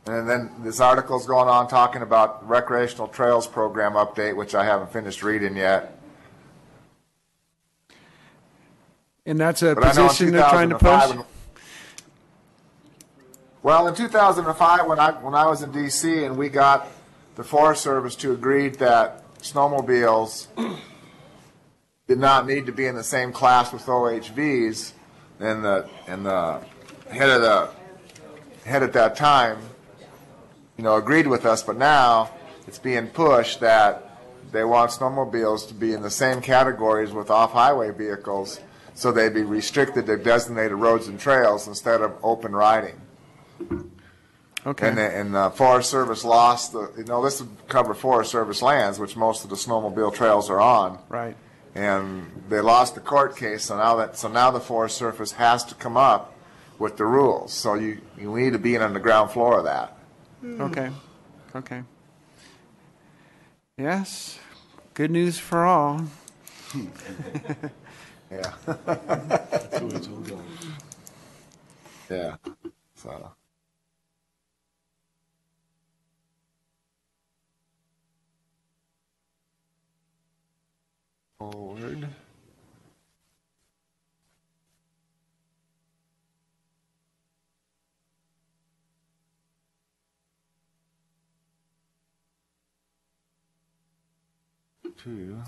And then this article's going on talking about recreational trails program update, which I haven't finished reading yet. And that's a But I know in position they're trying to push? Well, in 2005, when I was in D.C. and we got the Forest Service to agree that snowmobiles did not need to be in the same class with OHVs, and the head at that time, agreed with us. But now it's being pushed that they want snowmobiles to be in the same categories with off-highway vehicles, so they'd be restricted to designated roads and trails instead of open riding. Okay. And the Forest Service lost this would cover Forest Service lands, which most of the snowmobile trails are on. Right. And they lost the court case, so now the Forest Service has to come up with the rules. So you need to be on the ground floor of that. Okay. Okay. Yes. Good news for all. Yeah. That's who it's all going. Yeah. So. Forward. Two.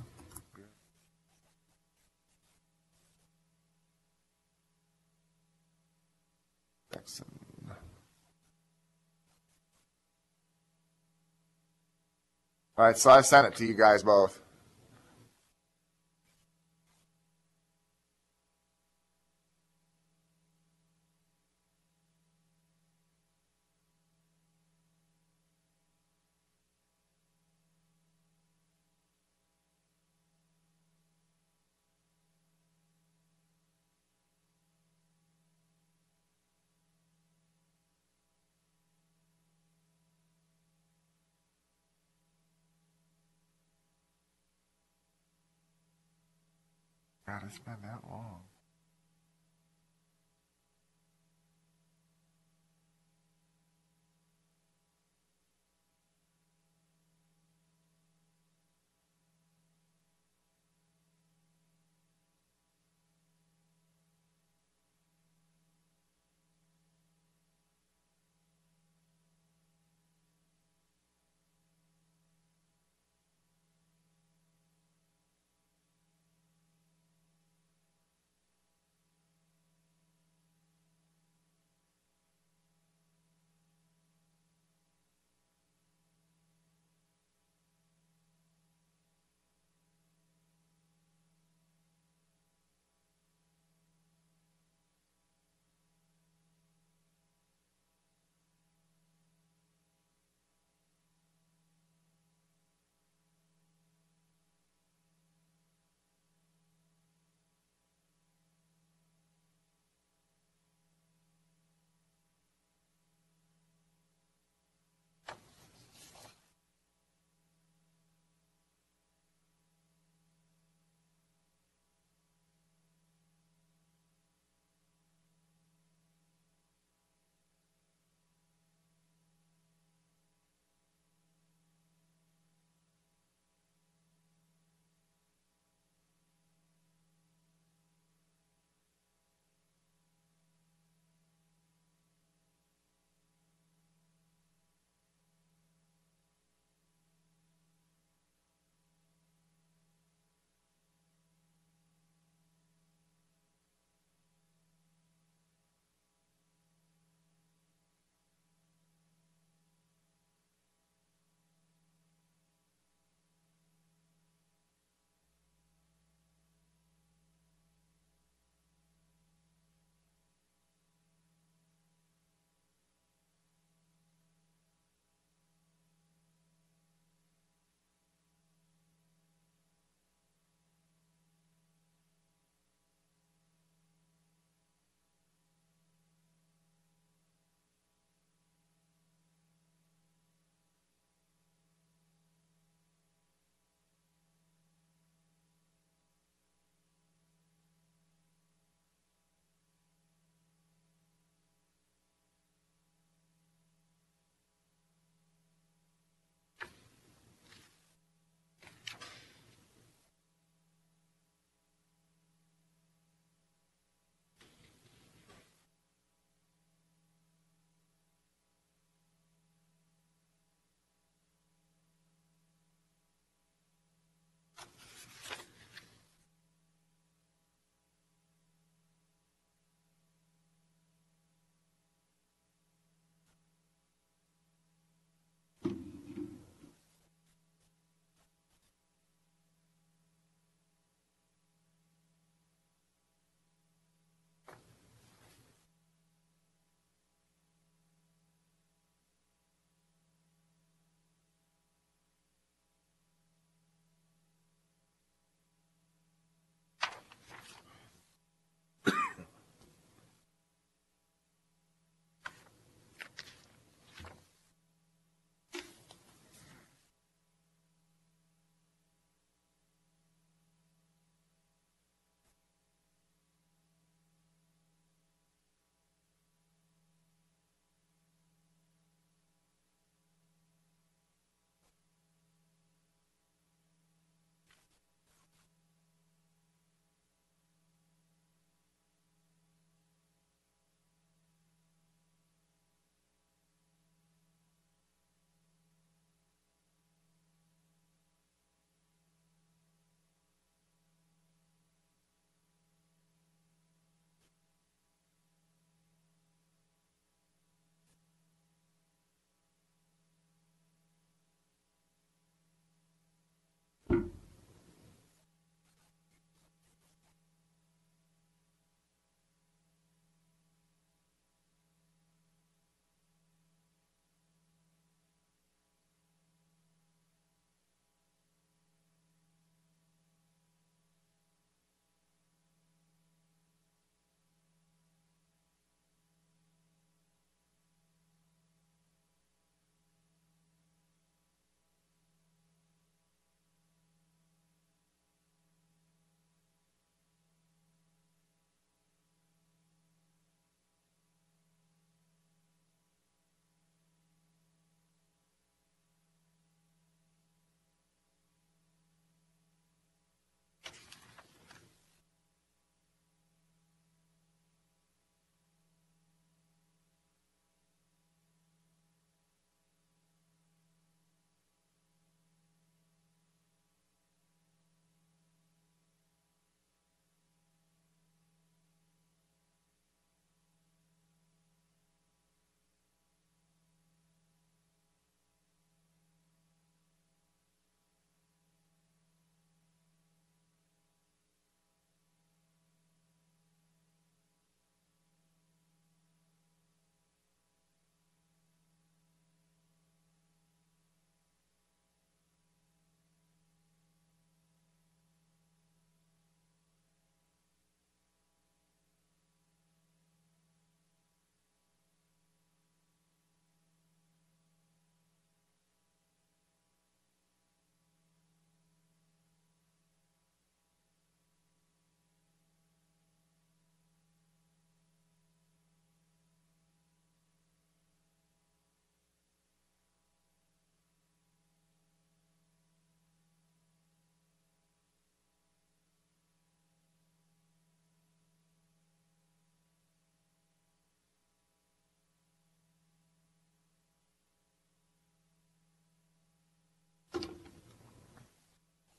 Jackson. All right, so I sent it to you guys both. God, it's been that long.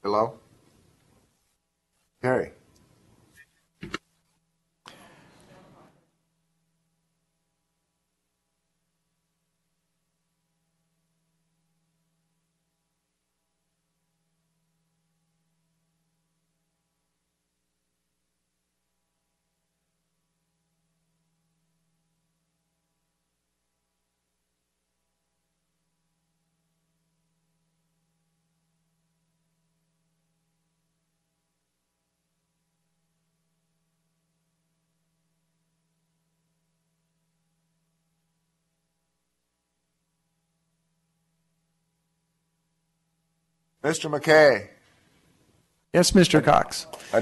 Hello? Harry? Mr. McKay? Yes, Mr. Cox. I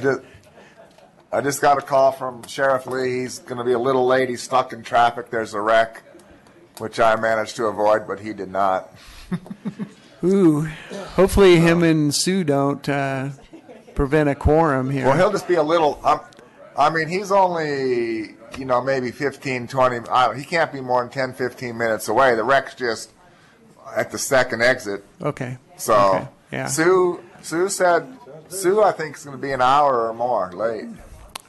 just got a call from Sheriff Lee. He's going to be a little late. He's stuck in traffic. There's a wreck, which I managed to avoid, but he did not. Ooh, hopefully him and Sue don't prevent a quorum here. Well, he'll just be a little. I mean, he's only, maybe 15, 20. He can't be more than 10, 15 minutes away. The wreck's just at the second exit. Okay. So, Okay. Yeah. Sue said, I think, is going to be an hour or more late.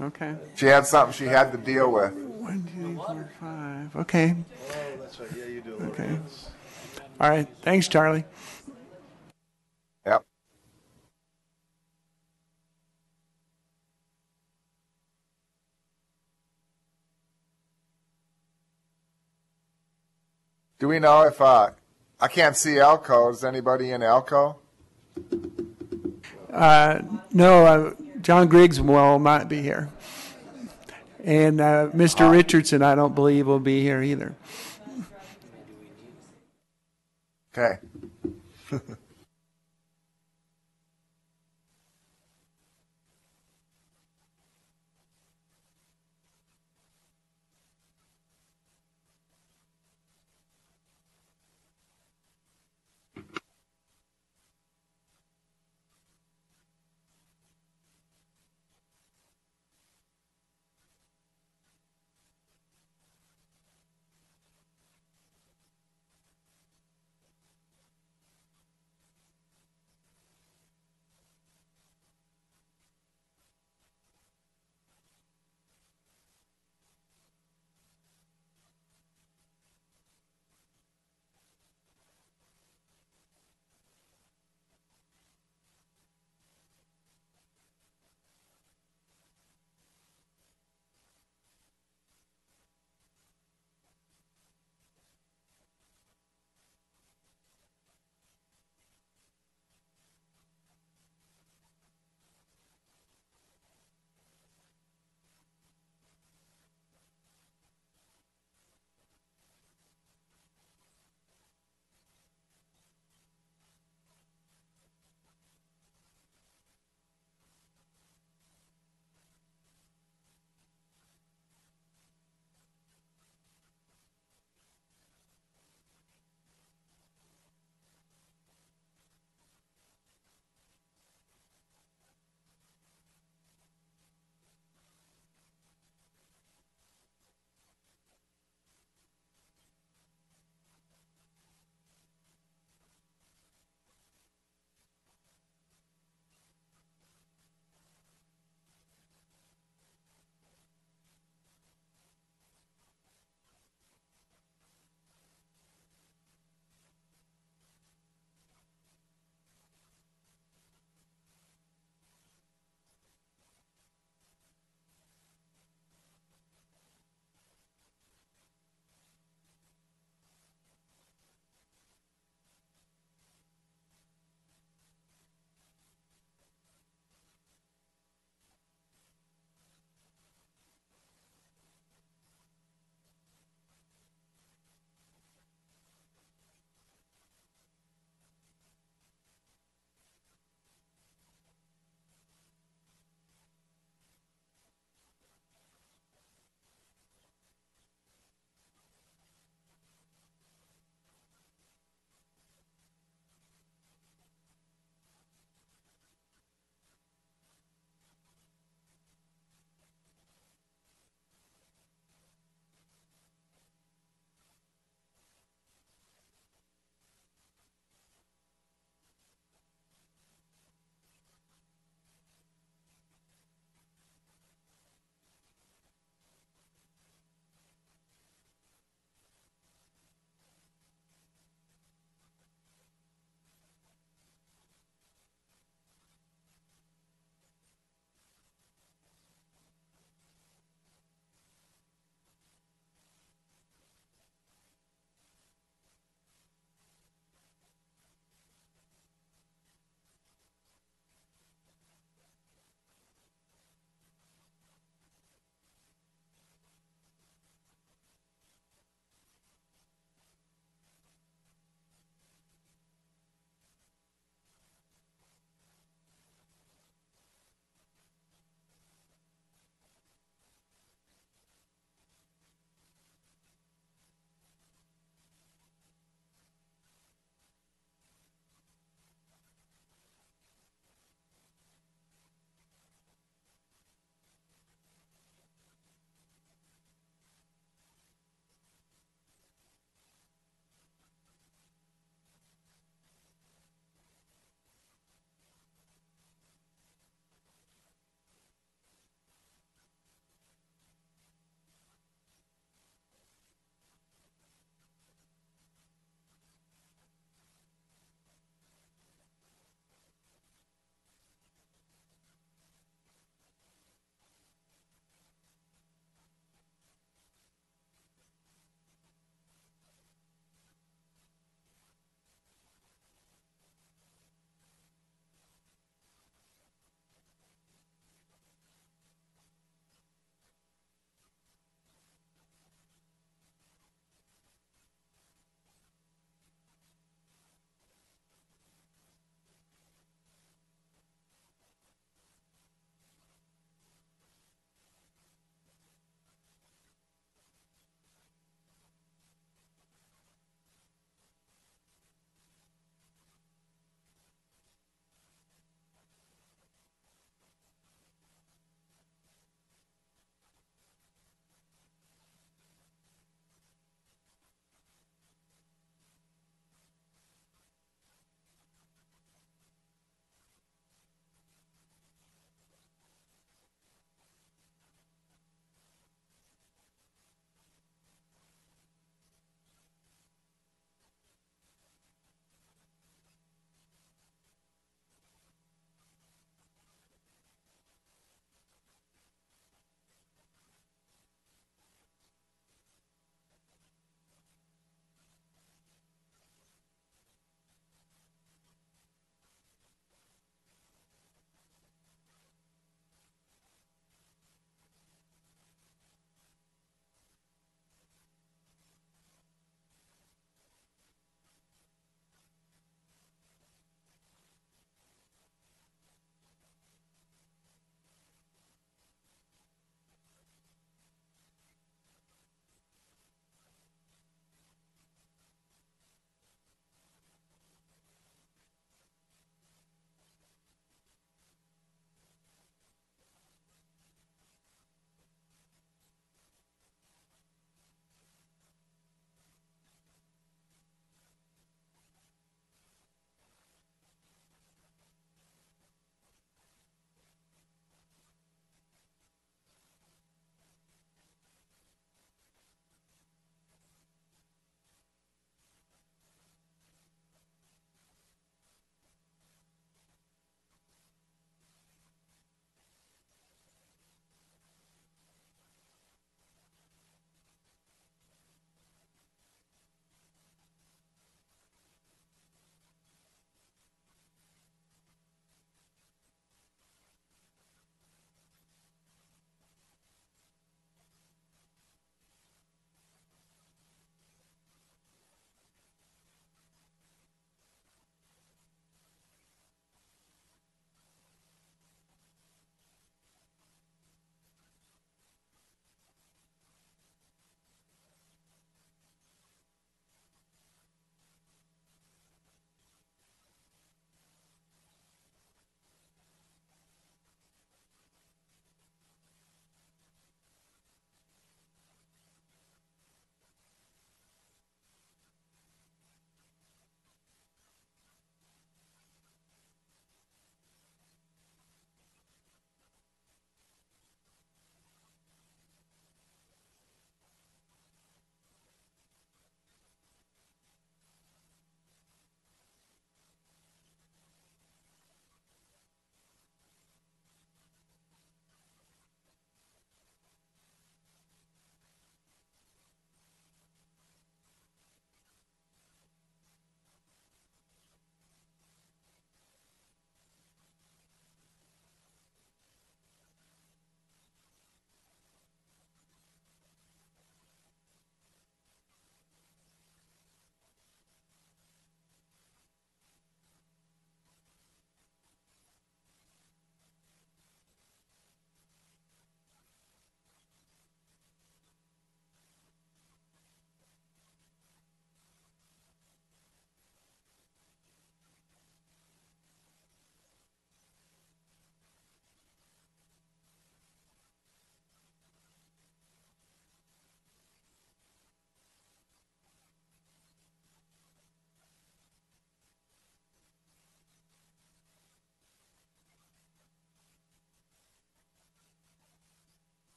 Okay. She had something she had to deal with. 1, 2, 4, 5. Okay. Oh, that's right. Yeah, you do. Okay. All right. Thanks, Charlie. Yep. Do we know if I can't see Elko? Is anybody in Elko? No, John Griggs might be here. And Mr. Richardson, I don't believe, will be here either. Okay.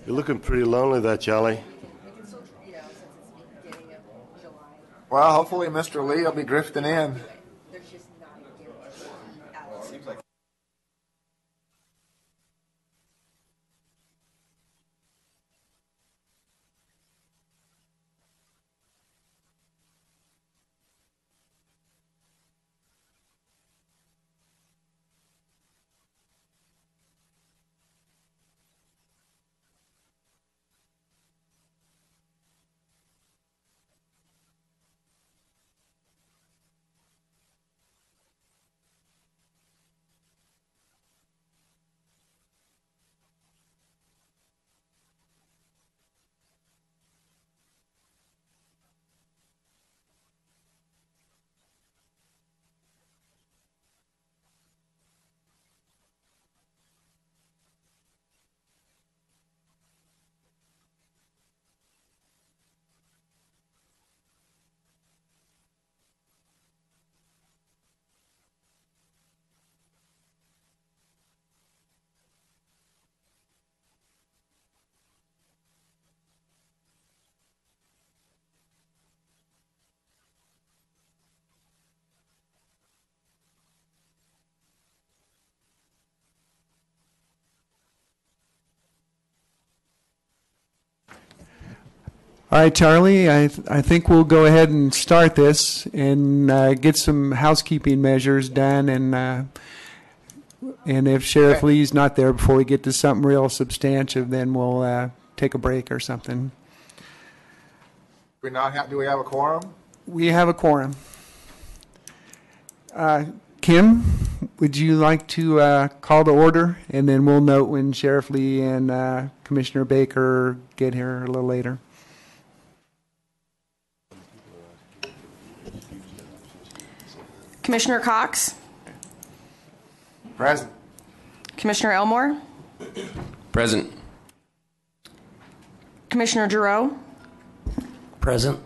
You're looking pretty lonely there, Charlie. Well, hopefully Mr. Lee will be drifting in. All right, Charlie, I think we'll go ahead and start this and get some housekeeping measures done, and if Sheriff Lee's not there before we get to something real substantive, then we'll take a break or something. Do we have a quorum? We have a quorum. Kim, would you like to call the order, and then we'll note when Sheriff Lee and Commissioner Baker get here a little later. Commissioner Cox? Present. Commissioner Elmore? Present. Commissioner Giroux? Present.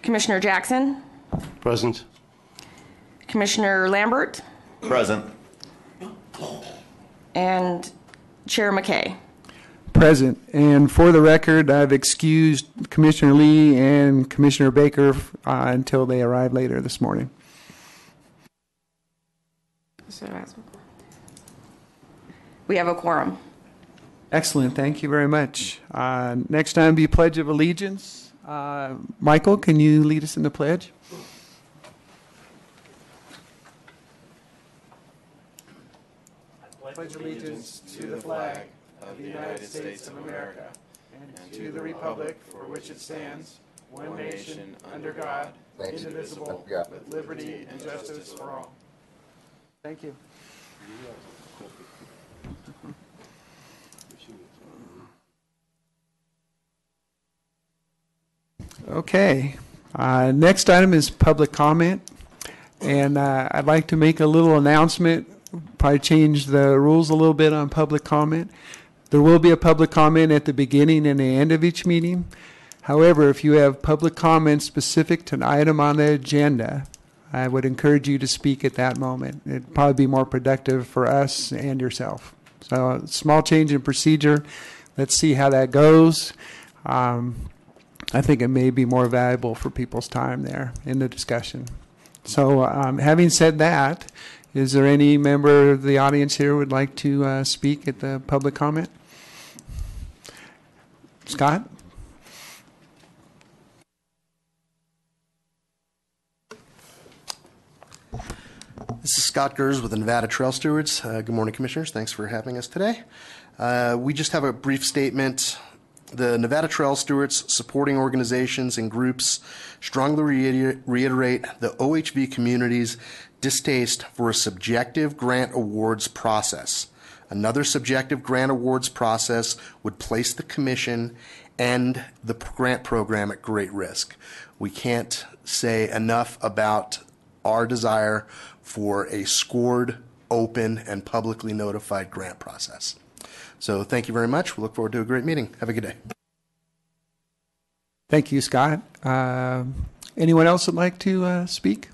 Commissioner Jackson? Present. Commissioner Lambert? Present. And Chair McKay? Present. And for the record, I've excused Commissioner Lee and Commissioner Baker until they arrive later this morning. We have a quorum. Excellent. Thank you very much. Next time be Pledge of Allegiance. Michael, can you lead us in the pledge? I pledge allegiance to the flag of the United States of America and to the republic for which it stands, one nation, under God, indivisible, with liberty and justice for all. Thank you. Okay. Next item is public comment. And I'd like to make a little announcement, probably change the rules a little bit on public comment. There will be a public comment at the beginning and the end of each meeting. However, if you have public comments specific to an item on the agenda, I would encourage you to speak at that moment. It'd probably be more productive for us and yourself. So a small change in procedure. Let's see how that goes. I think it may be more valuable for people's time there in the discussion. So having said that, is there any member of the audience here who would like to speak at the public comment? Scott? This is Scott Gers with the Nevada Trail Stewards. Good morning, Commissioners. Thanks for having us today. We just have a brief statement. The Nevada Trail Stewards supporting organizations and groups strongly reiterate the OHV community's distaste for a subjective grant awards process. Another subjective grant awards process would place the Commission and the grant program at great risk. We can't say enough about our desire for a scored, open, and publicly notified grant process. So thank you very much. We look forward to a great meeting. Have a good day. Thank you, Scott. Anyone else would like to speak?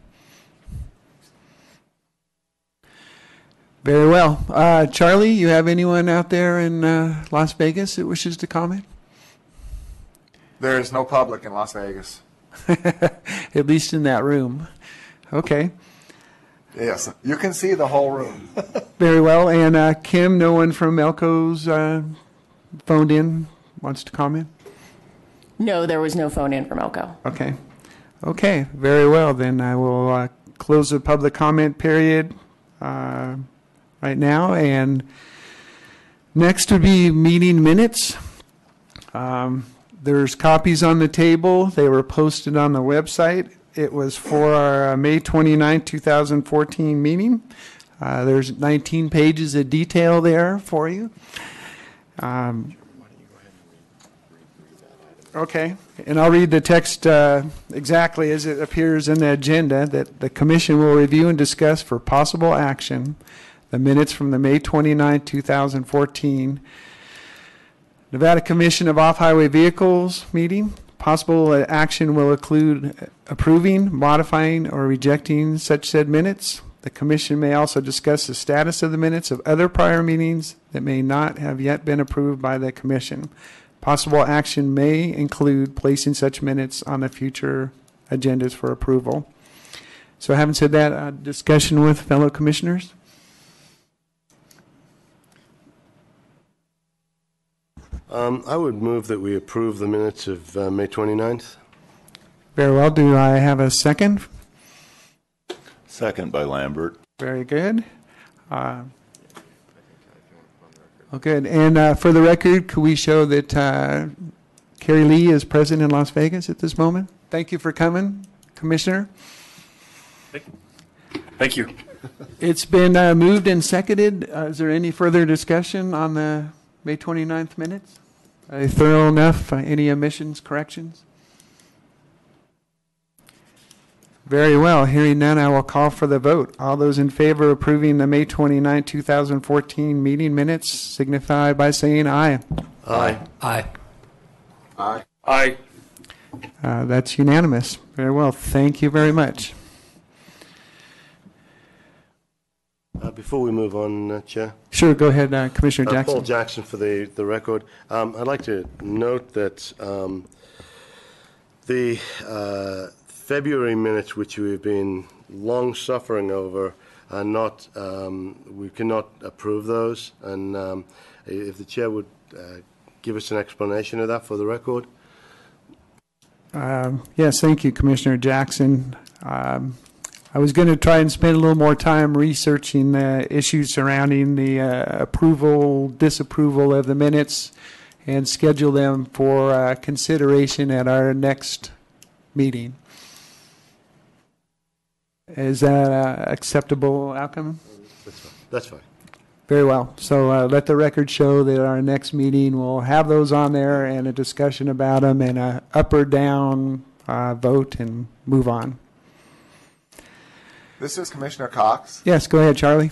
Very well. Charlie, you have anyone out there in Las Vegas that wishes to comment? There is no public in Las Vegas. At least in that room. Okay. Yes, you can see the whole room. Very well. And Kim, no one from Elko's phoned in, wants to comment? No, there was no phone in from Elko. Okay. Okay, very well. Then I will close the public comment period right now. And next would be meeting minutes. There's copies on the table. They were posted on the website. It was for our May 29, 2014 meeting. There's 19 pages of detail there for you. Okay, and I'll read the text exactly as it appears in the agenda, that the commission will review and discuss for possible action the minutes from the May 29, 2014 Nevada Commission of Off-Highway Vehicles meeting. Possible action will include approving, modifying, or rejecting such said minutes. The commission may also discuss the status of the minutes of other prior meetings that may not have yet been approved by the commission. Possible action may include placing such minutes on the future agendas for approval. So having said that, discussion with fellow commissioners? I would move that we approve the minutes of May 29th. Very well. Do I have a second? Second by Lambert. Very good. Good. And for the record, could we show that Carrie Lee is present in Las Vegas at this moment? Thank you for coming, Commissioner. Thank you. It's been moved and seconded. Is there any further discussion on the May 29th minutes? Are they thorough enough? Any omissions, corrections? Very well. Hearing none, I will call for the vote. All those in favor of approving the May 29, 2014 meeting minutes signify by saying aye. Aye. Aye. Aye. Aye. That's unanimous. Very well. Thank you very much. Before we move on, Chair. Sure, go ahead, Commissioner Jackson. Paul Jackson for the record. I'd like to note that the February minutes, which we've been long suffering over, are not, we cannot approve those. And if the Chair would give us an explanation of that for the record. Yes, thank you, Commissioner Jackson. I was going to try and spend a little more time researching the issues surrounding the approval, disapproval of the minutes and schedule them for consideration at our next meeting. Is that an acceptable outcome? That's fine. Very well. So let the record show that our next meeting will have those on there and a discussion about them and a up or down vote and move on. This is Commissioner Cox. Yes, go ahead, Charlie.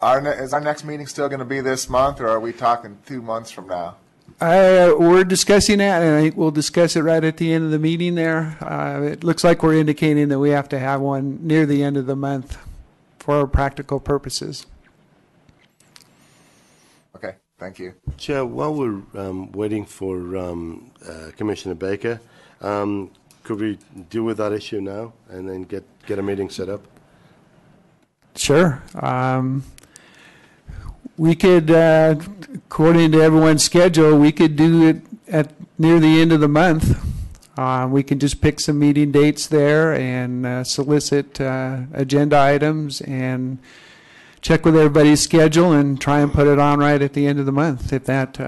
Is our next meeting still going to be this month, or are we talking 2 months from now? We're discussing that, and I think we'll discuss it right at the end of the meeting there. It looks like we're indicating that we have to have one near the end of the month for practical purposes. Okay, thank you. Chair, while we're waiting for Commissioner Baker, could we deal with that issue now and then get a meeting set up? Sure. We could, according to everyone's schedule, we could do it at near the end of the month. We can just pick some meeting dates there and solicit agenda items and check with everybody's schedule and try and put it on right at the end of the month if that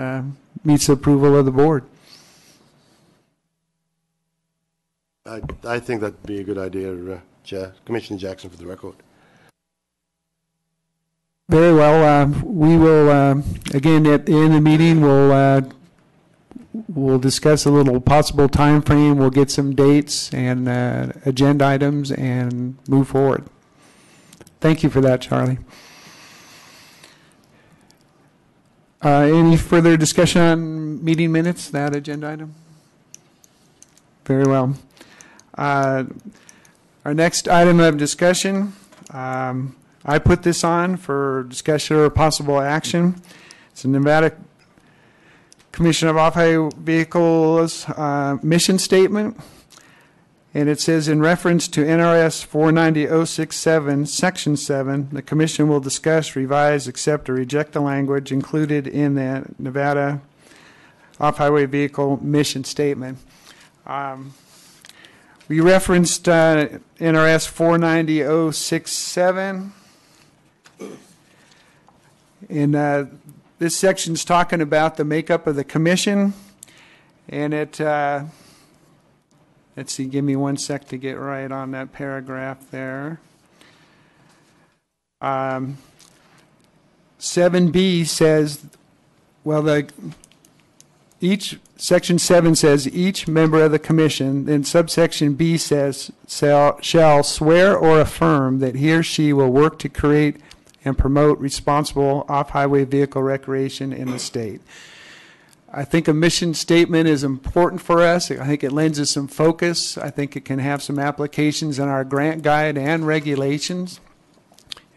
meets the approval of the board. I think that'd be a good idea, Chair. Commissioner Jackson for the record. Very well. We will, again, at the end of the meeting, we'll discuss a little possible time frame. We'll get some dates and agenda items and move forward. Thank you for that, Charlie. Any further discussion on meeting minutes, that agenda item? Very well. Our next item of discussion I put this on for discussion or possible action. It's a Nevada Commission of Off-Highway Vehicles mission statement. And it says, in reference to NRS 490067, Section 7, the Commission will discuss, revise, accept, or reject the language included in the Nevada Off-Highway Vehicle mission statement. We referenced NRS 490067. And this section's talking about the makeup of the Commission. And it... let's see, give me 1 sec to get right on that paragraph there. 7B says, well, Section 7 says each member of the commission, then subsection B says, shall swear or affirm that he or she will work to create and promote responsible off-highway vehicle recreation in the state. I think a mission statement is important for us. I think it lends us some focus. I think it can have some applications in our grant guide and regulations.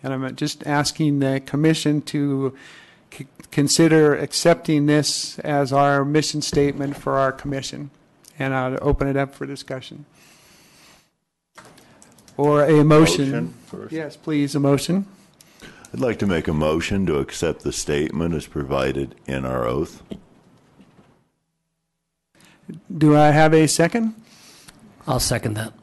And I'm just asking the commission to consider accepting this as our mission statement for our commission. And I'll open it up for discussion. Or a motion. First. Yes, please, a motion. I'd like to make a motion to accept the statement as provided in our oath. Do I have a second? I'll second that.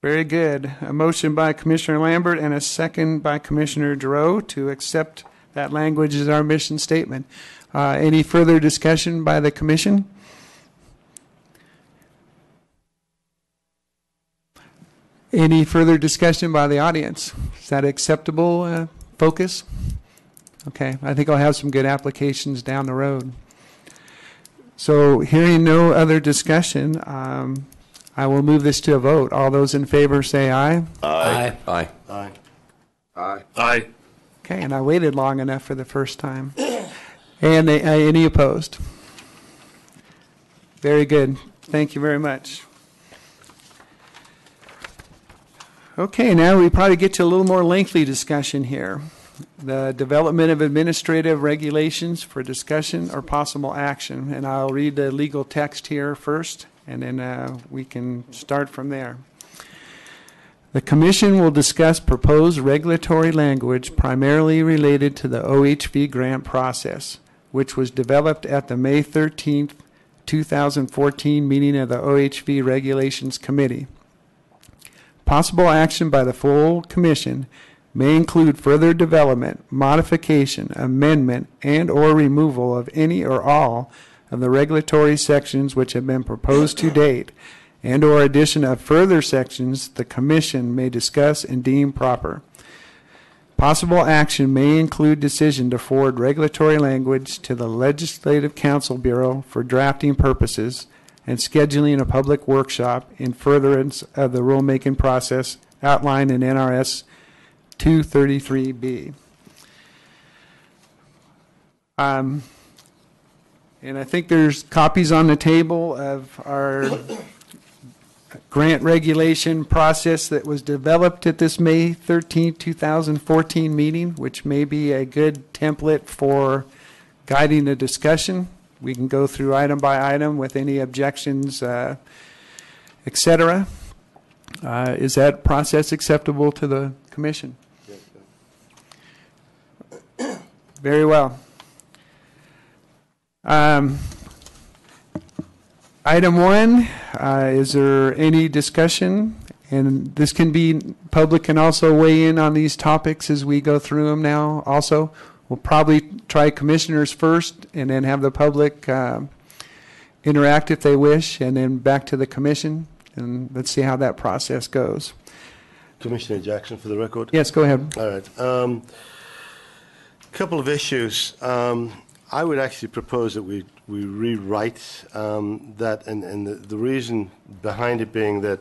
Very good. A motion by Commissioner Lambert and a second by Commissioner Giroux to accept that language as our mission statement. Any further discussion by the commission? Any further discussion by the audience? Is that acceptable focus? Okay, I think I'll have some good applications down the road. So hearing no other discussion, I will move this to a vote. All those in favor say aye. Aye. Aye. Aye. Aye. Okay, and I waited long enough for the first time. And any opposed? Very good. Thank you very much. Okay, now we probably get to a little more lengthy discussion here. The development of administrative regulations for discussion or possible action. And I'll read the legal text here first, and then we can start from there. The Commission will discuss proposed regulatory language primarily related to the OHV grant process, which was developed at the May 13th, 2014 meeting of the OHV Regulations Committee. Possible action by the full Commission may include further development, modification, amendment, and or removal of any or all of the regulatory sections which have been proposed to date, and or addition of further sections the Commission may discuss and deem proper. Possible action may include decision to forward regulatory language to the Legislative Council Bureau for drafting purposes and scheduling a public workshop in furtherance of the rulemaking process outlined in NRS 233B. And I think there's copies on the table of our grant regulation process that was developed at this May 13, 2014 meeting, which may be a good template for guiding the discussion. We can go through item by item with any objections, etc. Is that process acceptable to the Commission? Very well. Item 1, is there any discussion? And this can be, public can also weigh in on these topics as we go through them now also. We'll probably try commissioners first and then have the public interact if they wish, and then back to the Commission. And let's see how that process goes. Commissioner Jackson, for the record. Yes, go ahead. All right. Couple of issues. I would actually propose that we rewrite that, and the reason behind it being that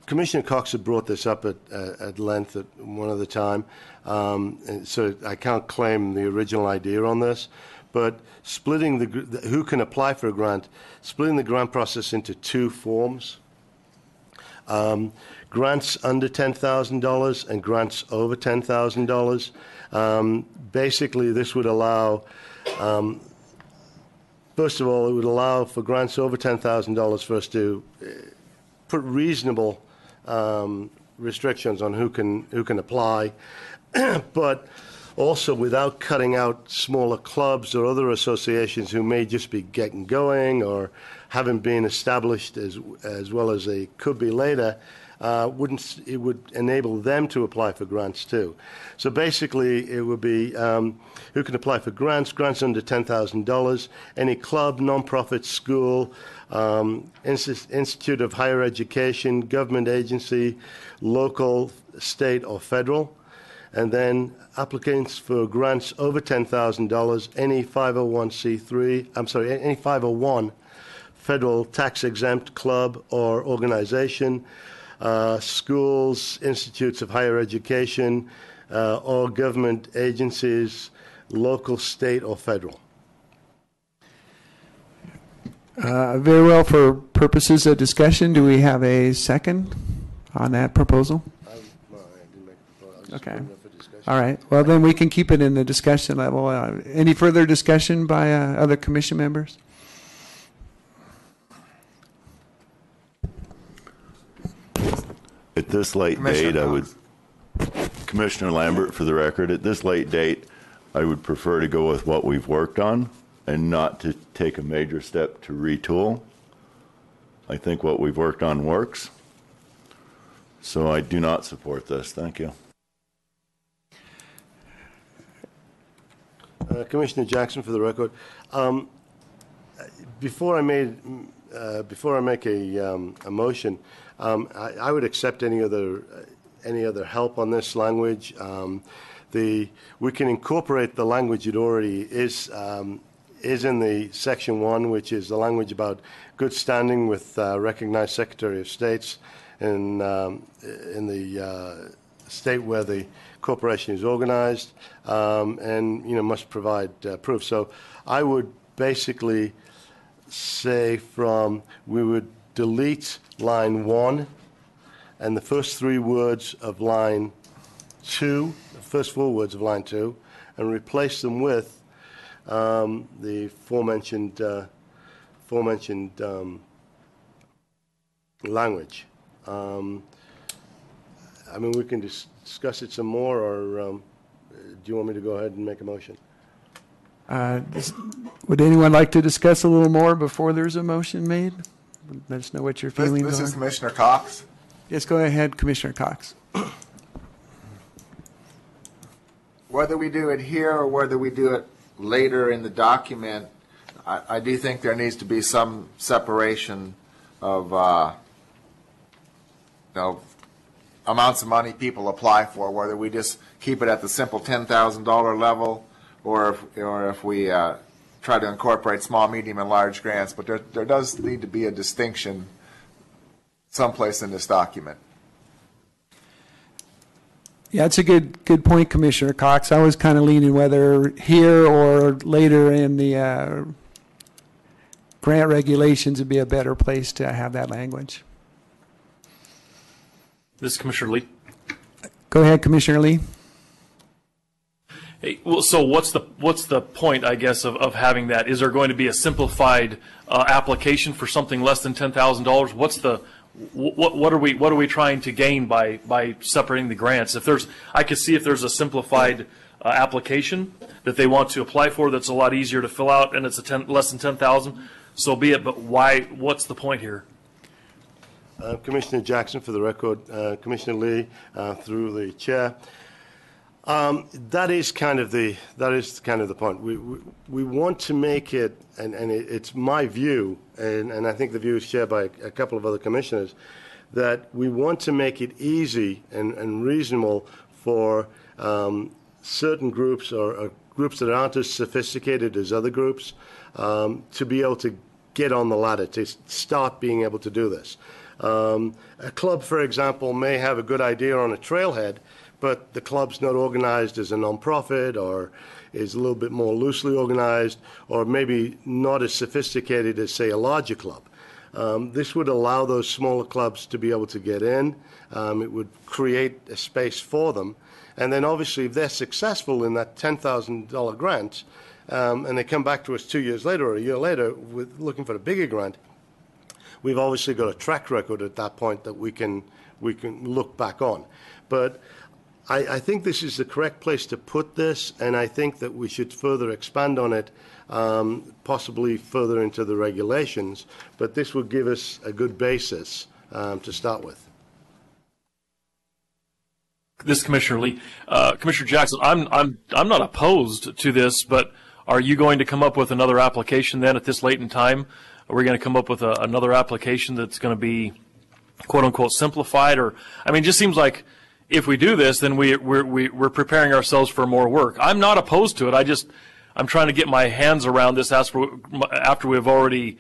Commissioner Cox had brought this up at length at one other time, and so I can't claim the original idea on this, but splitting who can apply for a grant, splitting the grant process into two forms. Grants under $10,000 and grants over $10,000. Basically, this would allow, first of all, it would allow for grants over $10,000 for us to put reasonable restrictions on who can apply, but also without cutting out smaller clubs or other associations who may just be getting going or haven't been established as well as they could be later. It would enable them to apply for grants too. So basically, it would be who can apply for grants under $10,000, any club, nonprofit, school, institute of higher education, government agency, local, state, or federal. And then applicants for grants over $10,000, any 501c3, any 501 federal tax-exempt club or organization, schools, institutes of higher education, or government agencies, local, state, or federal. Very well. For purposes of discussion, do we have a second on that proposal? Okay. All right. Well, then we can keep it in the discussion level. Any further discussion by other commission members? At this late date, Commissioner Lambert, for the record, at this late date, I would prefer to go with what we've worked on and not to take a major step to retool. I think what we've worked on works. So I do not support this. Thank you. Commissioner Jackson, for the record, before I make a motion, I would accept any other help on this language. We can incorporate the language that already is in the section 1, which is the language about good standing with recognized Secretary of States in the state where the corporation is organized, and must provide proof. So I would basically say we would delete line 1 and the first 3 words of line 2, the first 4 words of line 2, and replace them with the aforementioned language. We can discuss it some more, or do you want me to go ahead and make a motion? Would anyone like to discuss a little more before there's a motion made? Let us know what your feelings are. This is Commissioner Cox. Yes, go ahead, Commissioner Cox. Whether we do it here or whether we do it later in the document, I do think there needs to be some separation of amounts of money people apply for, whether we just keep it at the simple $10,000 level or if we try to incorporate small, medium, and large grants. But there does need to be a distinction someplace in this document. Yeah, it's a good point, Commissioner Cox. I was kind of leaning whether here or later in the grant regulations would be a better place to have that language. This is Commissioner Lee. Go ahead, Commissioner Lee. Hey, well, so what's the point, I guess, of having that? Is there going to be a simplified application for something less than $10,000? What are we trying to gain by separating the grants? I could see if there's a simplified application that they want to apply for that's a lot easier to fill out and it's less than $10,000, so be it. But why? What's the point here? Commissioner Jackson, for the record, Commissioner Lee, through the chair. That is kind of the point. We want to make it, and it's my view, and I think the view is shared by a couple of other commissioners, that we want to make it easy and reasonable for certain groups or groups that aren't as sophisticated as other groups to be able to get on the ladder, to start being able to do this. A club, for example, may have a good idea on a trailhead, but the club's not organized as a nonprofit or is a little bit more loosely organized or maybe not as sophisticated as, say, a larger club. This would allow those smaller clubs to be able to get in. It would create a space for them. And then obviously if they're successful in that $10,000 grant, and they come back to us 2 years later or a year later with looking for a bigger grant, we've obviously got a track record at that point that we can look back on. But I think this is the correct place to put this, and I think that we should further expand on it, possibly further into the regulations, but this will give us a good basis to start with. This Commissioner Lee, Commissioner Jackson, I'm not opposed to this, but are you going to come up with another application then at this late in time? Are we going to come up with another application that's going to be quote unquote simplified? Or, I mean, it just seems like if we do this, then we're preparing ourselves for more work. I'm not opposed to it. I'm trying to get my hands around this after we've already,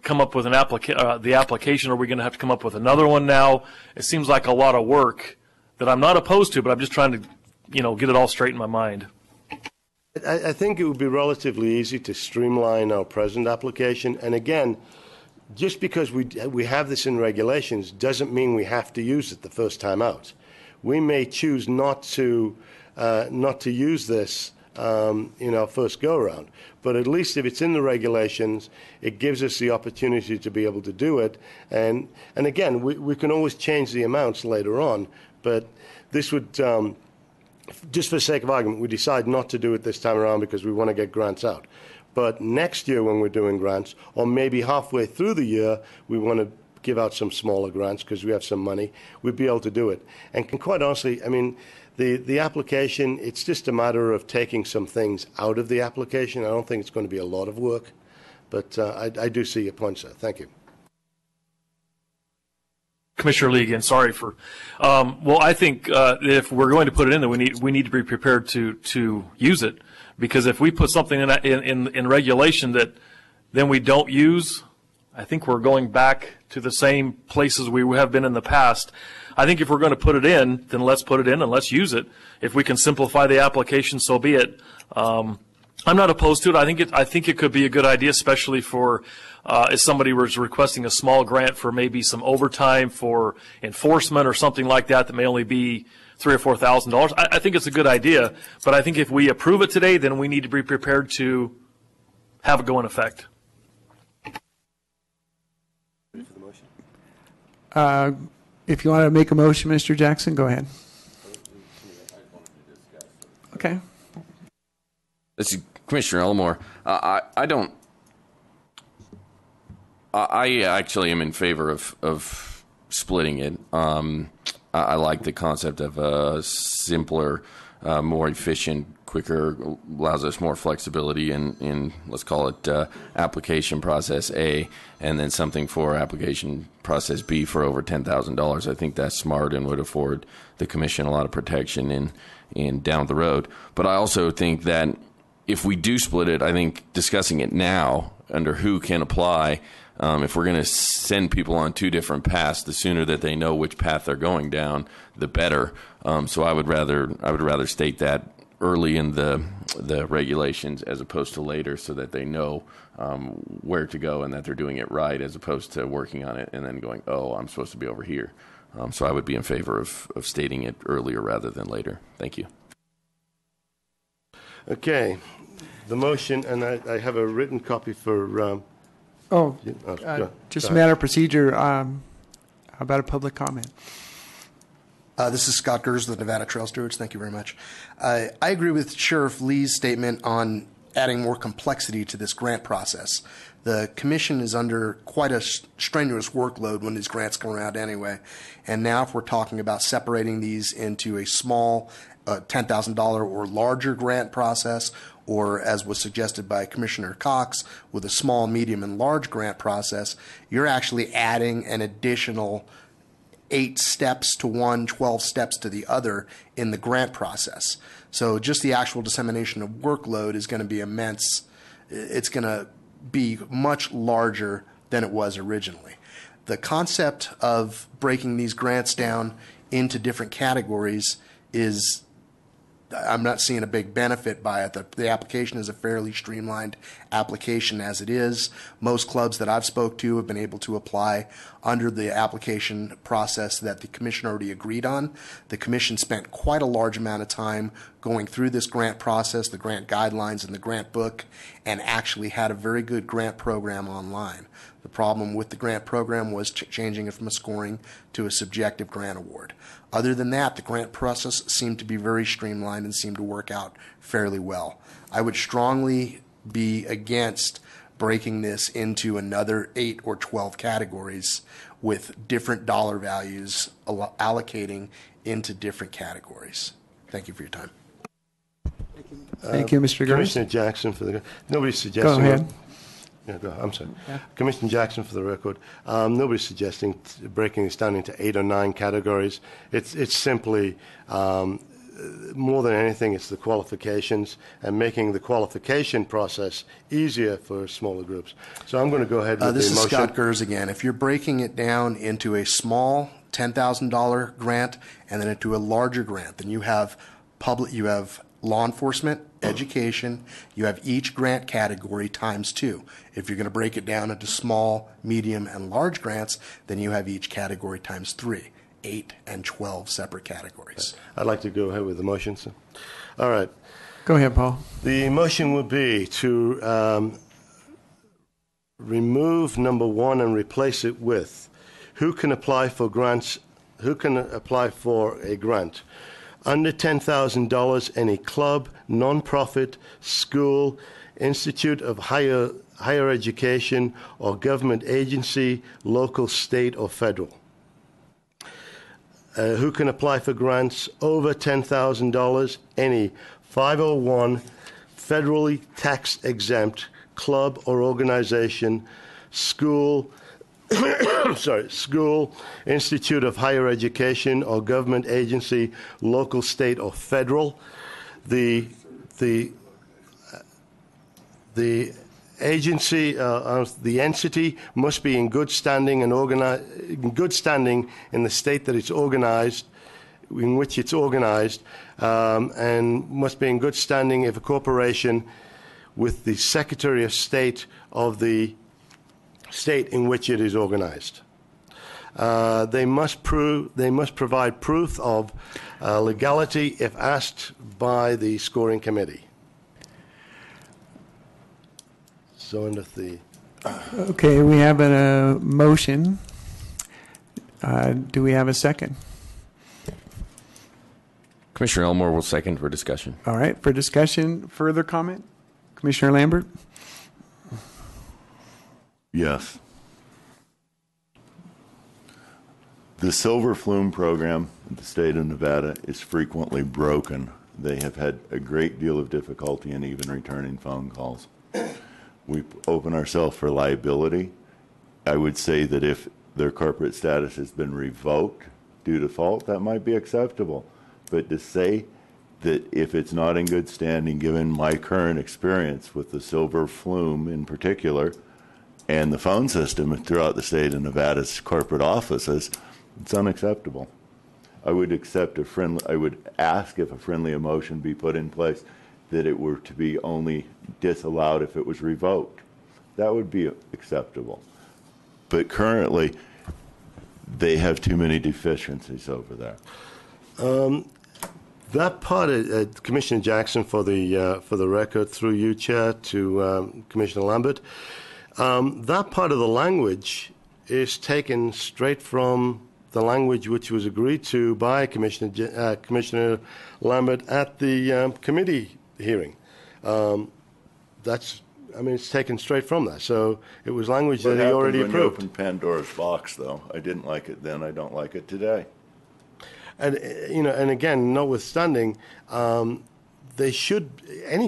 come up with the application. Are we going to have to come up with another one now? It seems like a lot of work that I'm not opposed to, but I'm just trying to, get it all straight in my mind. I think it would be relatively easy to streamline our present application. And again, just because we have this in regulations doesn't mean we have to use it the first time out. We may choose not to use this in our first go-around. But at least if it's in the regulations, it gives us the opportunity to be able to do it. And again, we can always change the amounts later on. But this would, just for the sake of argument, we decide not to do it this time around because we want to get grants out. But next year when we're doing grants, or maybe halfway through the year, we want to give out some smaller grants because we have some money, we'd be able to do it. And quite honestly, I mean, the application, it's just a matter of taking some things out of the application. I don't think it's going to be a lot of work, but I do see your point, sir. Thank you. Commissioner Lee, again, sorry for. Well, I think if we're going to put it in there, we need to be prepared to use it, because if we put something in regulation that then we don't use, I think we're going back to the same places we have been in the past. I think if we're going to put it in, then let's put it in and let's use it. If we can simplify the application, so be it. I'm not opposed to it. I think it could be a good idea, especially for if somebody was requesting a small grant for maybe some overtime for enforcement or something like that may only be $3,000 or $4,000. I think it's a good idea, but I think if we approve it today, then we need to be prepared to have it go in effect. If you want to make a motion, Mr. Jackson, go ahead. Okay. This is Commissioner Elmore. I actually am in favor of splitting it. I like the concept of a simpler, more efficient, quicker, allows us more flexibility in let's call it application process A, and then something for application process B for over $10,000. I think that's smart and would afford the commission a lot of protection in down the road. But I also think that if we do split it, I think discussing it now under who can apply, if we're going to send people on two different paths, the sooner that they know which path they're going down, the better. So I would rather state that early in the regulations as opposed to later, so that they know where to go and that they're doing it right, as opposed to working on it and then going, oh, I'm supposed to be over here. So I would be in favor of stating it earlier rather than later. Thank you. Okay. The motion, and I have a written copy for... just a matter of procedure. How about a public comment? This is Scott Gers with Nevada Trail Stewards. Thank you very much. I agree with Sheriff Lee's statement on adding more complexity to this grant process. The commission is under quite a strenuous workload when these grants come around anyway. And now if we're talking about separating these into a small $10,000 or larger grant process, or as was suggested by Commissioner Cox, with a small, medium, and large grant process, you're actually adding an additional 8 steps to one, 12 steps to the other in the grant process. So just the actual dissemination of workload is going to be immense. It's going to be much larger than it was originally. The concept of breaking these grants down into different categories is I'm not seeing a big benefit by it. The application is a fairly streamlined application as it is. Most clubs that I've spoke to have been able to apply under the application process that the commission already agreed on. The commission spent quite a large amount of time going through this grant process, the grant guidelines and the grant book, and actually had a very good grant program online. The problem with the grant program was changing it from a scoring to a subjective grant award. Other than that, the grant process seemed to be very streamlined and seemed to work out fairly well. I would strongly be against breaking this into another 8 or 12 categories with different dollar values allocating into different categories. Thank you for your time. Thank you, Mr. Gross. Commissioner Jackson for the nobody's suggesting. Go ahead. Yeah, go ahead. I'm sorry. Yeah. Commissioner Jackson for the record. Nobody's suggesting breaking this down into 8 or 9 categories. It's simply more than anything, it's the qualifications and making the qualification process easier for smaller groups. So I'm going to go ahead with this the is motion. Scott Gers again. If you're breaking it down into a small $10,000 grant and then into a larger grant, then you have law enforcement, education, you have each grant category times 2. If you're going to break it down into small, medium, and large grants, then you have each category times 3, 8 and 12 separate categories. I'd like to go ahead with the motion, sir. All right. Go ahead, Paul. The motion would be to remove number 1 and replace it with who can apply for grants, who can apply for a grant. Under $10,000, any club, non-profit, school, institute of higher education, or government agency, local, state, or federal. Who can apply for grants over $10,000? Any 501 federally tax-exempt club or organization, school, school, institute of higher education, or government agency, local, state, or federal. The agency, the entity must be in good standing and in good standing in the state that it's organized, in which it's organized, and must be in good standing if a corporation with the Secretary of State of the state in which it is organized. They must provide proof of legality if asked by the scoring committee. So under the Okay, we have a motion. Do we have a second? Commissioner Elmore will second for discussion. All right, for discussion, further comment? Commissioner Lambert? Yes. The Silver Flume program in the state of Nevada is frequently broken. They have had a great deal of difficulty in even returning phone calls. We open ourselves for liability. I would say that if their corporate status has been revoked due to fault, that might be acceptable. But to say that if it's not in good standing, given my current experience with the Silver Flume in particular, and the phone system throughout the state of Nevada's corporate offices, it's unacceptable. I would ask if a friendly motion be put in place that it were to be only disallowed if it was revoked. That would be acceptable. But currently, they have too many deficiencies over there. that part, Commissioner Jackson, for the record, through you, Chair, to Commissioner Lambert, that part of the language is taken straight from the language which was agreed to by Commissioner Lambert at the committee hearing. It's taken straight from that. So it was language that he already approved. When you opened Pandora's box, though, I didn't like it then. I don't like it today. And and again, notwithstanding, any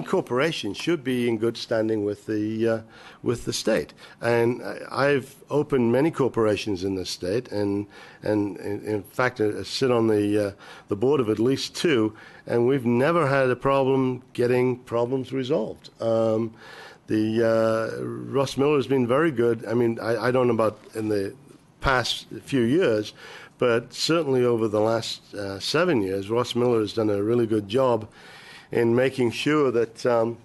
corporation should be in good standing with the state. And I've opened many corporations in this state, and in fact, I sit on the board of at least two, and we've never had a problem getting problems resolved. Ross Miller has been very good. I mean, I don't know about in the past few years, but certainly over the last 7 years, Ross Miller has done a really good job in making sure that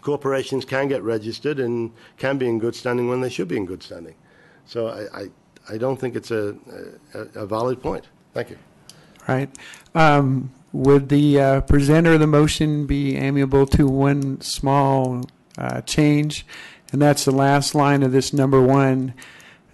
corporations can get registered and can be in good standing when they should be in good standing. So I don't think it's a valid point. Thank you. Right. Would the presenter of the motion be amiable to one small change? And that's the last line of this number 1.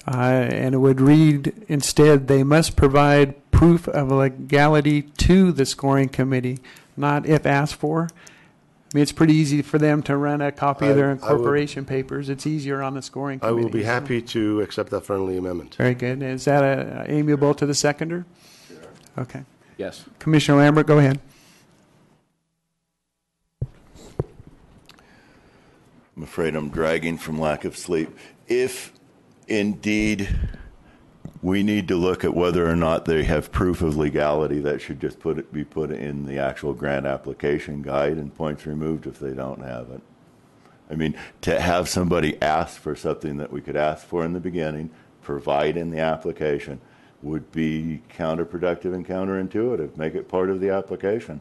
And it would read instead, they must provide proof of legality to the scoring committee, not if asked for. I mean, it's pretty easy for them to run a copy of their incorporation papers. It's easier on the scoring committee. I will be happy to accept that friendly amendment. Very good. Is that amiable to the seconder? Sure. Okay. Yes. Commissioner Lambert, go ahead. I'm afraid I'm dragging from lack of sleep. If indeed we need to look at whether or not they have proof of legality, that should just be put in the actual grant application guide and points removed if they don't have it. I mean, to have somebody ask for something that we could ask for in the beginning, provide in the application, would be counterproductive and counterintuitive. Make it part of the application.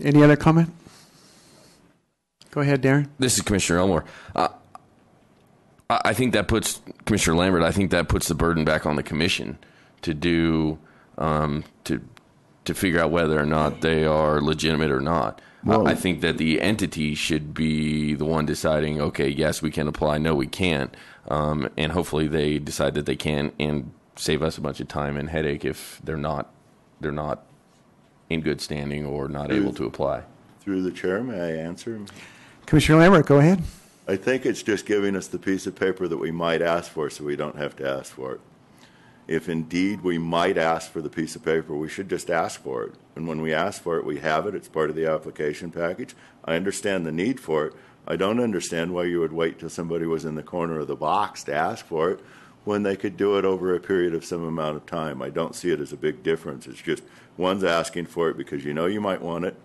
Any other comment? Go ahead, Darren. This is Commissioner Elmore. I think that puts Commissioner Lambert. I think that puts the burden back on the commission to do to figure out whether or not they are legitimate or not. Well, I think that the entity should be the one deciding. Okay, yes, we can apply. No, we can't. And hopefully they decide that they can, and save us a bunch of time and headache if they're not in good standing or not able to apply. Through the chair, may I answer? Commissioner Lambert, go ahead. I think it's just giving us the piece of paper that we might ask for so we don't have to ask for it. If indeed we might ask for the piece of paper, we should just ask for it. And when we ask for it, we have it. It's part of the application package. I understand the need for it. I don't understand why you would wait till somebody was in the corner of the box to ask for it when they could do it over a period of some amount of time. I don't see it as a big difference. It's just one's asking for it because you know you might want it,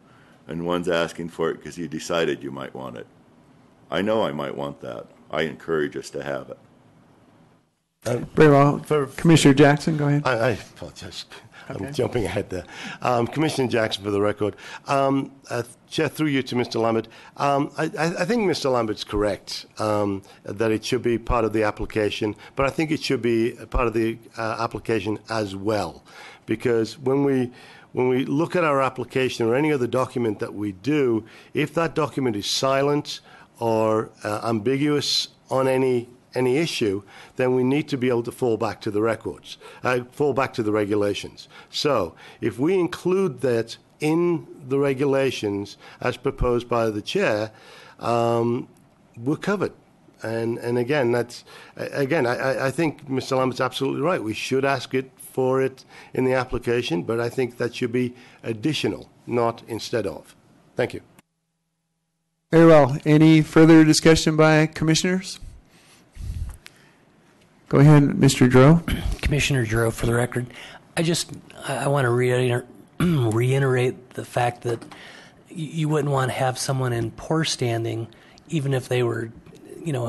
and one's asking for it because you decided you might want it. I know I might want that. I encourage us to have it. Very well. Commissioner Jackson, go ahead. I apologize. Okay. I'm jumping ahead there. Commissioner Jackson, for the record. Chair, through you to Mr. Lambert. I think Mr. Lambert's correct that it should be part of the application, but I think it should be part of the application as well. Because when we look at our application or any other document that we do, if that document is silent or ambiguous on any issue, then we need to be able to fall back to the records, fall back to the regulations. So if we include that in the regulations as proposed by the chair, we're covered. And again, I think Mr. Lambert's absolutely right. We should ask it for it in the application, but I think that should be additional, not instead of. Thank you. Very well. Any further discussion by commissioners? Go ahead, Mr. Dro. Commissioner Dro, for the record. I want to reiterate the fact that you wouldn't want to have someone in poor standing, even if they were,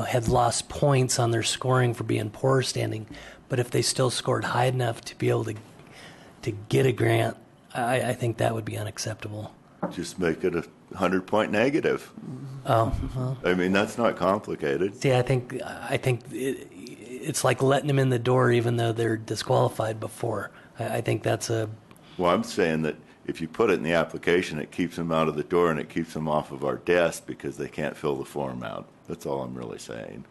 had lost points on their scoring for being poor standing, but if they still scored high enough to be able to get a grant, I think that would be unacceptable. Just make it a 100-point negative. Oh, well. I mean, that's not complicated. See, I think it's like letting them in the door even though they're disqualified before. I think that's a... Well, I'm saying that if you put it in the application, it keeps them out of the door and it keeps them off of our desk because they can't fill the form out. That's all I'm really saying.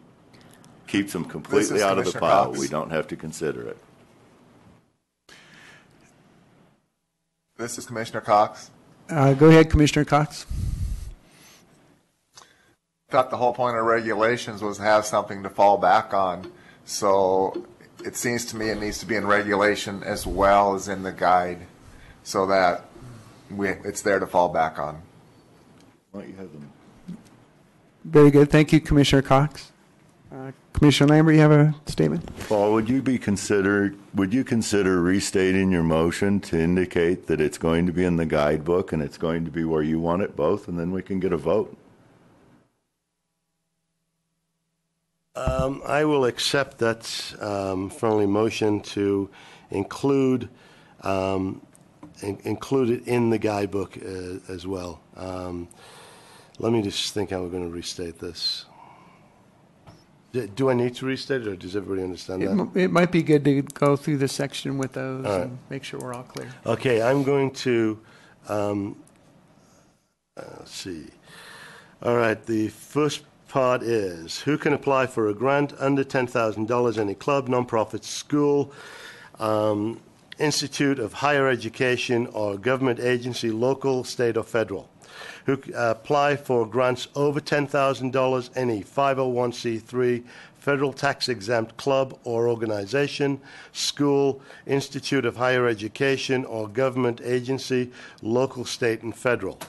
Keeps them completely out of the pile. We don't have to consider it. This is Commissioner Cox. Go ahead, Commissioner Cox. I thought the whole point of regulations was to have something to fall back on. So it seems to me it needs to be in regulation as well as in the guide so that it's there to fall back on. Why don't you have them? Very good. Thank you, Commissioner Cox. Commissioner Lambert, you have a statement? Paul, would you consider restating your motion to indicate that it's going to be in the guidebook and it's going to be where you want it both, and then we can get a vote? I will accept that friendly motion to include include it in the guidebook as well. Let me just think how we're going to restate this. Do I need to restate it, or does everybody understand that? It might be good to go through the section with those and make sure we're all clear. Okay, I'm going to, let's see. All right, the first part is, who can apply for a grant under $10,000? Any club, nonprofit, school, institute of higher education, or government agency, local, state, or federal. Who apply for grants over $10,000, any 501c3 federal tax-exempt club or organization, school, institute of higher education, or government agency, local, state, and federal.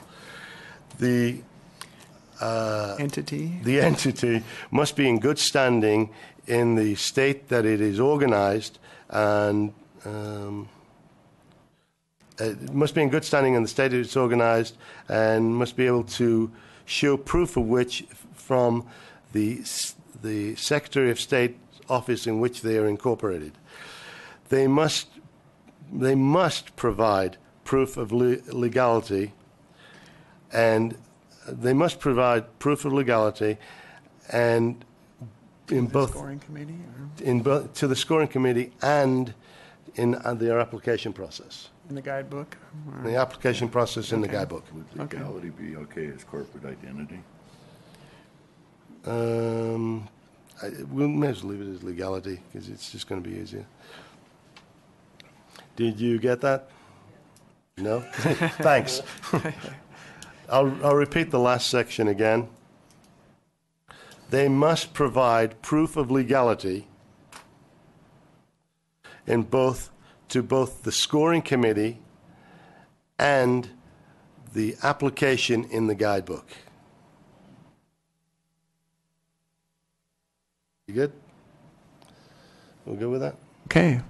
The entity must be in good standing in the state that it is organized, and it must be in good standing in the state that it's organized, and must be able to show proof of which from the Secretary of State office in which they are incorporated. They must provide proof of legality, and they must provide proof of legality, and in both scoring committee, to the scoring committee and in their application process. in the guidebook. The application process in the guidebook. Would legality be okay as corporate identity? We may as well leave it as legality because it's just going to be easier. Did you get that? No? Thanks. I'll repeat the last section again. They must provide proof of legality to both the scoring committee and the application in the guidebook. You good? We'll go with that? Okay.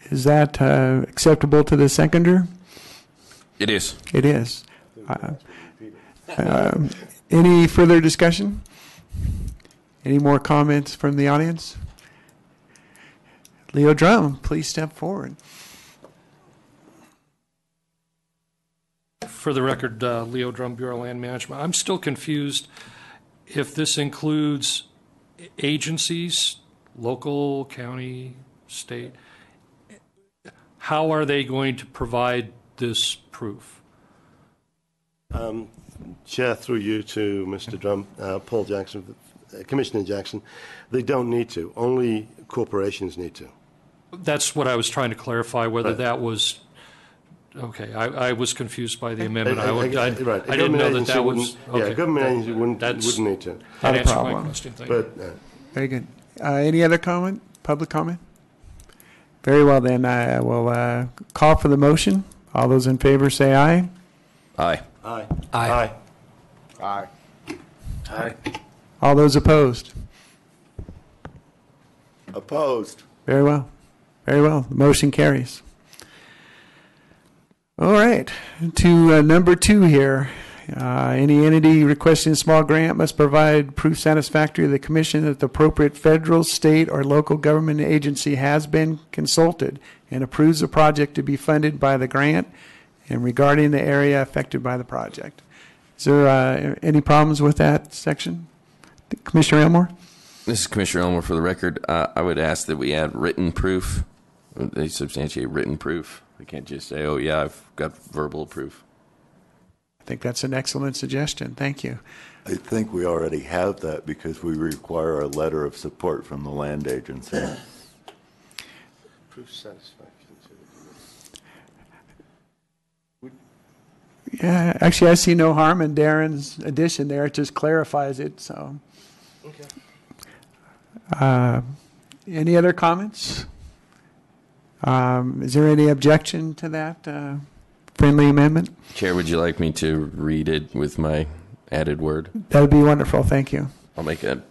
Is that acceptable to the seconder? It is. It is. Any further discussion? Any more comments from the audience? Leo Drum, please step forward. For the record, Leo Drum, Bureau of Land Management. I'm still confused if this includes agencies, local, county, state. How are they going to provide this proof? Chair, through you to Mr. Drum, Paul Jackson, Commissioner Jackson, they don't need to. Only corporations need to. That's what I was trying to clarify, whether that was, okay, I was confused by the amendment. I didn't know that was, okay. Yeah, government agency wouldn't need to. That answered my problem. question, thank you. But, Very good. Any other comment? Public comment? Very well, then. I will call for the motion. All those in favor say aye. Aye. Aye. Aye. Aye. Aye. All those opposed? Opposed. Very well. Very well. The motion carries. All right. To number 2 here. Any entity requesting a small grant must provide proof satisfactory to the Commission that the appropriate federal, state, or local government agency has been consulted and approves the project to be funded by the grant and regarding the area affected by the project. Is there any problems with that section? Commissioner Elmore? This is Commissioner Elmore for the record. I would ask that we add written proof. They substantiate written proof. We can't just say, oh, yeah, I've got verbal proof. I think that's an excellent suggestion. Thank you. I think we already have that because we require a letter of support from the land agency. Proof satisfaction. Yeah, actually, I see no harm in Darren's addition there. It just clarifies it. So, Okay. Any other comments? Is there any objection to that friendly amendment? Chair, would you like me to read it with my added word? That would be wonderful. Thank you. I'll make a,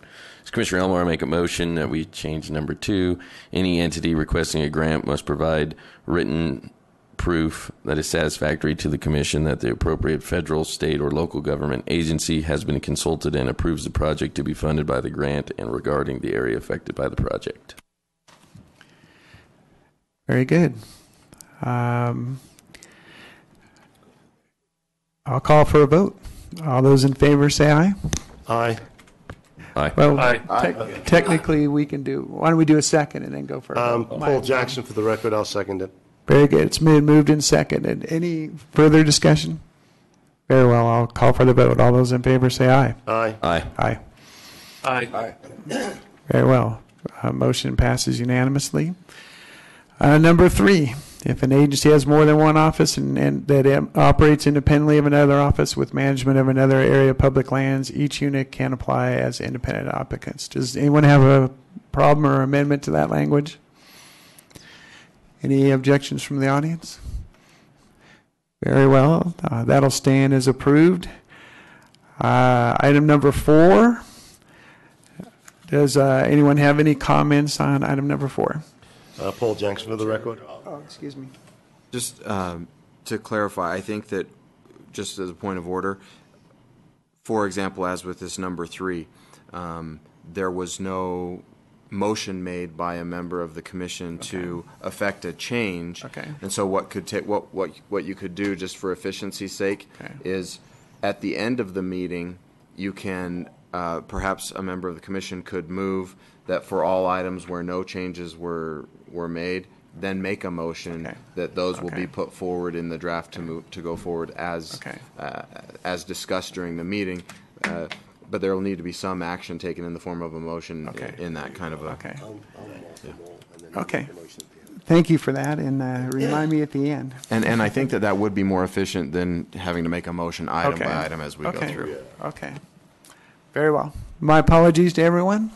as Commissioner Elmore, I make a motion that we change number 2. Any entity requesting a grant must provide written proof that is satisfactory to the Commission that the appropriate federal, state, or local government agency has been consulted and approves the project to be funded by the grant and regarding the area affected by the project. Very good. I'll call for a vote. All those in favor say aye. Aye. Aye. Well, Aye. technically we can do, why don't we do a second and then go for a vote? Paul Jackson for the record. I'll second it. Very good. It's been moved and seconded. Any further discussion? Very well. I'll call for the vote. All those in favor say aye. Aye. Aye. Aye. Aye. Very well. Motion passes unanimously. Number 3, if an agency has more than one office and that operates independently of another office with management of another area of public lands, each unit can apply as independent applicants. Does anyone have a problem or amendment to that language? Any objections from the audience? Very well. That'll stand as approved. Item number 4. Does anyone have any comments on item number 4? Paul Jackson for the record. Oh, excuse me. Just to clarify, I think that, just as a point of order, for example, as with this number 3, there was no motion made by a member of the commission to affect a change. Okay. And so what could take what you could do, just for efficiency's sake, is at the end of the meeting, you can perhaps a member of the commission could move that for all items where no changes were made, then make a motion that those will be put forward in the draft to go forward as discussed during the meeting. But there will need to be some action taken in the form of a motion in that kind of a. Okay. Thank you for that, and remind me at the end. And I think that would be more efficient than having to make a motion item by item as we go through. Okay. Very well. My apologies to everyone.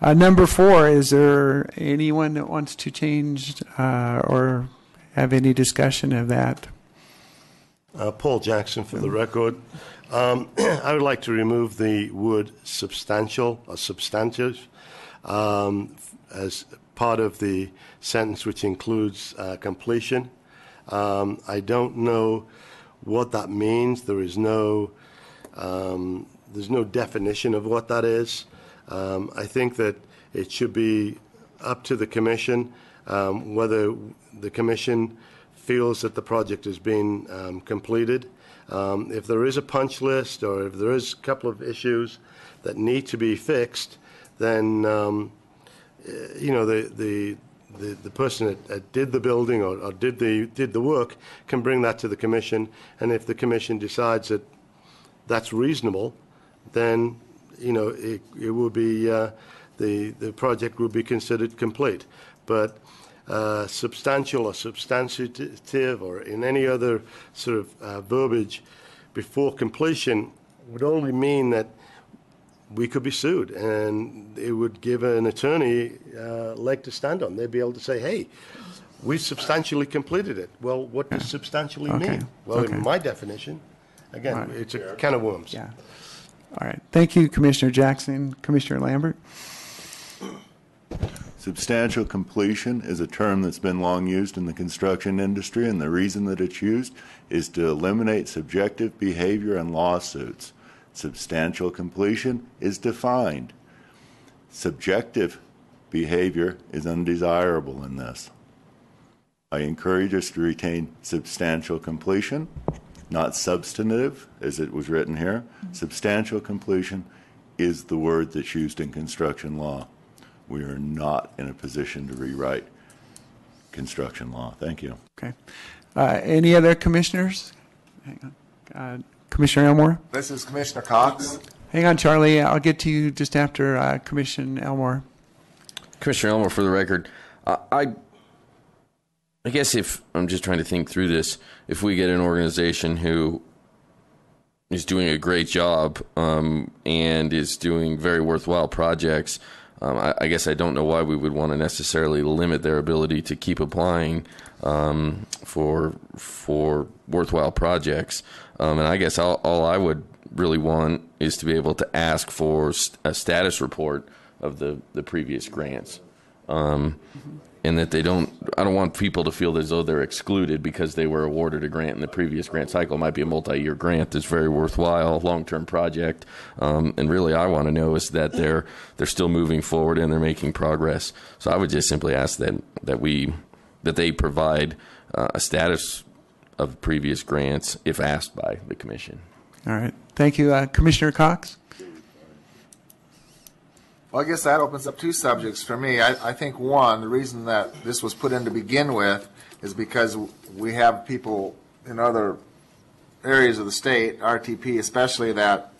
Number 4, is there anyone that wants to change or have any discussion of that? Paul Jackson for the record. I would like to remove the word substantial or substantive as part of the sentence which includes completion. I don't know what that means. There's no definition of what that is. I think that it should be up to the commission whether the commission feels that the project has been completed. If there is a punch list or if there is a couple of issues that need to be fixed, then the person that did the building or did the work can bring that to the commission, and if the commission decides that that's reasonable, then it will be the project will be considered complete. But substantial or substantive or in any other sort of verbiage before completion would only mean that we could be sued, and it would give an attorney leg to stand on. They'd be able to say, hey, we substantially completed it. Well, what does substantially mean? Well, in my definition, again, it's a can of worms. Yeah. All right. Thank you, Commissioner Jackson. Commissioner Lambert? Substantial completion is a term that's been long used in the construction industry, and the reason that it's used is to eliminate subjective behavior and lawsuits. Substantial completion is defined. Subjective behavior is undesirable in this. I encourage us to retain substantial completion, not substantive, as it was written here. Substantial completion is the word that's used in construction law. We are not in a position to rewrite construction law. Thank you. Okay. Any other commissioners? Hang on. Commissioner Elmore? This is Commissioner Cox. Hang on, Charlie. I'll get to you just after Commissioner Elmore. Commissioner Elmore, for the record, I guess if I'm just trying to think through this, if we get an organization who is doing a great job and is doing very worthwhile projects, I guess I don't know why we would want to necessarily limit their ability to keep applying for worthwhile projects. And I guess all I would really want is to be able to ask for a status report of the previous grants. and that they don't. I don't want people to feel as though they're excluded because they were awarded a grant in the previous grant cycle. It might be a multi-year grant that's very worthwhile, long-term project, and really, I want to know is that they're still moving forward and they're making progress. So I would just simply ask that they provide a status of previous grants if asked by the commission. All right. Thank you. Commissioner Cox? Well, I guess that opens up two subjects for me. I think, one, the reason that this was put in to begin with is because we have people in other areas of the state, RTP especially, that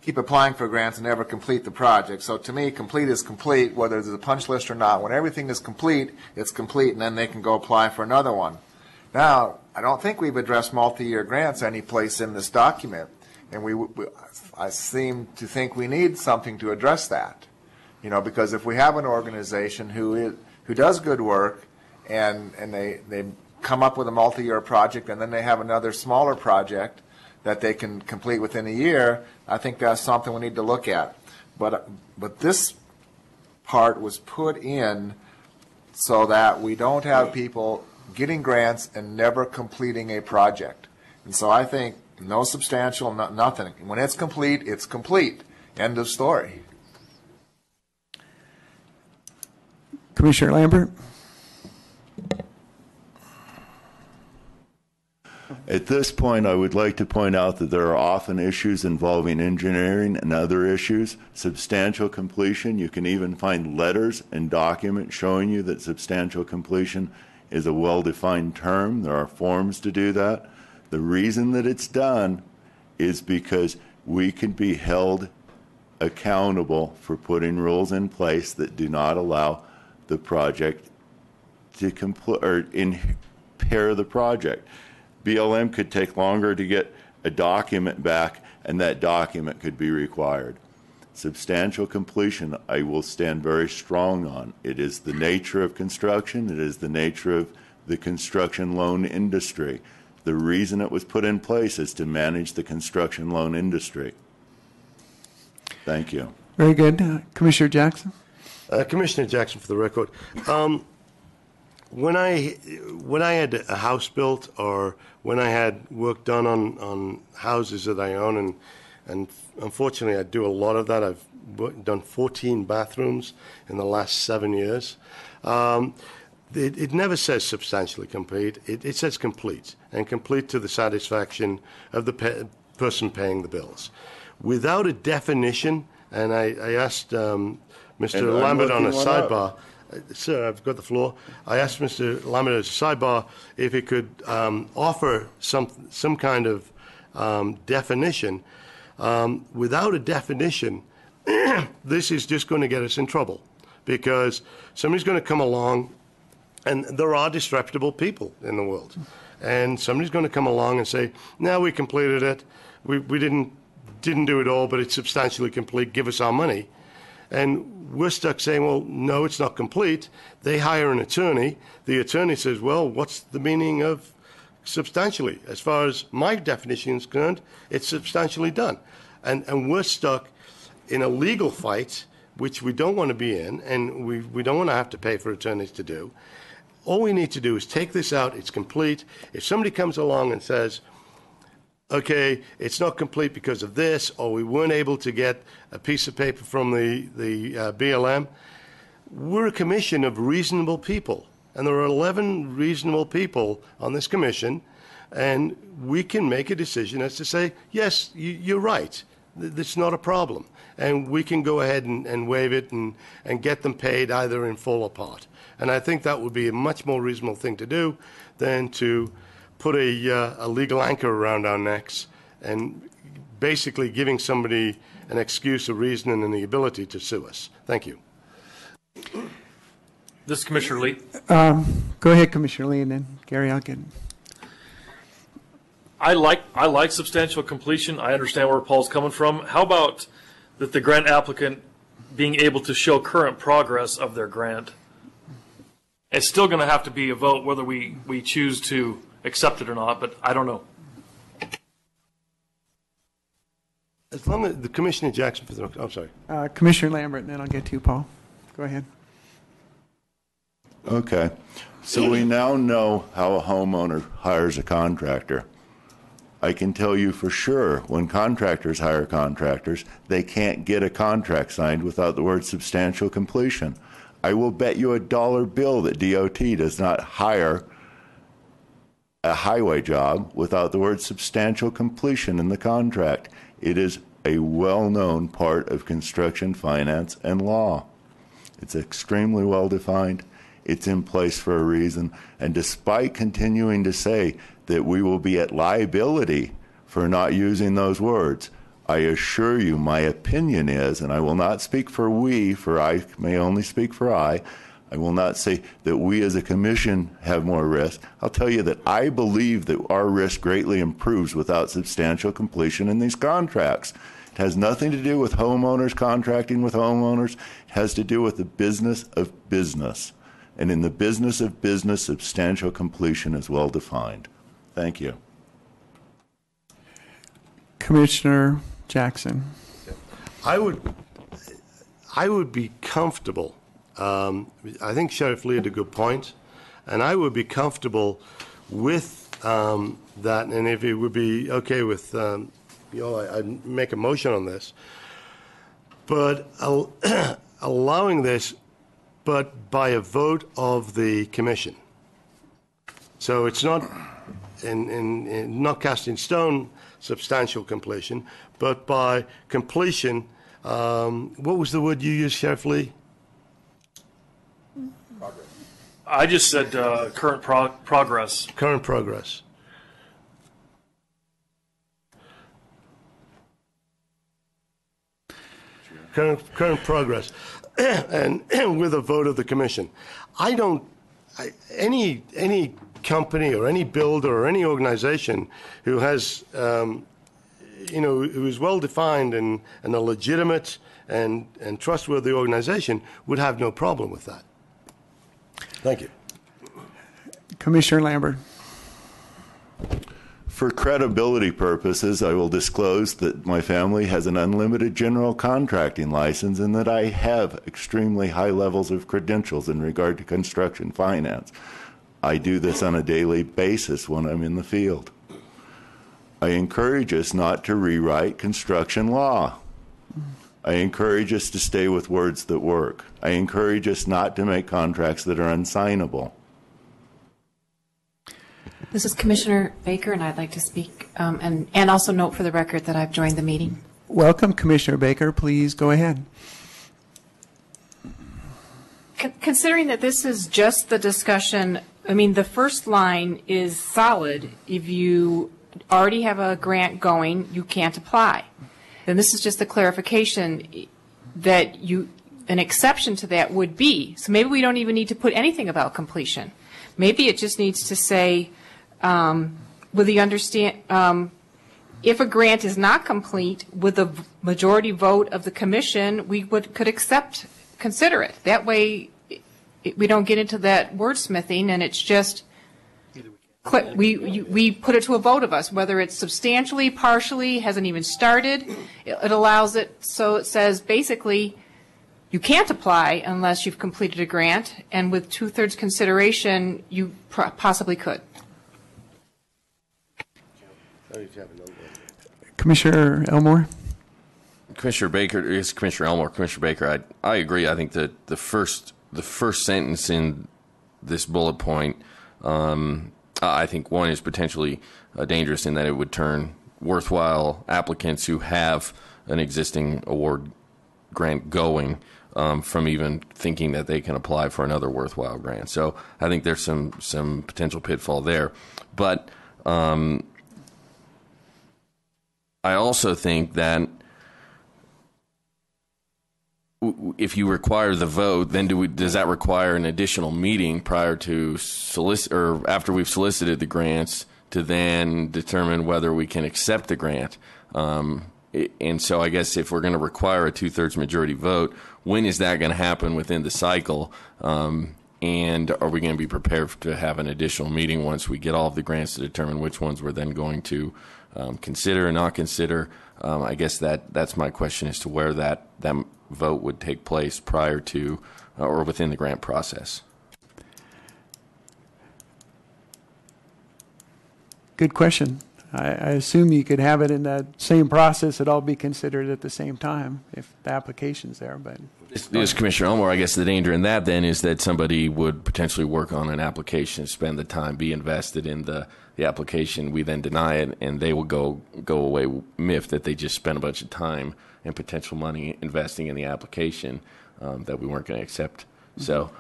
keep applying for grants and never complete the project. So to me, complete is complete, whether there's a punch list or not. When everything is complete, it's complete, and then they can go apply for another one. Now, I don't think we've addressed multi-year grants any place in this document, and I seem to think we need something to address that. You know, because if we have an organization who does good work and they come up with a multi-year project and then they have another smaller project that they can complete within a year, I think that's something we need to look at. But this part was put in so that we don't have people getting grants and never completing a project. And so I think no substantial, nothing. When it's complete, it's complete. End of story. Commissioner Lambert? At this point, I would like to point out that there are often issues involving engineering and other issues. Substantial completion, you can even find letters and documents showing you that substantial completion is a well-defined term. There are forms to do that. The reason that it's done is because we can be held accountable for putting rules in place that do not allow the project to impair the project. BLM could take longer to get a document back, and that document could be required. Substantial completion, I will stand very strong on. It is the nature of construction. It is the nature of the construction loan industry. The reason it was put in place is to manage the construction loan industry. Thank you. Very good. Commissioner Jackson? Commissioner Jackson, for the record. When I had a house built or when I had work done on houses that I own, and unfortunately I do a lot of that. I've done 14 bathrooms in the last 7 years. It never says substantially complete. It says complete, and complete to the satisfaction of the person paying the bills. Without a definition, and I asked Mr. Lambert on a sidebar, sir, I've got the floor. I asked Mr. Lambert at a sidebar if he could offer some kind of definition. Without a definition, this is just going to get us in trouble, because somebody's going to come along, and there are disreputable people in the world, and somebody's going to come along and say, "No, we completed it. We didn't do it all, but it's substantially complete. Give us our money." And we're stuck saying, well, no, it's not complete. They hire an attorney. The attorney says, well, what's the meaning of substantially? As far as my definition is concerned, it's substantially done. And we're stuck in a legal fight, which we don't want to be in, and we don't want to have to pay for attorneys to do. All we need to do is take this out. It's complete. If somebody comes along and says, okay, it's not complete because of this, or we weren't able to get a piece of paper from the BLM. We're a commission of reasonable people, and there are 11 reasonable people on this commission, and we can make a decision as to say, yes, you're right, it's not a problem, and we can go ahead and waive it and get them paid either in full or part. And I think that would be a much more reasonable thing to do than to put a legal anchor around our necks and basically giving somebody an excuse, a reason, and the ability to sue us. Thank you. This is Commissioner Lee. Go ahead, Commissioner Lee, and then Gary, I'll get. I like substantial completion. I understand where Paul's coming from. How about that the grant applicant being able to show current progress of their grant? It's still going to have to be a vote whether we choose to accept it or not, but I don't know. As long as the Commissioner Jackson for the, I'm sorry. Commissioner Lambert, and then I'll get to you, Paul. Go ahead. Okay. So we now know how a homeowner hires a contractor. I can tell you for sure when contractors hire contractors, they can't get a contract signed without the word substantial completion. I will bet you $1 bill that DOT does not hire a highway job without the word substantial completion in the contract. It is a well-known part of construction finance and law. It's extremely well defined. It's in place for a reason. And despite continuing to say that we will be at liability for not using those words, I assure you my opinion is, and I will not speak for we, for I may only speak for I will not say that we as a commission have more risk. I'll tell you that I believe that our risk greatly improves without substantial completion in these contracts. It has nothing to do with homeowners contracting with homeowners. It has to do with the business of business. And in the business of business, substantial completion is well defined. Thank you. Commissioner Jackson. I would be comfortable. I think Sheriff Lee had a good point, and I would be comfortable with that. And if it would be okay with I'd make a motion on this. But allowing this, but by a vote of the commission. So it's not not cast in stone substantial completion, but by completion. What was the word you used, Sheriff Lee? I just said current progress. Current progress. Current progress, and with a vote of the commission. Any company or any builder or any organization who has, who is well defined and a legitimate and trustworthy organization would have no problem with that. Thank you. Commissioner Lambert. For credibility purposes, I will disclose that my family has an unlimited general contracting license and that I have extremely high levels of credentials in regard to construction finance. I do this on a daily basis when I'm in the field. I encourage us not to rewrite construction law. I encourage us to stay with words that work. I encourage us not to make contracts that are unsignable. This is Commissioner Baker, and I'd like to speak and also note for the record that I've joined the meeting. Welcome, Commissioner Baker. Please go ahead. Considering that this is just the discussion, I mean, the first line is solid. If you already have a grant going, you can't apply. Then this is just a clarification that an exception to that would be. So maybe we don't even need to put anything about completion. Maybe it just needs to say, with the understand, if a grant is not complete with a majority vote of the commission, we could consider it. That way, we don't get into that wordsmithing, and it's just we put it to a vote of us, whether it's substantially, partially, hasn't even started. It allows it so it says basically you can't apply unless you've completed a grant, and with 2/3 consideration, you possibly could. Commissioner Elmore. Commissioner Baker, it's Commissioner Elmore. Commissioner Baker, I agree. I think that the first sentence in this bullet point, I think one is potentially dangerous in that it would turn worthwhile applicants who have an existing award grant going from even thinking that they can apply for another worthwhile grant. So I think there's some potential pitfall there. But I also think that if you require the vote, then does that require an additional meeting prior to or after we've solicited the grants to then determine whether we can accept the grant? And so I guess if we're going to require a 2/3 majority vote, when is that going to happen within the cycle? And are we going to be prepared to have an additional meeting once we get all of the grants to determine which ones we're then going to consider or not consider? I guess that's my question as to where that vote would take place prior to or within the grant process. Good question. I assume you could have it in that same process. It'd all be considered at the same time if the application's there. But This Commissioner Elmore, I guess the danger in that then is that somebody would potentially work on an application, spend the time, be invested in the application. We then deny it, and they will go away miffed that they just spent a bunch of time and potential money investing in the application that we weren't going to accept. So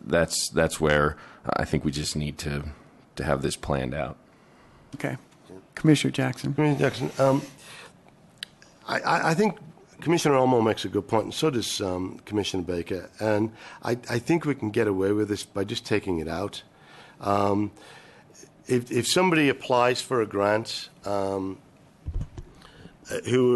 that's where I think we just need to have this planned out. okay, Commissioner Jackson. Commissioner Jackson, I think Commissioner Elmore makes a good point, and so does Commissioner Baker. And I think we can get away with this by just taking it out. If somebody applies for a grant who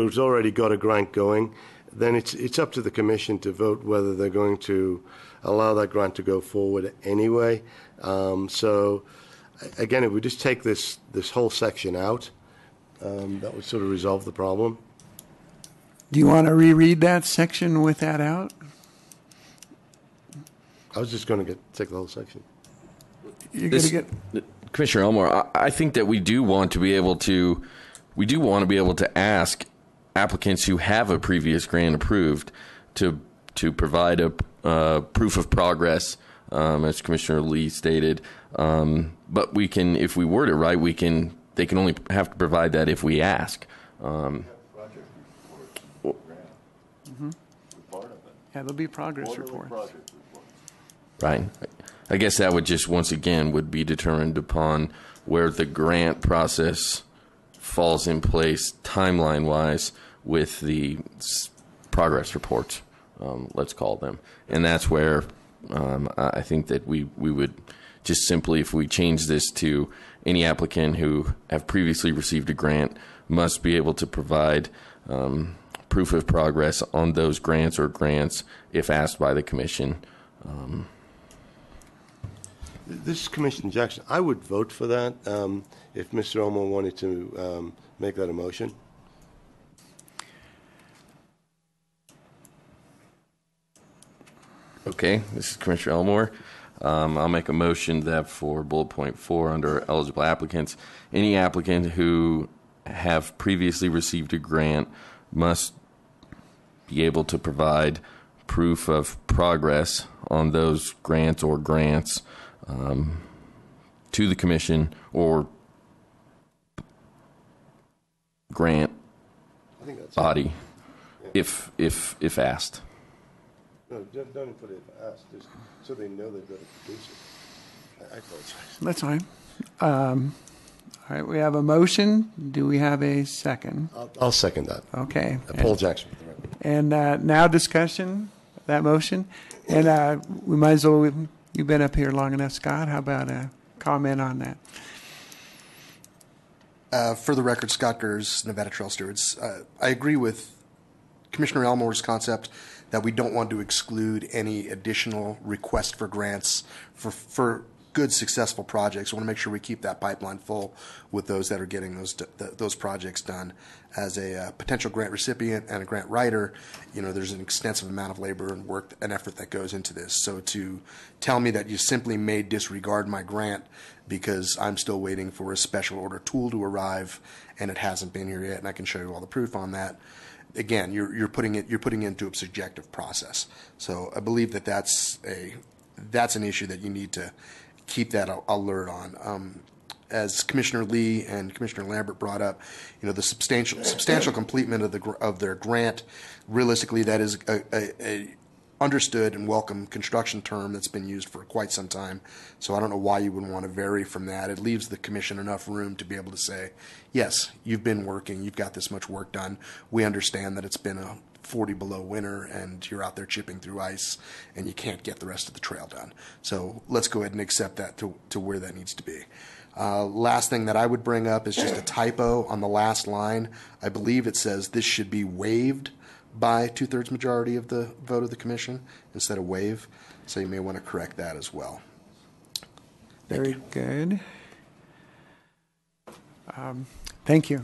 has already got a grant going, then it's up to the Commission to vote whether they're going to allow that grant to go forward anyway. So, again, if we just take this whole section out, that would sort of resolve the problem. Do you want to reread that section with that out? I was just going to take the whole section. You're going to get Commissioner Elmore, I think that we do want to be able to ask applicants who have a previous grant approved to provide a proof of progress, as Commissioner Lee stated. But we can, if we word it right, they can only have to provide that if we ask. Yeah, there'll be progress reports. Right. I guess that would just, once again, would be determined upon where the grant process falls in place timeline-wise with the progress reports, let's call them. And that's where I think that we would just simply, if we change this to any applicant who have previously received a grant must be able to provide proof of progress on those grants or grants if asked by the Commission. This is Commissioner Jackson. I would vote for that if Mr. Elmore wanted to make that a motion. Okay, this is Commissioner Elmore. I'll make a motion that for bullet point 4 under eligible applicants, any applicant who have previously received a grant must be able to provide proof of progress on those grants or grants to the Commission or grant body if asked. No, don't put it asked, just so they know they've got to produce it. I apologize. That's fine. All right, we have a motion. Do we have a second? I'll second that. Okay. Paul Jackson. And now discussion, that motion. And we might as well, you've been up here long enough, Scott. How about a comment on that? For the record, Scott Gers, Nevada Trail Stewards. I agree with Commissioner Elmore's concept that we don't want to exclude any additional request for grants for good, successful projects. We want to make sure we keep that pipeline full with those that are getting those projects done. As a potential grant recipient and a grant writer, there's an extensive amount of labor and work and effort that goes into this. So to tell me that you simply may disregard my grant because I'm still waiting for a special order tool to arrive and it hasn't been here yet, and I can show you all the proof on that. Again, you're putting into a subjective process. So I believe that's an issue that you need to keep that alert on. As Commissioner Lee and Commissioner Lambert brought up, the substantial completion of their grant. Realistically, that is a understood and welcome construction term that's been used for quite some time. So I don't know why you would want to vary from that. It leaves the Commission enough room to be able to say, yes, you've been working, you've got this much work done. We understand that it's been a 40 below winter and you're out there chipping through ice and you can't get the rest of the trail done. So let's go ahead and accept that to where that needs to be. Last thing that I would bring up is just a typo on the last line. I believe it says this should be waived by 2/3 majority of the vote of the Commission instead of waive. So you may want to correct that as well. Very good. Thank you.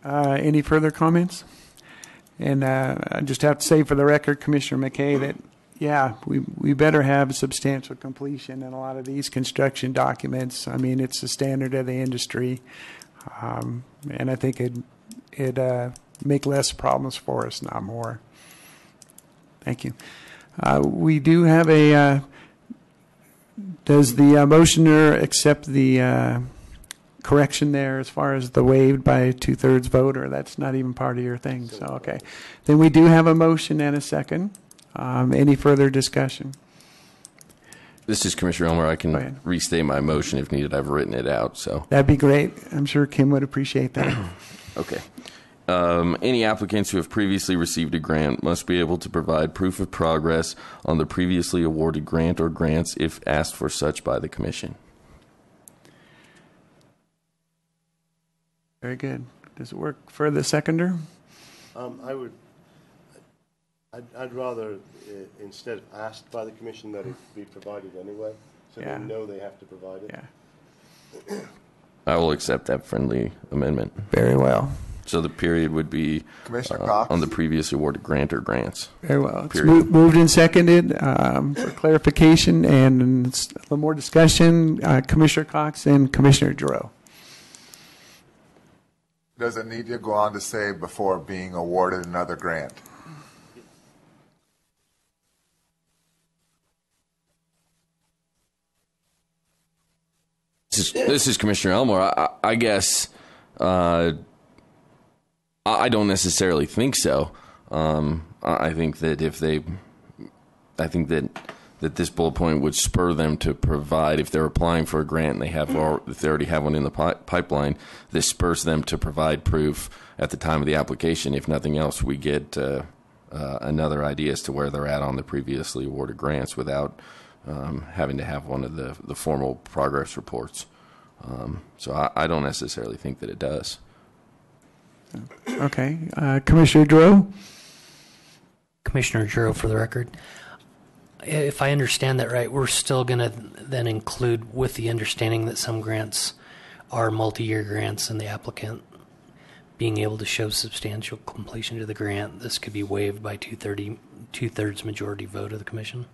Any further comments? And I just have to say for the record, Commissioner McKay, that Yeah, we better have substantial completion in a lot of these construction documents. I mean, it's the standard of the industry, and I think it'd make less problems for us, not more. Thank you. We do have a. Does the motioner accept the correction there as far as the waived by 2/3 vote, or that's not even part of your thing? So okay, then we do have a motion and a second. Any further discussion? This is Commissioner Elmer. I can restate my motion if needed. I've written it out. So that'd be great. I'm sure Kim would appreciate that. Okay. Any applicants who have previously received a grant must be able to provide proof of progress on the previously awarded grant or grants if asked for such by the Commission. Very good. Does it work for the seconder? I'd rather, instead of asked by the Commission, that it be provided anyway, so they know they have to provide it. Yeah. I will accept that friendly amendment. Very well. So the period would be on the previously awarded grant or grants. Very well. It's moved and seconded for clarification and a little more discussion. Commissioner Cox and Commissioner Giroux. Does it need to go on to say before being awarded another grant? This is Commissioner Elmore. I guess I don't necessarily think so. I think that that this bullet point would spur them to provide, if they're applying for a grant and if they already have one in the pipeline, this spurs them to provide proof at the time of the application. If nothing else, we get another idea as to where they're at on the previously awarded grants without having to have one of the formal progress reports. So I don't necessarily think that it does. Okay. Commissioner Giroux? Commissioner Giroux, for the record. If I understand that right, we're still going to then include, with the understanding that some grants are multi-year grants and the applicant being able to show substantial completion to the grant, this could be waived by two-thirds majority vote of the Commission?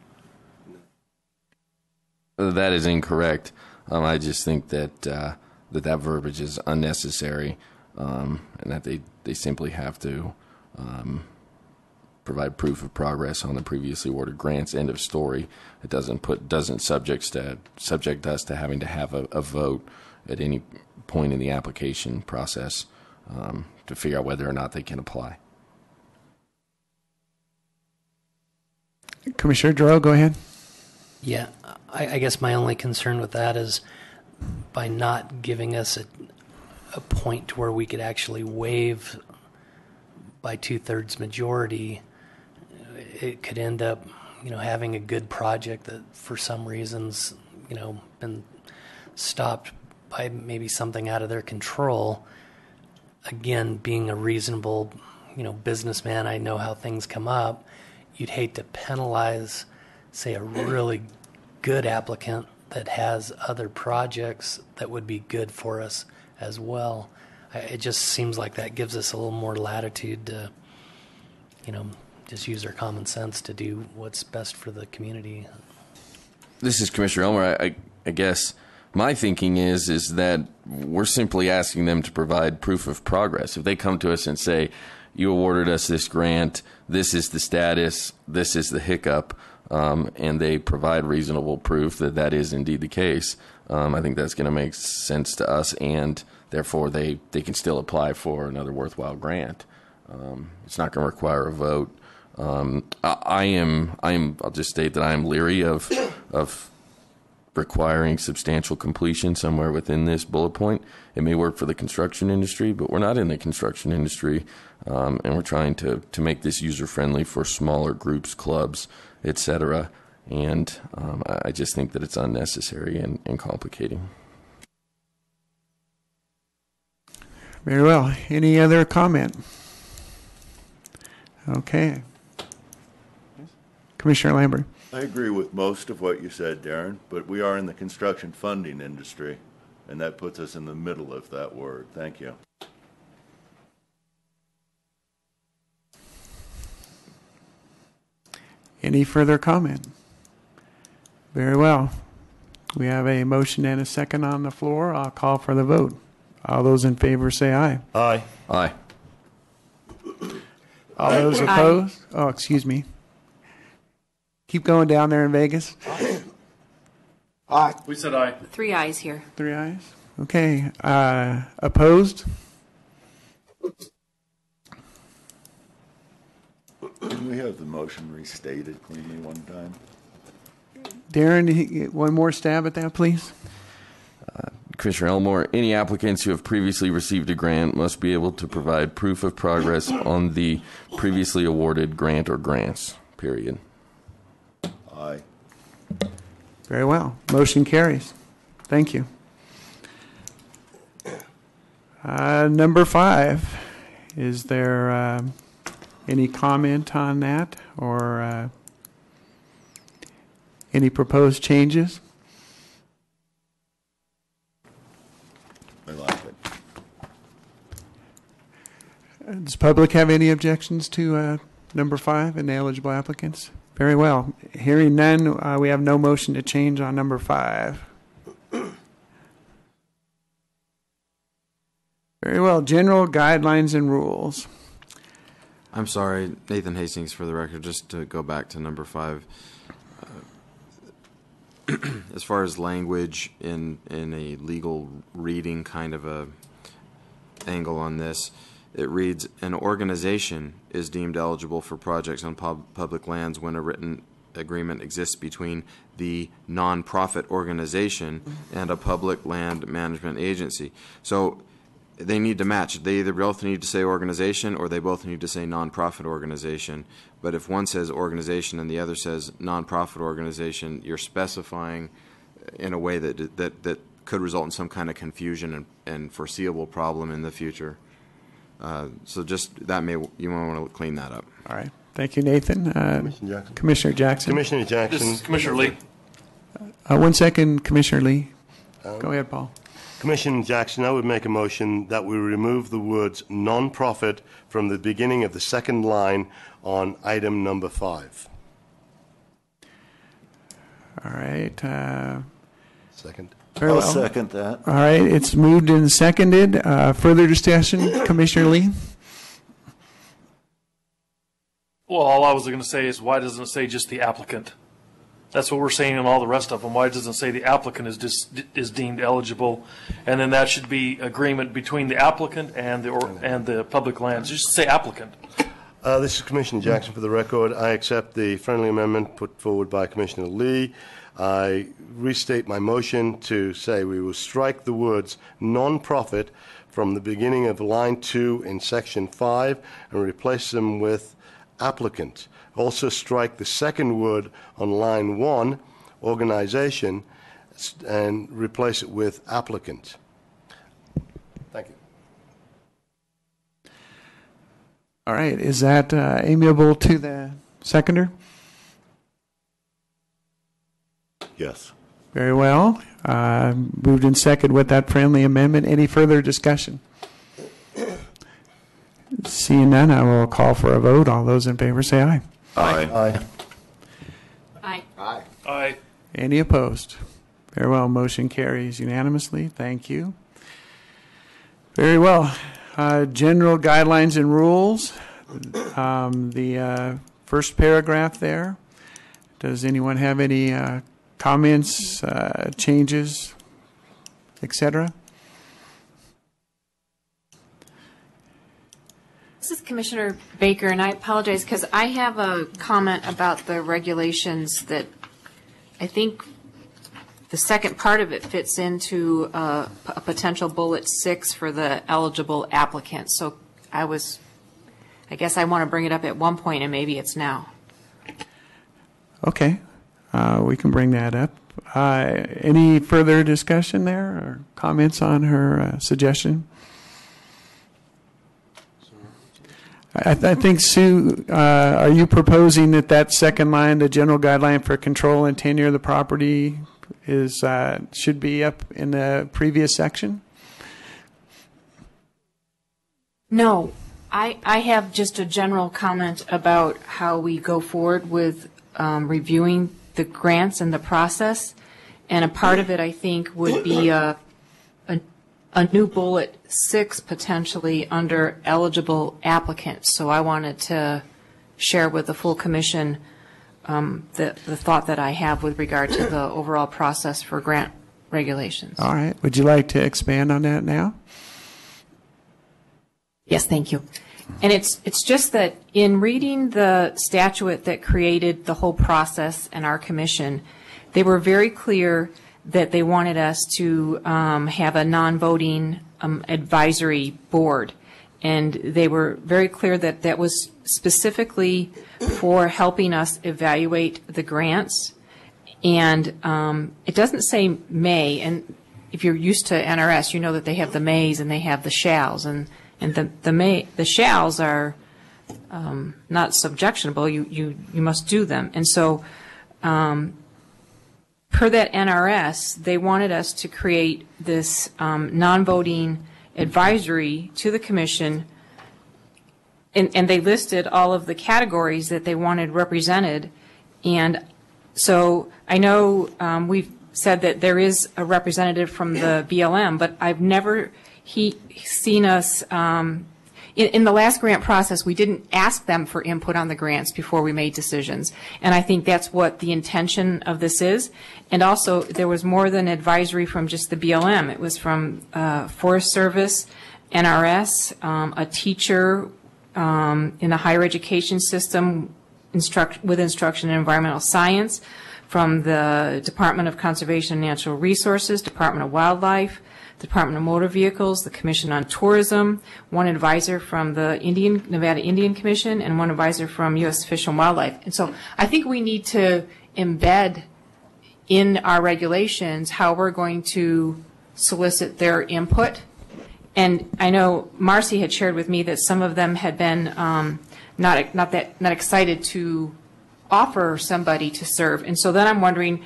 That is incorrect. I just think that that verbiage is unnecessary, and that they simply have to provide proof of progress on the previously awarded grants. End of story. It doesn't subject us to having to have a vote at any point in the application process to figure out whether or not they can apply. Commissioner Giroux, go ahead. Yeah, I guess my only concern with that is by not giving us a point to where we could actually waive by two-thirds majority, it could end up, having a good project that for some reasons, been stopped by maybe something out of their control. Again, being a reasonable, businessman, I know how things come up. You'd hate to penalize, say, a really good applicant that has other projects that would be good for us as well. It just seems like that gives us a little more latitude to, just use our common sense to do what's best for the community. This is Commissioner Elmer. I guess my thinking is that we're simply asking them to provide proof of progress. If they come to us and say, you awarded us this grant, this is the status, this is the hiccup, and they provide reasonable proof that is indeed the case, I think that's going to make sense to us, and therefore they can still apply for another worthwhile grant. It's not going to require a vote. I'll just state that I am leery of requiring substantial completion somewhere within this bullet point. It may work for the construction industry, but we're not in the construction industry, and we're trying to make this user-friendly for smaller groups, clubs, etc. And I just think that it's unnecessary and complicating. Very well. Any other comment? Okay. Commissioner Lambert. I agree with most of what you said, Darren, but we are in the construction funding industry, and that puts us in the middle of that word. Thank you. Any further comment? Very well. We have a motion and a second on the floor. I'll call for the vote. All those in favor say aye. Aye. Aye. All those opposed? Oh, excuse me. Keep going down there in Vegas. Aye. We said aye. 3 ayes here. 3 ayes. Okay. Opposed? Can we have the motion restated cleanly one time? Darren, one more stab at that, please. Commissioner Elmore, any applicants who have previously received a grant must be able to provide proof of progress on the previously awarded grant or grants, period. Aye. Very well. Motion carries. Thank you. Number 5, is there any comment on that or any proposed changes? I like it. Does public have any objections to number 5 and the eligible applicants? Very well. Hearing none, we have no motion to change on number 5. Very well. General guidelines and rules. I'm sorry, Nathan Hastings for the record, just to go back to number 5. As far as language in a legal reading kind of a angle on this, it reads, an organization is deemed eligible for projects on public lands when a written agreement exists between the nonprofit organization and a public land management agency. So they need to match. They either both need to say organization or they both need to say nonprofit organization. But if one says organization and the other says nonprofit organization, you're specifying in a way that could result in some kind of confusion and foreseeable problem in the future. So just that you might want to clean that up. All right. Thank you, Nathan. Commissioner Jackson. Commissioner Jackson. Commissioner Jackson. This is Commissioner Lee. 1 second, Commissioner Lee. Go ahead, Paul. Commissioner Jackson, I would make a motion that we remove the words non-profit from the beginning of the second line on item number 5. All right. Second. Very I'll well. second that. All right. It's moved and seconded. Further discussion, Commissioner Lee? Well, all I was going to say is, why doesn't it say just the applicant? That's what we're saying in all the rest of them. Why doesn't it say the applicant is deemed eligible? And then that should be agreement between the applicant and the public lands. Just say applicant. This is Commissioner Jackson for the record. I accept the friendly amendment put forward by Commissioner Lee. I restate my motion to say we will strike the words non-profit from the beginning of line 2 in section 5 and replace them with applicant. Also strike the second word on line 1, organization, and replace it with applicant. Thank you. All right. Is that amiable to the seconder? Yes. Very well. Moved and seconded with that friendly amendment. Any further discussion? Seeing none, I will call for a vote. All those in favor say aye. Aye. Aye. Aye. Aye. Aye. Any opposed? Very well. Motion carries unanimously. Thank you. Very well. General guidelines and rules. The first paragraph there. Does anyone have any comments, changes, etc.? This is Commissioner Baker, and I apologize because I have a comment about the regulations that I think the second part of it fits into a potential bullet 6 for the eligible applicants. So I guess I want to bring it up at one point, and maybe it's now. Okay. We can bring that up. Any further discussion there or comments on her suggestion? I think, Sue, are you proposing that second line, the general guideline for control and tenure of the property, should be up in the previous section? No. I have just a general comment about how we go forward with reviewing the grants and the process. And a part of it, I think, would be a new bullet 6 potentially under eligible applicants. So I wanted to share with the full commission the thought that I have with regard to the overall process for grant regulations. All right. Would you like to expand on that now? Yes, thank you. And it's just that in reading the statute that created the whole process and our commission, they were very clear that they wanted us to have a non-voting advisory board. And they were very clear that that was specifically for helping us evaluate the grants. And it doesn't say may, and if you're used to NRS, you know that they have the mays and they have the shalls. And the shalls are not subjectionable. You must do them. And so per that NRS, they wanted us to create this non-voting advisory to the commission, and they listed all of the categories that they wanted represented. And so I know we've said that there is a representative from the BLM, but I've never seen us in the last grant process. We didn't ask them for input on the grants before we made decisions, and I think that's what the intention of this is. And also, there was more than advisory from just the BLM. It was from Forest Service, NRS, a teacher in the higher education system with instruction in environmental science, from the Department of Conservation and Natural Resources, Department of Wildlife, Department of Motor Vehicles, the Commission on Tourism, one advisor from the Nevada Indian Commission, and one advisor from U.S. Fish and Wildlife. And so I think we need to embed in our regulations how we're going to solicit their input. And I know Marcy had shared with me that some of them had been not excited to offer somebody to serve. And so then I'm wondering,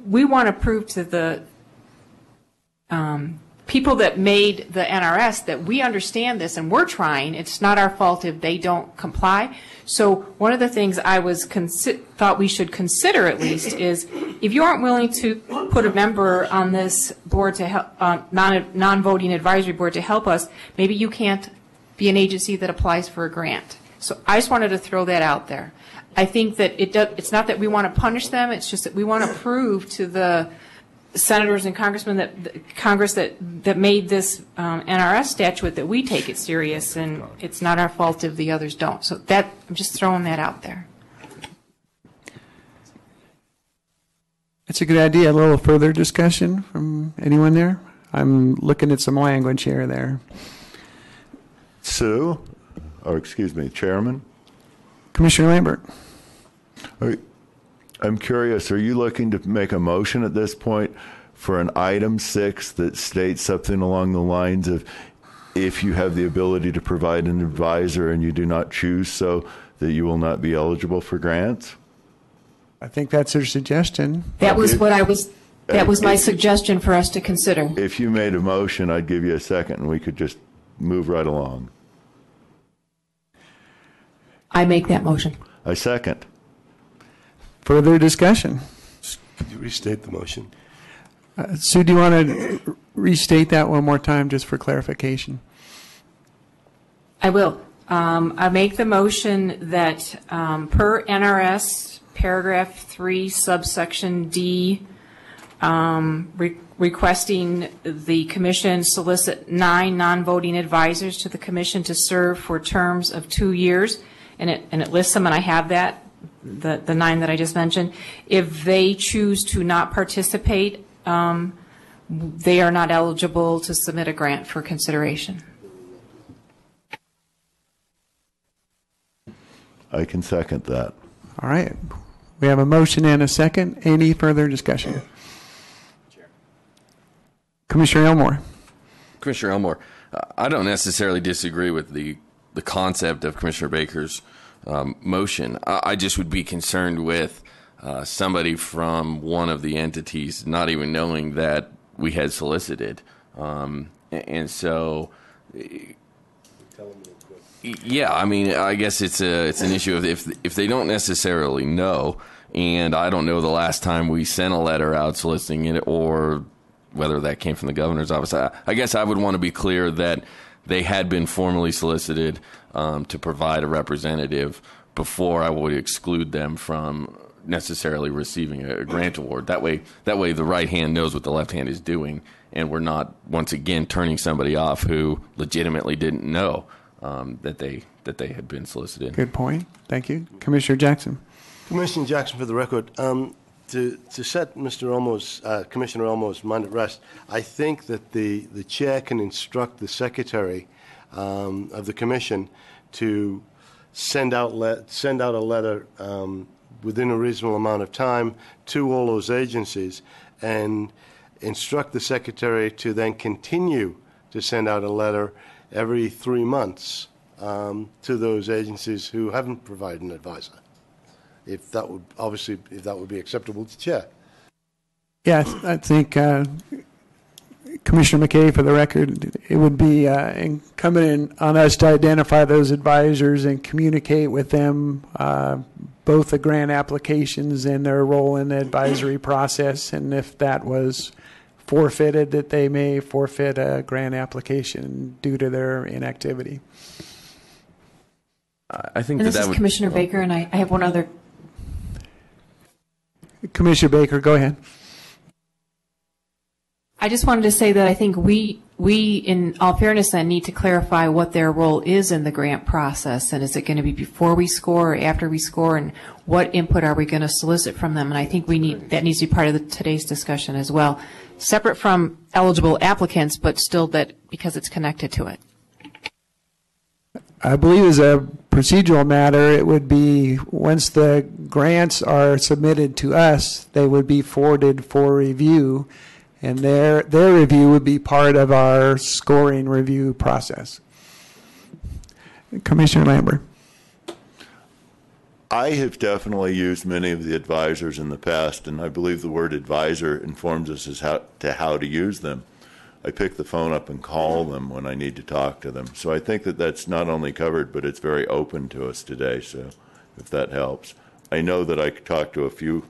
we want to prove to the people that made the NRS that we understand this and we're trying. It's not our fault if they don't comply. So one of the things I thought we should consider at least is, if you aren't willing to put a member on this board to help, non-voting advisory board to help us, maybe you can't be an agency that applies for a grant. So I just wanted to throw that out there. I think that it's not that we want to punish them, it's just that we want to prove to the senators and congressmen Congress that made this NRS statute that we take it serious, and it's not our fault if the others don't. So I'm just throwing that out there. That's a good idea. A little further discussion from anyone there? I'm looking at some language here there. Sue, or excuse me, Chairman? Commissioner Lambert. I'm curious, are you looking to make a motion at this point for an item 6 that states something along the lines of, if you have the ability to provide an advisor and you do not choose so, that you will not be eligible for grants? I think that's her suggestion. That was my suggestion for us to consider. If you made a motion, I'd give you a second and we could just move right along. I make that motion. I second. Further discussion? Could you restate the motion? Sue, do you want to restate that one more time just for clarification? I will. I make the motion that per NRS paragraph 3 subsection D, requesting the commission solicit 9 non-voting advisors to the commission to serve for terms of 2 years, and it lists them, and I have that. The 9 that I just mentioned. If they choose to not participate, they are not eligible to submit a grant for consideration. I can second that. All right. We have a motion and a second. Any further discussion? Commissioner Elmore. Commissioner Elmore, I don't necessarily disagree with the concept of Commissioner Baker's motion. I just would be concerned with somebody from one of the entities not even knowing that we had solicited. And so, yeah, I mean, I guess it's an issue of if they don't necessarily know, And I don't know the last time we sent a letter out soliciting it, or whether that came from the governor's office. I guess I would want to be clear that they had been formally solicited to provide a representative before I would exclude them from necessarily receiving a grant award. That way the right hand knows what the left hand is doing, and we're not once again turning somebody off who legitimately didn't know that they had been solicited. Good point. Thank you. Commissioner Jackson. Commissioner Jackson, for the record, to set Commissioner Elmo's mind at rest, I think that the chair can instruct the secretary of the commission to send out a letter within a reasonable amount of time to all those agencies, and instruct the secretary to then continue to send out a letter every 3 months to those agencies who haven't provided an advisor. If that would be acceptable to the chair. Yeah, I think Commissioner McKay, for the record, it would be incumbent on us to identify those advisors and communicate with them both the grant applications and their role in the advisory process, and if that was forfeited, that they may forfeit a grant application due to their inactivity. I think and that this is would, Commissioner Baker, and I have one other. Commissioner Baker, go ahead. I just wanted to say that I think we, in all fairness, then need to clarify what their role is in the grant process, and is it going to be before we score or after we score, and what input are we going to solicit from them? And I think that needs to be part of today's discussion as well, separate from eligible applicants, but still that because it's connected to it. I believe as a procedural matter, it would be once the grants are submitted to us, they would be forwarded for review, and their review would be part of our scoring review process. Commissioner Lambert. I have definitely used many of the advisors in the past, and I believe the word advisor informs us as how to use them. I pick the phone up and call them when I need to talk to them. So I think that that's not only covered, but it's very open to us today, so if that helps. I know that I talked to a few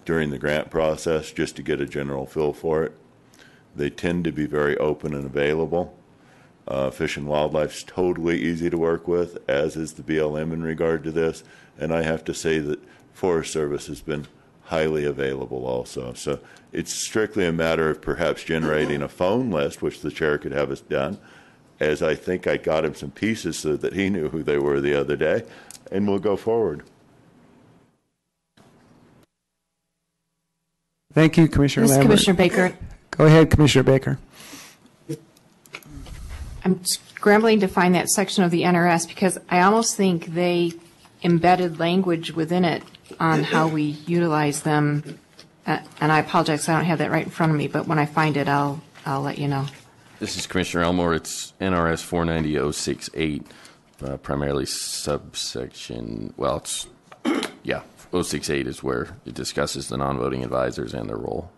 during the grant process just to get a general feel for it. They tend to be very open and available. Fish and Wildlife's totally easy to work with, as is the BLM in regard to this. And I have to say that Forest Service has been highly available also. So it's strictly a matter of perhaps generating a phone list, which the chair could have us done, as I think I got him some pieces so that he knew who they were the other day, and we'll go forward. Thank you, Commissioner Lambert. Commissioner Baker. Go ahead, Commissioner Baker. I'm scrambling to find that section of the NRS because I almost think they embedded language within it on how we utilize them. And I apologize, I don't have that right in front of me, but when I find it, I'll let you know. This is Commissioner Elmore. It's NRS 490.068, primarily subsection, well, it's, yeah, 068 is where it discusses the non-voting advisors and their role.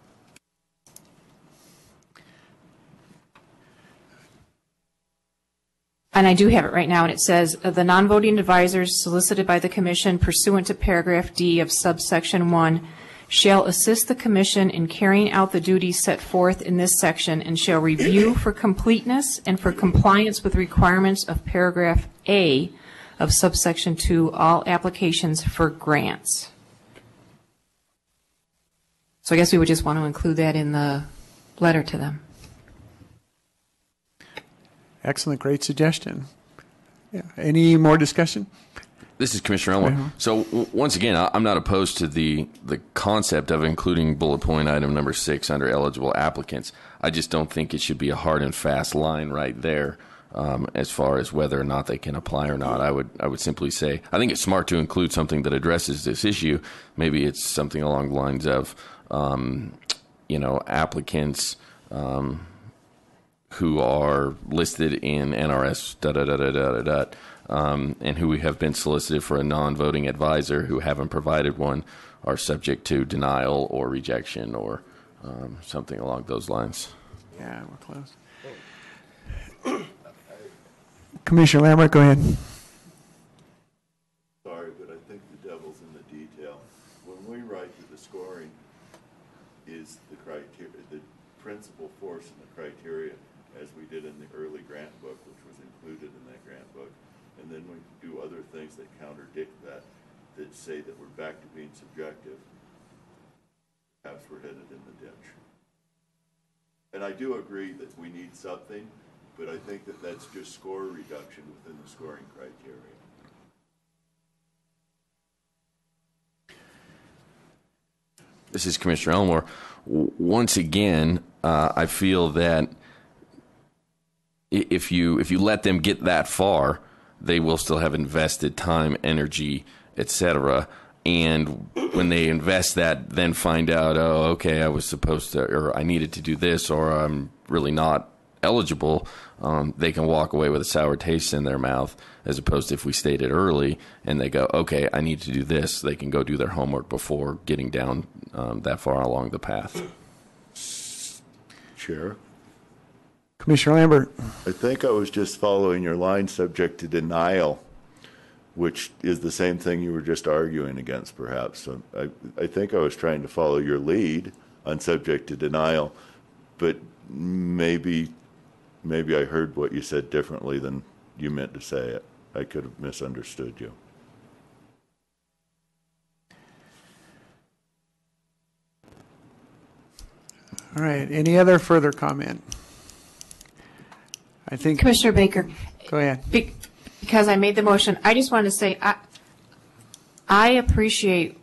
And I do have it right now, and it says, the non-voting advisors solicited by the Commission pursuant to paragraph D of subsection 1 shall assist the Commission in carrying out the duties set forth in this section and shall review for completeness and for compliance with requirements of paragraph A of subsection 2 all applications for grants. So I guess we would just want to include that in the letter to them. Excellent, great suggestion. Yeah. Any more discussion? This is Commissioner Elmore. So once again, I'm not opposed to the concept of including bullet point item number 6 under eligible applicants. I just don't think it should be a hard and fast line right there as far as whether or not they can apply or not. I would simply say I think it's smart to include something that addresses this issue. Maybe it's something along the lines of applicants who are listed in NRS and who have been solicited for a non-voting advisor who haven't provided one are subject to denial or rejection or something along those lines. Yeah, we're close. Commissioner Lambert, go ahead. Sorry, but I think the devil's in the detail. then we can do other things that contradict that, that say that we're back to being subjective. Perhaps we're headed in the ditch. And I do agree that we need something, but I think that that's just score reduction within the scoring criteria. This is Commissioner Elmore. Once again, I feel that if you let them get that far, they will still have invested time, energy, etc. And when they invest that, then find out, oh, okay, I was supposed to, or I needed to do this, or I'm really not eligible, they can walk away with a sour taste in their mouth, as opposed to if we stated early and they go, okay, I need to do this, they can go do their homework before getting down that far along the path. Chair? Commissioner Lambert. I think I was just following your line subject to denial, which is the same thing you were just arguing against, perhaps. So I think I was trying to follow your lead on subject to denial, but maybe I heard what you said differently than you meant to say it. I could have misunderstood you. All right. Any other further comment? I think Commissioner Baker. Go ahead. Because I made the motion, I just wanted to say I appreciate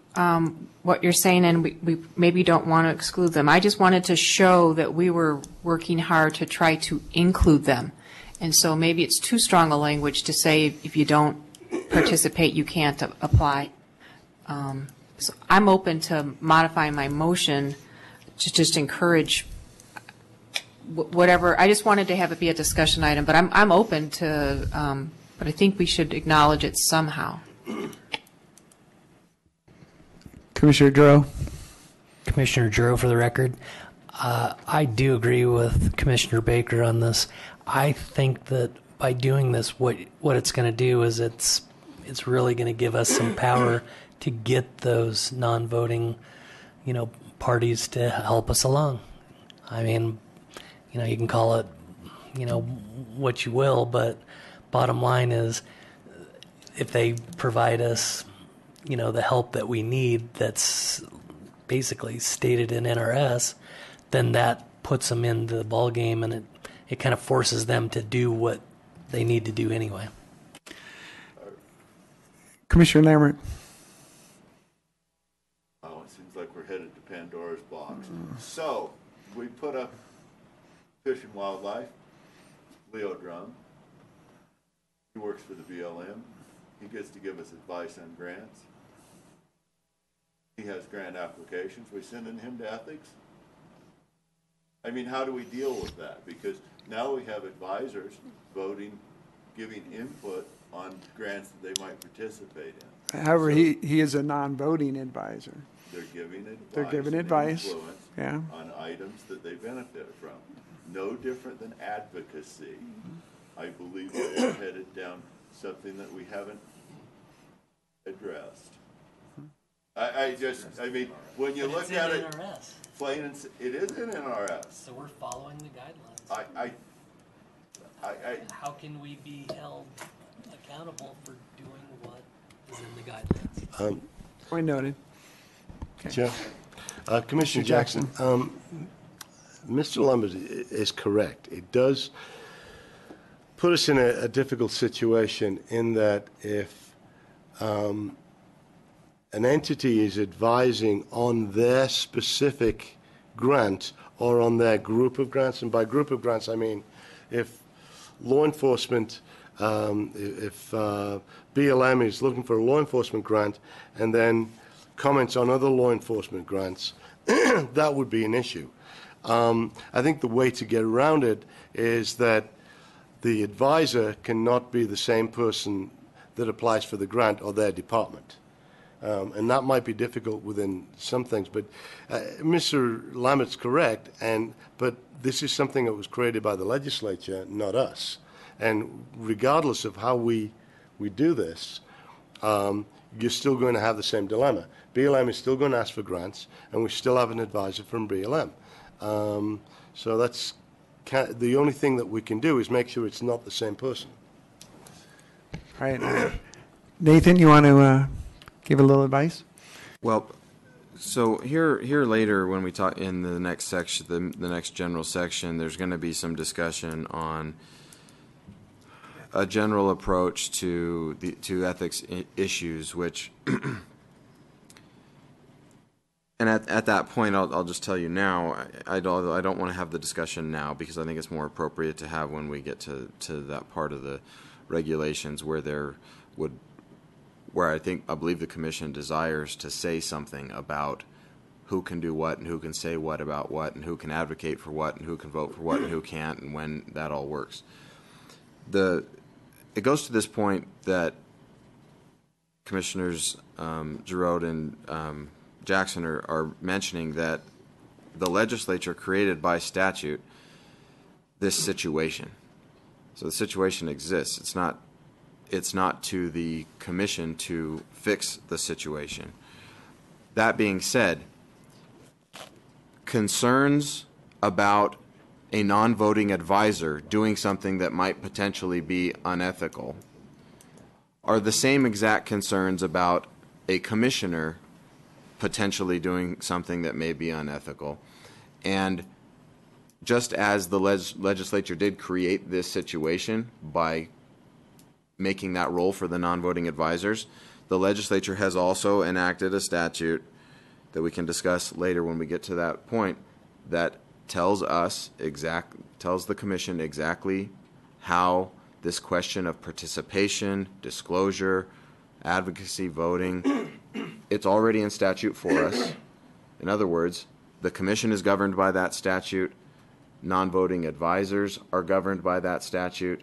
what you're saying, and we maybe don't want to exclude them. I just wanted to show that we were working hard to try to include them. And so maybe it's too strong a language to say if you don't participate, you can't apply. So I'm open to modifying my motion to just encourage whatever. I just wanted to have it be a discussion item, but I'm open to, but I think we should acknowledge it somehow. Commissioner Duro. Commissioner Duro, for the record. I do agree with Commissioner Baker on this. I think that by doing this, what it's going to do is it's really going to give us some power to get those non-voting, parties to help us along. I mean, you can call it, what you will, but bottom line is if they provide us, the help that we need that's basically stated in NRS, then that puts them in the ball game, and it kind of forces them to do what they need to do anyway. Commissioner Lambert. Oh, it seems like we're headed to Pandora's box. So we put up Fish and Wildlife, Leo Drum. He works for the BLM. He gets to give us advice on grants. He has grant applications. We sending him to ethics? I mean, how do we deal with that? Because now we have advisors voting, giving input on grants that they might participate in. However, so he is a non-voting advisor. They're giving advice. They're giving advice. Influence on items that they benefit from. No different than advocacy. I believe we're headed down something that we haven't addressed. I mean, when you look at it, plain and it is in NRS. So we're following the guidelines. How can we be held accountable for doing what is in the guidelines? Point noted. Okay. Chair. Commissioner Jackson, Mr. Lambert is correct. It does put us in a difficult situation in that if an entity is advising on their specific grant or on their group of grants, and by group of grants I mean if law enforcement, if BLM is looking for a law enforcement grant and then comments on other law enforcement grants, that would be an issue. I think the way to get around it is that the advisor cannot be the same person that applies for the grant or their department. And that might be difficult within some things, but Mr. Lambert's correct, but this is something that was created by the legislature, not us. And regardless of how we do this, you're still going to have the same dilemma. BLM is still going to ask for grants, and we still have an advisor from BLM. So that's the only thing that we can do is make sure it's not the same person. All right. Nathan, you want to give a little advice? Well, so here later when we talk in the next section, the next general section, there's going to be some discussion on a general approach to ethics issues, which, and at that point, I'll just tell you now, I don't want to have the discussion now because I think it's more appropriate to have when we get to that part of the regulations where I believe the commission desires to say something about who can do what and who can say what about what and who can advocate for what and who can vote for what and who can't and when that all works. It goes to this point that Commissioners Giroux and Jackson are mentioning that the legislature created by statute this situation. So the situation exists. It's not to the commission to fix the situation. That being said, concerns about a non-voting advisor doing something that might potentially be unethical are the same exact concerns about a commissioner potentially doing something that may be unethical. And just as the legislature did create this situation by making that role for the non-voting advisors, the legislature has also enacted a statute that we can discuss later when we get to that point that tells the commission exactly how this question of participation, disclosure, advocacy, voting, it's already in statute for us. In other words, the commission is governed by that statute. Non-voting advisors are governed by that statute.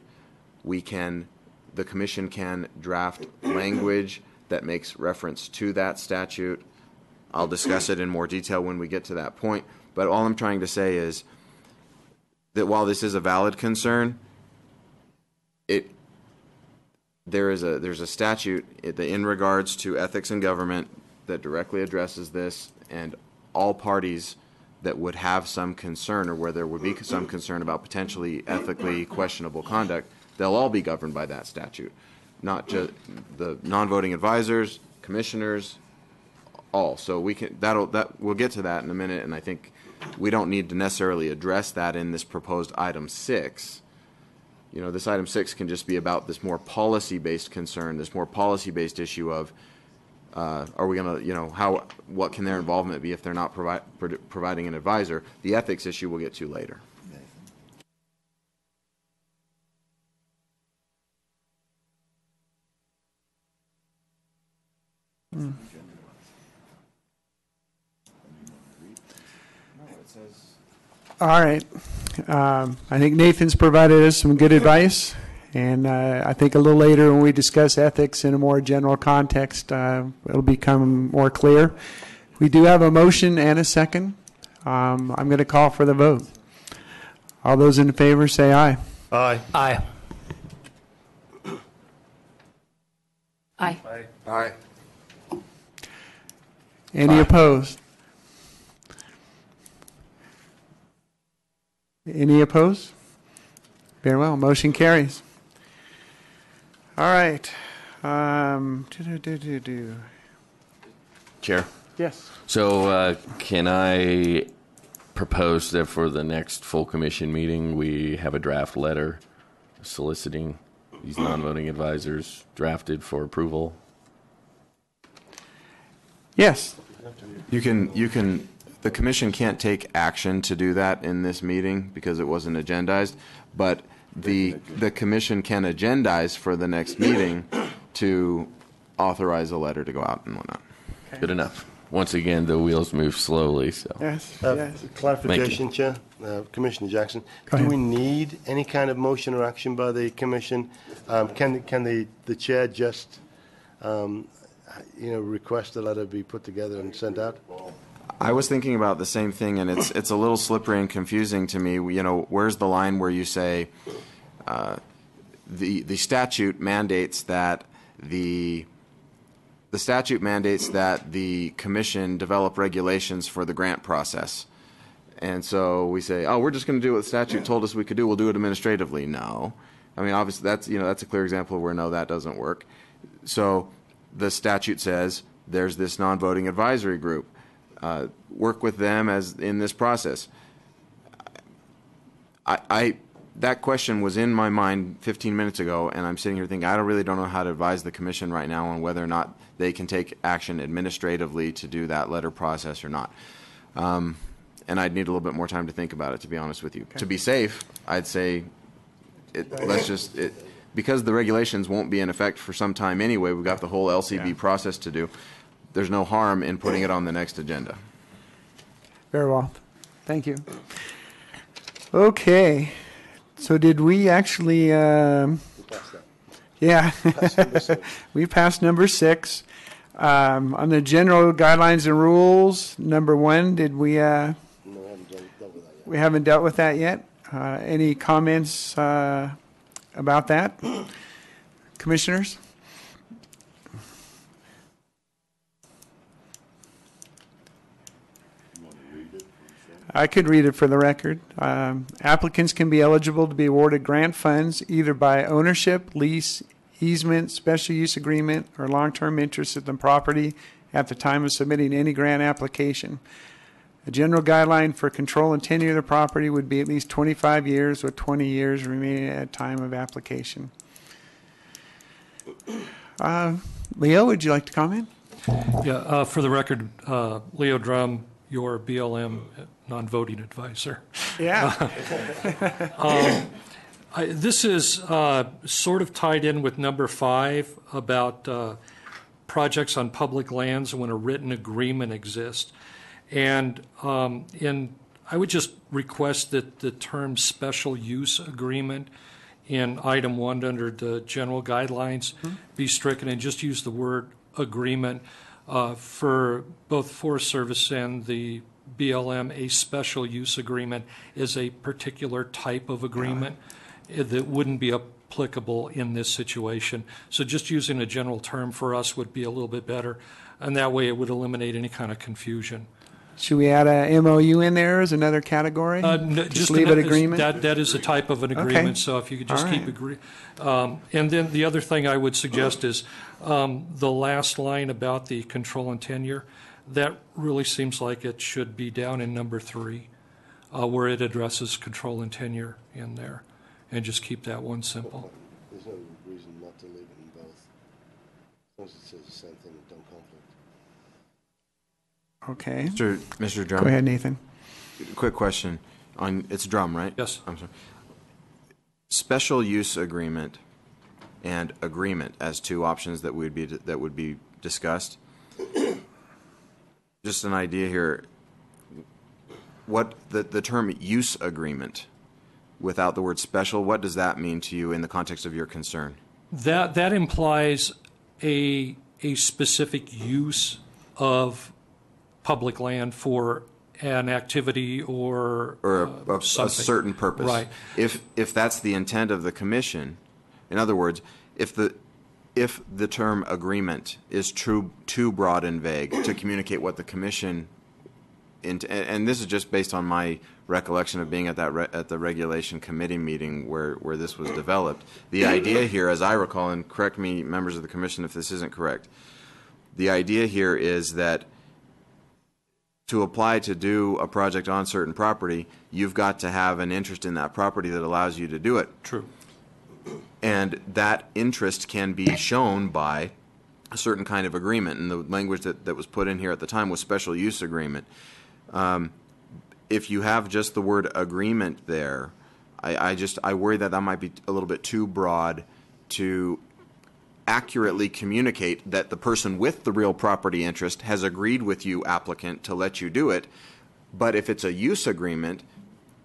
The commission can draft language that makes reference to that statute. I'll discuss it in more detail when we get to that point. But all I'm trying to say is that while this is a valid concern, there's a statute in regards to ethics in government that directly addresses this, and all parties that would have some concern or where there would be some concern about potentially ethically questionable conduct, they'll all be governed by that statute, not just the non-voting advisors, commissioners, all. So we'll get to that in a minute, and I think we don't need to necessarily address that in this proposed item 6. This item 6 can just be about this more policy-based concern, this more policy-based issue of are we going to, what can their involvement be if they're not providing an advisor? The ethics issue we'll get to later. All right. I think Nathan's provided us some good advice, and I think a little later when we discuss ethics in a more general context, it'll become more clear. We do have a motion and a second. I'm going to call for the vote. All those in favor say aye. Aye. Aye. Aye. Aye. Any opposed? Any opposed? Very well. Motion carries. All right. Chair. Yes. So can I propose that for the next full commission meeting, we have a draft letter soliciting these non-voting advisors drafted for approval? Yes. You can. The commission can't take action to do that in this meeting because it wasn't agendized, but the commission can agendize for the next meeting to authorize a letter to go out and whatnot. Okay. Good enough. Once again, the wheels move slowly. So Yes. Yes. Clarification, Chair. Commissioner Jackson. Go Do ahead. we need any kind of motion or action by the commission? Can the chair just request a letter be put together and sent out? I was thinking about the same thing, and it's a little slippery and confusing to me. Where's the line where you say the statute mandates that the commission develop regulations for the grant process, and so we say, oh, we're just going to do what the statute told us we could do. We'll do it administratively. No, I mean, obviously, that's a clear example of where no, that doesn't work. So the statute says there's this non-voting advisory group. Work with them as in this process. That question was in my mind 15 minutes ago, and I'm sitting here thinking, I really don't know how to advise the commission right now on whether or not they can take action administratively to do that letter process or not. And I'd need a little bit more time to think about it, to be honest with you. Okay. To be safe, I'd say because the regulations won't be in effect for some time anyway, we've got the whole LCB process to do. There's no harm in putting it on the next agenda. Very well. Thank you. Okay. So did we actually, we passed number 6. On the general guidelines and rules, number 1, did we, we haven't dealt with that yet. Any comments about that? Commissioners? I could read it for the record. Applicants can be eligible to be awarded grant funds either by ownership, lease, easement, special use agreement, or long-term interest in the property at the time of submitting any grant application. A general guideline for control and tenure of the property would be at least 25 years with 20 years remaining at time of application. Leo, would you like to comment? Yeah, for the record, Leo Drum, your BLM non-voting advisor. Yeah. This is sort of tied in with number 5 about projects on public lands when a written agreement exists. And I would just request that the term special use agreement in item 1 under the general guidelines be stricken and just use the word agreement. For both Forest Service and the BLM, a special use agreement is a particular type of agreement that wouldn't be applicable in this situation. So just using a general term for us would be a little bit better, and that way it would eliminate any kind of confusion. Should we add a MOU in there as another category? Just leave it agreement? That is a type of an agreement, okay. So if you could just keep agree. And then the other thing I would suggest is the last line about the control and tenure. That really seems like it should be down in number 3, where it addresses control and tenure in there, and just keep that one simple. There's no reason not to leave it in both. As long as it says the same thing, don't conflict. Okay. Mr. Drum. Go ahead, Nathan. Quick question. It's Drum, right? Yes. I'm sorry. Special use agreement and agreement as 2 options that would be discussed. Just an idea here. What the term use agreement without the word special, what does that mean to you in the context of your concern? That implies a specific use of public land for an activity or a certain purpose. Right. If that's the intent of the commission, in other words, if the term agreement is too broad and vague to communicate what the commission, and this is just based on my recollection of being at the regulation committee meeting where this was developed. The idea here, as I recall, and correct me, members of the commission, if this isn't correct, the idea here is that to apply to do a project on certain property, you've got to have an interest in that property that allows you to do it. True. And that interest can be shown by a certain kind of agreement. And the language that was put in here at the time was special use agreement. If you have just the word agreement there, I worry that might be a little bit too broad to accurately communicate that the person with the real property interest has agreed with you, applicant, to let you do it. But if it's a use agreement,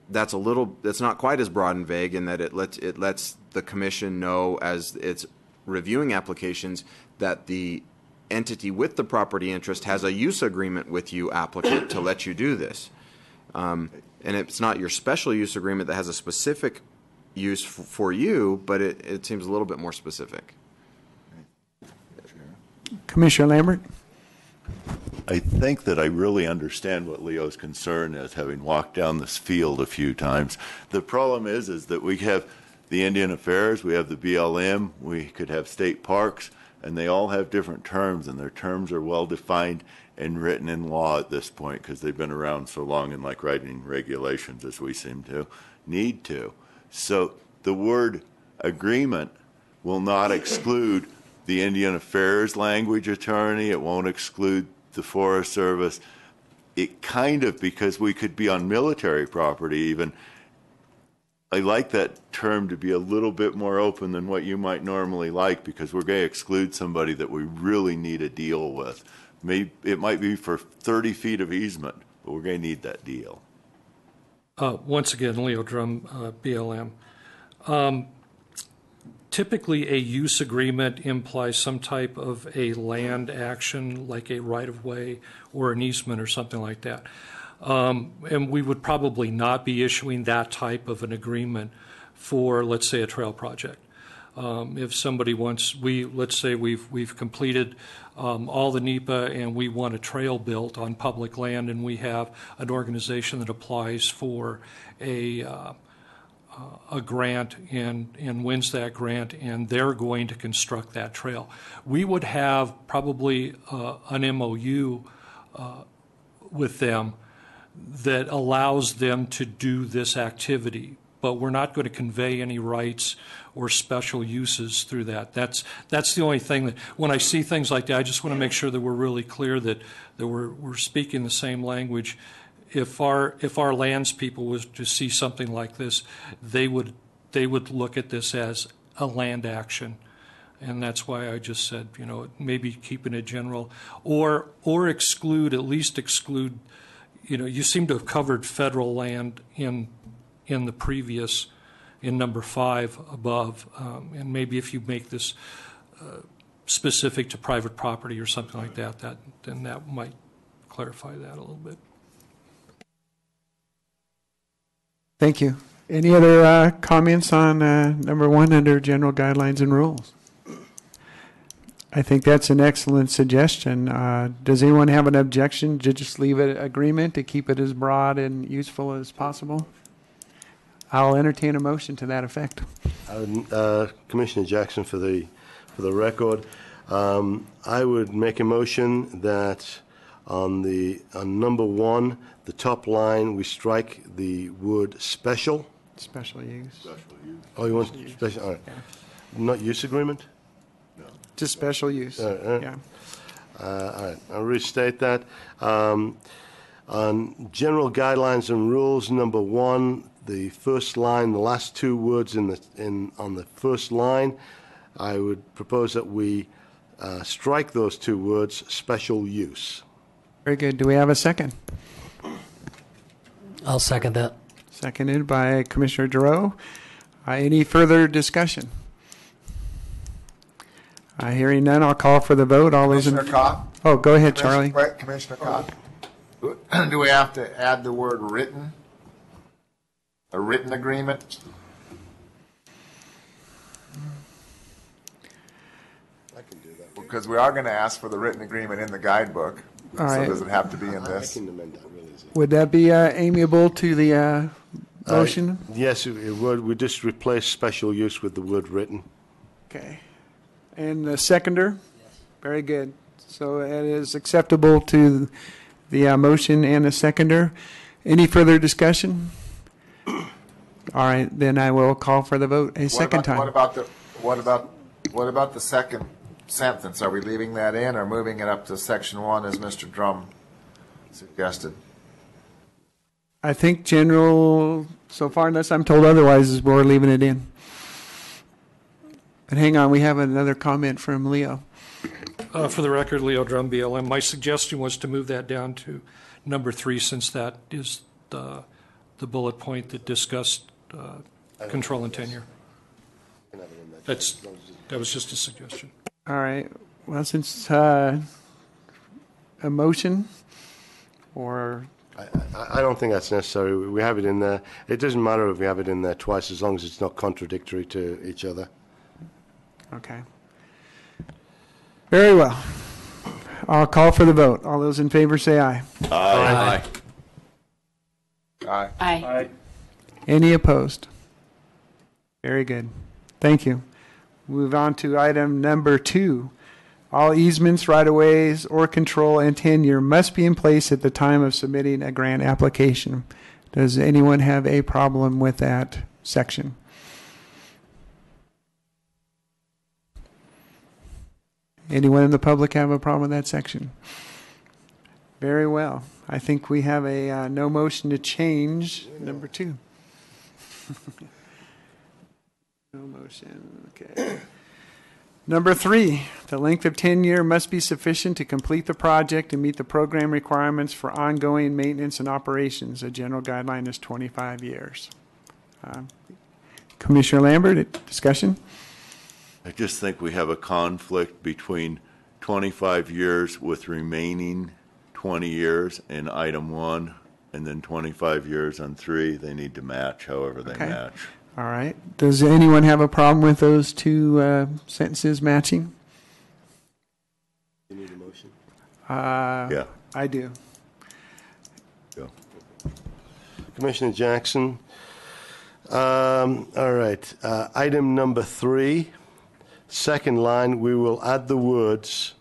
that's not quite as broad and vague in that it lets the commission know as it's reviewing applications that the entity with the property interest has a use agreement with you, applicant, to let you do this. And it's not your special use agreement that has a specific use for you, but it seems a little bit more specific. Commissioner Lambert? I think that I really understand what Leo's concern is, having walked down this field a few times. The problem is that we have the Indian Affairs, we have the BLM, we could have state parks, and they all have different terms, and their terms are well defined and written in law at this point because they've been around so long, and like writing regulations as we seem to need to. So the word agreement will not exclude the Indian Affairs language attorney. It won't exclude the Forest Service. It kind of, because we could be on military property even. I like that term to be a little bit more open than what you might normally like, because we're going to exclude somebody that we really need a deal with. Maybe it might be for 30 feet of easement, but we're going to need that deal. Once again, Leo Drum, BLM. Typically, a use agreement implies some type of a land action, like a right-of-way or an easement or something like that. And we would probably not be issuing that type of an agreement for, let's say, a trail project. If somebody wants, let's say we've completed all the NEPA and we want a trail built on public land, and we have an organization that applies for a grant and wins that grant, and they're going to construct that trail. We would have probably an MOU with them that allows them to do this activity, but we're not going to convey any rights or special uses through that. That's the only thing that, when I see things like that, I just want to make sure that we're really clear that we're speaking the same language. If our lands people was to see something like this, they would look at this as a land action, and that's why I just said, maybe keeping it general, or exclude, at least exclude. You seem to have covered federal land in the previous, in number 5 above, and maybe if you make this specific to private property or something like that, then that might clarify that a little bit. Thank you. Any other comments on number 1 under general guidelines and rules? I think that's an excellent suggestion. Does anyone have an objection to just leave it agreement to keep it as broad and useful as possible? I'll entertain a motion to that effect. Commissioner Jackson, for the record, I would make a motion that on number 1, the top line, we strike the word special. Special use. Special use. Oh, you want special? All right. Yeah. Not use agreement? Just special use. Yeah. All right. I'll restate that. On general guidelines and rules, number 1, the first line, the last 2 words on the first line, I would propose that we strike those 2 words, special use. Very good. Do we have a second? I'll second that. Seconded by Commissioner Giroux. Any further discussion? Hearing none, I'll call for the vote. All those Commissioner Cott? Oh, go ahead, Charlie. Wait, Commissioner Cott. Do we have to add the word written? A written agreement? I can do that. Because we are going to ask for the written agreement in the guidebook. All So right. does it have to be in I this? can amend that really easily. Would that be amiable to the motion? Yes, it would. We just replace special use with the word written. Okay. And the seconder? Yes. Very good. So it is acceptable to the motion and the seconder. Any further discussion? All right, then I will call for the vote a second time. What about the second sentence? Are we leaving that in or moving it up to section 1 as Mr. Drum suggested? I think general, so far, unless I'm told otherwise, is we're leaving it in. But hang on, we have another comment from Leo. For the record, Leo Drum, BLM. My suggestion was to move that down to number 3, since that is the bullet point that discussed control and tenure. That was just a suggestion. All right. Well, since a motion or... I don't think that's necessary. We have it in there. It doesn't matter if we have it in there twice, as long as it's not contradictory to each other. Okay. Very well. I'll call for the vote. All those in favor say aye. Aye. Aye. Aye. Any opposed? Very good. Thank you. Move on to item number 2. All easements, right-of-ways, or control and tenure must be in place at the time of submitting a grant application. Does anyone have a problem with that section? Anyone in the public have a problem with that section? Very well. I think we have a no motion to change number 2. No motion. Okay. Number 3, the length of tenure must be sufficient to complete the project and meet the program requirements for ongoing maintenance and operations. A general guideline is 25 years. Commissioner Lambert, discussion? I just think we have a conflict between 25 years with remaining 20 years in item 1, and then 25 years on 3. They need to match however they match. All right. Does anyone have a problem with those two sentences matching? You need a motion? Yeah. I do. Go. Commissioner Jackson. All right. Item number 3, second line, we will add the words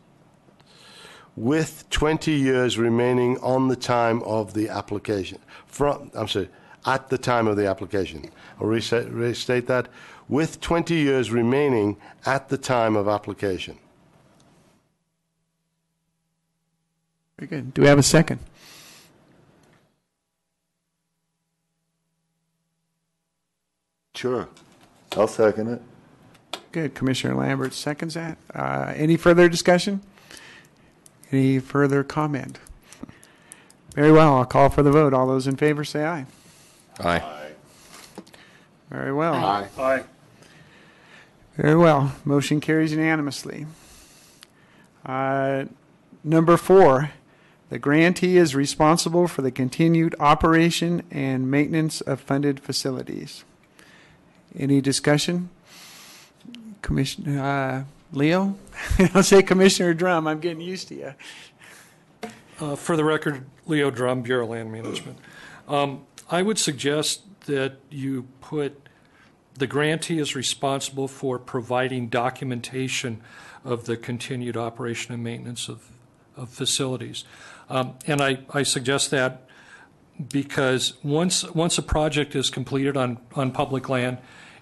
with 20 years remaining on the time of the application. At the time of the application. I'll restate that. With 20 years remaining at the time of application. Very good. Do we have a second? Sure. I'll second it. Good. Commissioner Lambert seconds that. Any further discussion? Any further comment? Very well. I'll call for the vote. All those in favor say aye. Aye. Very well. Aye. Aye. Very well. Motion carries unanimously. Number 4, the grantee is responsible for the continued operation and maintenance of funded facilities. Any discussion? Commissioner Leo? I'll say Commissioner Drum. I'm getting used to you. For the record, Leo Drum, Bureau of Land Management. I would suggest that you put the grantee is responsible for providing documentation of the continued operation and maintenance of facilities. And I suggest that because once a project is completed on public land,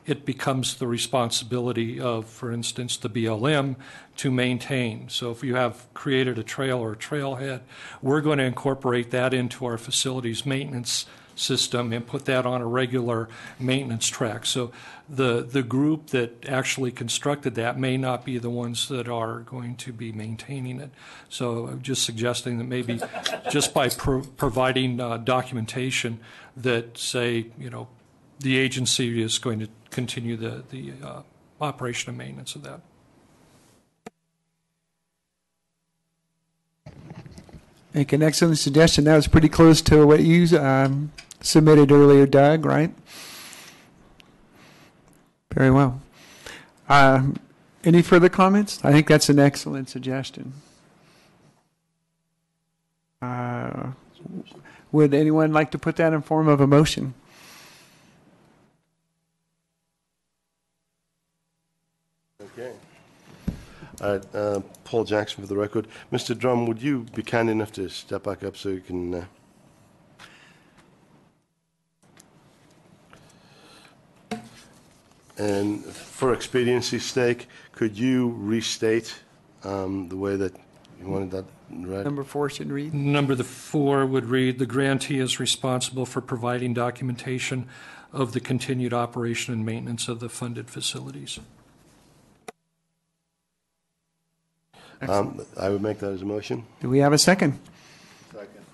it becomes the responsibility of, for instance, the BLM to maintain. So if you have created a trail or a trailhead, we're going to incorporate that into our facilities maintenance system and put that on a regular maintenance track. So the group that actually constructed that may not be the ones that are going to be maintaining it. So I'm just suggesting that maybe just by providing documentation that say, the agency is going to continue the operation and maintenance of that. Make an excellent suggestion. That was pretty close to what you submitted earlier, Doug, right? Very well. Any further comments? I think that's an excellent suggestion. Would anyone like to put that in form of a motion? Okay. All right, Paul Jackson for the record. Mr. Drum, would you be kind enough to step back up so you can... And for expediency's sake, could you restate the way that you wanted that read? Number 4 should read. Number 4 would read, the grantee is responsible for providing documentation of the continued operation and maintenance of the funded facilities. I would make that as a motion. Do we have a second? Second.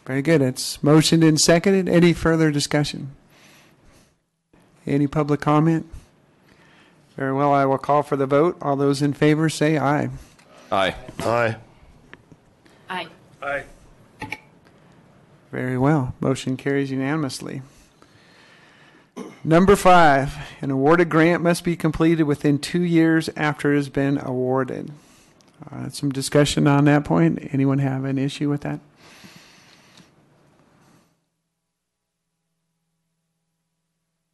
Very good. It's motioned and seconded. Any further discussion? Any public comment? Very well. I will call for the vote. All those in favor say aye. Aye. Aye. Aye. Aye. Very well. Motion carries unanimously. Number 5, an awarded grant must be completed within 2 years after it has been awarded. Some discussion on that point. Anyone have an issue with that?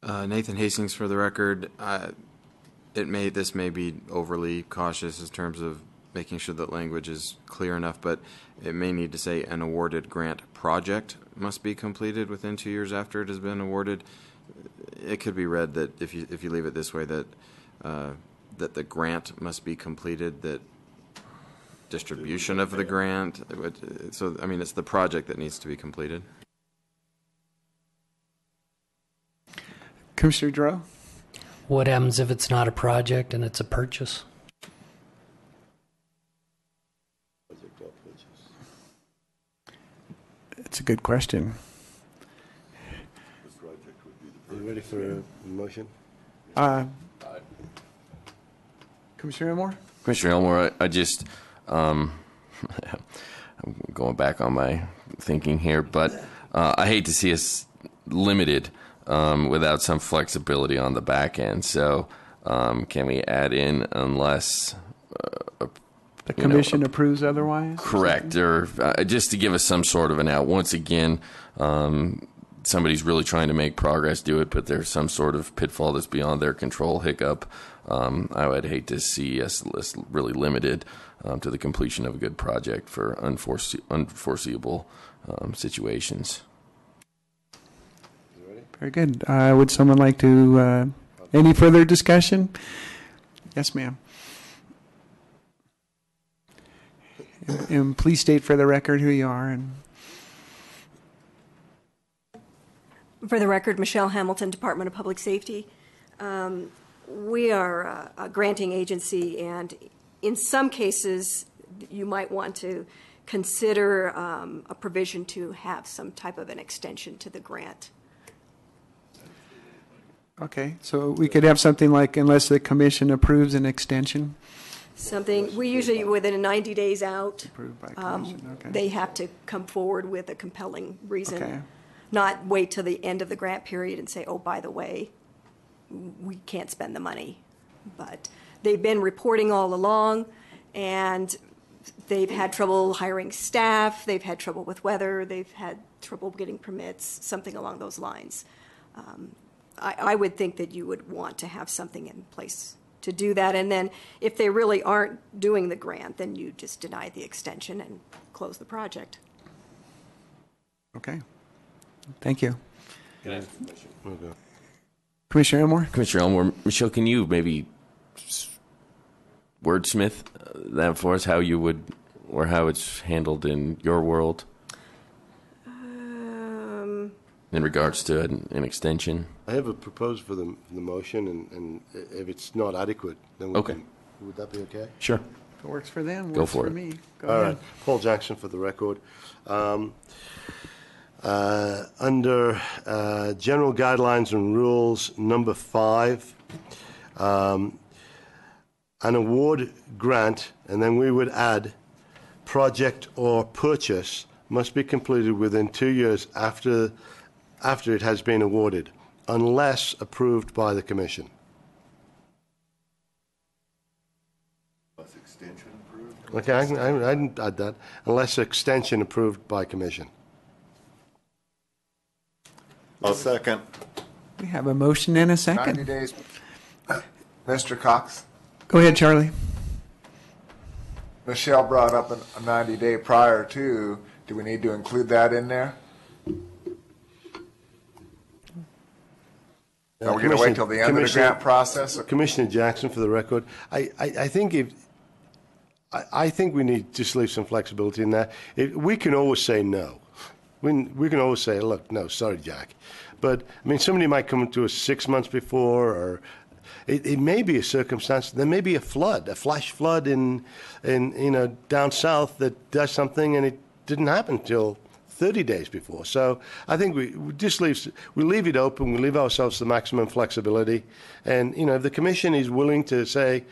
Nathan Hastings for the record. This may be overly cautious in terms of making sure that language is clear enough, but it may need to say an awarded grant project must be completed within 2 years after it has been awarded. It could be read that if you leave it this way, that that the grant must be completed, that distribution of the grant. So, I mean, it's the project that needs to be completed. Commissioner Dro? What happens if it's not a project and it's a purchase? It's a good question. Are you ready for a motion? Commissioner Elmore? Commissioner Elmore, I just, I'm going back on my thinking here, but I hate to see us limited without some flexibility on the back end. So can we add in unless the commission approves otherwise? Correct, or just to give us some sort of an out. Once again, somebody's really trying to make progress, do it, but there's some sort of pitfall that's beyond their control, hiccup. I would hate to see us really limited to the completion of a good project for unforeseeable situations. Very good. Would someone like to, any further discussion? Yes, ma'am. And please state for the record who you are. And for the record, Michelle Hamilton, Department of Public Safety. We are a granting agency, and in some cases, you might want to consider a provision to have some type of an extension to the grant. Okay, so we could have something like, unless the commission approves an extension? Something, we usually, within 90 days out, Approved by commission, okay. they have to come forward with a compelling reason. Okay. Not wait till the end of the grant period and say, oh, by the way, we can't spend the money. But they've been reporting all along, and they've had trouble hiring staff, they've had trouble with weather, they've had trouble getting permits, something along those lines. I would think that you would want to have something in place to do that, and then if they really aren't doing the grant, then you just deny the extension and close the project. Okay. Thank you. Okay. Commissioner Elmore? Commissioner Elmore, Michelle, can you maybe wordsmith that for us, how you would, or how it's handled in your world in regards to an extension? I have a proposal for the motion, and if it's not adequate, then we can. Would that be okay? Sure. If it works for them, Go works for for it. me. Go All ahead. right. Paul Jackson for the record. Under General Guidelines and Rules number 5, an award grant, and then we would add project or purchase must be completed within 2 years after it has been awarded, unless approved by the commission. Unless extension approved? Okay, I didn't add that. Unless extension approved by commission. I'll second. We have a motion and a 90 second. days. Mr. Cox, Go ahead, Charlie. Michelle brought up a 90-day prior to. Do we need to include that in there? Are we going to wait till the end of the grant process? Commissioner Jackson, for the record, I think we need to just leave some flexibility in there. We can always say no. We can always say, look, no, sorry, Jack. But, I mean, somebody might come to us 6 months before, or it may be a circumstance. There may be a flood, a flash flood in down south that does something, and it didn't happen until 30 days before. So I think we leave it open. We leave ourselves the maximum flexibility. And, if the commission is willing to say,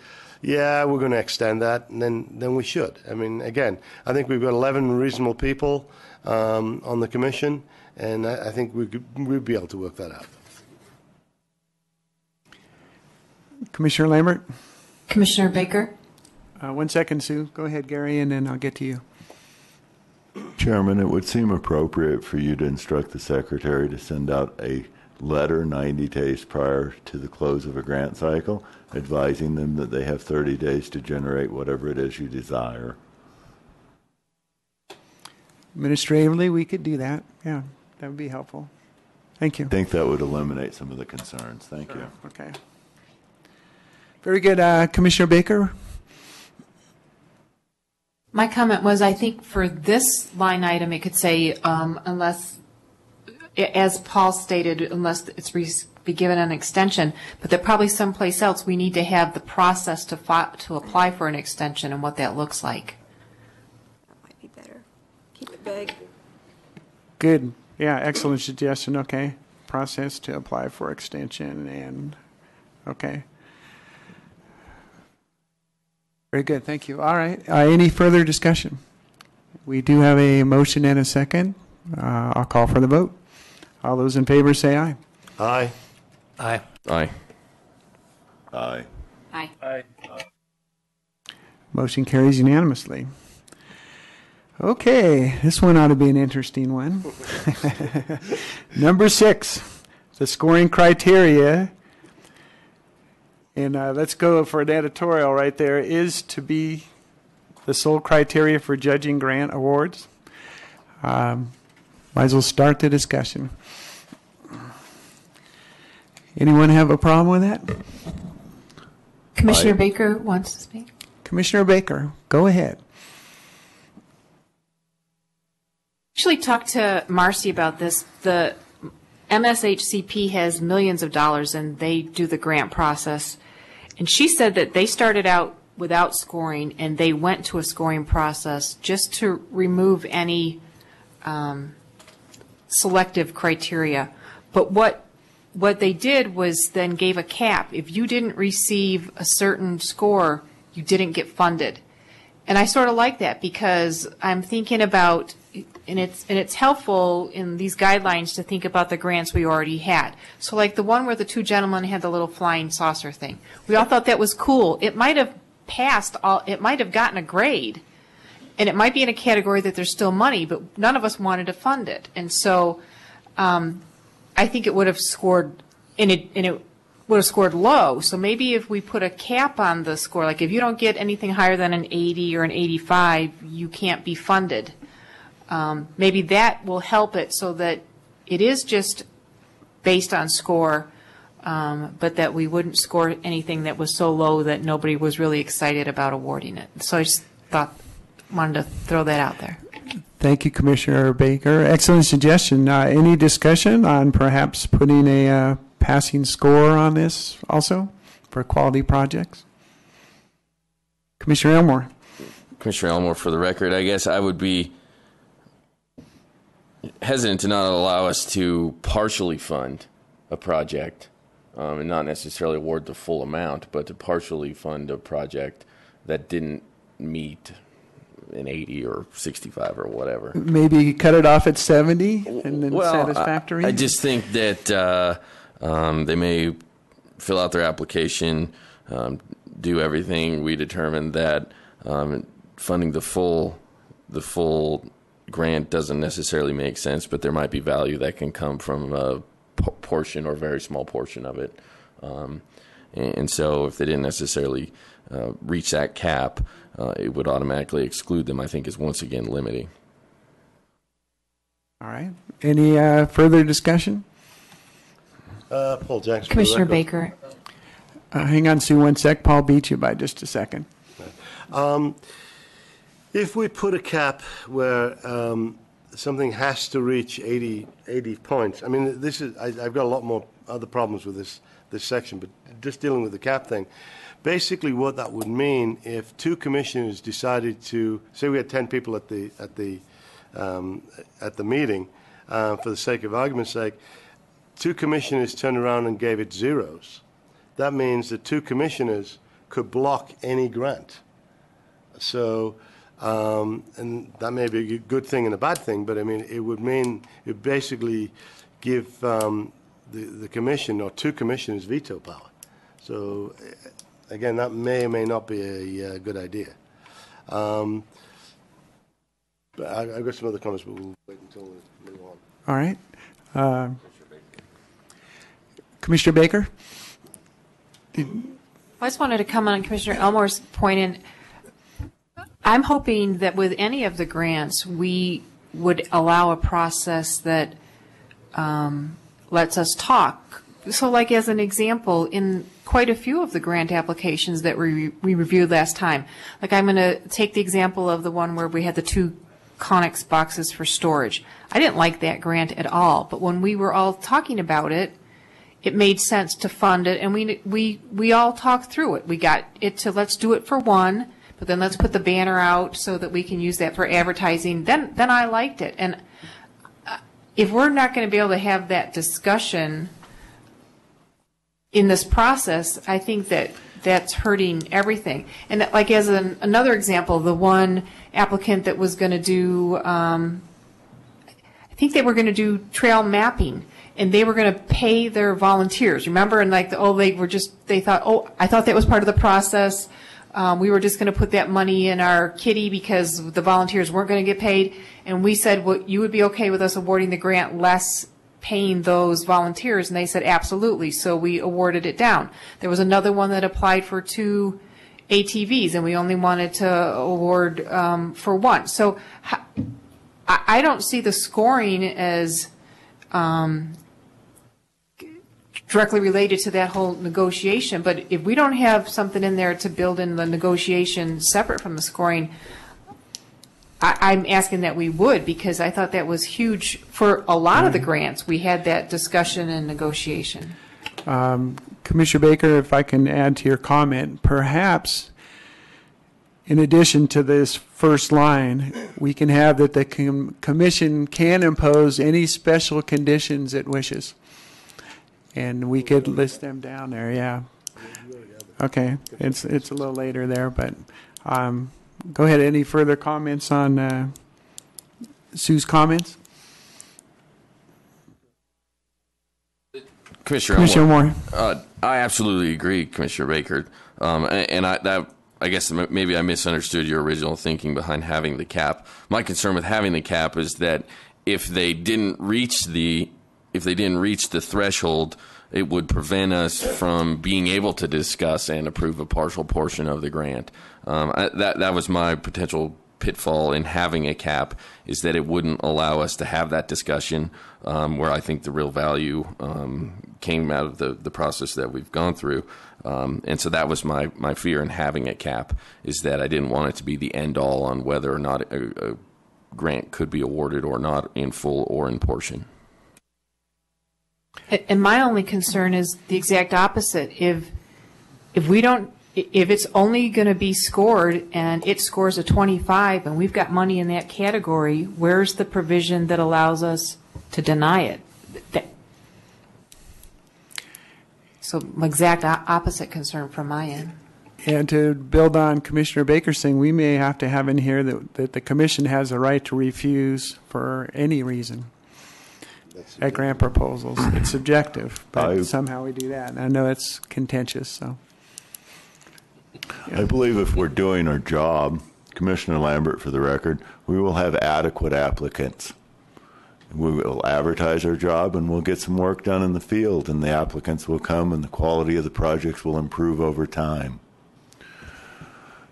yeah, we're going to extend that, and then we should. I mean, again, I think we've got 11 reasonable people on the commission, and I think we'd be able to work that out. Commissioner Lambert? Commissioner Baker? 1 second, Sue. Go ahead, Gary, and then I'll get to you. Chairman, it would seem appropriate for you to instruct the secretary to send out a letter 90 days prior to the close of a grant cycle, advising them that they have 30 days to generate whatever it is you desire. Administratively, we could do that. Yeah, that would be helpful. Thank you. I think that would eliminate some of the concerns. Thank you. Okay. Very good. Commissioner Baker? My comment was, I think for this line item, it could say, unless, as Paul stated, unless it's be given an extension, but that probably someplace else we need to have the process to apply for an extension and what that looks like. That might be better. Keep it vague. Good. Yeah, excellent suggestion. Okay. Process to apply for extension and, okay. Very good. Thank you. All right. Any further discussion? We do have a motion and a second. I'll call for the vote. All those in favor say aye. Aye. Aye. Aye. Aye. Aye. Aye. Motion carries unanimously. Okay, this one ought to be an interesting one. Number 6, the scoring criteria, and let's go for an editorial right there, is to be the sole criteria for judging grant awards. Might as well start the discussion. Anyone have a problem with that? Commissioner Aye. Baker wants to speak. Commissioner Baker, go ahead. Actually talked to Marcy about this. The MSHCP has millions of dollars and they do the grant process. And she said that they started out without scoring and they went to a scoring process just to remove any selective criteria. But what they did was then gave a cap. If you didn't receive a certain score, you didn't get funded. And I sort of like that because I'm thinking about, and it's helpful in these guidelines to think about the grants we already had. So like the one where the two gentlemen had the little flying saucer thing. We all thought that was cool. It might have passed, it might have gotten a grade, and it might be in a category that there's still money, but none of us wanted to fund it. And so I think it would have scored, and it would have scored low. So maybe if we put a cap on the score, like if you don't get anything higher than an 80 or an 85, you can't be funded. Maybe that will help it so that it is just based on score, but that we wouldn't score anything that was so low that nobody was really excited about awarding it. So I just wanted to throw that out there. Thank you, Commissioner Baker. Excellent suggestion. Any discussion on perhaps putting a passing score on this also for quality projects? Commissioner Elmore. Commissioner Elmore, for the record, I guess I would be hesitant to not allow us to partially fund a project and not necessarily award the full amount, but to partially fund a project that didn't meet an 80 or 65 or whatever. Maybe cut it off at 70 and then satisfactory? I just think that they may fill out their application, do everything. We determined that funding the full grant doesn't necessarily make sense, but there might be value that can come from a portion or very small portion of it. And so if they didn't necessarily reach that cap, it would automatically exclude them, I think, is once again limiting. All right. Any further discussion? Paul Jackson. Commissioner Baker. Hang on, Sue, 1 sec. Paul beat you by just a second. If we put a cap where something has to reach 80 points, I mean, this is I've got a lot more other problems with this section, but just dealing with the cap thing. Basically, what that would mean if two commissioners decided to say we had 10 people at the meeting, for the sake of argument's sake, two commissioners turned around and gave it zeros. That means that two commissioners could block any grant. So, and that may be a good thing and a bad thing, but I mean, it would mean it basically give the commission or two commissioners veto power. So, again, that may or may not be a good idea. But I've got some other comments, but we'll wait until we move on. All right. Commissioner Baker? I just wanted to comment on Commissioner Elmore's point, and I'm hoping that with any of the grants, we would allow a process that lets us talk. So like as an example, in quite a few of the grant applications that we reviewed last time, like I'm going to take the example of the one where we had the 2 Conex boxes for storage. I didn't like that grant at all, but when we were all talking about it, it made sense to fund it, and we all talked through it. We got it to let's do it for one, but then let's put the banner out so that we can use that for advertising. Then I liked it. And if we're not going to be able to have that discussion in this process, I think that that's hurting everything. And like as another example, the one applicant that was going to do, I think they were going to do trail mapping, and they were going to pay their volunteers. Remember? And like, they thought, I thought that was part of the process. We were just going to put that money in our kitty because the volunteers weren't going to get paid. And we said, well, you would be okay with us awarding the grant less paying those volunteers? And they said, absolutely. So we awarded it down. There was another one that applied for 2 ATVs, and we only wanted to award for 1. So I don't see the scoring as directly related to that whole negotiation, but if we don't have something in there to build in the negotiation separate from the scoring, I'm asking that we would, because I thought that was huge for a lot of the grants. We had that discussion and negotiation. Commissioner Baker, if I can add to your comment, perhaps in addition to this first line, we can have that the commission can impose any special conditions it wishes. And we could list them down there, yeah. Okay, it's a little later there, but go ahead. Any further comments on Sue's comments? Commissioner Moore. I absolutely agree, Commissioner Baker. And I guess maybe I misunderstood your original thinking behind having the cap. My concern with having the cap is that if they didn't reach the threshold, it would prevent us from being able to discuss and approve a partial portion of the grant. That was my potential pitfall in having a cap, is that it wouldn't allow us to have that discussion, where I think the real value came out of the process that we've gone through. And so that was my fear in having a cap, is that I didn't want it to be the end all on whether or not a grant could be awarded or not in full or in portion. And my only concern is the exact opposite. If it's only going to be scored and it scores a 25 and we've got money in that category, where's the provision that allows us to deny it? So exact opposite concern from my end. And to build on Commissioner Baker's thing, we may have to have in here that the commission has a right to refuse for any reason at grant proposals. It's subjective, but somehow we do that. And I know it's contentious, so. Yeah. I believe if we're doing our job, Commissioner Lambert, for the record, we will have adequate applicants. We will advertise our job and we'll get some work done in the field, and the applicants will come and the quality of the projects will improve over time.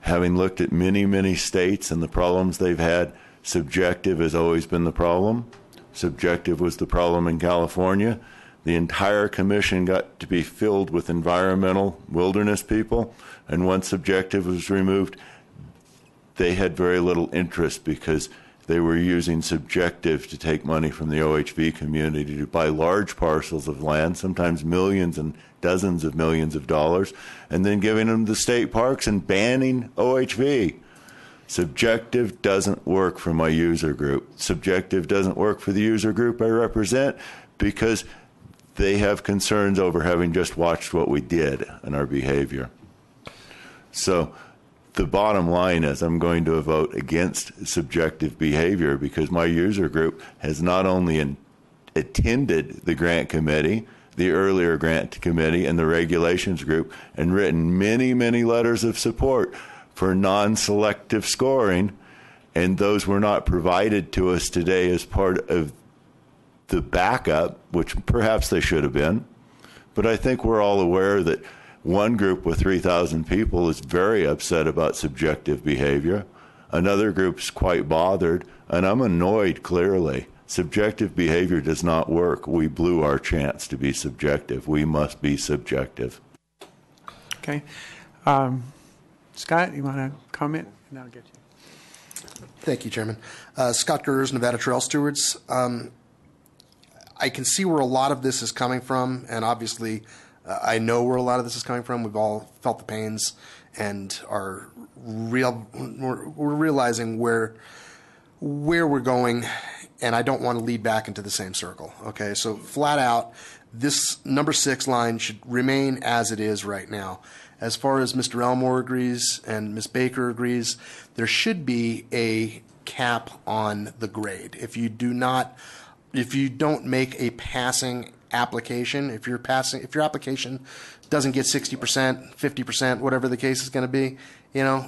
Having looked at many, many states and the problems they've had, subjective has always been the problem. Subjective was the problem in California. The entire commission got to be filled with environmental wilderness people, and once subjective was removed, they had very little interest because they were using subjective to take money from the OHV community to buy large parcels of land, sometimes millions and dozens of millions of dollars, and then giving them to state parks and banning OHV. Subjective doesn't work for my user group. Subjective doesn't work for the user group I represent because they have concerns over having just watched what we did and our behavior. So the bottom line is I'm going to vote against subjective behavior because my user group has not only attended the grant committee, the earlier grant committee, and the regulations group, and written many, many letters of support for non-selective scoring, and those were not provided to us today as part of the backup, which perhaps they should have been, But I think we're all aware that one group with 3,000 people is very upset about subjective behavior. Another group's quite bothered, and I'm annoyed, clearly. Subjective behavior does not work. We blew our chance to be subjective. We must be subjective. Okay. Scott, you want to comment? And I'll get you. Thank you, Chairman. Scott Gers, Nevada Trail Stewards. I can see where a lot of this is coming from, and obviously I know where a lot of this is coming from. We've all felt the pains and are we're realizing where we're going, and I don't want to lead back into the same circle. Okay, so flat out, this number 6 line should remain as it is right now. As far as Mr. Elmore agrees and Ms. Baker agrees, there should be a cap on the grade. If you don't make a passing application, if your application doesn't get 60%, 50%, whatever the case is going to be,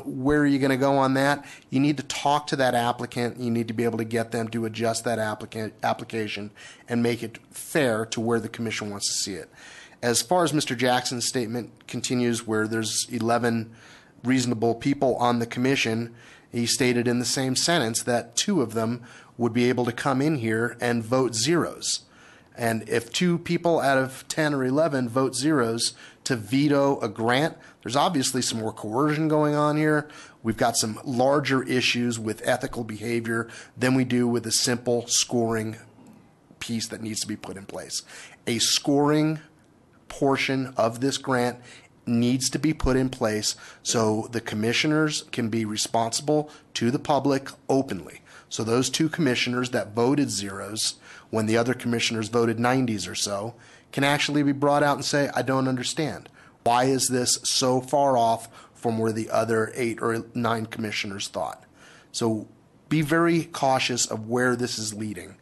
where are you going to go on that? You need to talk to that applicant. You need to be able to get them to adjust that application and make it fair to where the commission wants to see it. As far as Mr. Jackson's statement continues, where there's 11 reasonable people on the commission, he stated in the same sentence that 2 of them would be able to come in here and vote zeros. And if 2 people out of 10 or 11 vote zeros to veto a grant, there's obviously some more coercion going on here. We've got some larger issues with ethical behavior than we do with a simple scoring piece that needs to be put in place. A scoring portion of this grant needs to be put in place so the commissioners can be responsible to the public openly. So those 2 commissioners that voted zeros when the other commissioners voted 90s or so can actually be brought out and say, I don't understand. Why is this so far off from where the other 8 or 9 commissioners thought? So be very cautious of where this is leading.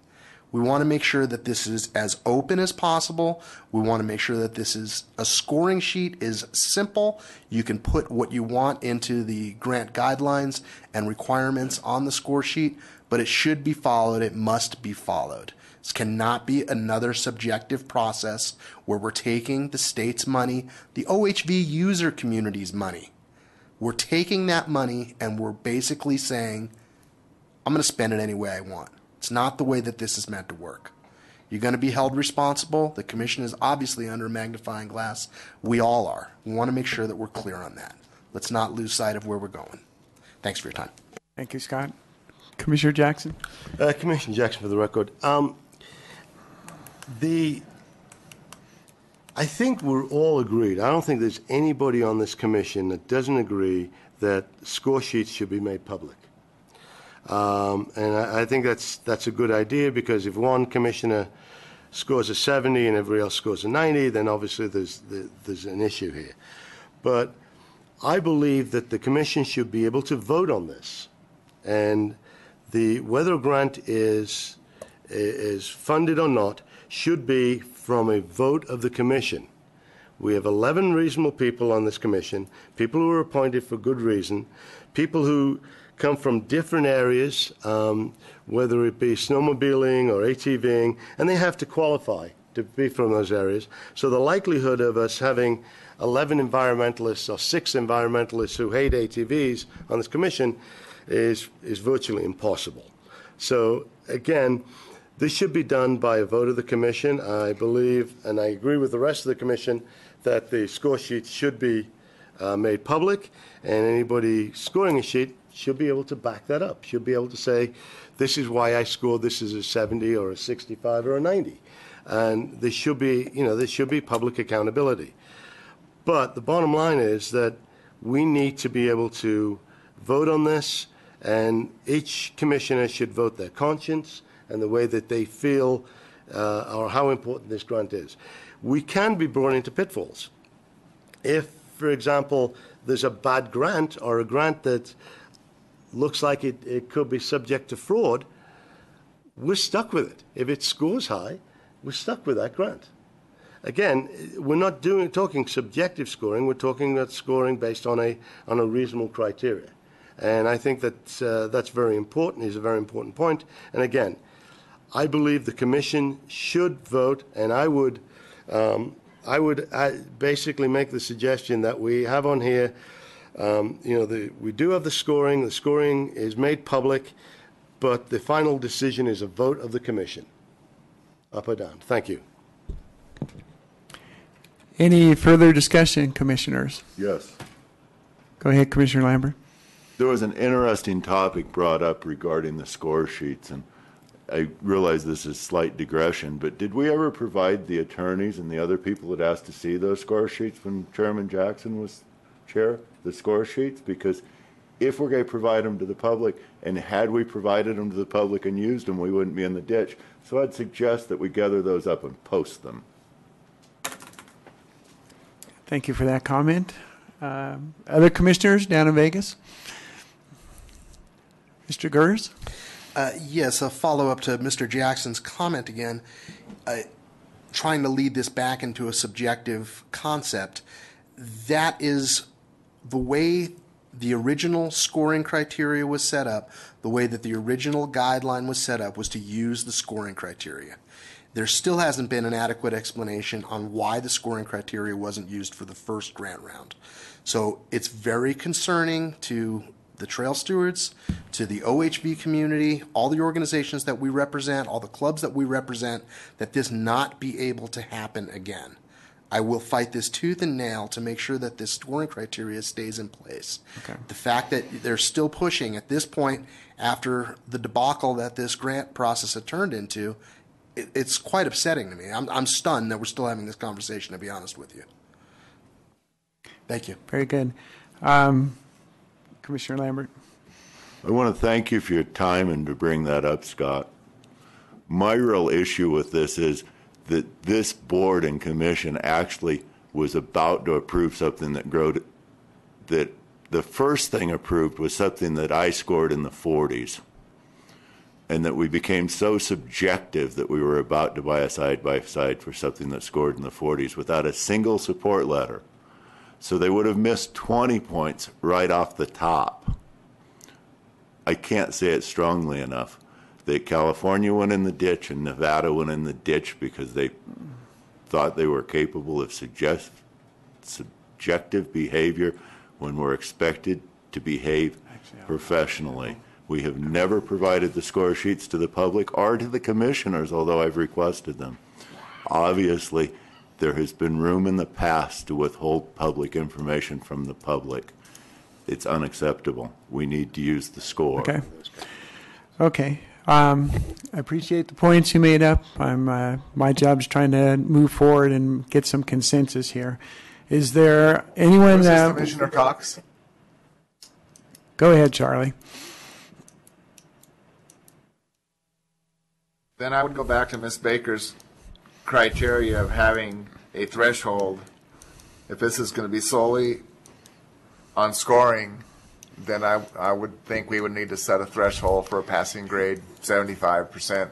We want to make sure that this is as open as possible. We want to make sure that this is a scoring sheet is simple. You can put what you want into the grant guidelines and requirements on the score sheet, but it should be followed. It must be followed. This cannot be another subjective process where we're taking the state's money, the OHV user community's money. We're taking that money and we're basically saying, I'm going to spend it any way I want. It's not the way that this is meant to work. You're going to be held responsible. The commission is obviously under a magnifying glass. We all are. We want to make sure that we're clear on that. Let's not lose sight of where we're going. Thanks for your time. Thank you, Scott. Commissioner Jackson. Commissioner Jackson, for the record. I think we're all agreed. I don't think there's anybody on this commission that doesn't agree that score sheets should be made public. And I think that's a good idea, because if one commissioner scores a 70 and everybody else scores a 90, then obviously there's an issue here. But I believe that the commission should be able to vote on this, and whether a grant is funded or not should be from a vote of the commission. We have 11 reasonable people on this commission, people who are appointed for good reason, people who come from different areas, whether it be snowmobiling or ATVing, and they have to qualify to be from those areas. So the likelihood of us having 11 environmentalists or 6 environmentalists who hate ATVs on this commission is virtually impossible. So again, this should be done by a vote of the commission. I believe, and I agree with the rest of the commission, that the score sheet should be made public, and anybody scoring a sheet should be able to back that up, should be able to say, this is why I scored, this is a 70 or a 65 or a 90. And there should be, there should be public accountability. But the bottom line is that we need to be able to vote on this, and each commissioner should vote their conscience and the way that they feel or how important this grant is. We can be brought into pitfalls. If, for example, there's a bad grant or a grant that looks like it could be subject to fraud, we're stuck with it. If it scores high, we're stuck with that grant. Again, we're not talking subjective scoring. We're talking about scoring based on a reasonable criteria. And I think that's very important. Is a very important point. And again, I believe the commission should vote, and I would I would basically make the suggestion that we have on here, we do have the scoring. The scoring is made public, but the final decision is a vote of the commission, up or down. Thank you. Any further discussion, commissioners? Yes. Go ahead, Commissioner Lambert. There was an interesting topic brought up regarding the score sheets, and I realize this is slight digression, but did we ever provide the attorneys and the other people that asked to see those score sheets when Chairman Jackson was chair, the score sheets? Because if we're going to provide them to the public, and had we provided them to the public and used them, we wouldn't be in the ditch. So I'd suggest that we gather those up and post them. Thank you for that comment. Other commissioners down in Vegas? Mr. Gers? Yes, a follow-up to Mr. Jackson's comment again, trying to lead this back into a subjective concept. That is the way the original scoring criteria was set up, the way that the original guideline was set up was to use the scoring criteria. There still hasn't been an adequate explanation on why the scoring criteria wasn't used for the first grant round. So it's very concerning to the trail stewards, to the OHV community, all the organizations that we represent, all the clubs that we represent, that this not be able to happen again. I will fight this tooth and nail to make sure that this scoring criteria stays in place. Okay. The fact that they're still pushing at this point after the debacle that this grant process had turned into, it's quite upsetting to me. I'm stunned that we're still having this conversation, to be honest with you. Thank you. Very good. Commissioner Lambert. I want to thank you for your time and to bring that up, Scott. My real issue with this is that this board and commission actually was about to approve something that the first thing approved was something that I scored in the 40s, and that we became so subjective that we were about to buy a side-by-side for something that scored in the 40s without a single support letter. So they would have missed 20 points right off the top. I can't say it strongly enough that California went in the ditch and Nevada went in the ditch because they thought they were capable of subjective behavior when we're expected to behave professionally. We have never provided the score sheets to the public or to the commissioners, although I've requested them. Obviously, there has been room in the past to withhold public information from the public. It's unacceptable. We need to use the score. Okay. Okay. I appreciate the points you made up. My job is trying to move forward and get some consensus here. Is there anyone? Commissioner Cox. Go ahead, Charlie. Then I would go back to Ms. Baker's criteria of having a threshold. If this is going to be solely on scoring, then I would think we would need to set a threshold for a passing grade, 75%,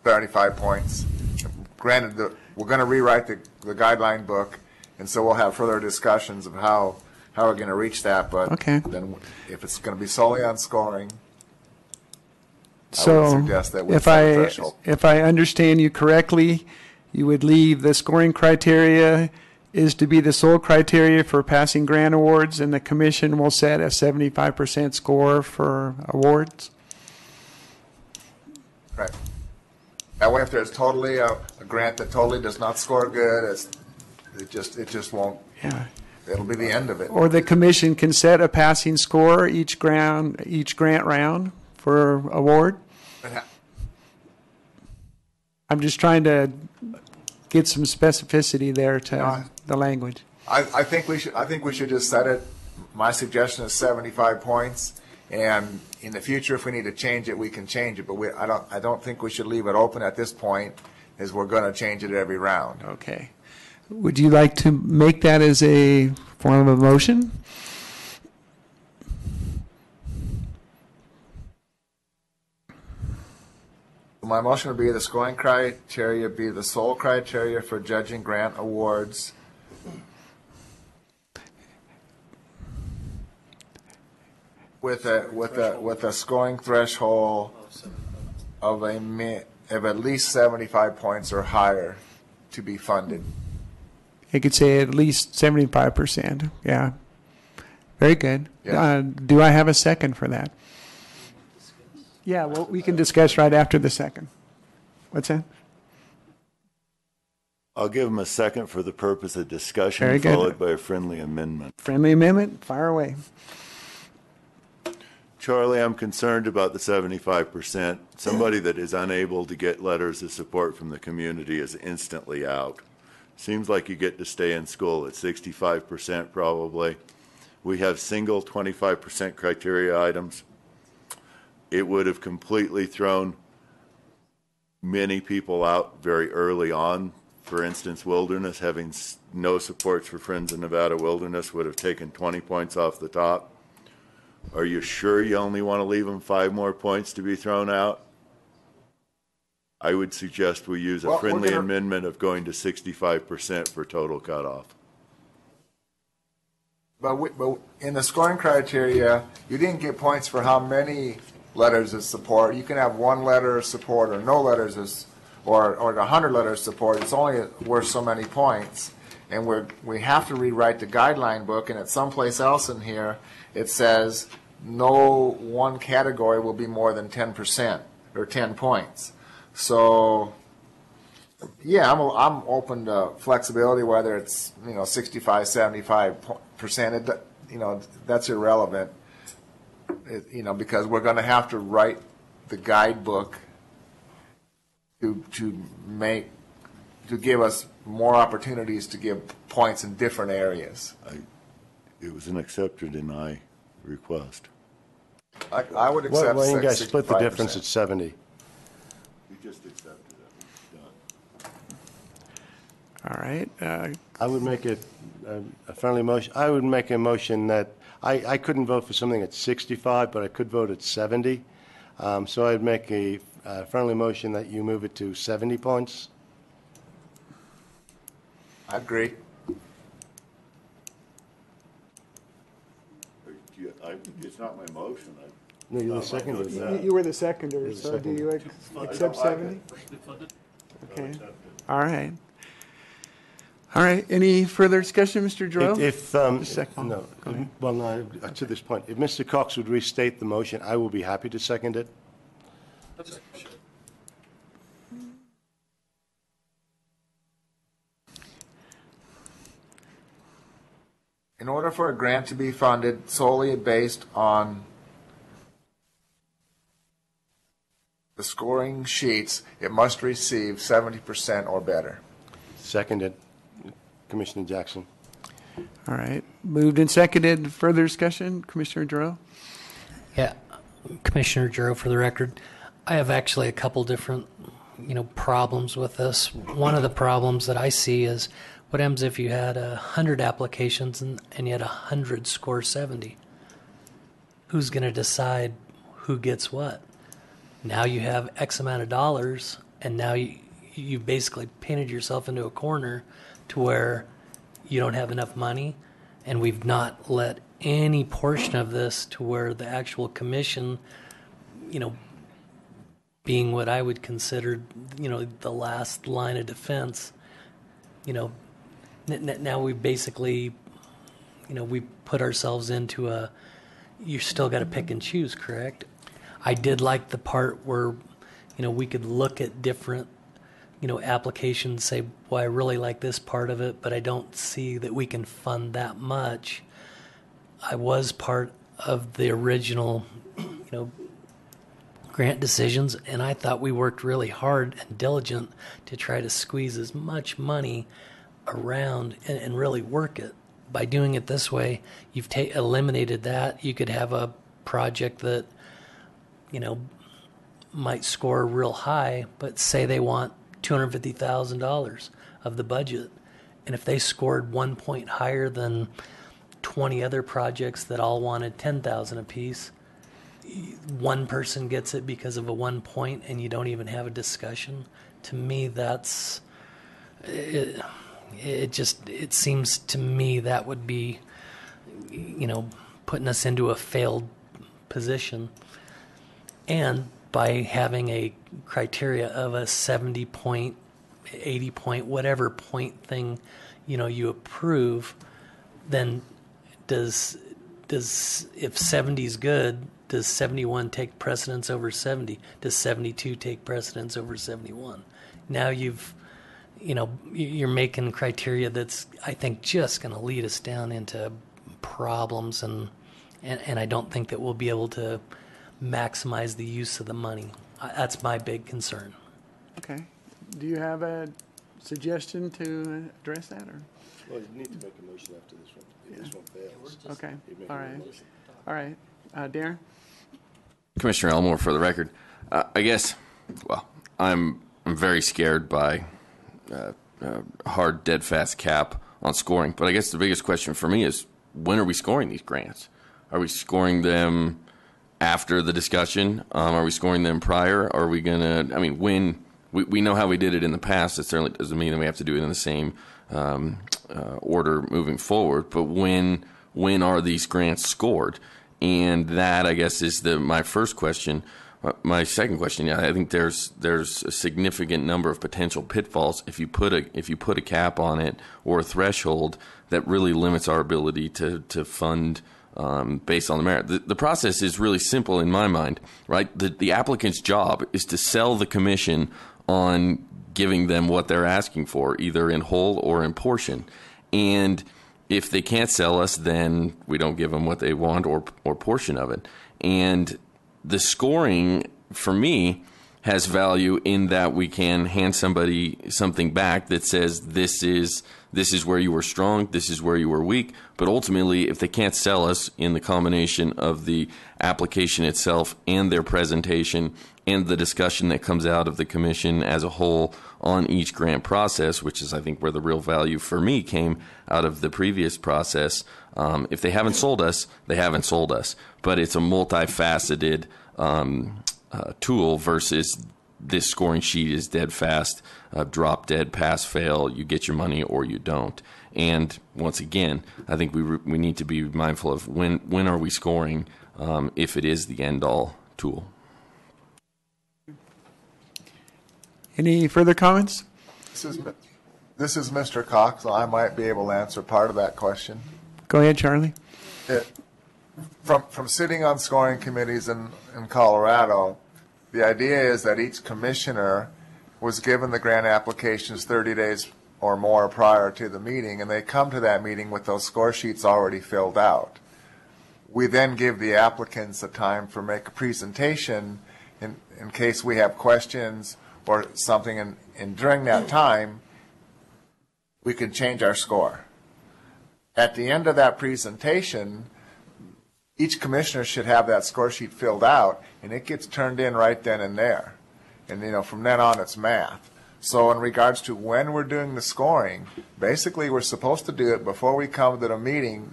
75 points. Granted, we're going to rewrite the guideline book, and so we'll have further discussions of how we're going to reach that. But okay. Then if it's going to be solely on scoring, so I would suggest that we set a threshold. If I understand you correctly, you would leave the scoring criteria is to be the sole criteria for passing grant awards, and the commission will set a 75% score for awards? Right. That way, if there's totally a grant that totally does not score good, it just won't. Yeah. It'll be the end of it. Or the commission can set a passing score each grant round for award. I'm just trying to get some specificity there to the language. I think we should just set it. My suggestion is 75 points, and in the future, if we need to change it, we can change it. But I don't think we should leave it open at this point, as we're going to change it every round. Okay. Would you like to make that as a form of a motion? My motion would be the scoring criteria be the sole criteria for judging grant awards. With a scoring threshold of at least 75 points or higher to be funded. It could say at least 75%. Yeah. Very good. Yeah. Do I have a second for that? Yeah, well, we can discuss right after the second. What's that? I'll give him a second for the purpose of discussion, Very good. followed by a friendly amendment. Friendly amendment? Fire away. Charlie, I'm concerned about the 75%. Somebody that is unable to get letters of support from the community is instantly out. Seems like you get to stay in school at 65% probably. We have single 25% criteria items. It would have completely thrown many people out very early on. For instance, Wilderness, having no supports for Friends of Nevada Wilderness, would have taken 20 points off the top. Are you sure you only want to leave them 5 more points to be thrown out? I would suggest we use a friendly amendment of going to 65% for total cutoff. But in the scoring criteria, you didn't get points for how many letters of support. You can have 1 letter of support or no letters of or 100 letters of support. It's only worth so many points. And we have to rewrite the guideline book, and at someplace else in here, it says no one category will be more than 10% or 10 points. So, yeah, I'm open to flexibility, whether it's 65, 75%. That's irrelevant. Because we're going to have to write the guidebook to give us more opportunities to give points in different areas. It was an accept or deny request. I would accept. Why don't you guys split the difference at 70? You just accepted it. Done. All right. I would make it a friendly motion. I would make a motion that I couldn't vote for something at 65, but I could vote at 70. So I'd make a friendly motion that you move it to 70 points. I agree. It's not my motion. No, you're the seconder. You were the seconder, so do you accept 70? Okay. All right. All right. Any further discussion, Mr. Giroux? To this point, if Mr. Cox would restate the motion, I will be happy to second it. In order for a grant to be funded solely based on the scoring sheets, it must receive 70% or better. Seconded. Commissioner Jackson. All right. Moved and seconded. Further discussion? Commissioner Giroux? Yeah. Commissioner Giroux, for the record, I have actually a couple different, problems with this. One of the problems that I see is what happens if you had 100 applications and you had 100 score 70? Who's going to decide who gets what? Now you have X amount of dollars, and now you basically painted yourself into a corner to where you don't have enough money, and we've not let any portion of this to where the actual commission, being what I would consider, the last line of defense, now we basically, we put ourselves into you still got to pick and choose, correct? I did like the part where, we could look at different, applications, say, well, I really like this part of it, but I don't see that we can fund that much. I was part of the original, grant decisions, and I thought we worked really hard and diligent to try to squeeze as much money around and really work it. By doing it this way, you've eliminated that. You could have a project that, might score real high, but say they want $250,000 of the budget. And if they scored 1 point higher than 20 other projects that all wanted $10,000 apiece, one person gets it because of a 1 point and you don't even have a discussion. To me, that's it seems to me that would be, putting us into a failed position. And by having a criteria of a 70 point 80 point, whatever point thing, you approve, then if 70 is good, does 71 take precedence over 70? Does 72 take precedence over 71? Now you're making criteria that's, I think, just going to lead us down into problems, and I don't think that we'll be able to maximize the use of the money. That's my big concern. Okay. Do you have a suggestion to address that, or? Well, you need to make a motion after this one. If this one fails. Okay. All right. All right. Darren? Commissioner Elmore, for the record, I guess, well, I'm very scared by hard, dead fast cap on scoring. But I guess the biggest question for me is, when are we scoring these grants? Are we scoring them after the discussion? Are we scoring them prior? Are we going to, when we know how we did it in the past, it certainly doesn't mean that we have to do it in the same order moving forward. But when are these grants scored? And that, I guess, is my first question. My second question, I think there's a significant number of potential pitfalls if you put a cap on it or a threshold that really limits our ability to fund based on the merit. The process is really simple in my mind, right? The applicant's job is to sell the commission on giving them what they're asking for, either in whole or in portion. And if they can't sell us, then we don't give them what they want or portion of it. And the scoring, for me, has value in that we can hand somebody something back that says this is where you were strong, this is where you were weak. But ultimately, if they can't sell us in the combination of the application itself and their presentation and the discussion that comes out of the commission as a whole on each grant process, which is, I think, where the real value for me came out of the previous process, if they haven't sold us, they haven't sold us. But it's a multifaceted tool versus this scoring sheet is dead fast, drop dead, pass, fail, you get your money or you don't. And once again, I think we need to be mindful of when are we scoring if it is the end-all tool. Any further comments? This is Mr. Cox, so I might be able to answer part of that question. Go ahead, Charlie. From sitting on scoring committees in Colorado, the idea is that each commissioner was given the grant applications 30 days or more prior to the meeting, and they come to that meeting with those score sheets already filled out. We then give the applicants a time for make a presentation in case we have questions or something, and during that time, we can change our score. At the end of that presentation, each commissioner should have that score sheet filled out, and it gets turned in right then and there. And, from then on, it's math. So in regards to when we're doing the scoring, basically we're supposed to do it before we come to the meeting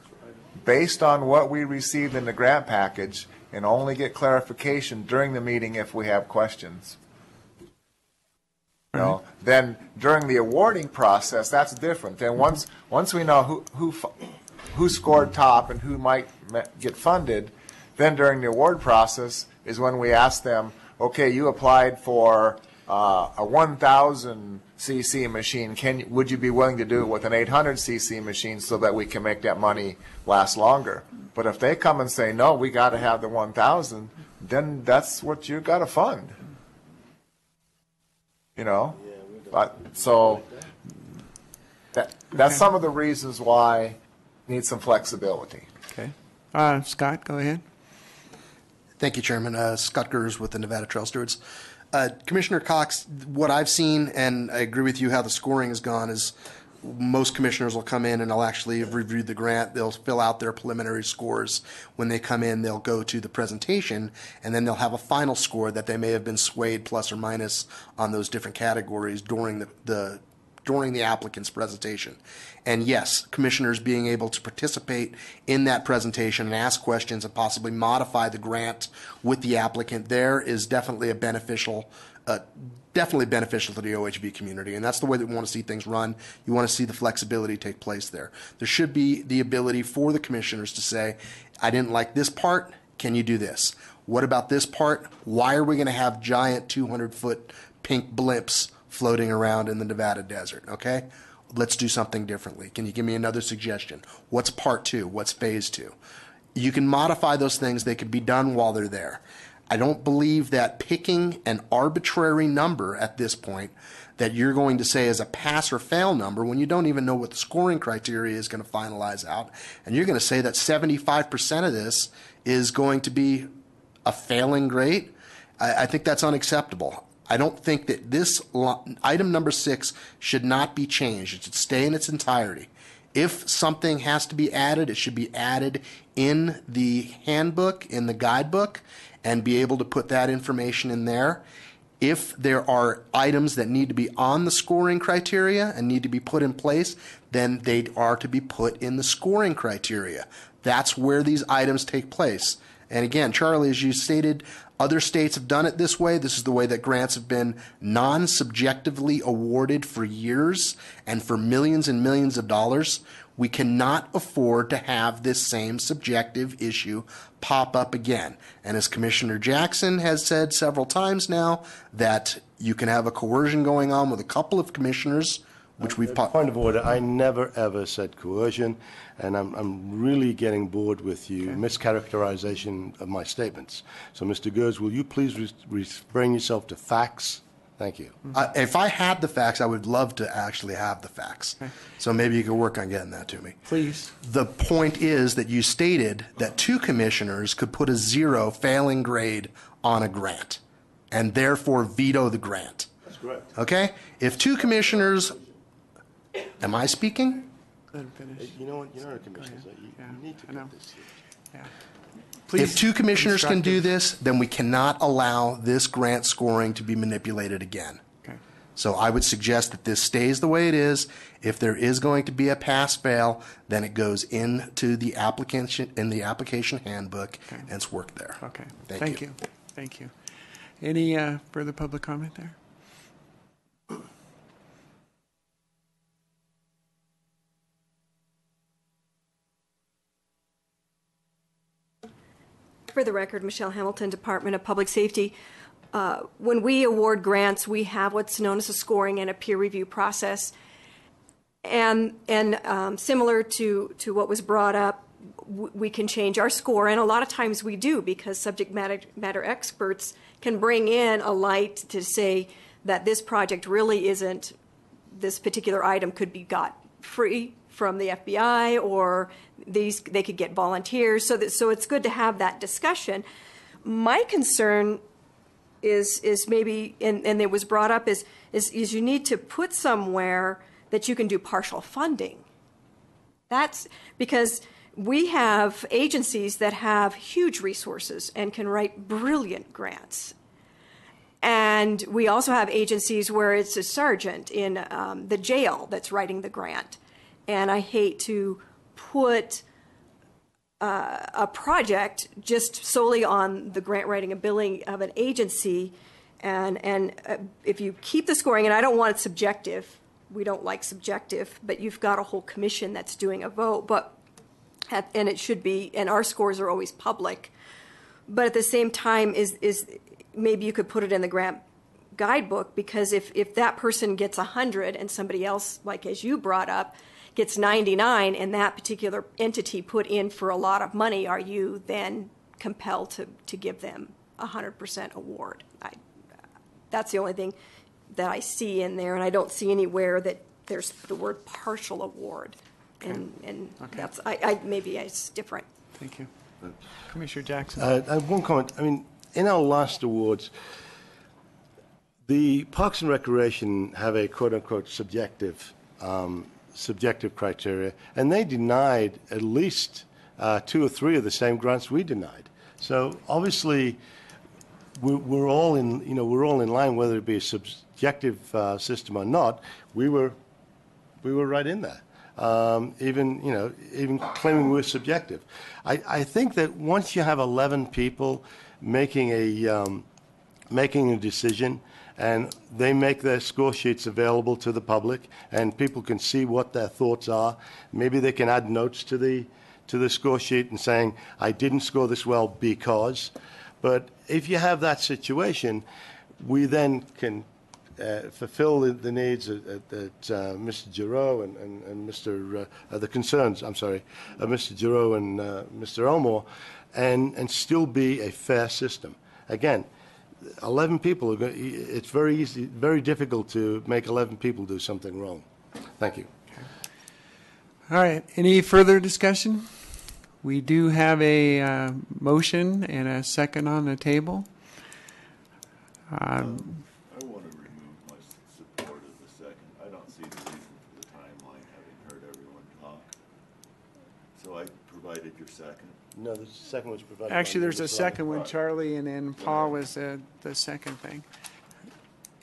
based on what we received in the grant package, and only get clarification during the meeting if we have questions. Then during the awarding process, that's different. Then once we know who scored top and who might get funded, then during the award process is when we ask them, okay, you applied for a 1,000 cc machine. Would you be willing to do it with an 800 cc machine so that we can make that money last longer? But if they come and say, no, we got to have the 1,000, then that's what you got to fund. So that's some of the reasons why we need some flexibility. Okay. Scott, go ahead. Thank you, Chairman. Scott Gers with the Nevada Trail Stewards. Commissioner Cox, what I've seen, and I agree with you how the scoring has gone, is most commissioners will come in and they'll actually have reviewed the grant. They'll fill out their preliminary scores. When they come in, they'll go to the presentation, and then they'll have a final score that they may have been swayed plus or minus on those different categories during the applicant's presentation. And yes, commissioners being able to participate in that presentation and ask questions and possibly modify the grant with the applicant there is definitely beneficial to the OHV community. And that's the way that we want to see things run. You want to see the flexibility take place there. There should be the ability for the commissioners to say, I didn't like this part, can you do this? What about this part? Why are we going to have giant 200-foot pink blimps floating around in the Nevada desert, okay? Let's do something differently. Can you give me another suggestion? What's part 2? What's phase 2? You can modify those things. They can be done while they're there. I don't believe that picking an arbitrary number at this point that you're going to say is a pass or fail number when you don't even know what the scoring criteria is going to finalize out, and you're going to say that 75% of this is going to be a failing grade, I think that's unacceptable. I don't think that this item number 6 should not be changed. It should stay in its entirety. If something has to be added, it should be added in the handbook, in the guidebook, and be able to put that information in there. If there are items that need to be on the scoring criteria and need to be put in place, then they are to be put in the scoring criteria. That's where these items take place. And again, Charlie, as you stated, other states have done it this way. This is the way that grants have been non-subjectively awarded for years and for millions and millions of dollars. We cannot afford to have this same subjective issue pop up again. And as Commissioner Jackson has said several times now, that you can have a coercion going on with a couple of commissioners, which we've... Point of order, I never ever said coercion, and I'm really getting bored with you mischaracterization of my statements. So, Mr. Gers, will you please bring yourself to facts? Thank you. If I had the facts, I would love to actually have the facts. Okay. So maybe you could work on getting that to me. Please. The point is that you stated that 2 commissioners could put a 0 failing grade on a grant and therefore veto the grant. That's correct. Okay? If 2 commissioners... Am I speaking? Let him finish. You know what? You're not a commissioner. So you need to get this here. Yeah. If 2 commissioners can do this, then we cannot allow this grant scoring to be manipulated again. Okay. So I would suggest that this stays the way it is. If there is going to be a pass-fail, then it goes into the application handbook, and it's worked there. Okay. Thank you. Thank you. Any further public comment there? For the record, Michelle Hamilton, Department of Public Safety. When we award grants, we have what's known as a scoring and a peer review process. And similar to what was brought up, we can change our score, and a lot of times we do, because subject matter experts can bring in a light to say that this project really isn't, this particular item could be got free from the FBI, or they could get volunteers. So it's good to have that discussion. My concern is maybe, and it was brought up, is you need to put somewhere that you can do partial funding. That's because we have agencies that have huge resources and can write brilliant grants. And we also have agencies where it's a sergeant in the jail that's writing the grant. And I hate to put a project just solely on the grant writing ability of an agency. And if you keep the scoring, and I don't want it subjective, we don't like subjective, but you've got a whole commission that's doing a vote. And it should be, and our scores are always public. But at the same time, is maybe you could put it in the grant guidebook, because if that person gets 100 and somebody else, like as you brought up, gets 99, and that particular entity put in for a lot of money, are you then compelled to give them 100% award? That's the only thing that I see in there, and I don't see anywhere that there's the word partial award. Okay. And okay. That's maybe it's different. Thank you. Commissioner Jackson. I have one comment. I mean, in our last awards, the Parks and Recreation have a quote-unquote subjective criteria, and they denied at least 2 or 3 of the same grants we denied. So obviously, we're all in line, whether it be a subjective system or not. We were right in there. Even claiming we're subjective. I think that once you have 11 people making a decision, and they make their score sheets available to the public, and people can see what their thoughts are. Maybe they can add notes to the score sheet and saying, I didn't score this well because. But if you have that situation, we then can fulfill the needs that Mr. Giroux and Mr. The concerns, I'm sorry, of Mr. Giroux and Mr. Elmore, and still be a fair system. Again, 11 people, it's very easy, very difficult to make 11 people do something wrong. Thank you. All right. Any further discussion? We do have a motion and a second on the table. I want to remove my support of the second. I don't see the reason for the timeline, having heard everyone talk. So I provided your second. No, the second was provided. Actually, there's a second one, Charlie, and then Paul was the second thing.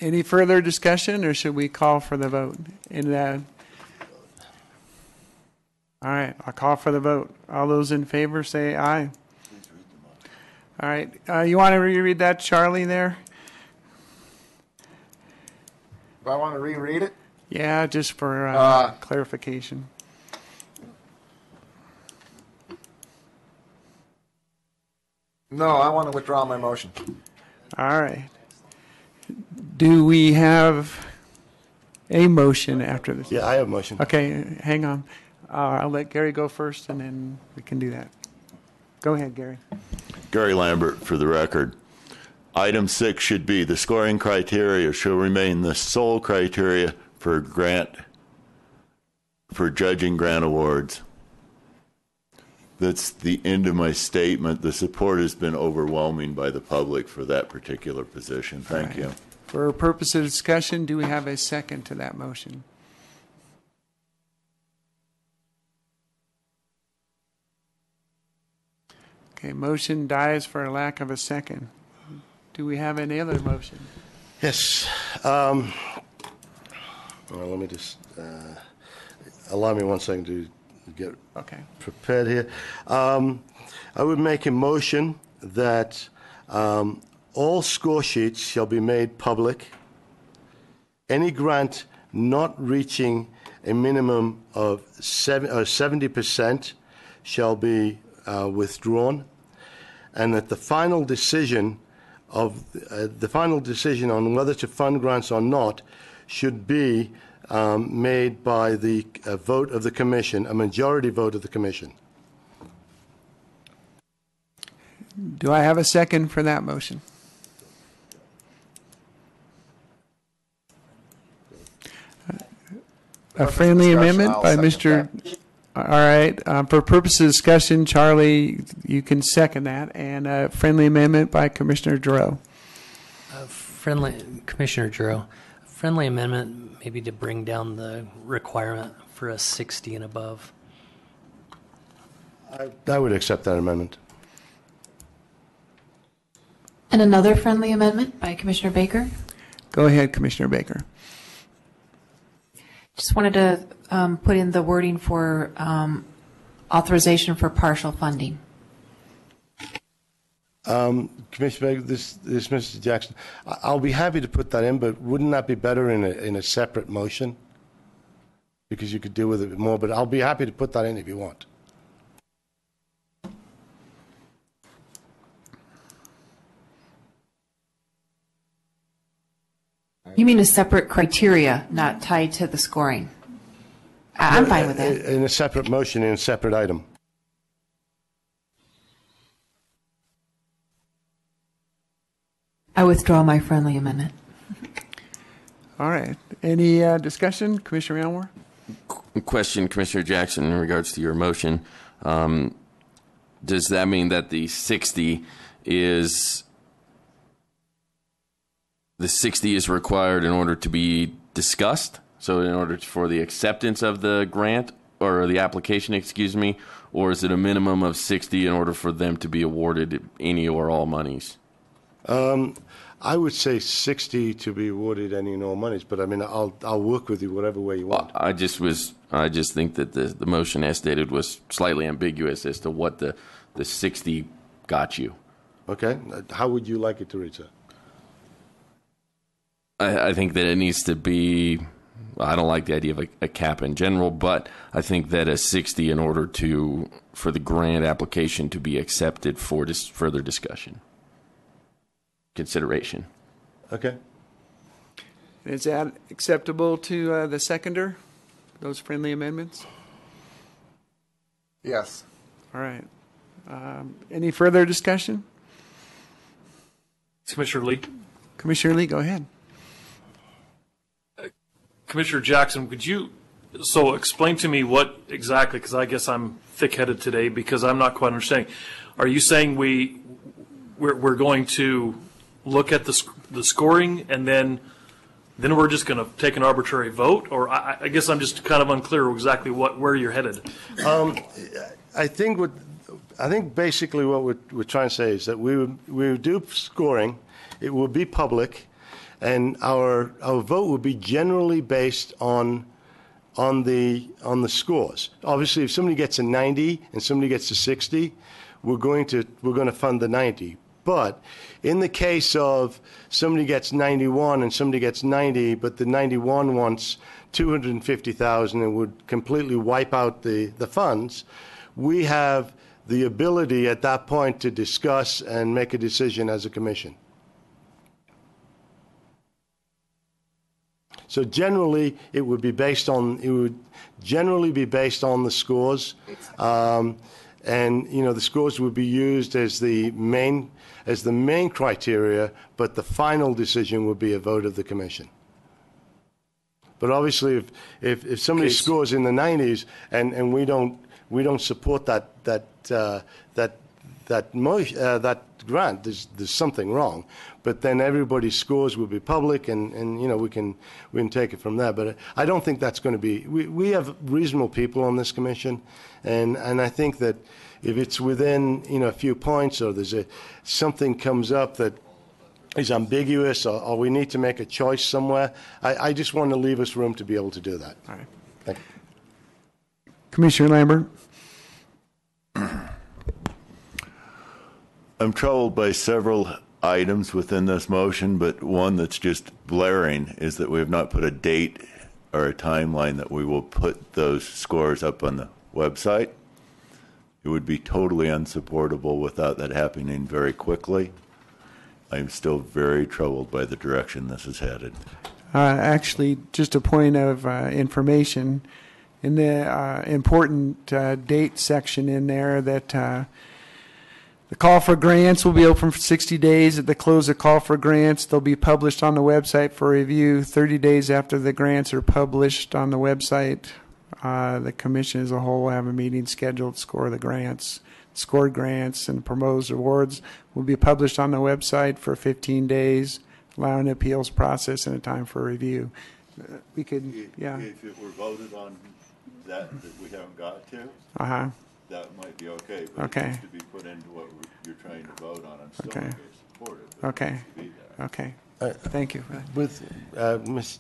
Any further discussion, or should we call for the vote? All right, I'll call for the vote. All those in favor say aye. All right, you want to reread that, Charlie, there? Do I want to reread it? Yeah, just for clarification. No, I want to withdraw my motion. All right. Do we have a motion after this? Yeah, I have a motion. Okay, hang on. I'll let Gary go first, and then we can do that. Go ahead, Gary. Gary Lambert, for the record. Item 6 should be the scoring criteria shall remain the sole criteria for judging grant awards. That's the end of my statement. The support has been overwhelming by the public for that particular position. Thank you. For purpose of discussion, do we have a second to that motion? Okay, motion dies for lack of a second. Do we have any other motion? Yes. Well, let me just allow me 1 second to get prepared here. I would make a motion that all score sheets shall be made public. Any grant not reaching a minimum of 70% shall be withdrawn, and that the final decision on whether to fund grants or not should be made by the vote of the commission, a majority vote of the commission. Do I have a second for that motion? A friendly amendment by Mr. All right. For purposes of discussion, Charlie, you can second that. And a friendly amendment by Commissioner Giroux. Commissioner Giroux, friendly amendment maybe to bring down the requirement for a 60 and above. I would accept that amendment. And another friendly amendment by Commissioner Baker. Go ahead, Commissioner Baker. Just wanted to put in the wording for authorization for partial funding. Commissioner Baker, this is Mr. Jackson. I'll be happy to put that in, but wouldn't that be better in a separate motion? Because you could deal with it more, but I'll be happy to put that in if you want. You mean a separate criteria, not tied to the scoring? I'm fine with that. In a separate motion, in a separate item. I withdraw my friendly amendment. All right. Any discussion? Commissioner Elmore? Question, Commissioner Jackson, in regards to your motion. Does that mean that the 60 is required in order to be discussed? So in order for the acceptance of the grant or the application, excuse me, or is it a minimum of 60 in order for them to be awarded any or all monies? I would say 60 to be awarded any and all monies, but I mean, I'll work with you whatever way you want. I just think that the motion as stated was slightly ambiguous as to what the 60 got you. Okay. How would you like it to read, sir? I think that it needs to be, I don't like the idea of a cap in general, but I think that a 60 in order for the grant application to be accepted for further discussion. Consideration. Okay. Is that acceptable to the seconder? Those friendly amendments? Yes. All right. Any further discussion? Commissioner Lee. Commissioner Lee, go ahead. Commissioner Jackson, could you explain to me what exactly, because I guess I'm thick-headed today because I'm not quite understanding. Are you saying we're going to look at the scoring and then we're just going to take an arbitrary vote? Or I guess I'm just kind of unclear exactly where you're headed. I think basically what we're trying to say is that we would do scoring. It will be public, and our vote will be generally based on the scores. Obviously, if somebody gets a 90 and somebody gets a 60, we're going to fund the 90. But in the case of somebody gets 91 and somebody gets 90, but the 91 wants 250,000 and would completely wipe out the funds, we have the ability at that point to discuss and make a decision as a commission. So generally, it would generally be based on the scores, and the scores would be used as the main criteria, but the final decision would be a vote of the commission. But obviously, if somebody scores in the 90s and we don't support that grant, there's something wrong. But then everybody's scores will be public, and we can take it from there. But I don't think that's going to be. We have reasonable people on this commission, and I think that if it's within a few points, or something comes up that is ambiguous, or we need to make a choice somewhere, I just want to leave us room to be able to do that. All right. Thank you. Commissioner Lambert. I'm troubled by several items within this motion, but one that's just blaring is that we have not put a date or a timeline that we will put those scores up on the website. It would be totally unsupportable without that happening very quickly. I'm still very troubled by the direction this is headed. Actually, just a point of information, in the important date section in there, that the call for grants will be open for 60 days. At the close of call for grants, they'll be published on the website for review 30 days after the grants are published on the website. The commission as a whole will have a meeting scheduled to score the grants. Scored grants and proposed awards will be published on the website for 15 days, allowing an appeals process and a time for review. We could, yeah. If it were voted on that we haven't got to, that might be okay. But Okay. it needs to be put into what you're trying to vote on. I'm still Okay. not going to support it. But Okay. it needs to be there. Okay. Thank you. With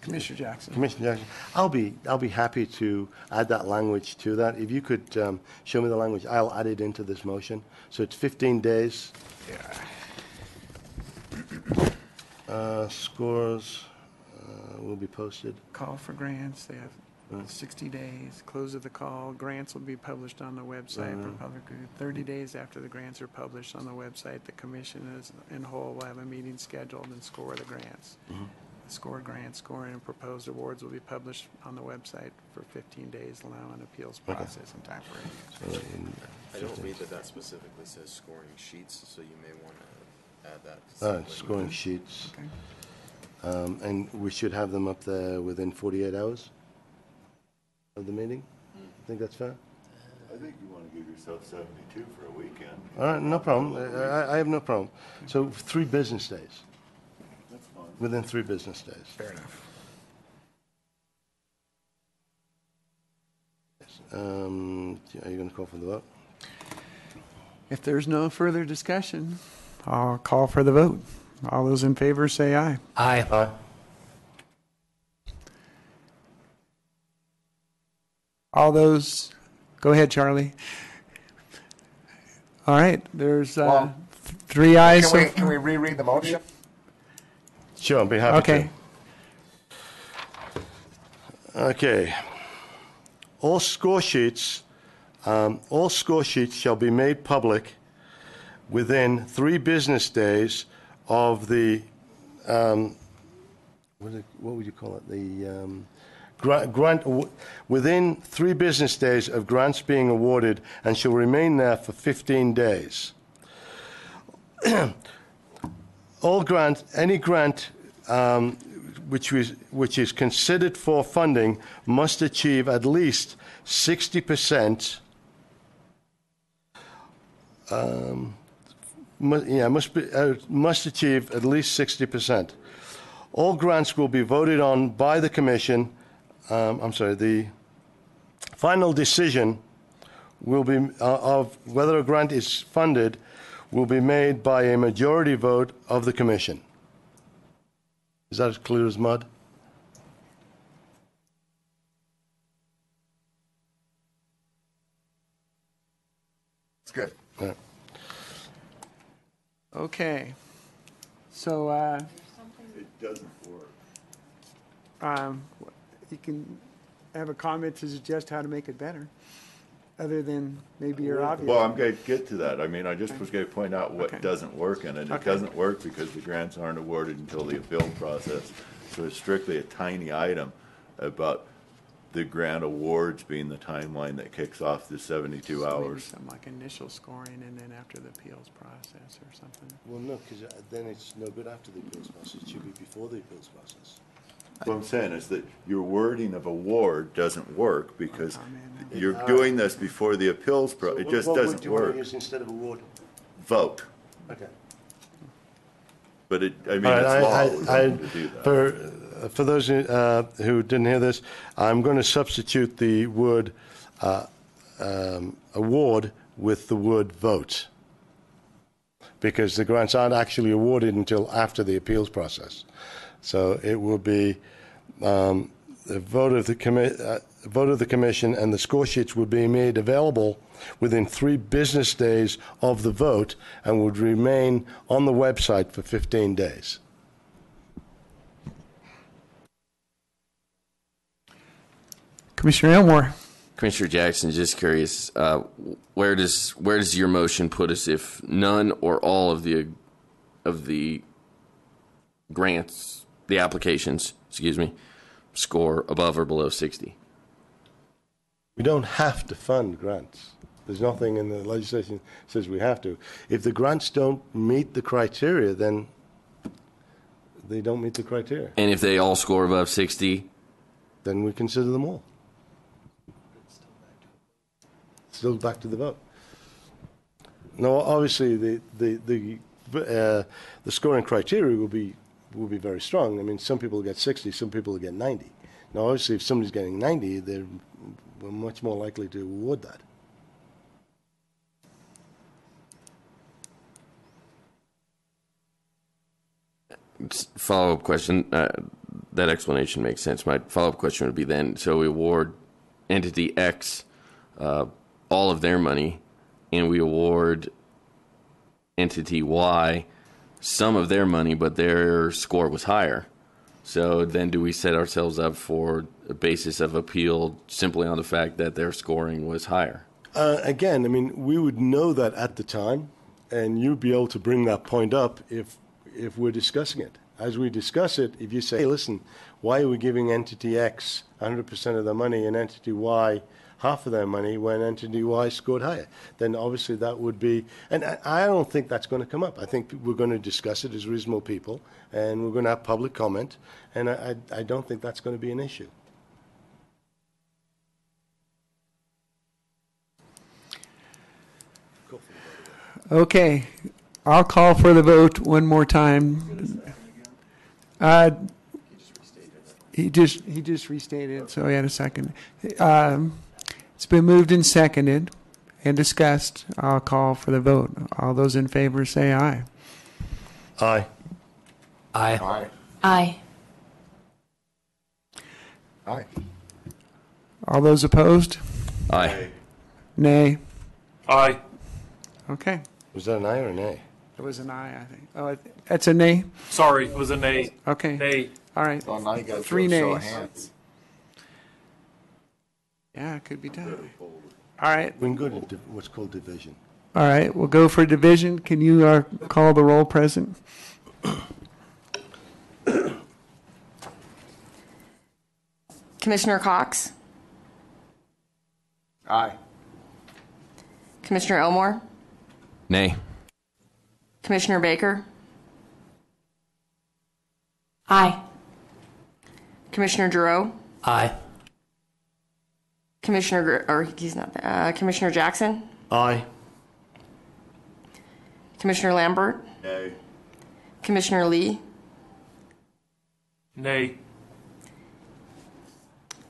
Commissioner Jackson. Commissioner Jackson, I'll be happy to add that language to that. If you could show me the language, I'll add it into this motion. So it's 15 days. Scores will be posted. Call for grants, they have 60 days. Close of the call, grants will be published on the website for public review. 30 days after the grants are published on the website, the commission is in whole will have a meeting scheduled and score the grants. Scored grants, scoring and proposed awards will be published on the website for 15 days, allowing an appeals process and time for review. I don't read that specifically says scoring sheets, so you may want to add that. Scoring sheets. Okay. And we should have them up there within 48 hours of the meeting. I think that's fair. I think you want to give yourself 72 for a weekend. All right, no problem. I have no problem. So 3 business days. That's fine. Within 3 business days. Fair enough. Are you going to call for the vote? If there's no further discussion, I'll call for the vote. All those in favor say aye. Aye. Aye. All those, go ahead, Charlie. All right, there's 3 ayes. Can we reread the motion? Sure, I'll be happy Okay. to. Okay. All score sheets shall be made public within 3 business days of the what would you call it? The grant within 3 business days of grants being awarded and shall remain there for 15 days. Any grant which is considered for funding must achieve at least 60%. Must achieve at least 60%. All grants will be voted on by the Commission. The final decision will be of whether a grant is funded will be made by a majority vote of the Commission. Is that as clear as mud? It's good. Yeah. Okay. So, It doesn't work. you can have a comment to suggest how to make it better, other than maybe your obvious. Well, I'm going to get to that. I mean, I just was going to point out what Okay. doesn't work in it. It doesn't work because the grants aren't awarded until the appeal process. So it's strictly a tiny item about the grant awards being the timeline that kicks off the 72 So maybe hours. something like initial scoring and then after the appeals process or something. Well, no, because then it's no good after the appeals process. It should be before the appeals process. What I'm saying is that your wording of award doesn't work because you're doing this before the appeals it just What doesn't would you want work. to use instead of award? Vote. Okay. But it, I mean, All right, it's law to do that. For those who didn't hear this, I'm going to substitute the word award with the word vote, because the grants aren't actually awarded until after the appeals process. So it will be the vote of the commission, and the score sheets will be made available within 3 business days of the vote and would remain on the website for 15 days. Commissioner Elmore. Commissioner Jackson, just curious, where does your motion put us if none or all of the grants, the applications, score above or below 60? We don't have to fund grants. There's nothing in the legislation that says we have to. If the grants don't meet the criteria, then they don't meet the criteria. And if they all score above 60? Then we consider them all. Still back to the vote. No, obviously the scoring criteria will be very strong. I mean, some people get 60, some people get 90. Now, obviously, if somebody's getting 90, we're much more likely to award that. Follow-up question. That explanation makes sense. My follow-up question would be then, so we award entity X all of their money, and we award entity Y some of their money, but their score was higher. So then do we set ourselves up for a basis of appeal simply on the fact that their scoring was higher? Again, I mean, we would know that at the time, and you'd be able to bring that point up if we're discussing it. As we discuss it, if you say, hey, listen, why are we giving entity X 100% of their money and entity Y half of their money when entity Y scored higher? Then obviously that would be, and I don't think that's going to come up. I think we're going to discuss it as reasonable people, and we're going to have public comment, and I don't think that's going to be an issue. Okay, I'll call for the vote one more time. He just restated, so he had a second. It's been moved and seconded and discussed. I'll call for the vote. All those in favor say aye. Aye. Aye. Aye. Aye. Aye. All those opposed? Aye. Nay. Aye. Okay. Was that an aye or an A? It was an aye, I think. Oh, that's a nay? Sorry, it was a nay. Okay. Nay. All right. Well, now you got to 3 show of nays. hands. Yeah, it could be done. All right. We can go to what's called division. All right, we'll go for division. Can you call the roll, President? Commissioner Cox, Aye. Commissioner Elmore, Nay. Commissioner Baker, Aye. Commissioner Giroux, Aye. Commissioner Jackson, Aye. Commissioner Lambert, Nay. Commissioner Lee. Nay.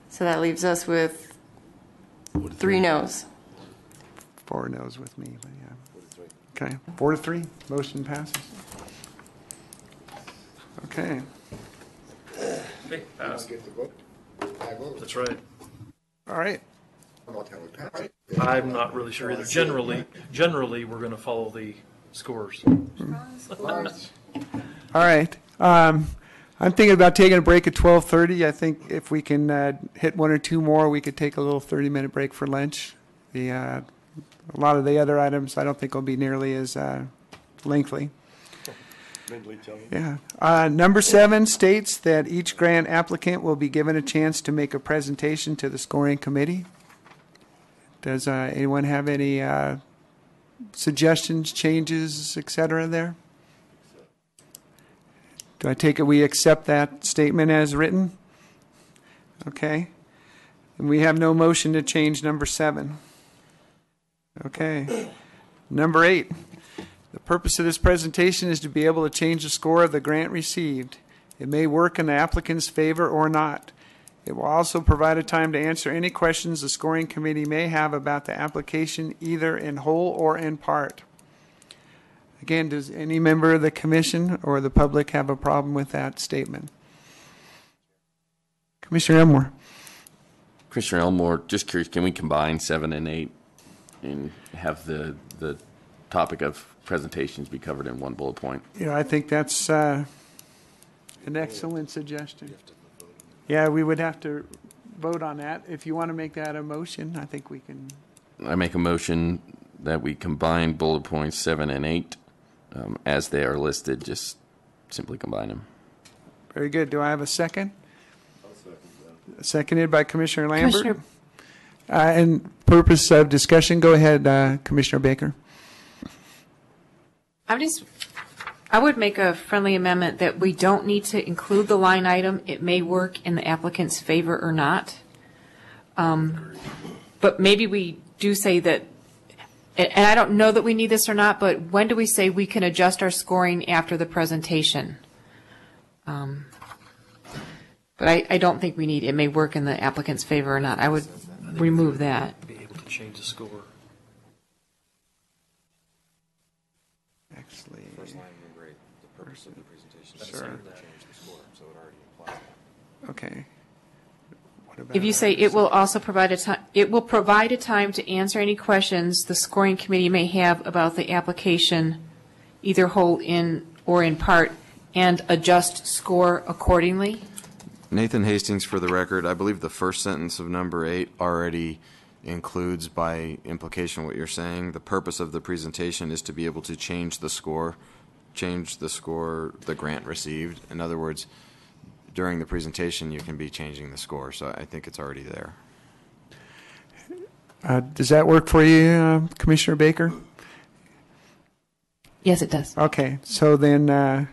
So that leaves us with 3 noes. 4 no's with me, but yeah. Okay, 4-3, motion passes. Okay. Okay, pass. That's right. All right. I'm not really sure either. Generally, we're going to follow the scores. All right. I'm thinking about taking a break at 12:30. I think if we can hit 1 or 2 more, we could take a little 30-minute break for lunch. A lot of the other items I don't think will be nearly as lengthy. Yeah. Number 7 states that each grant applicant will be given a chance to make a presentation to the scoring committee. Does anyone have any suggestions, changes, etc. there? Do I take it we accept that statement as written? Okay. And we have no motion to change number 7. Okay. Number 8. The purpose of this presentation is to be able to change the score of the grant received. It may work in the applicant's favor or not. It will also provide a time to answer any questions the scoring committee may have about the application, either in whole or in part. Again, does any member of the commission or the public have a problem with that statement? Commissioner Elmore. Commissioner Elmore, just curious, can we combine 7 and 8 and have the topic of presentations be covered in one bullet point? Yeah, I think that's an excellent suggestion. Yeah, we would have to vote on that. If you want to make that a motion, I think we can. I make a motion that we combine bullet points 7 and 8 as they are listed, just simply combine them. Very good. Do I have a second? Seconded by Commissioner Lambert. Commissioner- And purpose of discussion, go ahead, Commissioner Baker. I would make a friendly amendment that we don't need to include the line item. It may work in the applicant's favor or not. But maybe we do say that, and I don't know that we need this or not, but when do we say we can adjust our scoring after the presentation? But I don't think we need, it may work in the applicant's favor or not. I would remove that. Be able to change the score. Actually, First line, number 8, the purpose of the presentation is Sure. to change the score, so it already implies that. okay. What about If you say it will also provide a time to answer any questions the scoring committee may have about the application, either whole in or in part, and adjust score accordingly? Nathan Hastings, for the record, I believe the first sentence of number 8 already includes by implication what you're saying. The purpose of the presentation is to be able to change the score the grant received. In other words, during the presentation you can be changing the score, so I think it's already there. does that work for you, Commissioner Baker? Yes, it does. Okay, so then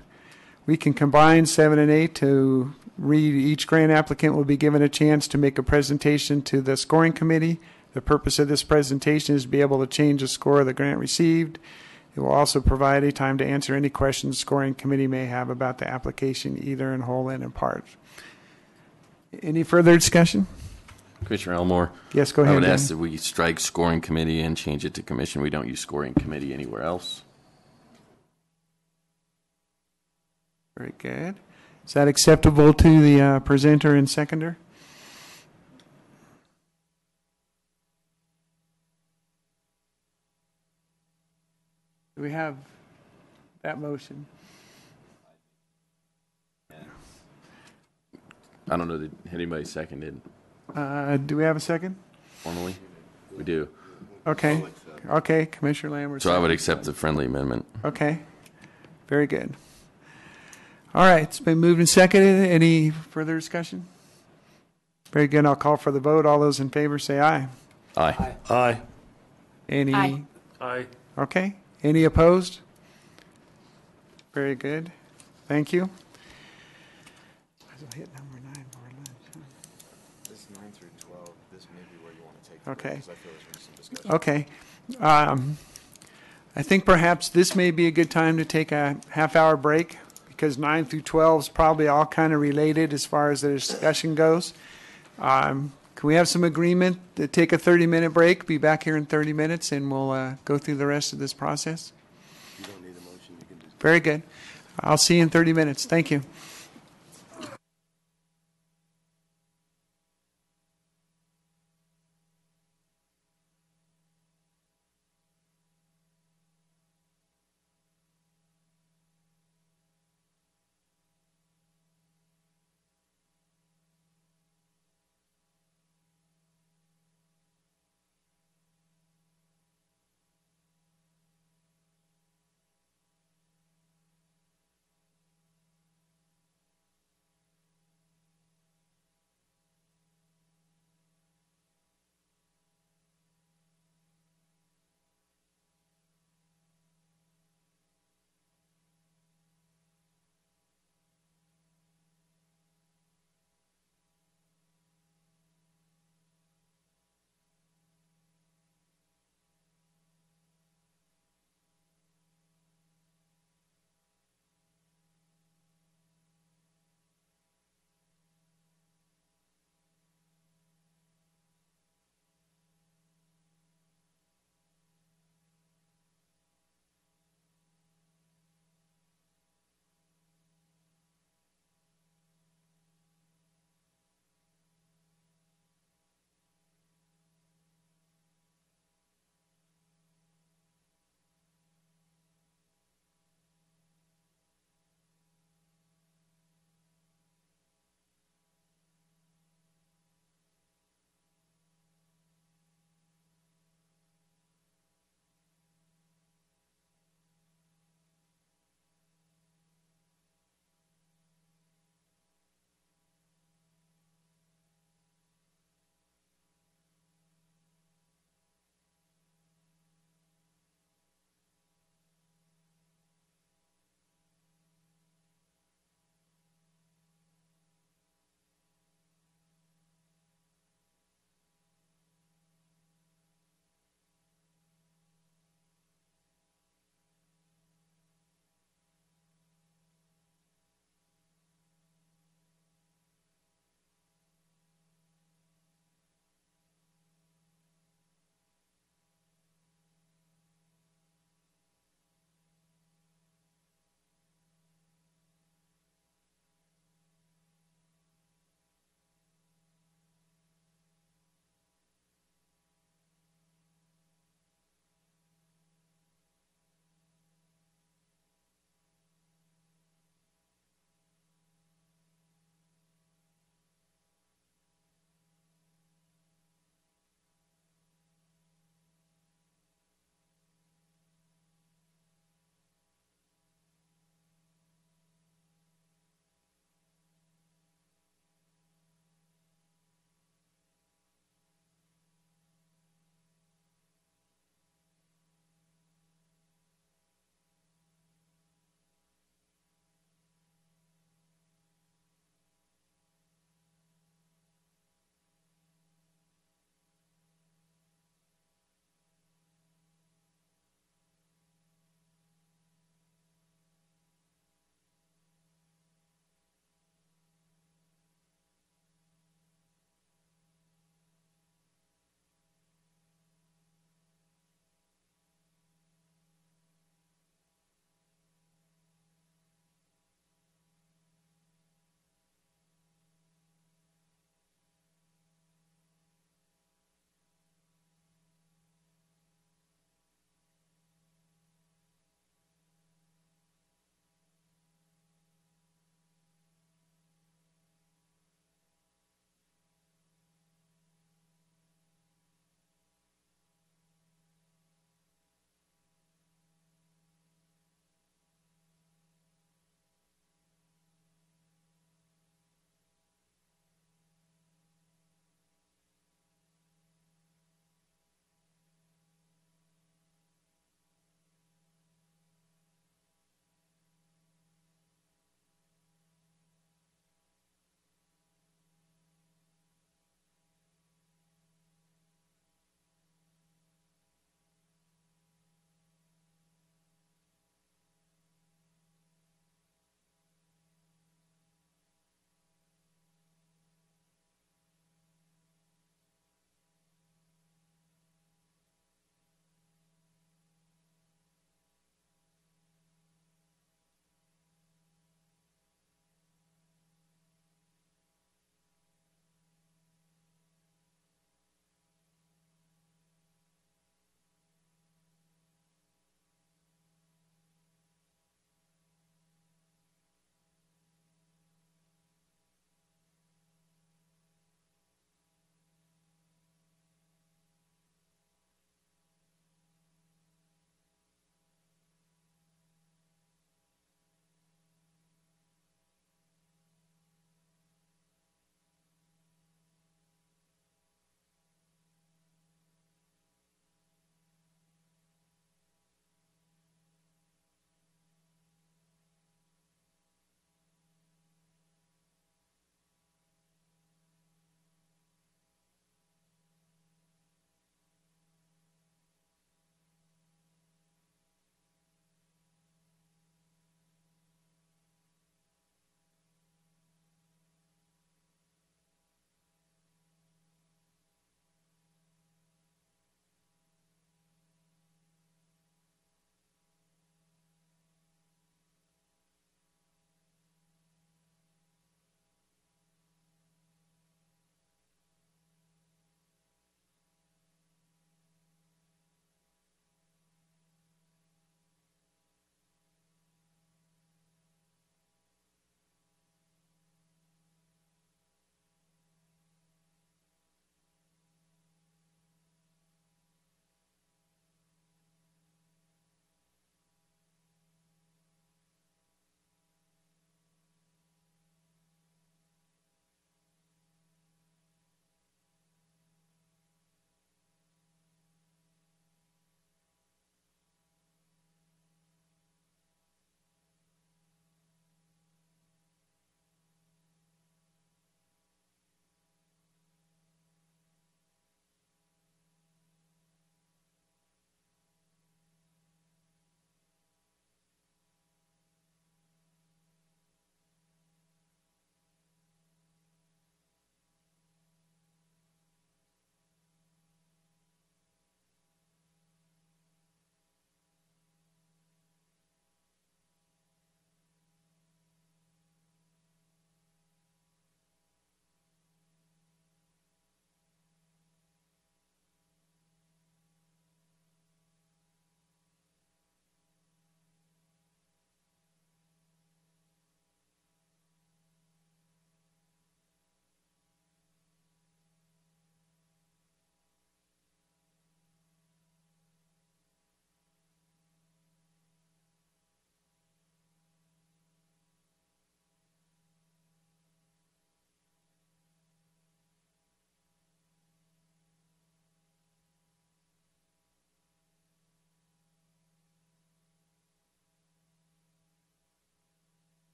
we can combine 7 and 8 to read each grant applicant will be given a chance to make a presentation to the scoring committee. The purpose of this presentation is to be able to change the score of the grant received. It will also provide a time to answer any questions the scoring committee may have about the application, either in whole and in part. Any further discussion? Commissioner Elmore? Yes, go ahead, I would Dan. ask that we strike scoring committee and change it to commission. We don't use scoring committee anywhere else. Very good. Is that acceptable to the presenter and seconder? Do we have that motion? I don't know that anybody seconded Do we have a second? formally. We do. Okay. Okay, Commissioner Lambert. So I would accept the friendly amendment. Okay. Very good. All right, it's been moved and seconded. Any further discussion? Very good. I'll call for the vote. All those in favor say aye. Aye. Aye. Any? Aye. Aye. Okay. Any opposed? Very good. Thank you. Hit number 9 for lunch, huh? This 9 through 12, this may be where you want to take it. Okay. Because I feel there's some discussion. Okay. I think perhaps this may be a good time to take a half-hour break because 9 through 12 is probably all kind of related as far as the discussion goes. Can we have some agreement to take a 30-minute break, be back here in 30 minutes, and we'll go through the rest of this process? You don't need a motion. You can do Very good. I'll see you in 30 minutes. Thank you.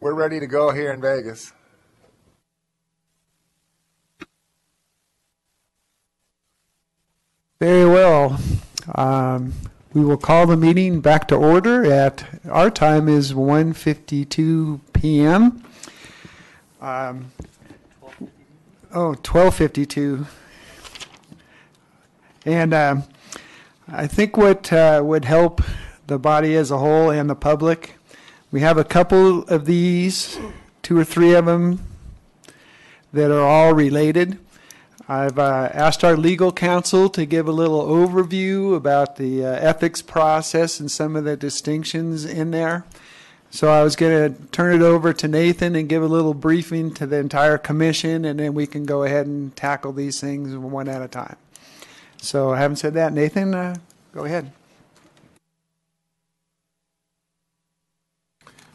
We're ready to go here in Vegas. Very well. We will call the meeting back to order at, our time is 1:52 p.m. 12:52. And I think what would help the body as a whole and the public, we have a couple of these, 2 or 3 of them, that are all related. I've asked our legal counsel to give a little overview about the ethics process and some of the distinctions in there. So I was going to turn it over to Nathan and give a little briefing to the entire commission, and then we can go ahead and tackle these things one at a time. So having said that, Nathan, go ahead.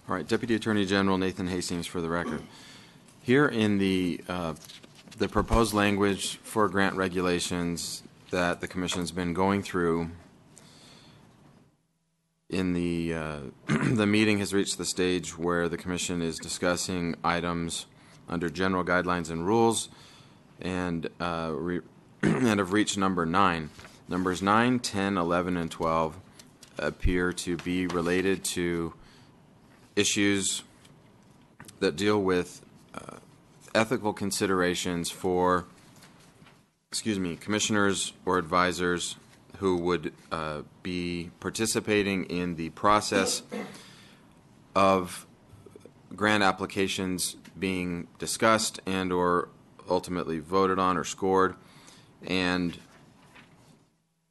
All right, Deputy Attorney General Nathan Hastings for the record. Here in the proposed language for grant regulations that the Commission's been going through, in the the meeting has reached the stage where the Commission is discussing items under general guidelines and rules, and and have reached number 9. Numbers 9, 10, 11, and 12 appear to be related to issues that deal with ethical considerations for, commissioners or advisors who would be participating in the process of grant applications being discussed and or ultimately voted on or scored. And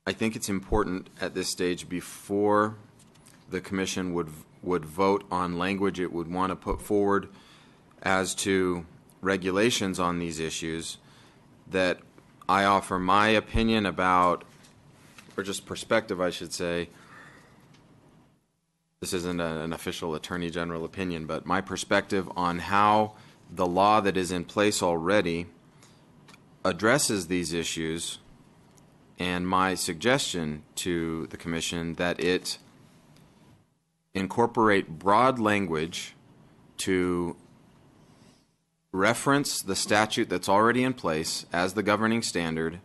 I think it's important at this stage, before the Commission would vote on language it would want to put forward as to regulations on these issues, that I offer my opinion about, or just perspective, I should say. This isn't an official Attorney General opinion, but my perspective on how the law that is in place already addresses these issues, and my suggestion to the Commission that it incorporate broad language to reference the statute that's already in place as the governing standard,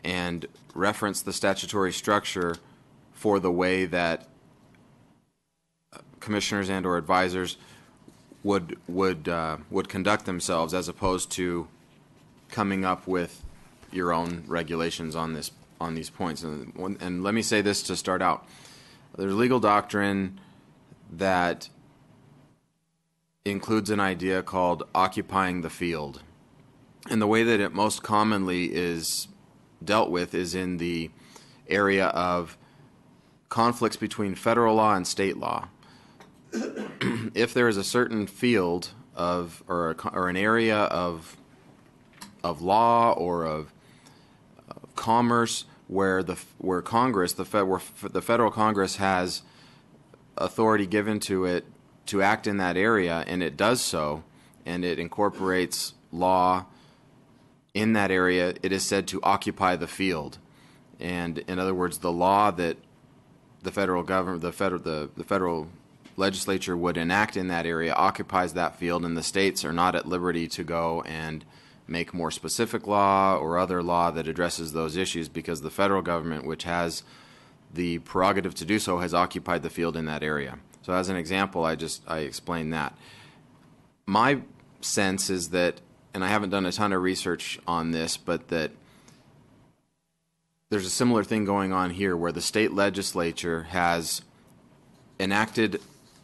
and reference the statutory structure for the way that commissioners and or advisors would conduct themselves, as opposed to coming up with your own regulations on these points. And let me say this to start out. There's legal doctrine that includes an idea called occupying the field. And the way that it most commonly is dealt with is in the area of conflicts between federal law and state law. If there is a certain field of or an area of law or of commerce where the federal Congress has authority given to it to act in that area, and it does so, and it incorporates law in that area, it is said to occupy the field. And in other words, the law that the federal government, the federal legislature would enact in that area occupies that field, and the states are not at liberty to go and make more specific law or other law that addresses those issues, because the federal government, which has the prerogative to do so, has occupied the field in that area. So as an example, I explained that. My sense is that, and I haven't done a ton of research on this, but that there's a similar thing going on here, where the state legislature has enacted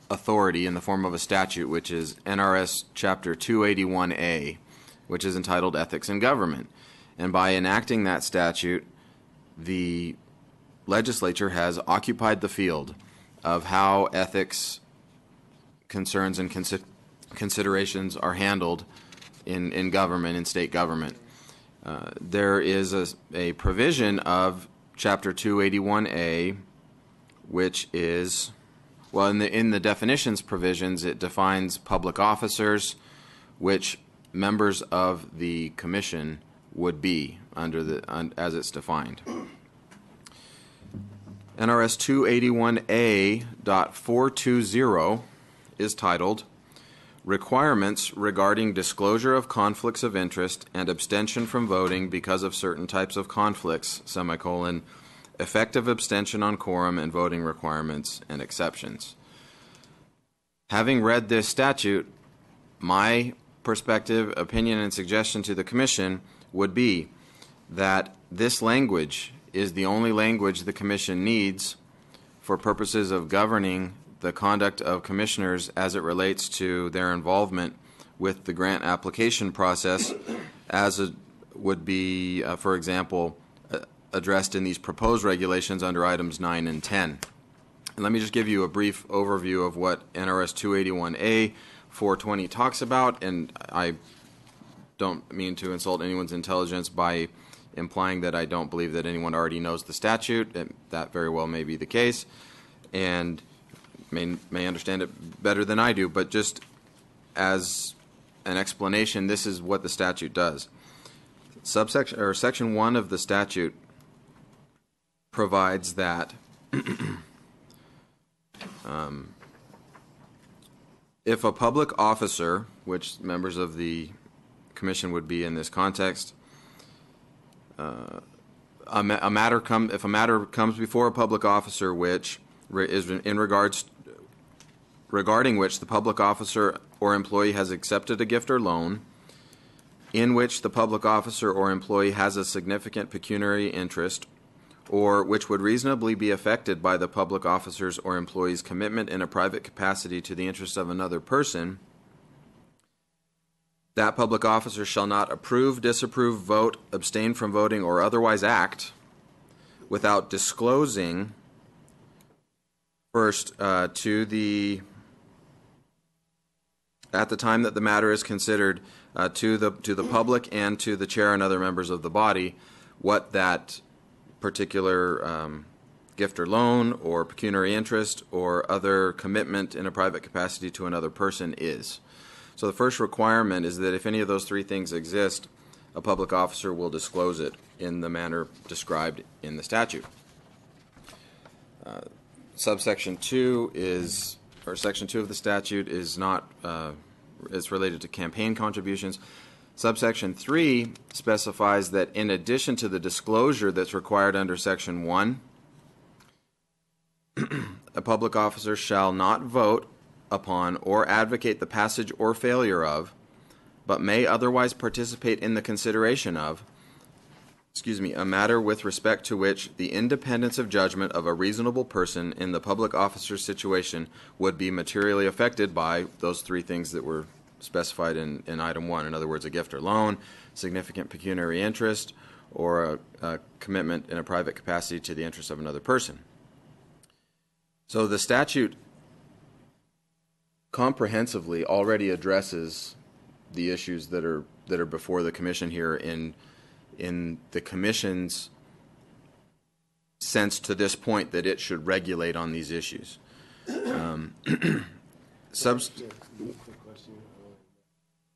authority in the form of a statute, which is NRS Chapter 281A, which is entitled Ethics in Government. And by enacting that statute, the legislature has occupied the field of how ethics concerns and considerations are handled in government, in state government. There is a provision of Chapter 281A, which is, well, in the definitions provisions, it defines public officers, which members of the commission would be as it's defined. NRS 281A.420 is titled requirements regarding disclosure of conflicts of interest and abstention from voting because of certain types of conflicts, semicolon, effective abstention on quorum and voting requirements and exceptions. Having read this statute, my perspective, opinion, and suggestion to the Commission would be that this language is the only language the Commission needs for purposes of governing the conduct of commissioners as it relates to their involvement with the grant application process, as it would be, for example, addressed in these proposed regulations under items 9 and 10. And let me just give you a brief overview of what NRS 281A 420 talks about, and I don't mean to insult anyone's intelligence by implying that I don't believe that anyone already knows the statute. That very well may be the case, and may understand it better than I do, but just as an explanation, this is what the statute does. Section 1 of the statute provides that if a public officer, which members of the Commission would be in this context, if a matter comes before a public officer which is regarding which the public officer or employee has accepted a gift or loan, in which the public officer or employee has a significant pecuniary interest, or which would reasonably be affected by the public officer's or employee's commitment in a private capacity to the interests of another person, that public officer shall not approve, disapprove, vote, abstain from voting, or otherwise act without disclosing first at the time that the matter is considered to the public and to the chair and other members of the body what that particular gift or loan or pecuniary interest or other commitment in a private capacity to another person is. So the first requirement is that if any of those three things exist, a public officer will disclose it in the manner described in the statute. Subsection 2 is, or Section 2 of the statute is not, is related to campaign contributions. Subsection 3 specifies that in addition to the disclosure that's required under Section 1, a public officer shall not vote upon or advocate the passage or failure of, but may otherwise participate in the consideration of, a matter with respect to which the independence of judgment of a reasonable person in the public officer's situation would be materially affected by those three things that were specified in item 1. In other words, a gift or loan, significant pecuniary interest, or a commitment in a private capacity to the interest of another person. So the statute comprehensively already addresses the issues that are before the Commission here in the Commission's sense to this point that it should regulate on these issues. Let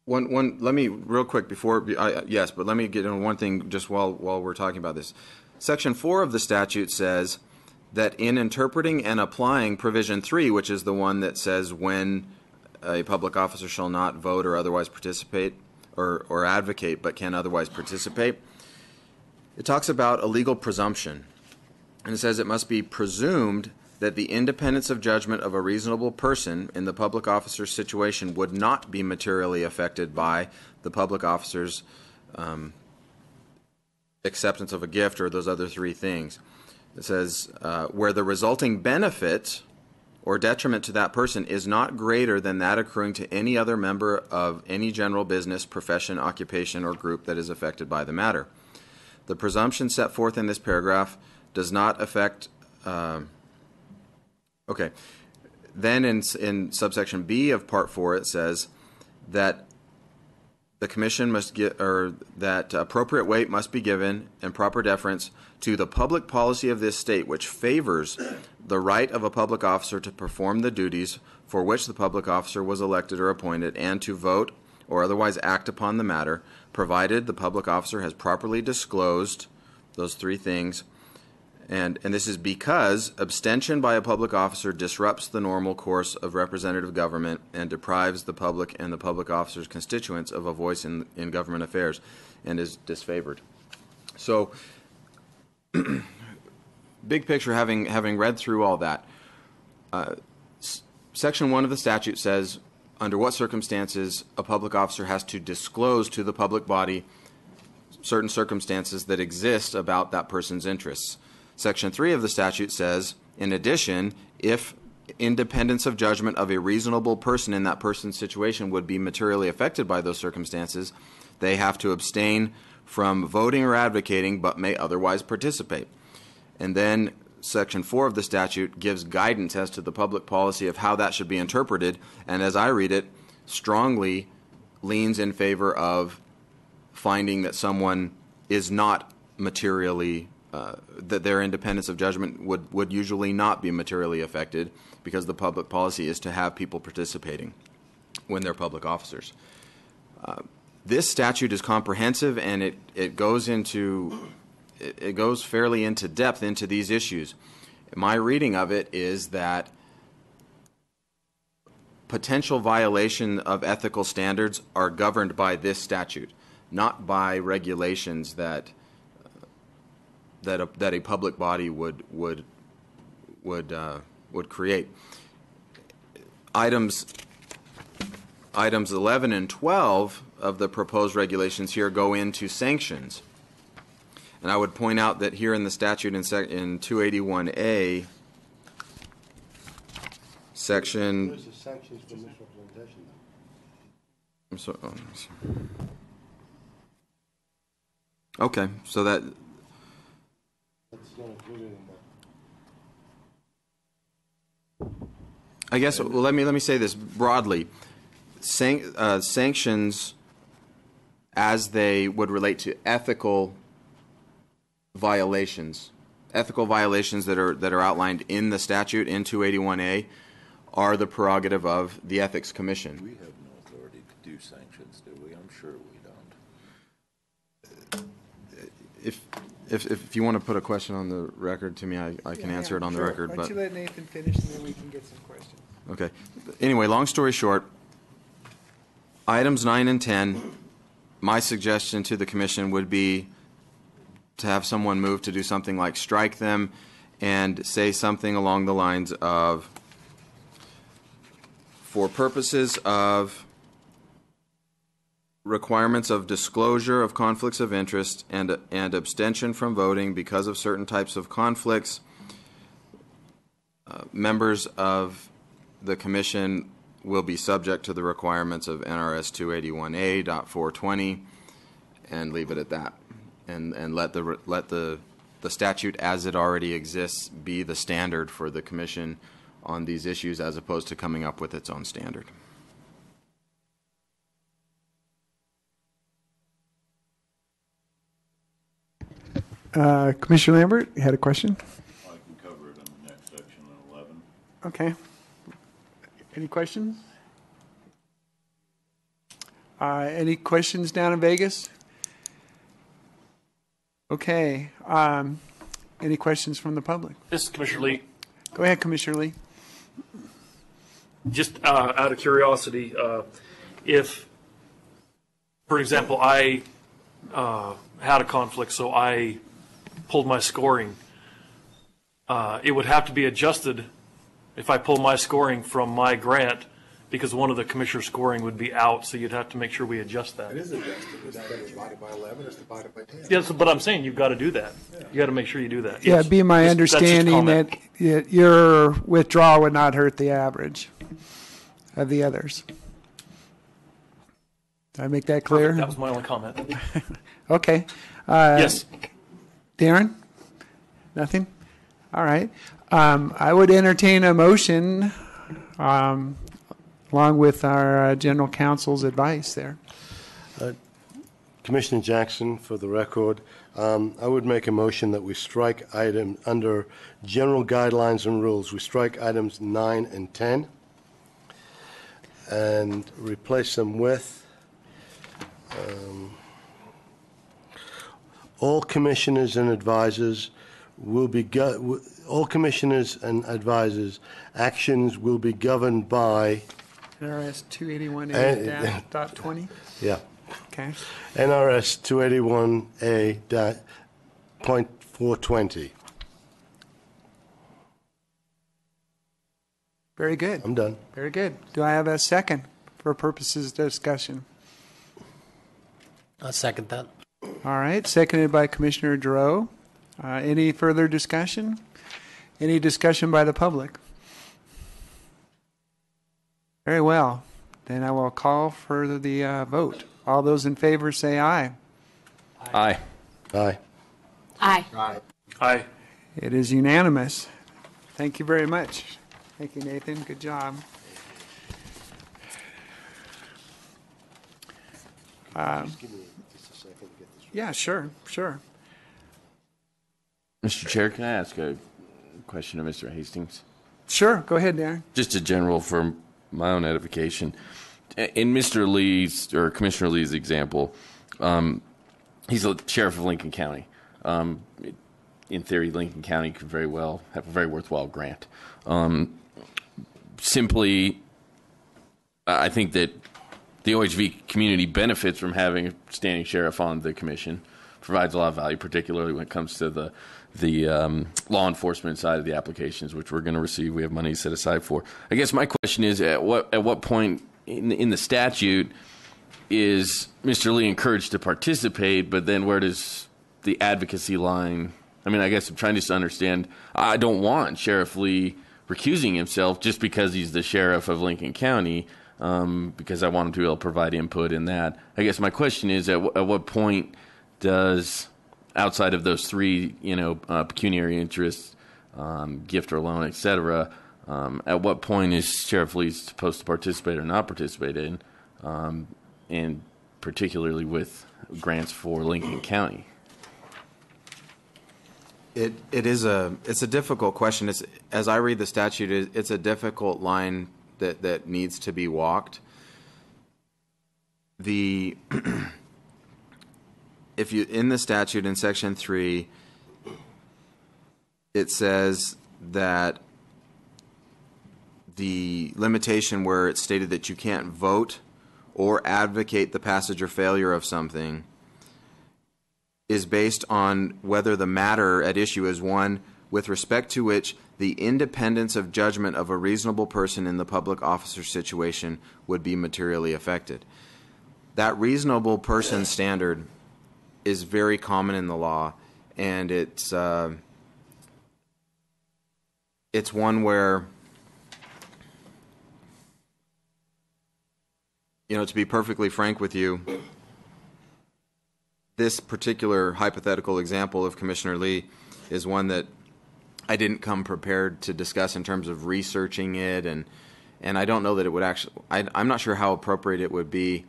me real quick before yes, but let me get on one thing just while we're talking about this. Section 4 of the statute says that in interpreting and applying provision 3, which is the one that says when a public officer shall not vote or otherwise participate or advocate but can otherwise participate, it talks about a legal presumption. And it says it must be presumed that the independence of judgment of a reasonable person in the public officer's situation would not be materially affected by the public officer's acceptance of a gift or those other three things. It says where the resulting benefit or detriment to that person is not greater than that accruing to any other member of any general business, profession, occupation, or group that is affected by the matter. The presumption set forth in this paragraph does not affect okay. Then in subsection B of Part 4, it says that the Commission must get, or that appropriate weight must be given and proper deference to the public policy of this state, which favors the right of a public officer to perform the duties for which the public officer was elected or appointed, and to vote or otherwise act upon the matter, provided the public officer has properly disclosed those three things And this is because abstention by a public officer disrupts the normal course of representative government and deprives the public and the public officer's constituents of a voice in government affairs and is disfavored. So, big picture, having read through all that, Section 1 of the statute says under what circumstances a public officer has to disclose to the public body certain circumstances that exist about that person's interests. Section 3 of the statute says, in addition, if independence of judgment of a reasonable person in that person's situation would be materially affected by those circumstances, they have to abstain from voting or advocating but may otherwise participate. And then Section 4 of the statute gives guidance as to the public policy of how that should be interpreted, and as I read it, strongly leans in favor of finding that someone is not materially that their independence of judgment would usually not be materially affected, because the public policy is to have people participating when they're public officers. This statute is comprehensive, and it goes fairly into depth into these issues. My reading of it is that potential violation of ethical standards are governed by this statute, not by regulations that a public body would create. Items 11 and 12 of the proposed regulations here go into sanctions, and I would point out that here in the statute in 281A, section. There's a sanctions for misrepresentation. I'm sorry. Okay, so that. That's not included in that. I guess. Well, let me say this broadly. Sanctions, as they would relate to ethical violations that are outlined in the statute in 281A, are the prerogative of the Ethics Commission. We have no authority to do sanctions, do we? I'm sure we don't. If you want to put a question on the record to me, I can answer it on the record. Why don't you let Nathan finish, and then we can get some questions. Okay. Anyway, long story short, items 9 and 10, my suggestion to the Commission would be to have someone move to do something like strike them and say something along the lines of, for purposes of requirements of disclosure of conflicts of interest and abstention from voting because of certain types of conflicts, members of the Commission will be subject to the requirements of NRS 281A.420, and leave it at that, and let the statute as it already exists be the standard for the Commission on these issues, as opposed to coming up with its own standard. Commissioner Lambert, you had a question? I can cover it in the next section on 11. Okay. Any questions? Any questions down in Vegas? Okay. Any questions from the public? This is Commissioner Lee. Go ahead, Commissioner Lee. Just out of curiosity, if, for example, I had a conflict, so I pulled my scoring, it would have to be adjusted if I pull my scoring from my grant, because one of the commissioner's scoring would be out, so you'd have to make sure we adjust that. It is adjusted. It's either divided by 11 or it's divided by 10. Yes, but I'm saying you've got to do that. You got to make sure you do that. Yeah, Yes. it'd be my That's understanding that your withdrawal would not hurt the average of the others. Did I make that clear? Perfect. That was my only comment. Okay. Yes. Darren? Nothing? All right. I would entertain a motion along with our general counsel's advice there. Commissioner Jackson, for the record, I would make a motion that we strike item under general guidelines and rules. We strike items 9 and 10 and replace them with all commissioners and advisors will be all commissioners and advisors' actions will be governed by NRS 281A.20? yeah. Okay. NRS 281A.420. Very good. I'm done. Very good. Do I have a second for purposes of discussion? I'll second that. All right, seconded by Commissioner Giroux. Any further discussion? Any discussion by the public? Very well. Then I will call for the vote. All those in favor say aye. Aye. Aye. Aye. Aye. It is unanimous. Thank you very much. Thank you, Nathan. Good job. Yeah, sure. Mr. Chair, can I ask a question of Mr. Hastings? Sure. Go ahead, Darren. Just a general for my own edification. In Mr. Lee's or Commissioner Lee's example, he's a sheriff of Lincoln County. In theory, Lincoln County could very well have a very worthwhile grant. Simply, I think that the OHV community benefits from having a standing sheriff on the commission. Provides a lot of value, particularly when it comes to the law enforcement side of the applications, which we're going to receive. We have money set aside for. I guess my question is, at what point in the statute is Mr. Lee encouraged to participate, but then where does the advocacy line? I mean, I guess I'm trying just to understand. I don't want Sheriff Lee recusing himself just because he's the sheriff of Lincoln County, because I want him to be able to provide input in that. I guess my question is, at what point does, outside of those three, pecuniary interests, gift or loan, etc., at what point is Sheriff Lee supposed to participate or not participate in, and particularly with grants for Lincoln County? It's a difficult question. As I read the statute, it's a difficult line that needs to be walked. If you in the statute in section 3, it says that the limitation where it's stated that you can't vote or advocate the passage or failure of something is based on whether the matter at issue is one with respect to which the independence of judgment of a reasonable person in the public officer situation would be materially affected. That reasonable person standard is very common in the law, and it's one where, to be perfectly frank with you, this particular hypothetical example of Commissioner Lee is one that I didn't come prepared to discuss in terms of researching it, and I don't know that it would actually, I'm not sure how appropriate it would be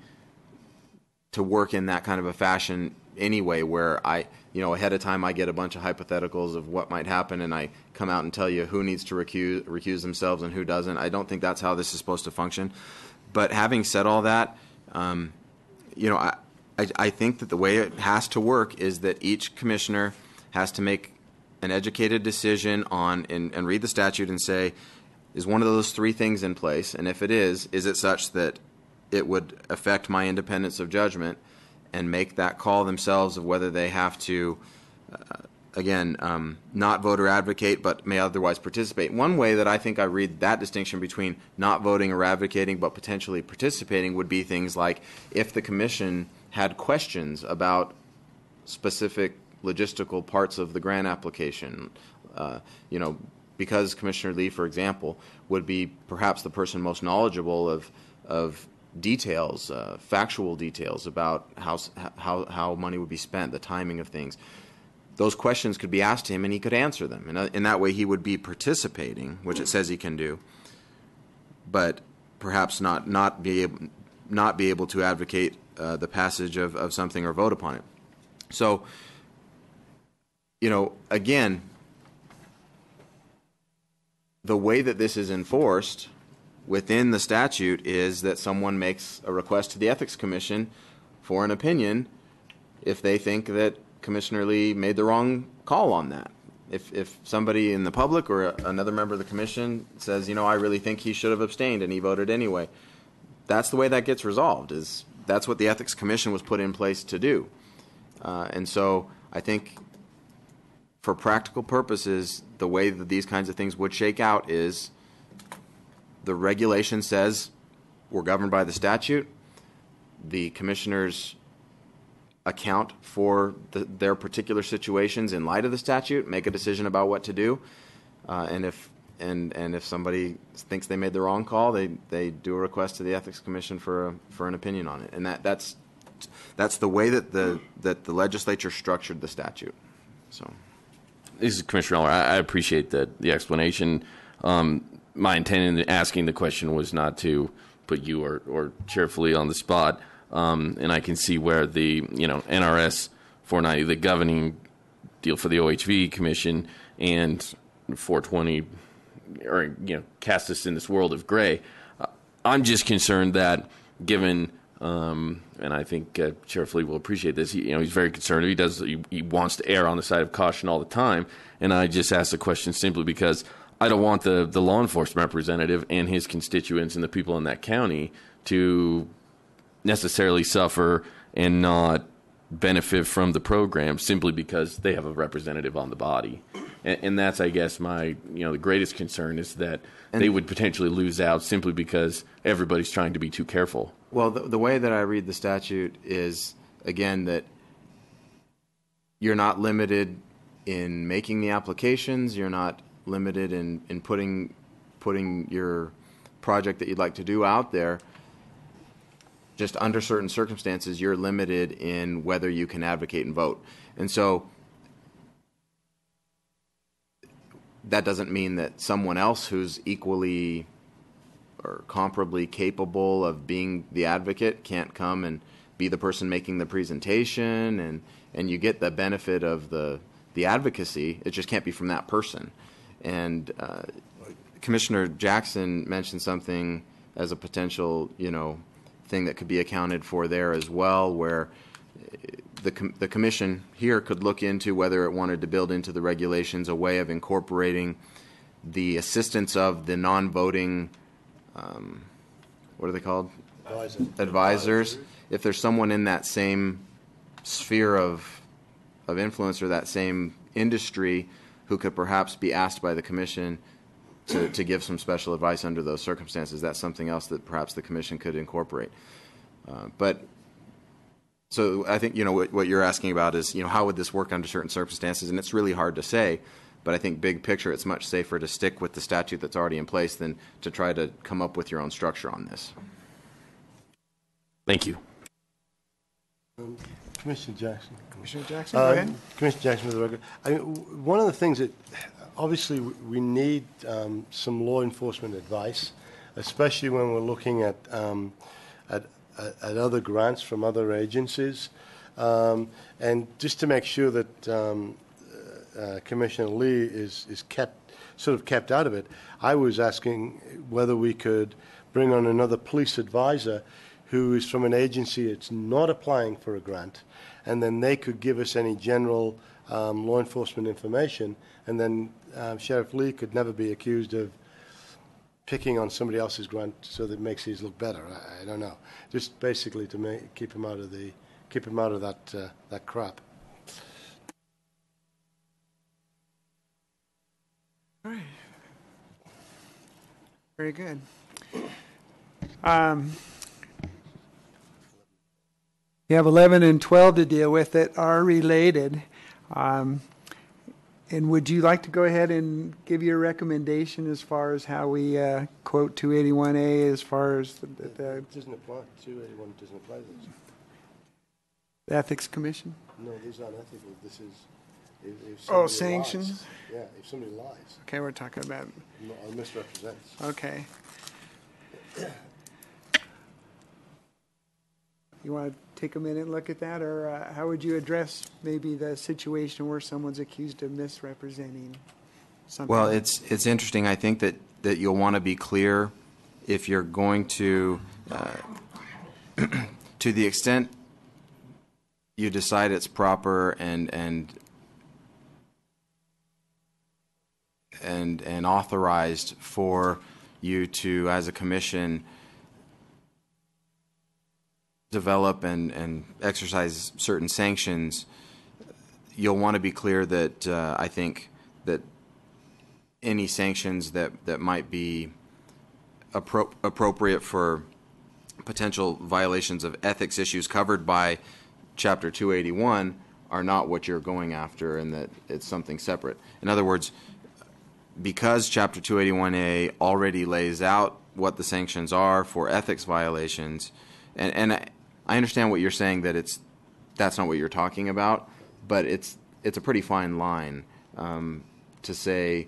to work in that kind of a fashion anyway, where ahead of time I get a bunch of hypotheticals of what might happen, and I come out and tell you who needs to recuse themselves and who doesn't. I don't think that's how this is supposed to function. But having said all that, I think that the way it has to work is that each commissioner has to make an educated decision on and read the statute and say, is one of those three things in place? And if it is it such that it would affect my independence of judgment, and make that call themselves of whether they have to, not vote or advocate, but may otherwise participate. One way that I think I read that distinction between not voting or advocating but potentially participating would be things like if the commission had questions about specific logistical parts of the grant application, because Commissioner Lee, for example, would be perhaps the person most knowledgeable of details, factual details about how money would be spent, the timing of things. Those questions could be asked to him, and he could answer them. And in that way, he would be participating, which it says he can do, but perhaps not be able to advocate the passage of something or vote upon it. So, again, the way that this is enforced within the statute is that someone makes a request to the Ethics Commission for an opinion if they think that Commissioner Lee made the wrong call on that. If somebody in the public or another member of the commission says, I really think he should have abstained and he voted anyway, that's the way that gets resolved. That's what the Ethics Commission was put in place to do. And so I think for practical purposes, the way that these kinds of things would shake out is the regulation says we're governed by the statute. The commissioners account for their particular situations in light of the statute, make a decision about what to do, and if somebody thinks they made the wrong call, they do a request to the Ethics Commission for an opinion on it, and that's the way that the legislature structured the statute. So, this is Commissioner Eller. I appreciate the explanation. My intent in asking the question was not to put you or Chair Flea on the spot. And I can see where the NRS 490, the governing deal for the OHV Commission, and 420, cast us in this world of gray. I'm just concerned that given, and I think Chair Flea will appreciate this. He's very concerned. He wants to err on the side of caution all the time. And I just asked the question simply because I don't want the law enforcement representative and his constituents and the people in that county to necessarily suffer and not benefit from the program simply because they have a representative on the body. And that's, I guess, my, the greatest concern is that they would potentially lose out simply because everybody's trying to be too careful. Well, the way that I read the statute is, again, that you're not limited in making the applications, you're not limited in putting your project that you'd like to do out there. Just under certain circumstances, you're limited in whether you can advocate and vote. And so that doesn't mean that someone else who's equally or comparably capable of being the advocate can't come and be the person making the presentation, and you get the benefit of the advocacy. It just can't be from that person. And Commissioner Jackson mentioned something as a potential, thing that could be accounted for there as well, where the commission here could look into whether it wanted to build into the regulations a way of incorporating the assistance of the non-voting, what are they called? Advisors. If there's someone in that same sphere of influence or that same industry who could perhaps be asked by the commission to give some special advice under those circumstances, that's something else that perhaps the commission could incorporate. So I think, what you're asking about is, how would this work under certain circumstances? And it's really hard to say, but I think big picture, it's much safer to stick with the statute that's already in place than to try to come up with your own structure on this. Thank you. Commissioner Jackson. Commissioner Jackson, go ahead. Commissioner Jackson, for the record. One of the things that obviously we need some law enforcement advice, especially when we're looking at other grants from other agencies, and just to make sure that Commissioner Lee is kept out of it. I was asking whether we could bring on another police advisor who is from an agency that's not applying for a grant, and then they could give us any general law enforcement information, and then Sheriff Lee could never be accused of picking on somebody else's grant so that it makes his look better. I don't know. Just basically to keep him out of that crap. All right. Very good. You have 11 and 12 to deal with that are related. And would you like to go ahead and give your recommendation as far as how we quote 281A as far as the It doesn't apply. 281 doesn't apply to this. the Ethics Commission? No, these aren't ethical. This is if Oh, somebody sanctions? lies. Yeah, if somebody lies Okay, we're talking about, or misrepresents. okay. You want to take a minute and look at that, or how would you address maybe the situation where someone's accused of misrepresenting something? Well, it's interesting. I think that you'll want to be clear if you're going to the extent you decide it's proper and and authorized for you to, as a commission, develop and exercise certain sanctions, you'll want to be clear that I think that any sanctions that might be appropriate for potential violations of ethics issues covered by Chapter 281 are not what you're going after, and that it's something separate. In other words, because Chapter 281A already lays out what the sanctions are for ethics violations, and I understand what you're saying, that that's not what you're talking about, but it's a pretty fine line to say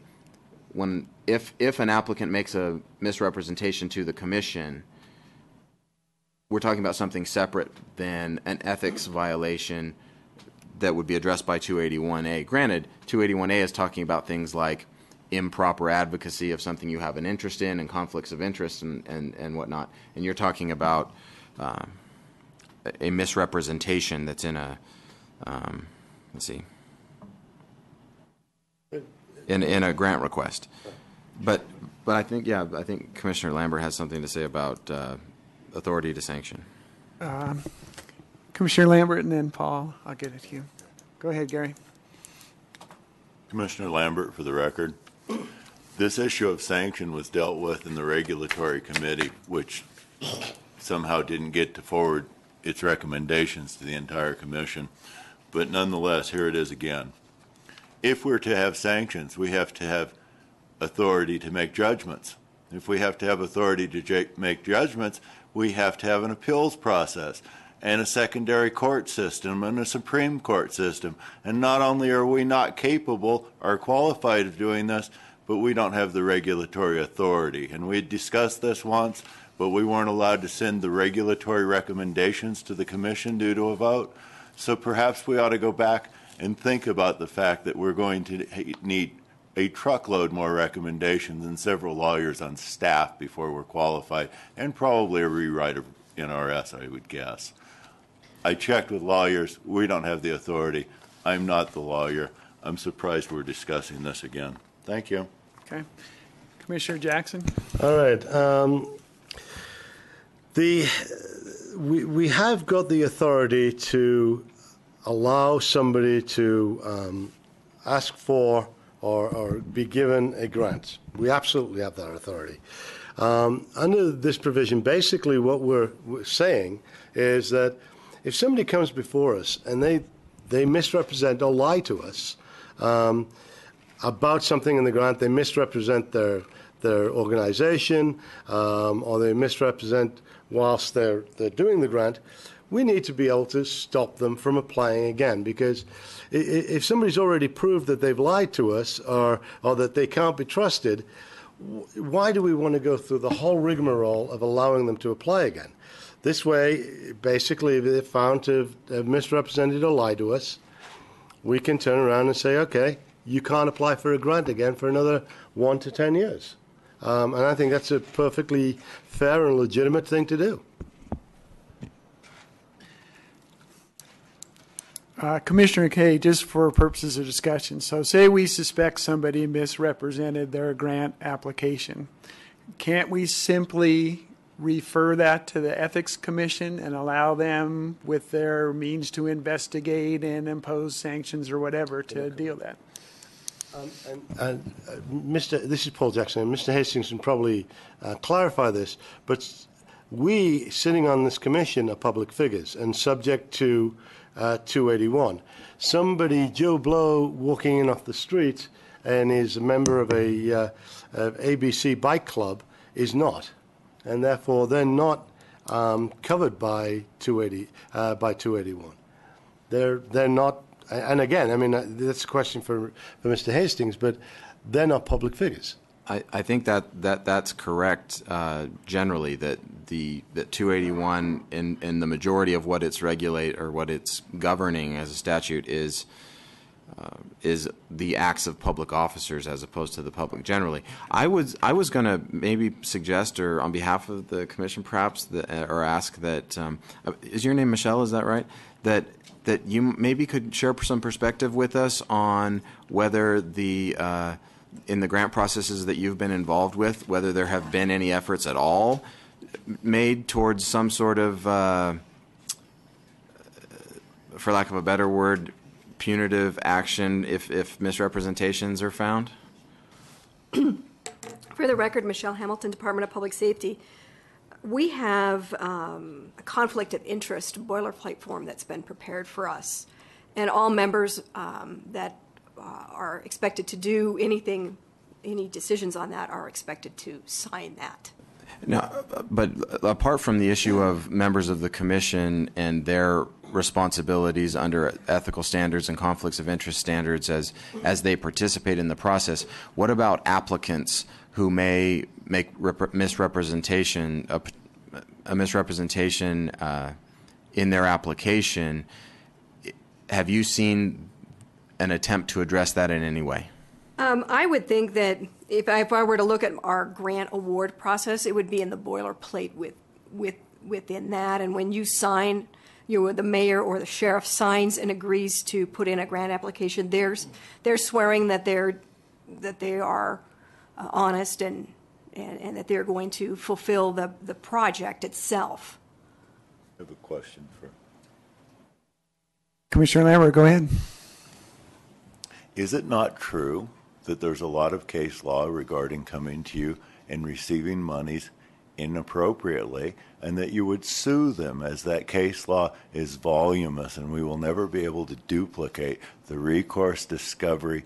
if an applicant makes a misrepresentation to the commission, we're talking about something separate than an ethics violation that would be addressed by 281A. Granted, 281A is talking about things like improper advocacy of something you have an interest in and conflicts of interest and whatnot. And you're talking about a misrepresentation that's in a, let's see, in a grant request. But I think, I think Commissioner Lambert has something to say about authority to sanction. Commissioner Lambert, and then Paul, I'll get it to you. Go ahead, Gary. Commissioner Lambert, for the record. This issue of sanction was dealt with in the Regulatory Committee, which somehow didn't get to forward its recommendations to the entire commission. But nonetheless, here it is again. If we're to have sanctions, we have to have authority to make judgments. If we have to have authority to make judgments, we have to have an appeals process and a secondary court system and a Supreme Court system. And not only are we not capable or qualified of doing this, but we don't have the regulatory authority. And we had discussed this once, but we weren't allowed to send the regulatory recommendations to the commission due to a vote. So perhaps we ought to go back and think about the fact that we're going to need a truckload more recommendations and several lawyers on staff before we're qualified, and probably a rewrite of NRS, I would guess. I checked with lawyers. We don't have the authority. I'm not the lawyer. I'm surprised we're discussing this again. Thank you. Okay. Commissioner Jackson? All right. We have got the authority to allow somebody to ask for or be given a grant. We absolutely have that authority. Under this provision, basically what we're saying is that if somebody comes before us and they misrepresent or lie to us about something in the grant, they misrepresent their organization, or they misrepresent whilst they're doing the grant, we need to be able to stop them from applying again, because if somebody's already proved that they've lied to us or that they can't be trusted, why do we want to go through the whole rigmarole of allowing them to apply again? This way, basically, if they're found to have misrepresented or lied to us, we can turn around and say, okay, you can't apply for a grant again for another 1 to 10 years. And I think that's a perfectly fair and legitimate thing to do. Commissioner Kay, just for purposes of discussion, so say we suspect somebody misrepresented their grant application. Can't we simply refer that to the Ethics Commission and allow them, with their means to investigate and impose sanctions or whatever, to deal with that? This is Paul Jackson, and Mr. Hastings can probably clarify this, but we, sitting on this commission, are public figures and subject to 281. Somebody, Joe Blow, walking in off the street and is a member of a ABC bike club is not, and therefore they're not covered by 281. They're not. And again, I mean, that's a question for Mr. Hastings, but they're not public figures. I think that's correct generally, that 281 in the majority of what it's regulate or what it's governing as a statute is the acts of public officers as opposed to the public generally. I was going to maybe suggest, or on behalf of the commission perhaps, or ask that, is your name Michelle, is that right? That you maybe could share some perspective with us on whether the in the grant processes that you've been involved with, whether there have been any efforts at all made towards some sort of, for lack of a better word, punitive action if misrepresentations are found? For the record, Michelle Hamilton, Department of Public Safety. We have a conflict of interest boilerplate form that's been prepared for us. And all members that are expected to do anything, any decisions on that are expected to sign that. No, but apart from the issue of members of the commission and their responsibilities under ethical standards and conflicts of interest standards as they participate in the process, what about applicants who may make a misrepresentation in their application? Have you seen an attempt to address that in any way? I would think that if I were to look at our grant award process, it would be in the boilerplate within that. And when you sign, the mayor or the sheriff signs and agrees to put in a grant application, they're swearing that they are honest and that they're going to fulfill the project itself. I have a question for Commissioner Lambert, go ahead. Is it not true that there's a lot of case law regarding coming to you and receiving monies inappropriately, and that you would sue them, as that case law is voluminous and we will never be able to duplicate the recourse, discovery,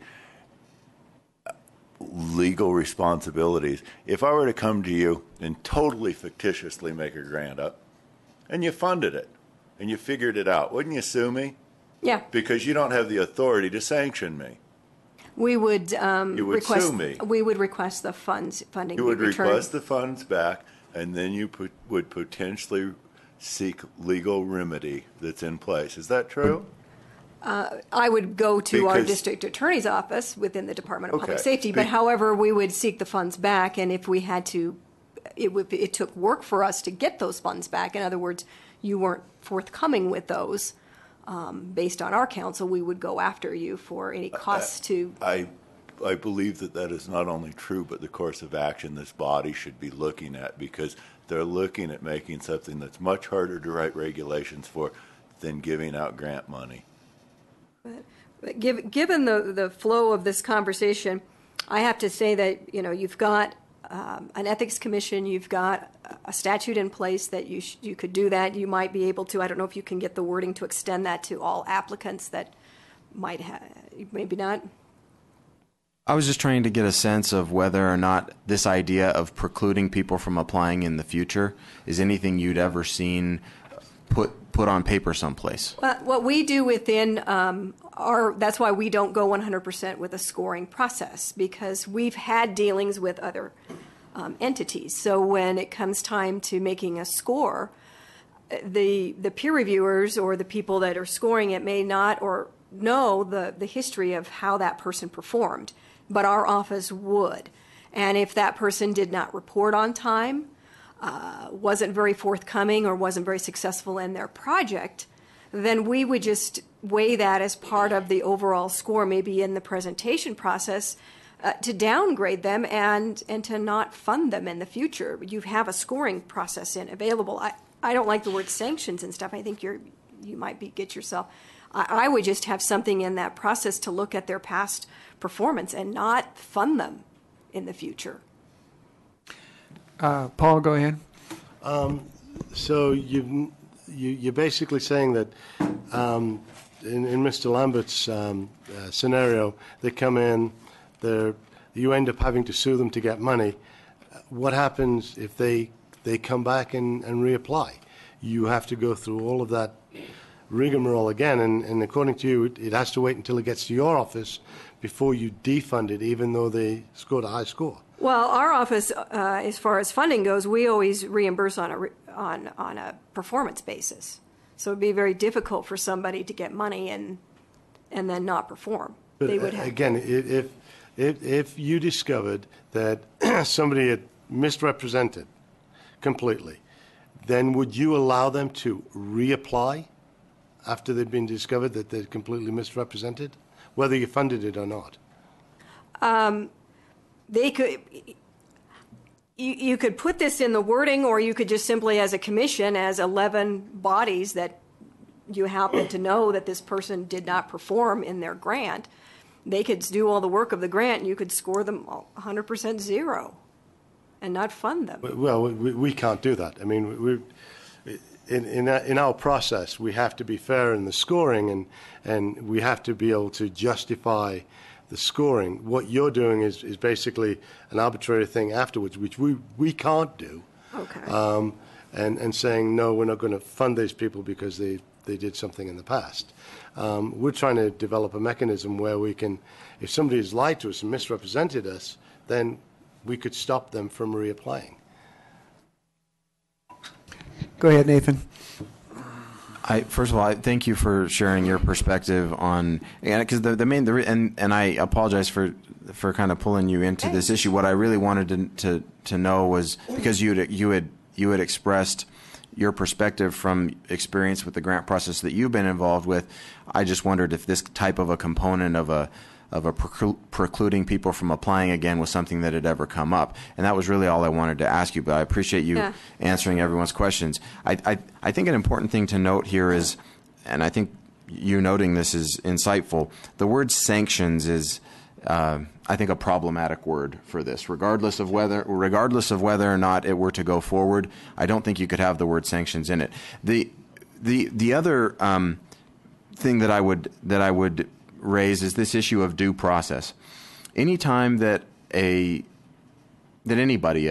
legal responsibilities? If I were to come to you and totally fictitiously make a grant up, and you funded it, and you figured it out, wouldn't you sue me? Yeah. Because you don't have the authority to sanction me. We would You would request. sue me. We would request the funding. You would be returned. request the funds back, and then you would potentially seek legal remedy that's in place. Is that true? I would go to our Because- district attorney's office within the Department of Public Okay. Safety, but however, we would seek the funds back, and if we had to, it took work for us to get those funds back. In other words, you weren't forthcoming with those. Based on our counsel, we would go after you for any costs to. I believe that is not only true, but the course of action this body should be looking at, because they're looking at making something that's much harder to write regulations for than giving out grant money. But given the flow of this conversation, I have to say that you've got an ethics commission, you've got a statute in place that you could do that. You might be able to. I don't know if you can get the wording to extend that to all applicants that might have, maybe not. I was just trying to get a sense of whether or not this idea of precluding people from applying in the future is anything you'd ever seen put on paper someplace. What we do within that's why we don't go 100% with a scoring process, because we've had dealings with other entities. So when it comes time to making a score, the peer reviewers or the people that are scoring it may not or know the history of how that person performed, but our office would. And if that person did not report on time, wasn't very forthcoming, or wasn't very successful in their project, then we would just weigh that as part of the overall score, maybe in the presentation process, to downgrade them and to not fund them in the future. You have a scoring process available. I don't like the word sanctions and stuff. I think you might get yourself. I would just have something in that process to look at their past performance and not fund them in the future. Paul, go ahead. So you're basically saying that in Mr. Lambert's scenario, they come in, you end up having to sue them to get money. What happens if they come back and reapply? You have to go through all of that rigmarole again, and according to you, it has to wait until it gets to your office before you defund it, even though they scored a high score. Well, our office, as far as funding goes, we always reimburse on a performance basis. So it'd be very difficult for somebody to get money and then not perform. But they would have again, if you discovered that somebody had misrepresented completely, then would you allow them to reapply after they'd been discovered that they'd completely misrepresented, whether you funded it or not? they could, you could put this in the wording, or you could just simply, as a commission, as 11 bodies that you happen to know that this person did not perform in their grant, they could do all the work of the grant, and you could score them 100% zero and not fund them. Well, we can't do that. I mean, in our process, we have to be fair in the scoring, and we have to be able to justify the scoring. What you're doing is basically an arbitrary thing afterwards, which we can't do. Okay. And saying, no, we're not going to fund these people because they did something in the past. We're trying to develop a mechanism where we can, if somebody has lied to us and misrepresented us, then we could stop them from reapplying. Go ahead, Nathan. First of all, I thank you for sharing your perspective on, because and I apologize for kind of pulling you into this issue. What I really wanted to know was, because you had expressed your perspective from experience with the grant process that you've been involved with. I just wondered if this type of a component of a precluding people from applying again was something that had ever come up. And that was really all I wanted to ask you, but I appreciate you answering everyone's questions. I think an important thing to note here is, and I think you noting this is insightful, the word sanctions is, I think, a problematic word for this. Regardless of whether or not it were to go forward, I don't think you could have the word sanctions in it. The other thing that I would raise is this issue of due process. Anytime that anybody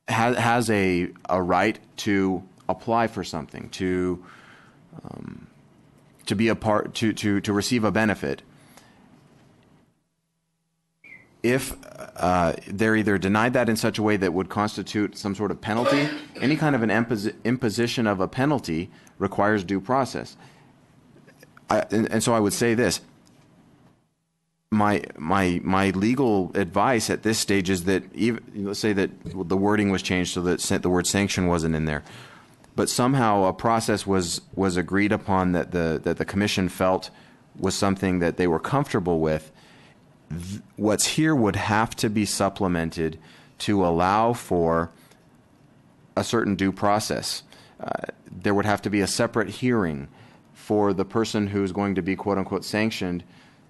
has a right to apply for something, to be a part, to receive a benefit, if they're either denied that in such a way that would constitute some sort of penalty, any kind of an imposition of a penalty requires due process. And so I would say this: my legal advice at this stage is that, let's say that the wording was changed so that the word sanction wasn't in there, but somehow a process was agreed upon that the commission felt was something that they were comfortable with. What's here would have to be supplemented to allow for a certain due process. There would have to be a separate hearing for the person who's going to be quote-unquote sanctioned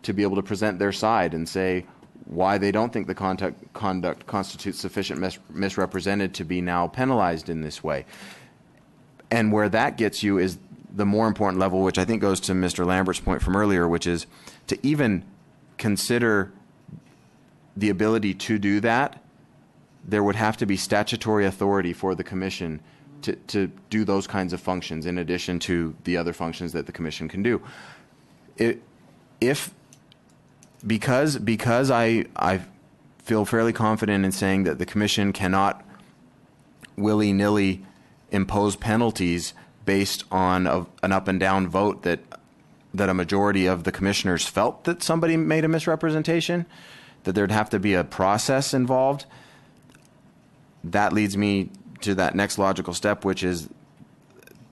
to be able to present their side and say why they don't think the conduct constitutes sufficient misrepresented to be now penalized in this way. And where that gets you is the more important level, which I think goes to Mr. Lambert's point from earlier, which is to even consider the ability to do that, there would have to be statutory authority for the commission to do those kinds of functions in addition to the other functions that the commission can do. Because I feel fairly confident in saying that the commission cannot willy-nilly impose penalties based on an up and down vote that a majority of the commissioners felt that somebody made a misrepresentation, that there'd have to be a process involved. That leads me to that next logical step, which is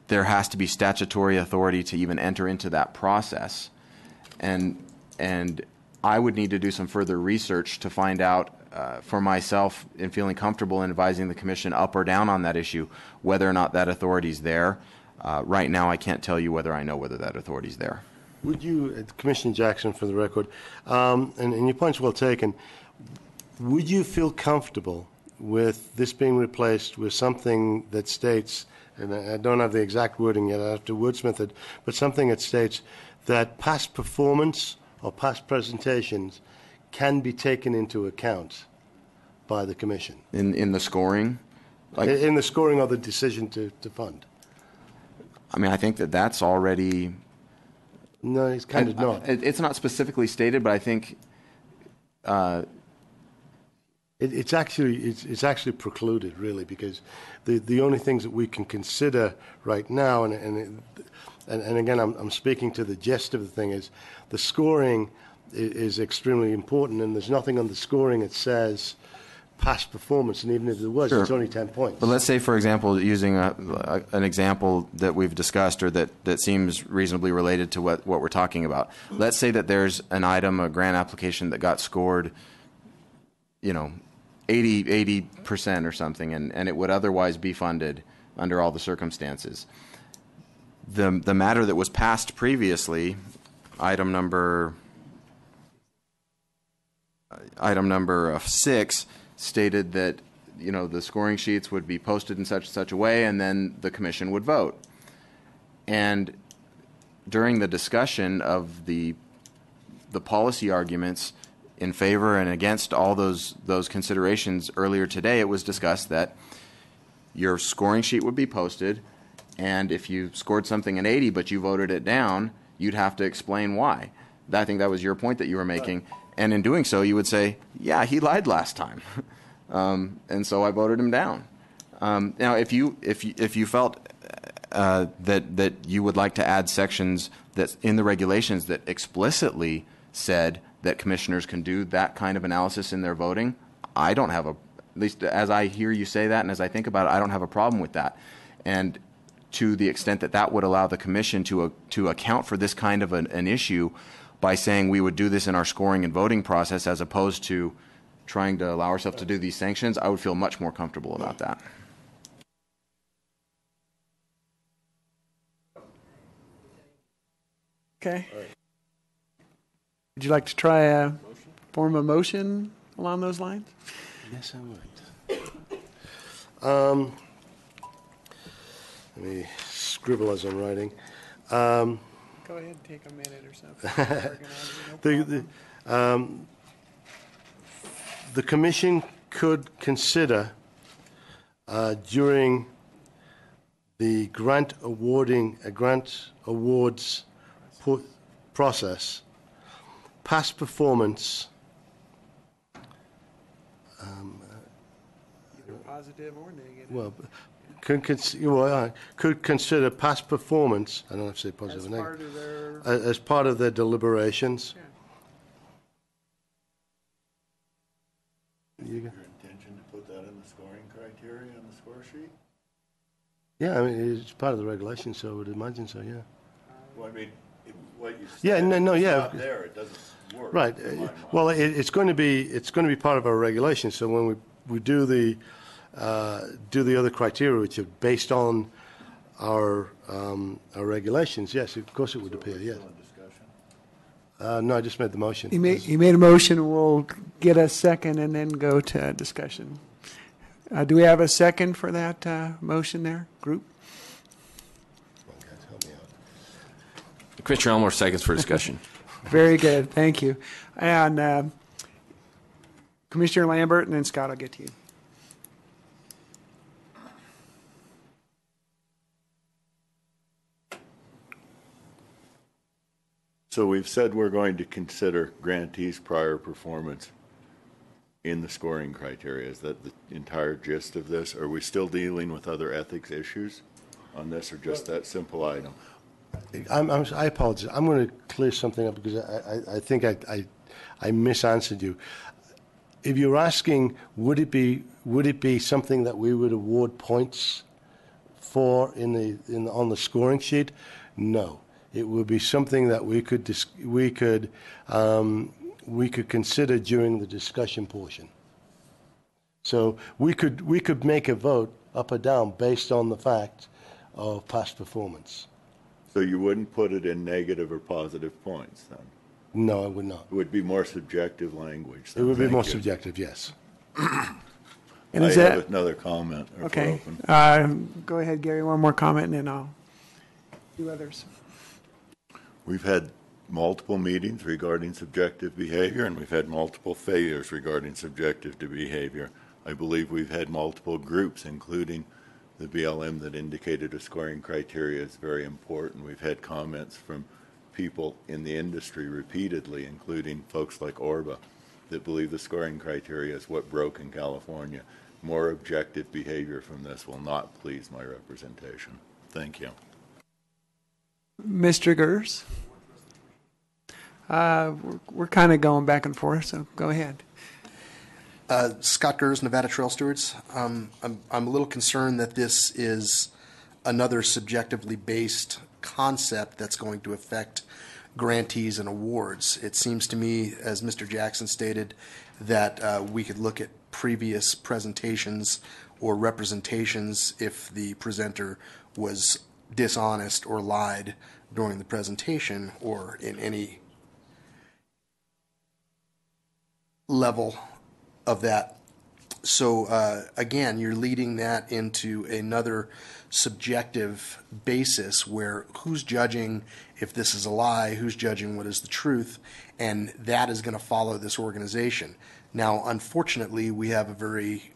there has to be statutory authority to even enter into that process. And I would need to do some further research to find out for myself, in feeling comfortable in advising the commission up or down on that issue, whether or not that authority is there. Right now, I can't tell you whether I know whether that authority is there. Would you, Commissioner Jackson, for the record, and your point's well taken, would you feel comfortable with this being replaced with something that states, and I don't have the exact wording yet, I have to wordsmith it, but something that states that past performance or past presentations can be taken into account by the commission? In the scoring? In the scoring or the decision to fund? I mean, I think that's already... No, it's kind of not. It's not specifically stated, but I think... It's actually precluded, really, because the only things that we can consider right now, and again, I'm speaking to the gist of the thing, is the scoring is extremely important, and there's nothing on the scoring that says past performance, and even if there was, Sure. it's only 10 points. But let's say, for example, using an example that we've discussed or that seems reasonably related to what we're talking about. Let's say that there's an item, a grant application that got scored, 80% or something, and it would otherwise be funded under all the circumstances. The matter that was passed previously, item number 6, stated that the scoring sheets would be posted in such and such a way, and then the commission would vote. And during the discussion of the policy arguments in favor and against all those considerations earlier today, it was discussed that your scoring sheet would be posted, and if you scored something an 80 but you voted it down, you'd have to explain why. I think that was your point that you were making. And in doing so, you would say, yeah, he lied last time. And so I voted him down. Now, if you felt that you would like to add sections that in the regulations that explicitly said that commissioners can do that kind of analysis in their voting, I don't have at least as I hear you say that and as I think about it, I don't have a problem with that. And to the extent that that would allow the commission to account for this kind of an issue by saying we would do this in our scoring and voting process as opposed to trying to allow ourselves to do these sanctions, I would feel much more comfortable about that. Okay. Would you like to try a form of motion along those lines? Yes, I would. Let me scribble as I'm writing. Go ahead and take a minute or something. The commission could consider during the grant awards process past performance. Either positive or negative. Well, could consider past performance. I don't have to say positive or negative. As part of their deliberations. Yeah. Your intention to put that in the scoring criteria on the score sheet? Yeah, I mean it's part of the regulation, so I would imagine so. Yeah. Well, I mean, what you said. Yeah, no, it's yeah. not there, it doesn't work. Right. Well, it's going to be part of our regulation. So when we do the other criteria, which are based on our regulations, yes, of course it would appear. Yes. No, I just made the motion. He made a motion. We'll get a second and then go to discussion. Do we have a second for that motion there, group? Commissioner Elmore, seconds for discussion. Very good. Thank you. And Commissioner Lambert, and then Scott, I'll get to you. So we've said we're going to consider grantees' prior performance in the scoring criteria. Is that the entire gist of this? Are we still dealing with other ethics issues on this, or just that simple item? I apologize. I'm going to clear something up because I think I misanswered you. If you're asking, would it be something that we would award points for on the scoring sheet? No. It would be something that we could consider during the discussion portion. So we could make a vote up or down based on the fact of past performance. So you wouldn't put it in negative or positive points then? No, I would not. It would be more subjective language. It would be more subjective, yes. And I have another comment. Okay. Go ahead, Gary. One more comment, and then I'll do others. We've had multiple meetings regarding subjective behavior, and we've had multiple failures regarding subjective behavior. I believe we've had multiple groups, including the BLM, that indicated a scoring criteria is very important. We've had comments from people in the industry repeatedly, including folks like Orba, that believe the scoring criteria is what broke in California. More objective behavior from this will not please my representation. Thank you. Mr. Gers? We're kind of going back and forth, so go ahead. Scott Gers, Nevada Trail Stewards. I'm a little concerned that this is another subjectively based concept that's going to affect grantees and awards. It seems to me, as Mr. Jackson stated, that we could look at previous presentations or representations if the presenter was dishonest or lied during the presentation or in any level of that. So again, you're leading that into another subjective basis where who's judging if this is a lie, who's judging what is the truth, and that is going to follow this organization. Now, unfortunately, we have a very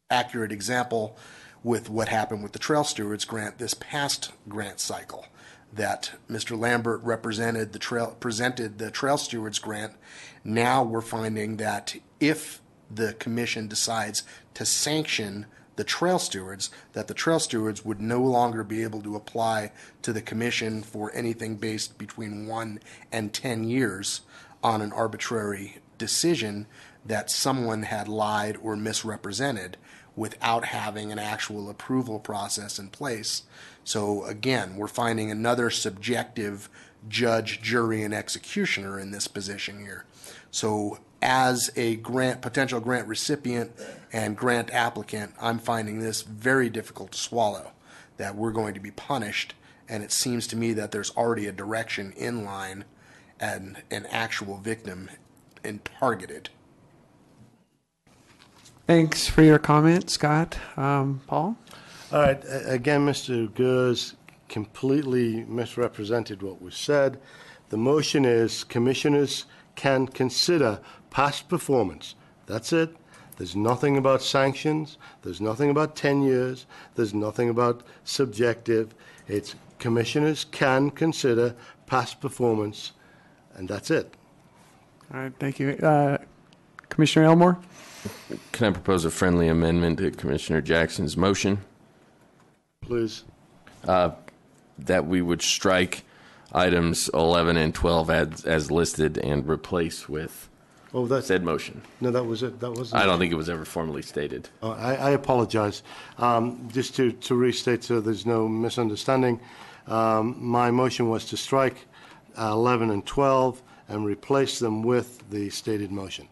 accurate example with what happened with the Trail Stewards grant this past grant cycle, that Mr. Lambert presented the Trail Stewards grant. Now we're finding that if the commission decides to sanction the Trail Stewards, that the Trail Stewards would no longer be able to apply to the commission for anything based between 1 and 10 years on an arbitrary decision that someone had lied or misrepresented without having an actual approval process in place. So again, we're finding another subjective judge, jury, and executioner in this position here. So as a potential grant recipient and grant applicant, I'm finding this very difficult to swallow, that we're going to be punished, and it seems to me that there's already a direction in line and an actual victim and targeted. Thanks for your comment, Scott. Paul? All right. Again, Mr. Gers completely misrepresented what was said. The motion is commissioners can consider past performance. That's it. There's nothing about sanctions. There's nothing about 10 years. There's nothing about subjective. It's commissioners can consider past performance, and that's it. All right. Thank you. Commissioner Elmore? Can I propose a friendly amendment to Commissioner Jackson's motion? Please. That we would strike items 11 and 12 as listed and replace with said motion. No, that was it. That wasn't. I don't think it was ever formally stated. I apologize. Just to restate so there's no misunderstanding, my motion was to strike 11 and 12 and replace them with the stated motion.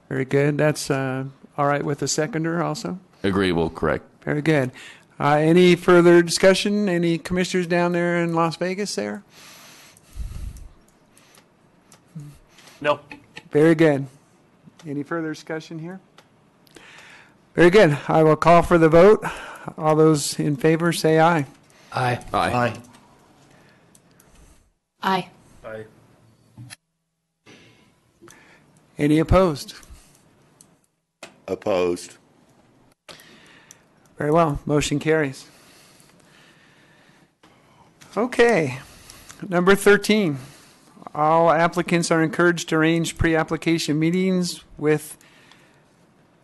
Very good. That's all right with the seconder also? Agreeable, correct. Very good. Any further discussion? Any commissioners down there in Las Vegas there? No. Very good. Any further discussion here? Very good. I will call for the vote. All those in favor say aye. Aye. Aye. Aye. Aye. Any opposed? Opposed. Very well. Motion carries. Okay. Number 13. All applicants are encouraged to arrange pre-application meetings with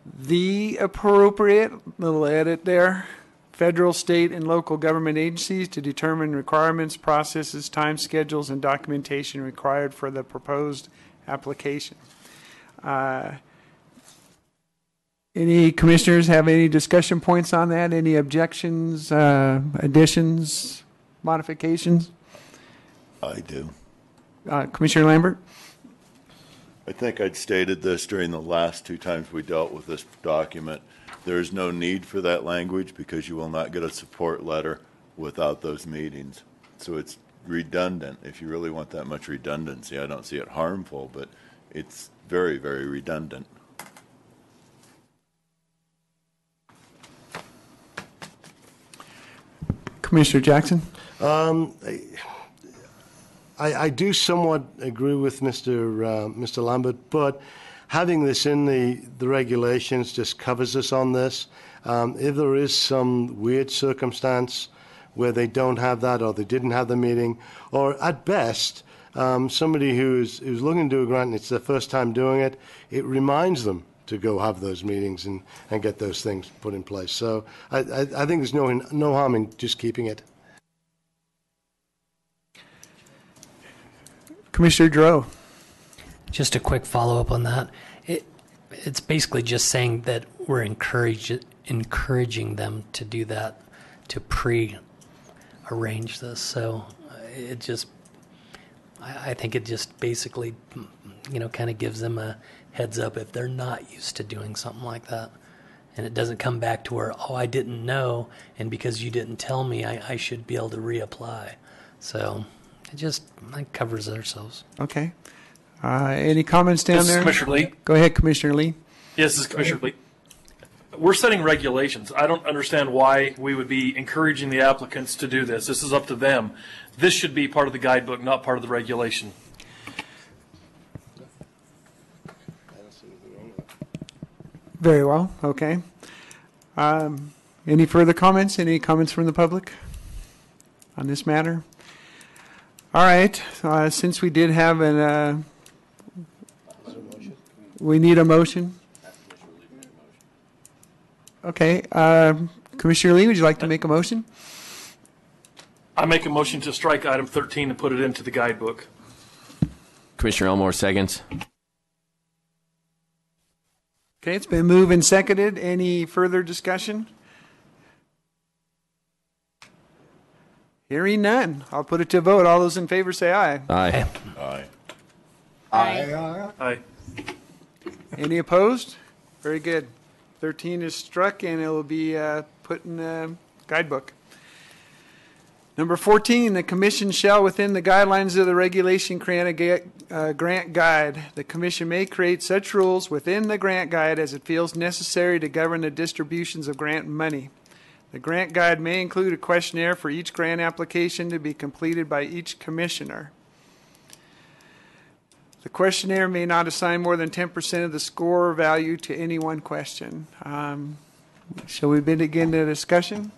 the appropriate, little edit there, federal, state, and local government agencies to determine requirements, processes, time schedules, and documentation required for the proposed application. Any commissioners have any discussion points on that? Any objections, additions, modifications? I do. Commissioner Lambert? I think I'd stated this during the last two times we dealt with this document. There is no need for that language because you will not get a support letter without those meetings. So it's redundant. If you really want that much redundancy, I don't see it harmful, but it's very, very redundant. Commissioner Jackson? I do somewhat agree with Mr. Lambert, but having this in the regulations just covers us on this. If there is some weird circumstance where they don't have that or they didn't have the meeting, or at best, somebody who's looking to do a grant and it's their first time doing it, it reminds them to go have those meetings and get those things put in place. So I think there's no harm in just keeping it. Commissioner Dro. Just a quick follow-up on that. it's basically just saying that we're encouraging them to do that, to pre-arrange this. So it just, I think it just basically, kind of gives them a heads up if they're not used to doing something like that. And it doesn't come back to where, I didn't know, and because you didn't tell me, I should be able to reapply. So it just covers ourselves. Okay. Any comments down This is there? Commissioner Lee. Go ahead, Commissioner Lee. Yes, this is Commissioner Lee. We're setting regulations. I don't understand why we would be encouraging the applicants to do this. This is up to them. This should be part of the guidebook, not part of the regulation. Very well. Okay. Any further comments? Any comments from the public on this matter? All right. Since we did have we need a motion. Okay. Commissioner Lee, would you like to make a motion? I make a motion to strike item 13 and put it into the guidebook. Commissioner Elmore seconds. Okay, it's been moved and seconded. Any further discussion? Hearing none. I'll put it to a vote. All those in favor say aye. Aye. Aye. Aye. Any opposed? Very good. 13 is struck, and it will be put in the guidebook. Number 14, the commission shall, within the guidelines of the regulation, create a grant guide. The commission may create such rules within the grant guide as it feels necessary to govern the distributions of grant money. The grant guide may include a questionnaire for each grant application to be completed by each commissioner. The questionnaire may not assign more than 10% of the score value to any one question. Shall we begin the discussion?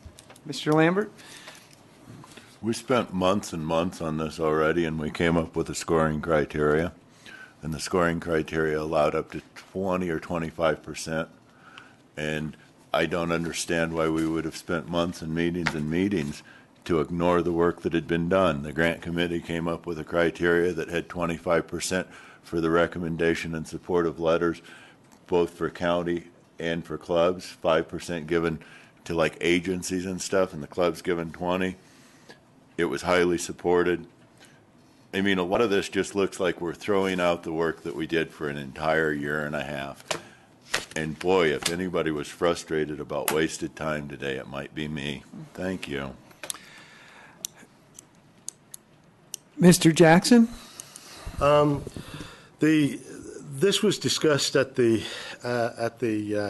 Mr. Lambert? We spent months and months on this already, and we came up with a scoring criteria. And the scoring criteria allowed up to 20 or 25%. And I don't understand why we would have spent months and meetings to ignore the work that had been done. The grant committee came up with a criteria that had 25% for the recommendation and support of letters, both for county and for clubs, 5% given to like agencies and stuff, and the clubs given 20. It was highly supported. I mean, a lot of this just looks like we're throwing out the work that we did for an entire year and a half. And boy, if anybody was frustrated about wasted time today, it might be me. Thank you. Mr. Jackson? This was discussed at the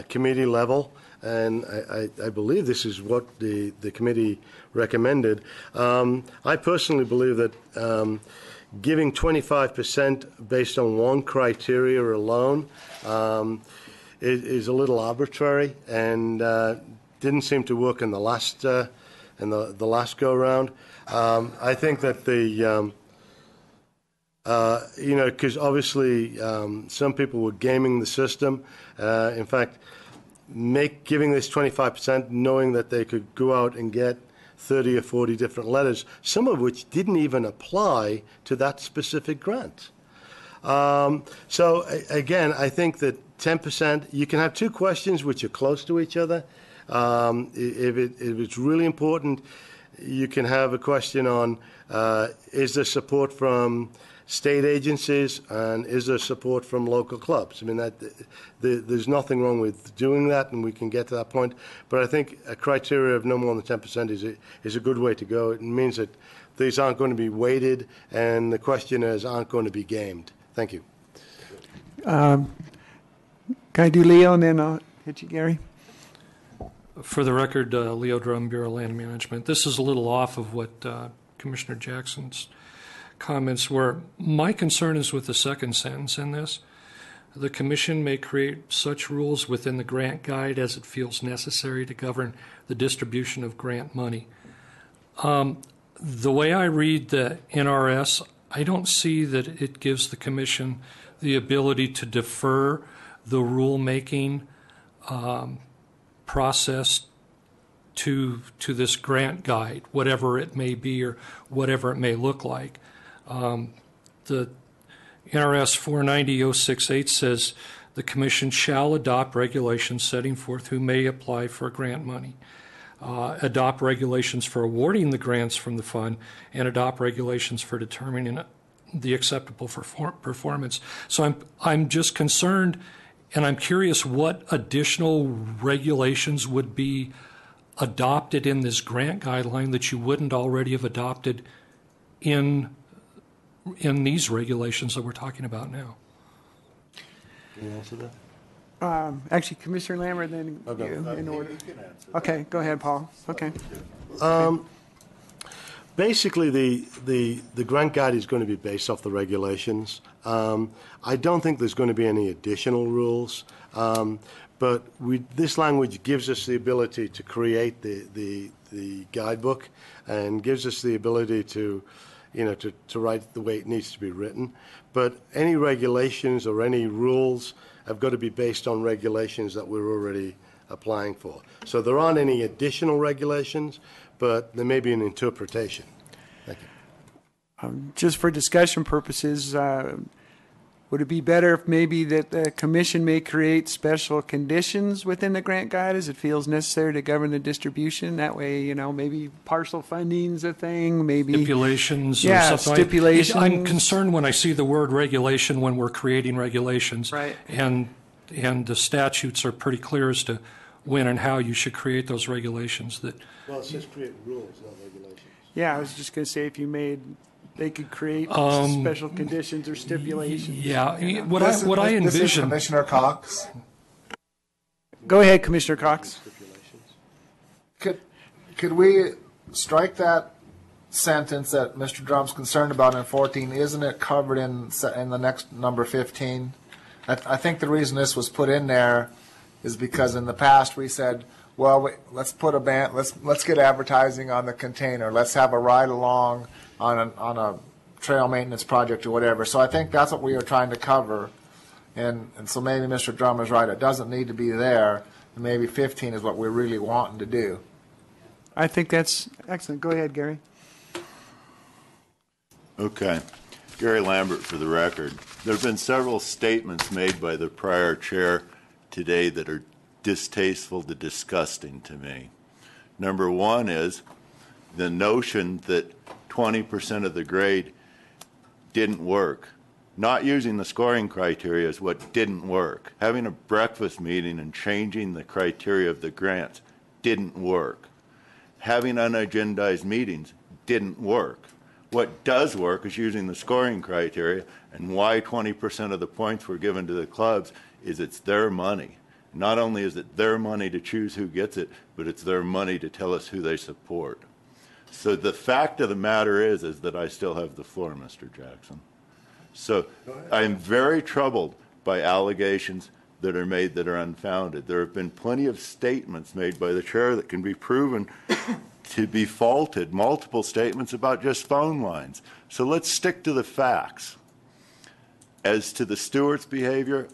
committee level, and I believe this is what the committee recommended. I personally believe that giving 25% based on one criteria alone is a little arbitrary, and didn't seem to work in the last the last go round. I think that because obviously some people were gaming the system. In fact, giving this 25%, knowing that they could go out and get 30 or 40 different letters, some of which didn't even apply to that specific grant. So again, I think that 10%, you can have two questions which are close to each other. If it's really important, you can have a question on is there support from state agencies and is there support from local clubs? I mean, there's nothing wrong with doing that, and we can get to that point. But I think a criteria of no more than 10% is a good way to go. It means that these aren't going to be weighted and the questionnaires aren't going to be gamed. Thank you. Can I do Leo and then I'll hit you, Gary? For the record, Leo Drum, Bureau of Land Management. This is a little off of what Commissioner Jackson's comments were. My concern is with the second sentence in this. The Commission may create such rules within the grant guide as it feels necessary to govern the distribution of grant money. The way I read the NRS, I don't see that it gives the Commission the ability to defer the rulemaking process to this grant guide, whatever it may be or whatever it may look like. The NRS 490.068 says the Commission shall adopt regulations setting forth who may apply for grant money, adopt regulations for awarding the grants from the fund, and adopt regulations for determining the acceptable performance. So I'm just concerned, and I'm curious what additional regulations would be adopted in this grant guideline that you wouldn't already have adopted in these regulations that we're talking about now. Can you answer that? Actually, Commissioner Lambert, then you, in order. Okay, go ahead, Paul. Okay. Basically, the grant guide is going to be based off the regulations. I don't think there's going to be any additional rules, but this language gives us the ability to create the guidebook and gives us the ability to, to write the way it needs to be written. But any regulations or any rules have got to be based on regulations that we're already applying for. So there aren't any additional regulations, but there may be an interpretation. Thank you. Just for discussion purposes, would it be better if maybe that the Commission may create special conditions within the grant guide as it feels necessary to govern the distribution? That way, maybe partial funding's a thing, maybe stipulations or something. Stipulations. I'm concerned when I see the word regulation when we're creating regulations. Right. And the statutes are pretty clear as to when and how you should create those regulations. Well, it says create rules, not regulations. Yeah, I was just going to say if you they could create special conditions or stipulations. Yeah, what I envision. This is Commissioner Cox. Go ahead, Commissioner Cox. Could we strike that sentence that Mr. Drum's concerned about in 14? Isn't it covered in the next number 15? I think the reason this was put in there is because in the past we said, well, let's put a ban. Let's get advertising on the container. Let's have a ride along on a trail maintenance project or whatever. So I think that's what we are trying to cover. And so maybe Mr. Drum is right. It doesn't need to be there. And maybe 15 is what we're really wanting to do. I think that's excellent. Go ahead, Gary. Okay. Gary Lambert for the record. There have been several statements made by the prior chair today that are distasteful to disgusting to me. Number one is the notion that 20% of the grade didn't work. Not using the scoring criteria is what didn't work. Having a breakfast meeting and changing the criteria of the grants didn't work. Having unagendized meetings didn't work. What does work is using the scoring criteria, and why 20% of the points were given to the clubs is it's their money. Not only is it their money to choose who gets it, but it's their money to tell us who they support. So the fact of the matter is that I still have the floor, Mr. Jackson. So I'm very troubled by allegations that are made that are unfounded. There have been plenty of statements made by the chair that can be proven to be faulted, multiple statements about just phone lines. So let's stick to the facts. As to the stewards' behavior,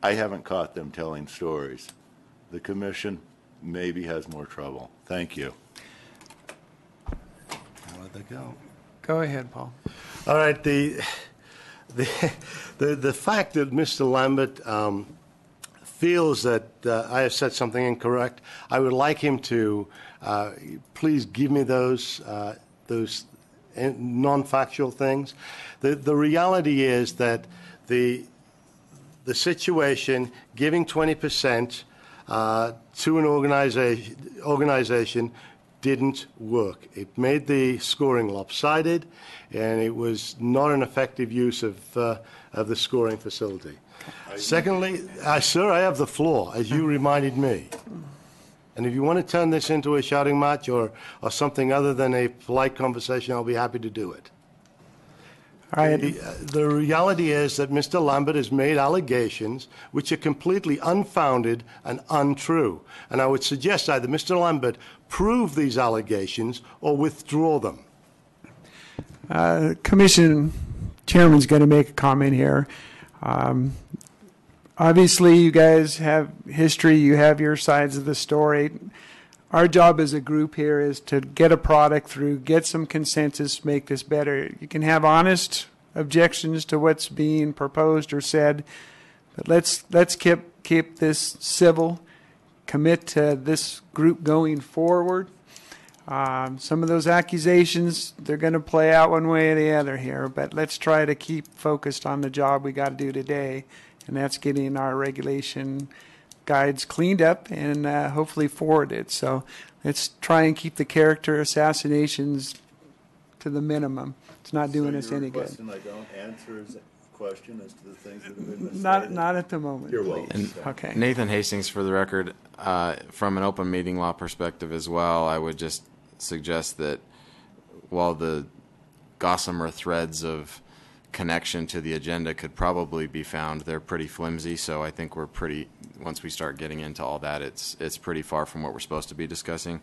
I haven't caught them telling stories. The commission maybe has more trouble. Thank you. I'll let that go. Go ahead, Paul. All right. The fact that Mr. Lambert feels that I have said something incorrect, I would like him to please give me those non-factual things. The reality is that the situation, giving 20% to an organization didn't work. It made the scoring lopsided, and it was not an effective use of the scoring facility. Secondly, sir, I have the floor, as you reminded me. And if you want to turn this into a shouting match or something other than a polite conversation, I'll be happy to do it. All right. The reality is that Mr. Lambert has made allegations which are completely unfounded and untrue. And I would suggest either Mr. Lambert prove these allegations or withdraw them. Commission Chairman's going to make a comment here. Obviously, you guys have history. You have your sides of the story. Our job as a group here is to get a product through, get some consensus, make this better. You can have honest objections to what's being proposed or said, But let's keep this civil, commit to this group going forward. Some of those accusations, they're going to play out one way or the other here, but let's try to keep focused on the job we got to do today, and that's getting our regulation guides cleaned up and hopefully forwarded. So let's try and keep the character assassinations to the minimum. It's not doing us any good. I don't answer his question as to the things that have been misstated? Not at the moment. You're welcome. And Okay. Nathan Hastings, for the record, from an open meeting law perspective as well, I would just suggest that while the gossamer threads of connection to the agenda could probably be found, they're pretty flimsy. So I think once we start getting into all that, it's pretty far from what we're supposed to be discussing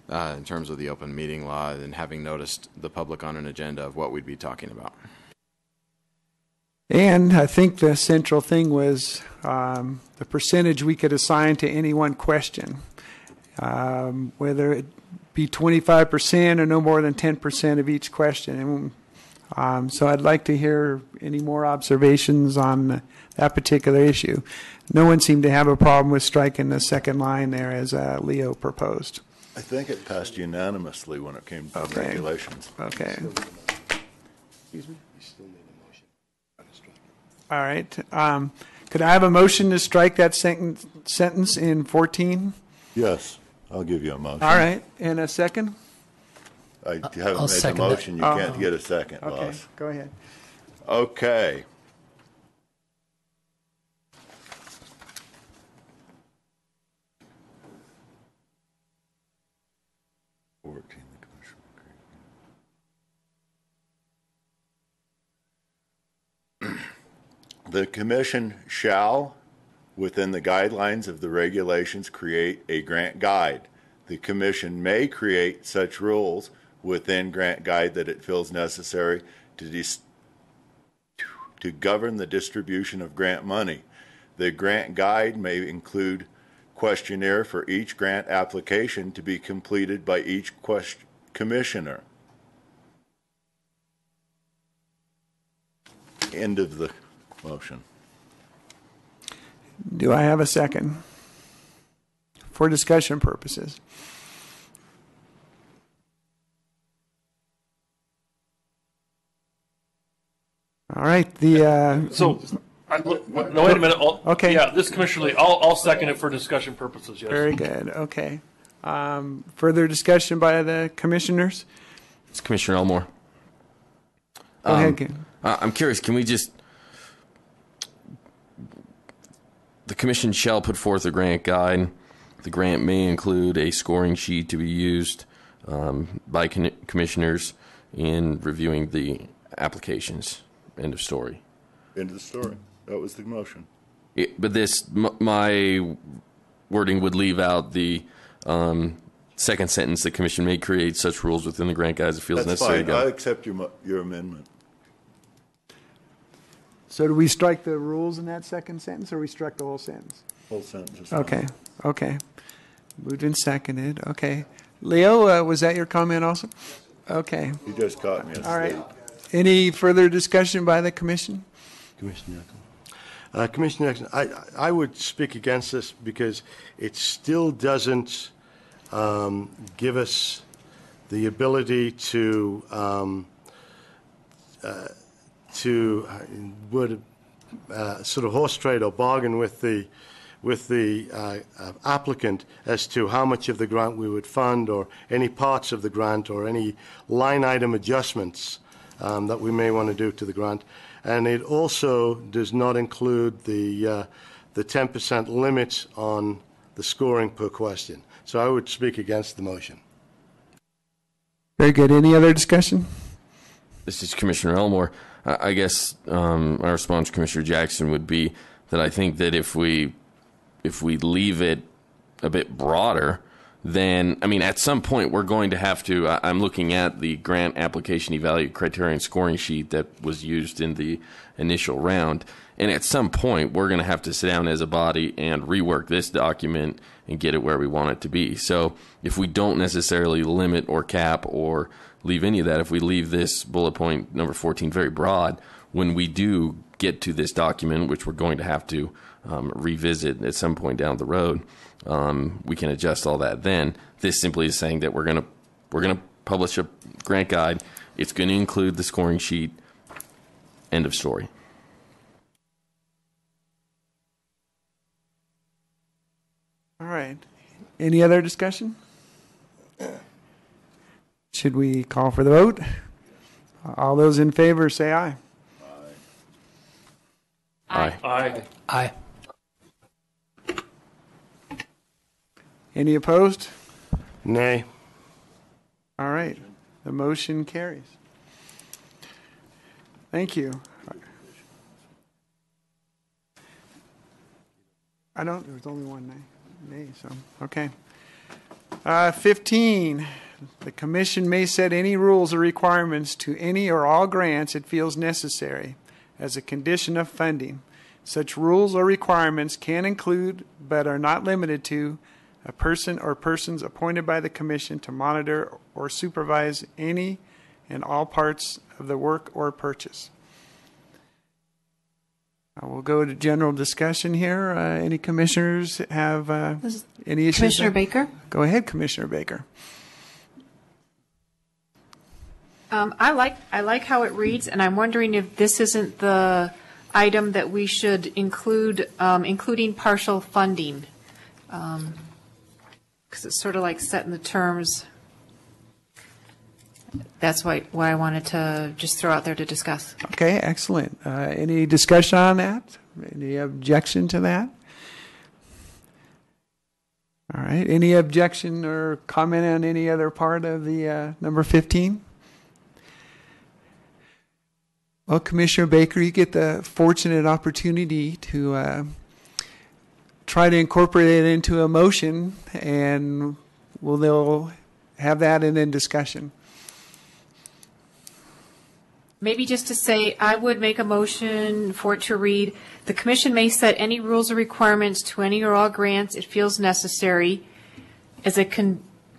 in terms of the open meeting law and having noticed the public on an agenda of what we'd be talking about. And I think the central thing was the percentage we could assign to any one question, whether it be 25% or no more than 10% of each question. And, so I'd like to hear any more observations on that particular issue. No one seemed to have a problem with striking the second line there as Leo proposed. I think it passed unanimously when it came to regulations. Okay. Excuse me? All right. Could I have a motion to strike that sentence in 14? Yes, I'll give you a motion. All right. And a second? I haven't I'll made the second motion. that. You can't get a second, Okay, boss. go ahead. Okay. The commission shall, within the guidelines of the regulations, create a grant guide. The commission may create such rules within grant guide that it feels necessary to govern the distribution of grant money. The grant guide may include questionnaire for each grant application to be completed by each commissioner. End of the motion. Do I have a second? For discussion purposes. All right. So, no, wait a minute. Okay. Yeah, this Commissioner Lee, I'll second it for discussion purposes, yes. Very good. Okay. Further discussion by the commissioners? It's Commissioner Elmore. Go ahead, Ken. I'm curious, can we just... The commission shall put forth a grant guide. The grant may include a scoring sheet to be used by commissioners in reviewing the applications. End of story. End of the story. That was the motion. But my wording would leave out the second sentence. The commission may create such rules within the grant guide as it feels That's necessary. fine. I accept your amendment. So do we strike the rules in that second sentence, or we struck the whole sentence? Whole sentence is fine. Okay. Okay. Moved and seconded. Okay. Leo, was that your comment also? Okay. You just caught me. All right. Any further discussion by the commission? Commissioner Jackson, I would speak against this because it still doesn't give us the ability to sort of horse trade or bargain with the applicant as to how much of the grant we would fund, or any parts of the grant, or any line item adjustments that we may want to do to the grant. And it also does not include the 10% limit on the scoring per question. So I would speak against the motion. Very good. Any other discussion? This is Commissioner Elmore. I guess my response to Commissioner Jackson would be that I think that if we leave it a bit broader, then, I mean, at some point we're going to have to, I'm looking at the grant application evaluate criterion scoring sheet that was used in the initial round, and at some point we're going to have to sit down as a body and rework this document and get it where we want it to be. So if we don't necessarily limit or cap or leave any of that, if we leave this bullet point number 14 very broad, when we do get to this document, which we're going to have to revisit at some point down the road, we can adjust all that then. This simply is saying that we're going to publish a grant guide. It's going to include the scoring sheet. End of story. All right. Any other discussion? Should we call for the vote? All those in favor say aye. Aye. Aye. Aye. Any opposed? Nay. All right. The motion carries. Thank you. There was only one nay, so, okay. 15, the commission may set any rules or requirements to any or all grants it feels necessary as a condition of funding. Such rules or requirements can include, but are not limited to, a person or persons appointed by the commission to monitor or supervise any and all parts of the work or purchase. We'll go to general discussion here. Any commissioners have any issues? Commissioner Baker? Go ahead, Commissioner Baker. I like how it reads, and I'm wondering if this isn't the item that we should include, including partial funding, because it's sort of like setting the terms. That's what I wanted to just throw out there to discuss. Okay, excellent. Any discussion on that? Any objection to that? All right. Any objection or comment on any other part of the number 15? Well, Commissioner Baker, you get the fortunate opportunity to try to incorporate it into a motion, and they'll have that and then discussion. Maybe just to say, I would make a motion for it to read, the commission may set any rules or requirements to any or all grants it feels necessary, as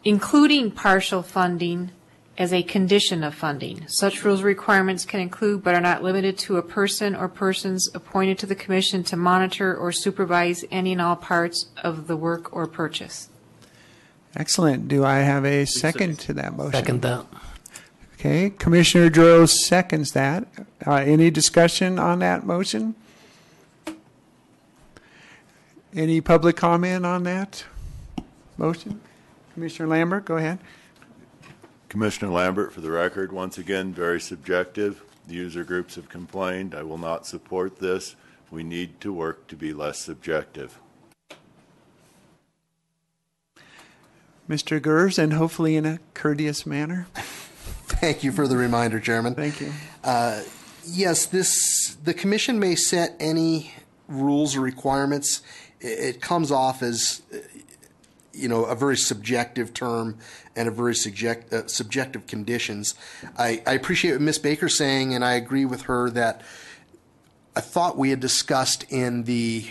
including partial funding, as a condition of funding. Such rules or requirements can include, but are not limited to, a person or persons appointed to the commission to monitor or supervise any and all parts of the work or purchase. Excellent. Do I have a second to that motion? Second that. Okay, Commissioner Duro seconds that. Any discussion on that motion? Any public comment on that motion? Commissioner Lambert, go ahead. Commissioner Lambert, for the record, once again, very subjective. The user groups have complained. I will not support this. We need to work to be less subjective. Mr. Gers, and hopefully in a courteous manner. Thank you for the reminder, Chairman. Thank you. Yes, the commission may set any rules or requirements. It comes off as, a very subjective term and a very subjective conditions. I appreciate what Ms. Baker's saying, and I agree with her that I thought we had discussed in the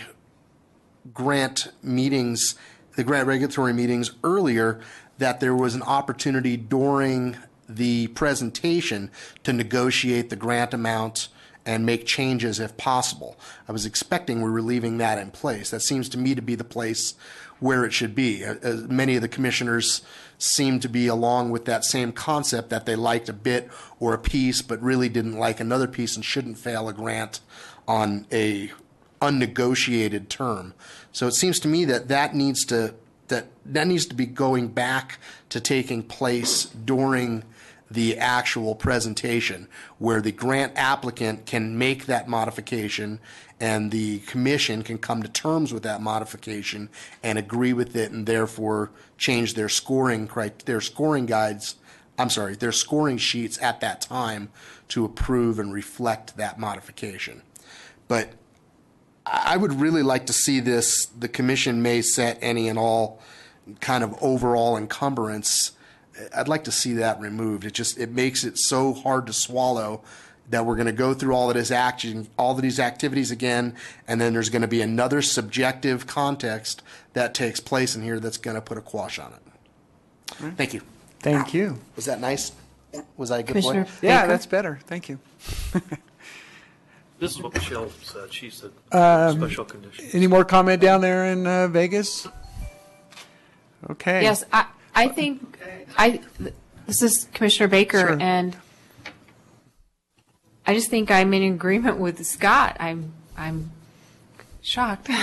grant meetings, the grant regulatory meetings earlier, that there was an opportunity during the presentation to negotiate the grant amount and make changes if possible. I was expecting we were leaving that in place. That seems to me to be the place where it should be. Many of the commissioners seem to be along with that same concept, that they liked a bit or a piece but really didn't like another piece and shouldn't fail a grant on a unnegotiated term. So it seems to me that needs to be going back to taking place during the actual presentation, where the grant applicant can make that modification and the commission can come to terms with that modification and agree with it, and therefore change their scoring sheets at that time to approve and reflect that modification. But I would really like to see this, the commission may set any and all kind of overall encumbrance. I'd like to see that removed. It makes it so hard to swallow that we're going to go through all of these activities again, and then there's going to be another subjective context that takes place in here that's going to put a quash on it. Right. Thank you. Thank you. Was that nice? Was I a good Commissioner boy? Yeah, Baker? that's better. Thank you. This is what Michelle said. She said special conditions. Any more comment down there in Vegas? Okay. Yes, I think this is Commissioner Baker, Sure. and I just think I'm in agreement with Scott. I'm shocked, but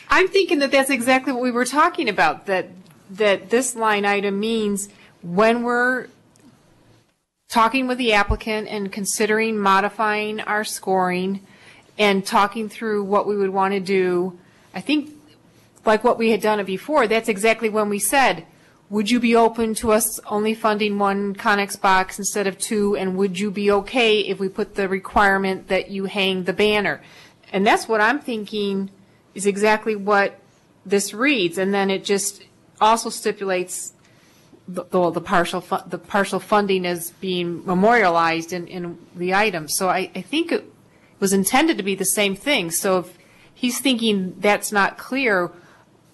I'm thinking that that's exactly what we were talking about. That this line item means when we're talking with the applicant and considering modifying our scoring and talking through what we would want to do, I think like what we had done it before, that's exactly when we said, would you be open to us only funding one Connex box instead of two, and would you be okay if we put the requirement that you hang the banner? And that's what I'm thinking is exactly what this reads, and then it just also stipulates the partial funding as being memorialized in the item. So I think it was intended to be the same thing. So if he's thinking that's not clear,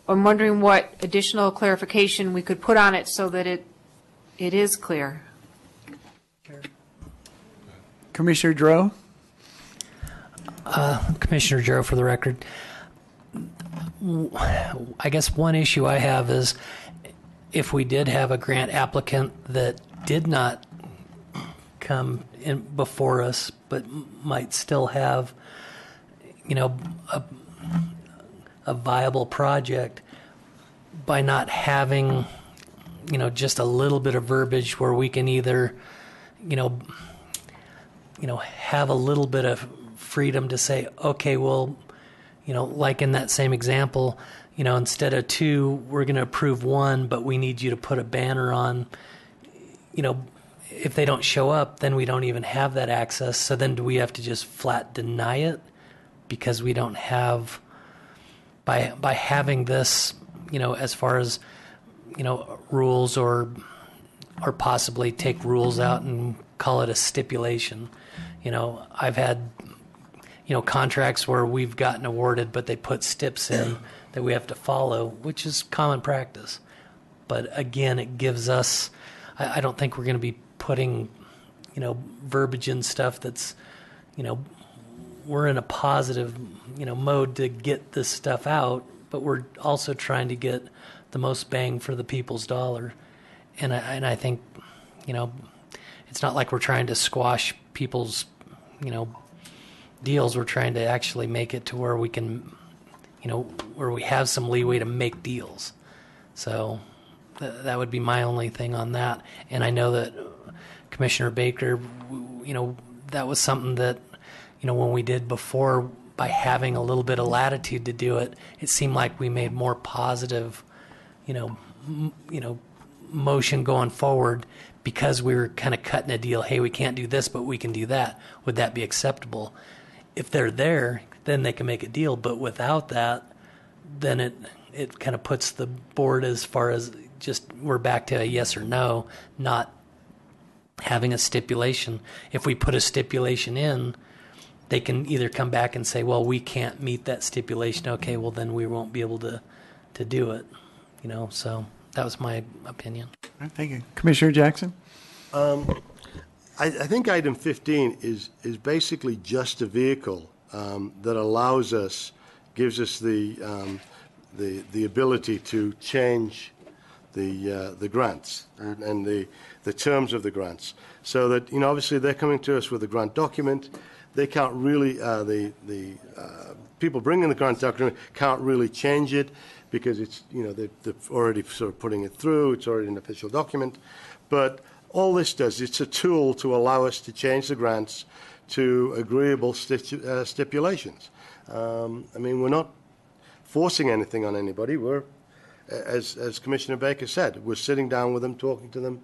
I'm wondering what additional clarification we could put on it so that it is clear. Commissioner Dro? Commissioner Joe, for the record, I guess one issue I have is if we did have a grant applicant that did not come in before us, but might still have, a viable project, by not having, just a little bit of verbiage where we can either, have a little bit of freedom to say, okay, well, like in that same example, instead of two, we're going to approve one, but we need you to put a banner on. If they don't show up, then we don't even have that access. So then do we have to just flat deny it because we don't have, by having this, as far as, rules or possibly take rules out and call it a stipulation. I've had, contracts where we've gotten awarded, but they put stips in that we have to follow, which is common practice. But again, it gives us, I don't think we're going to be putting, verbiage and stuff that's, we're in a positive, mode to get this stuff out, but we're also trying to get the most bang for the people's dollar. And I think, it's not like we're trying to squash people's, deals. We're trying to actually make it to where we can, where we have some leeway to make deals. So that would be my only thing on that. And I know that Commissioner Baker, that was something that, when we did before, by having a little bit of latitude to do it, it seemed like we made more positive, motion going forward because we were kind of cutting a deal. Hey, we can't do this, but we can do that. Would that be acceptable? If they're there, then they can make a deal. But without that, then it kind of puts the board as far as just we're back to a yes or no, not having a stipulation. If we put a stipulation in, they can either come back and say, well, we can't meet that stipulation. Okay, well, then we won't be able to do it. So that was my opinion. Thank you. Commissioner Jackson? I think item 15 is basically just a vehicle that allows us, gives us the ability to change the grants and the terms of the grants, so that obviously they're coming to us with a grant document. They can't really the people bringing the grant document can't really change it because it's they're already sort of putting it through. It's already an official document, but all this does, it's a tool to allow us to change the grants to agreeable stipulations. We're not forcing anything on anybody. We're, as Commissioner Baker said, we're sitting down with them, talking to them,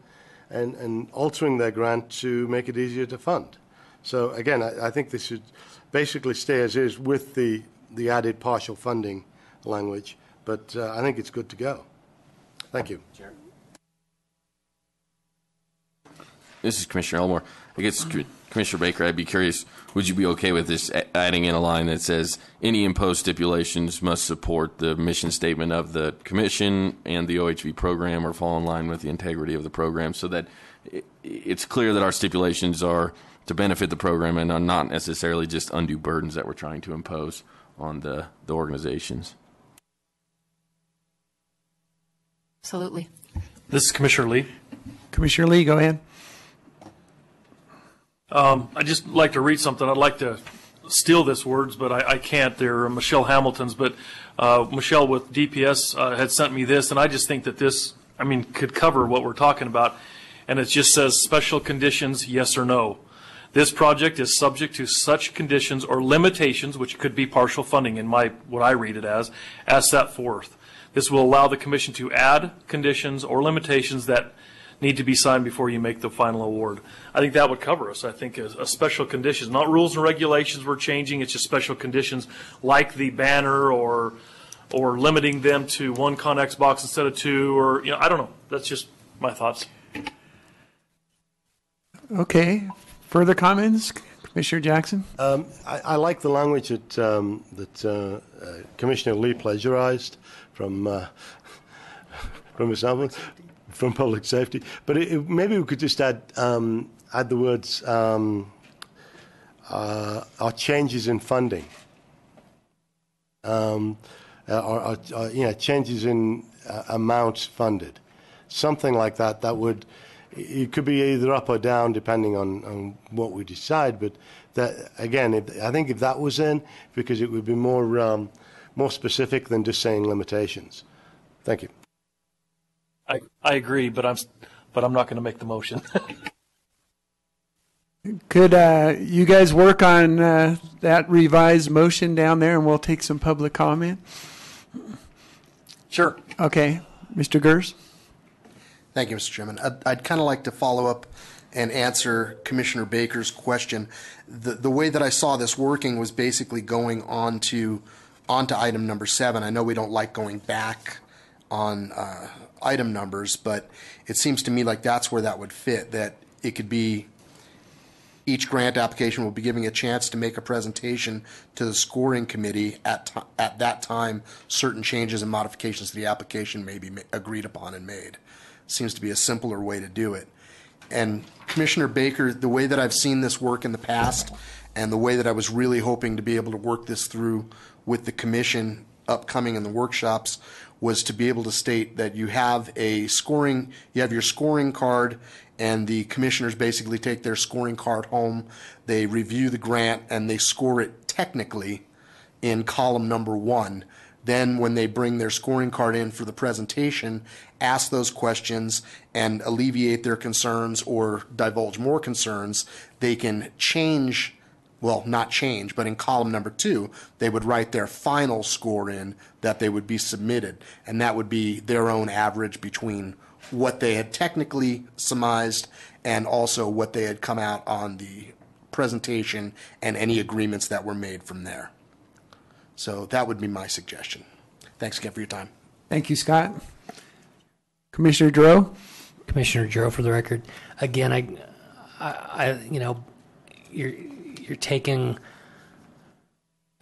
and altering their grant to make it easier to fund. So again, I think this should basically stay as is with the added partial funding language, but I think it's good to go. Thank you. Chair. This is Commissioner Elmore. I guess, Commissioner Baker, I'd be curious, would you be okay with this adding in a line that says any imposed stipulations must support the mission statement of the Commission and the OHV program or fall in line with the integrity of the program, so that it's clear that our stipulations are benefit the program and are not necessarily just undue burdens that we're trying to impose on the organizations. Absolutely. This is Commissioner Lee. Commissioner Lee, go ahead. I'd just like to read something. I'd like to steal this words, but I can't. They're Michelle Hamilton's. But Michelle with DPS had sent me this, and I just think that this, could cover what we're talking about. And it just says special conditions, yes or no. This project is subject to such conditions or limitations, which could be partial funding in what I read it as set forth. This will allow the Commission to add conditions or limitations that need to be signed before you make the final award. I think that would cover us. I think a special conditions, not rules and regulations we're changing, it's just special conditions like the banner or limiting them to one Connex box instead of two, or, I don't know. That's just my thoughts. Okay. Further comments? Commissioner Jackson? I like the language that Commissioner Lee plagiarized from Ms. Alvin, from Public Safety. But maybe we could just add the words our changes in funding, changes in amounts funded, something like that. That would, it could be either up or down depending on what we decide. But that again, I think if that was in, because it would be more specific than just saying limitations. Thank you. I agree, but I'm not going to make the motion. Could you guys work on that revised motion down there, and we'll take some public comment? Sure. Okay. Mr. Gers? Thank you, Mr. Chairman. I'd kind of like to follow up and answer Commissioner Baker's question. The way that I saw this working was basically going onto item number 7. I know we don't like going back on item numbers, but it seems to me like that's where that would fit, that it could be each grant application will be giving a chance to make a presentation to the scoring committee at that time. Certain changes and modifications to the application may be agreed upon and made. Seems to be a simpler way to do it. And Commissioner Baker, the way that I've seen this work in the past and the way that I was really hoping to be able to work this through with the commission upcoming in the workshops was to be able to state that you have your scoring card, and the commissioners basically take their scoring card home, they review the grant, and they score it technically in column number 1. Then when they bring their scoring card in for the presentation, ask those questions and alleviate their concerns or divulge more concerns, they can change, well, not change, but in column number 2, they would write their final score in that they would be submitted. And that would be their own average between what they had technically surmised and also what they had come out on the presentation and any agreements that were made from there. So that would be my suggestion. Thanks again for your time. Thank you, Scott. Commissioner Dro? Commissioner Dro, for the record. Again, you're taking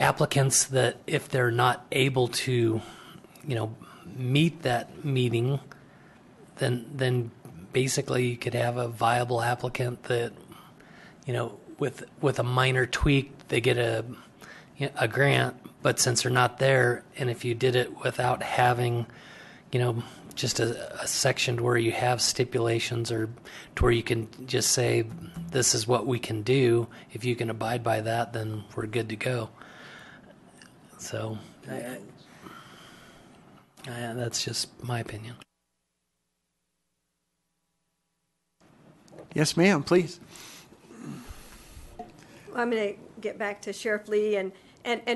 applicants that if they're not able to, meet that meeting, then basically you could have a viable applicant that, with a minor tweak, they get a grant, but since they're not there, and if you did it without having, just a section where you have stipulations or to where you can just say, this is what we can do, if you can abide by that, then we're good to go. So that's just my opinion. Yes, ma'am, please. I'm going to get back to Sheriff Lee, and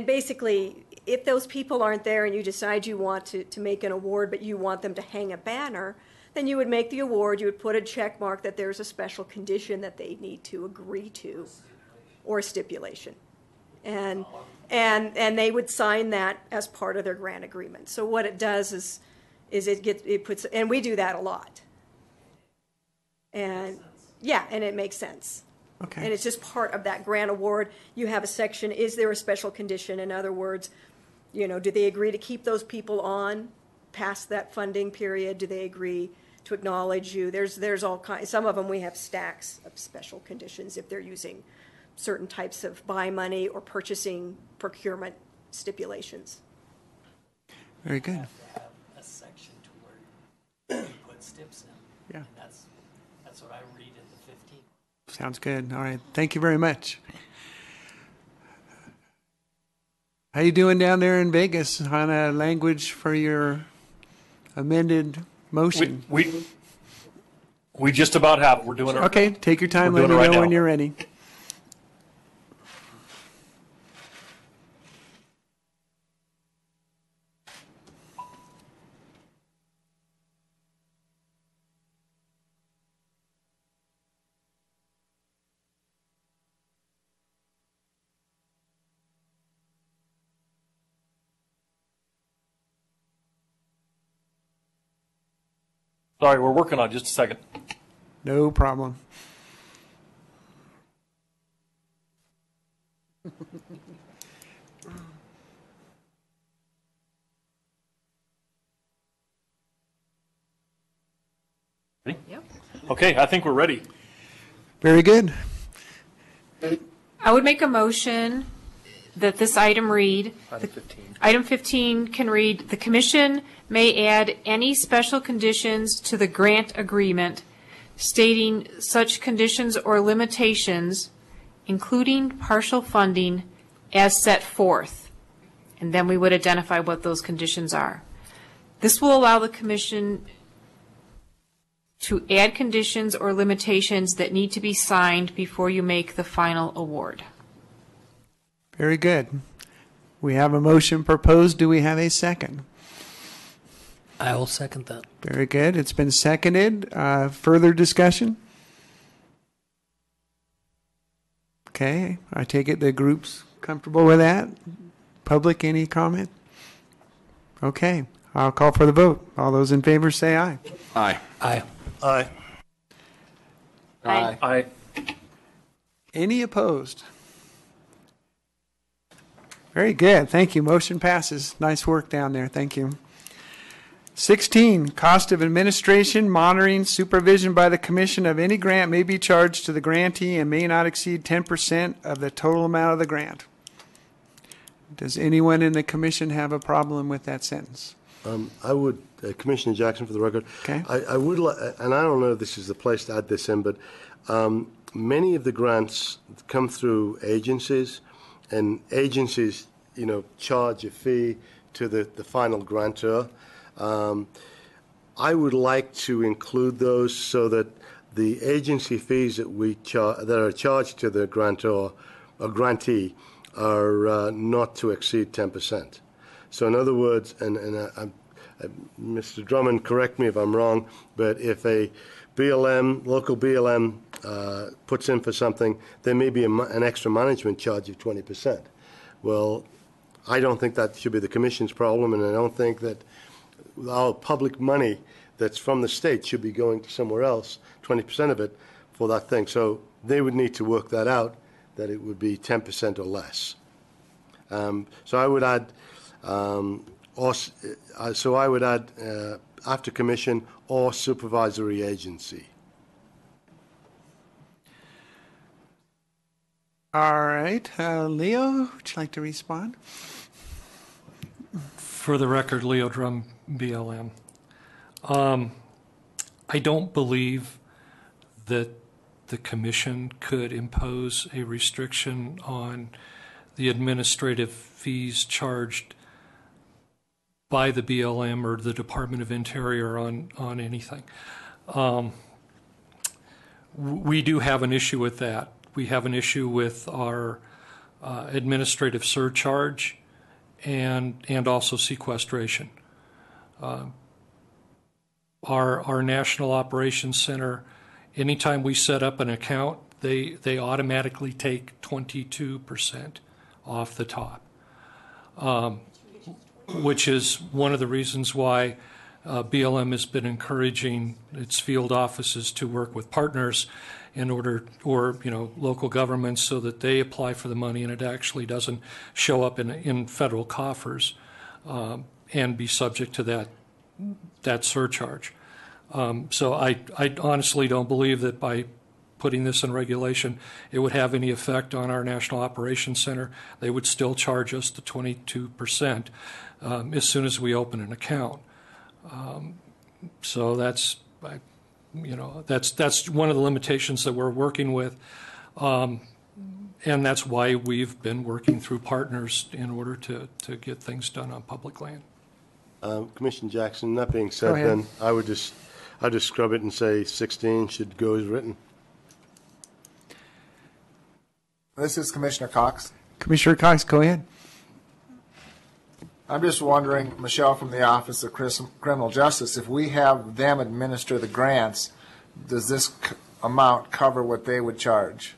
basically, if those people aren't there and you decide you want to make an award, but you want them to hang a banner, then you would make the award, you would put a check mark that there's a special condition that they need to agree to, or a stipulation. And they would sign that as part of their grant agreement. So what it does is it puts, and we do that a lot. And yeah, and it makes sense. Okay. And it's just part of that grant award. You have a section, is there a special condition? In other words, do they agree to keep those people on past that funding period? Do they agree to acknowledge you. There's all kinds. Some of them we have stacks of special conditions if they're using certain types of buy money or purchasing procurement stipulations. Very good. Have to have a section to where you put steps in. Yeah. And that's what I read in the 15. Sounds good. All right. Thank you very much. How you doing down there in Vegas on language for your amended motion? We just about have it. We're doing it. Okay. Take your time. We're Let me doing it know right when now. you're ready. Sorry, we're working on it. Just a second. No problem. Ready? Yep. Okay, I think we're ready. Very good. I would make a motion that this item read. Item 15. Item 15 can read, "The Commission may add any special conditions to the grant agreement stating such conditions or limitations, including partial funding, as set forth." And then we would identify what those conditions are. This will allow the Commission to add conditions or limitations that need to be signed before you make the final award. Very good. We have a motion proposed. Do we have a second? I will second that. Very good. It's been seconded. Further discussion? Okay. I take it the group's comfortable with that? Public, any comment? Okay. I'll call for the vote. All those in favor say aye. Aye. Aye. Aye. Aye. Aye. Any opposed? Very good. Thank you. Motion passes. Nice work down there. Thank you. 16, cost of administration, monitoring, supervision by the commission of any grant may be charged to the grantee and may not exceed 10% of the total amount of the grant. Does anyone in the commission have a problem with that sentence? I would, Commissioner Jackson, for the record. Okay. I would, and I don't know if this is the place to add this in, but many of the grants come through agencies, and agencies, charge a fee to the final grantor. I would like to include those so that the agency fees that that are charged to the grantor or grantee are not to exceed 10%. So in other words, and Mr. Drummond, correct me if I'm wrong, but if a BLM, local BLM puts in for something, there may be an extra management charge of 20%. Well, I don't think that should be the Commission's problem, and I don't think that our public money that's from the state should be going to somewhere else, 20% of it, for that thing. So they would need to work that out, that it would be 10% or less. So I would add, after commission or supervisory agency. All right. Leo, would you like to respond? For the record, Leo Drum, BLM. I don't believe that the commission could impose a restriction on the administrative fees charged by the BLM or the Department of Interior on anything. We do have an issue with that. We have an issue with our administrative surcharge and also sequestration. Our National Operations Center, anytime we set up an account, they automatically take 22% off the top, which is one of the reasons why BLM has been encouraging its field offices to work with partners in order, or local governments, so that they apply for the money and it actually doesn't show up in federal coffers and be subject to that surcharge. So I honestly don't believe that by putting this in regulation, it would have any effect on our National Operations Center. They would still charge us the 22% as soon as we open an account. So that's one of the limitations that we're working with, and that's why we've been working through partners in order to get things done on public land. Commissioner Jackson, that being said, then I'd just scrub it and say 16 should go as written. This is Commissioner Cox. Commissioner Cox, go ahead. I'm just wondering, Michelle from the Office of Criminal Justice, if we have them administer the grants, does this amount cover what they would charge?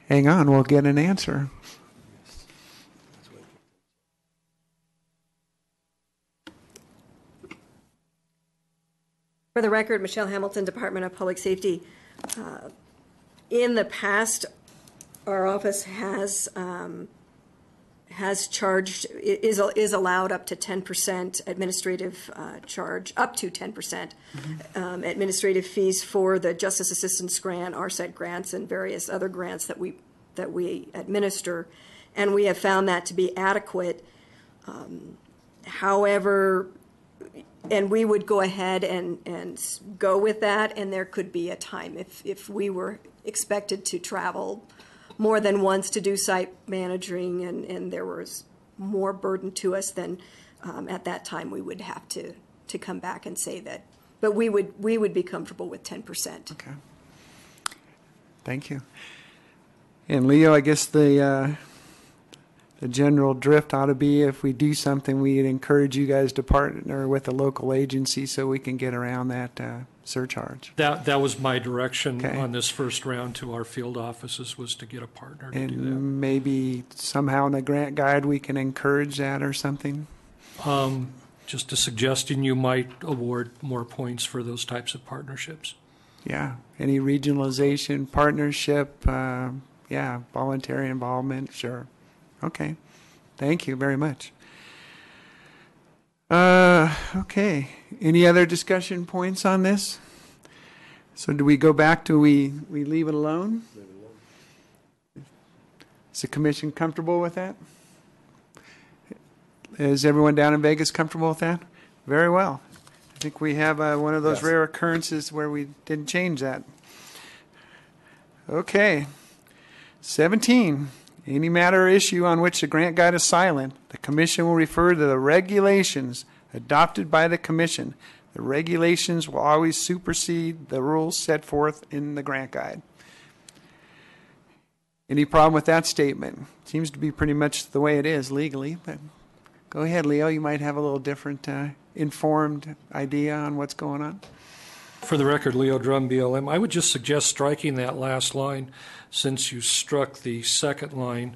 Hang on, we'll get an answer. For the record, Michelle Hamilton, Department of Public Safety. In the past, our office has charged, is allowed up to 10% administrative charge, up to 10% administrative fees for the Justice Assistance Grant, RSET grants, and various other grants that we administer, and we have found that to be adequate. However, and we would go ahead and go with that, and there could be a time if we were expected to travel more than once to do site managing, and there was more burden to us, then at that time we would have to come back and say that. But we would be comfortable with 10%. Okay. Thank you. And Leo, I guess the general drift ought to be, if we do something, we'd encourage you guys to partner with a local agency so we can get around that surcharge. That was my direction on this first round to our field offices, was to get a partner to do that. And maybe somehow in the grant guide we can encourage that or something? Just a suggestion, you might award more points for those types of partnerships. Yeah, any regionalization, partnership, voluntary involvement, sure. Okay, thank you very much. Okay, any other discussion points on this? So do we go back to we leave it alone? Is the commission comfortable with that? Is everyone down in Vegas comfortable with that? Very well. I think we have one of those rare occurrences where we didn't change that. Okay, 17. Any matter or issue on which the grant guide is silent, the Commission will refer to the regulations adopted by the Commission. The regulations will always supersede the rules set forth in the grant guide. Any problem with that statement? Seems to be pretty much the way it is legally, but go ahead, Leo. You might have a little different informed idea on what's going on. For the record, Leo Drum, BLM, I would just suggest striking that last line, since you struck the second line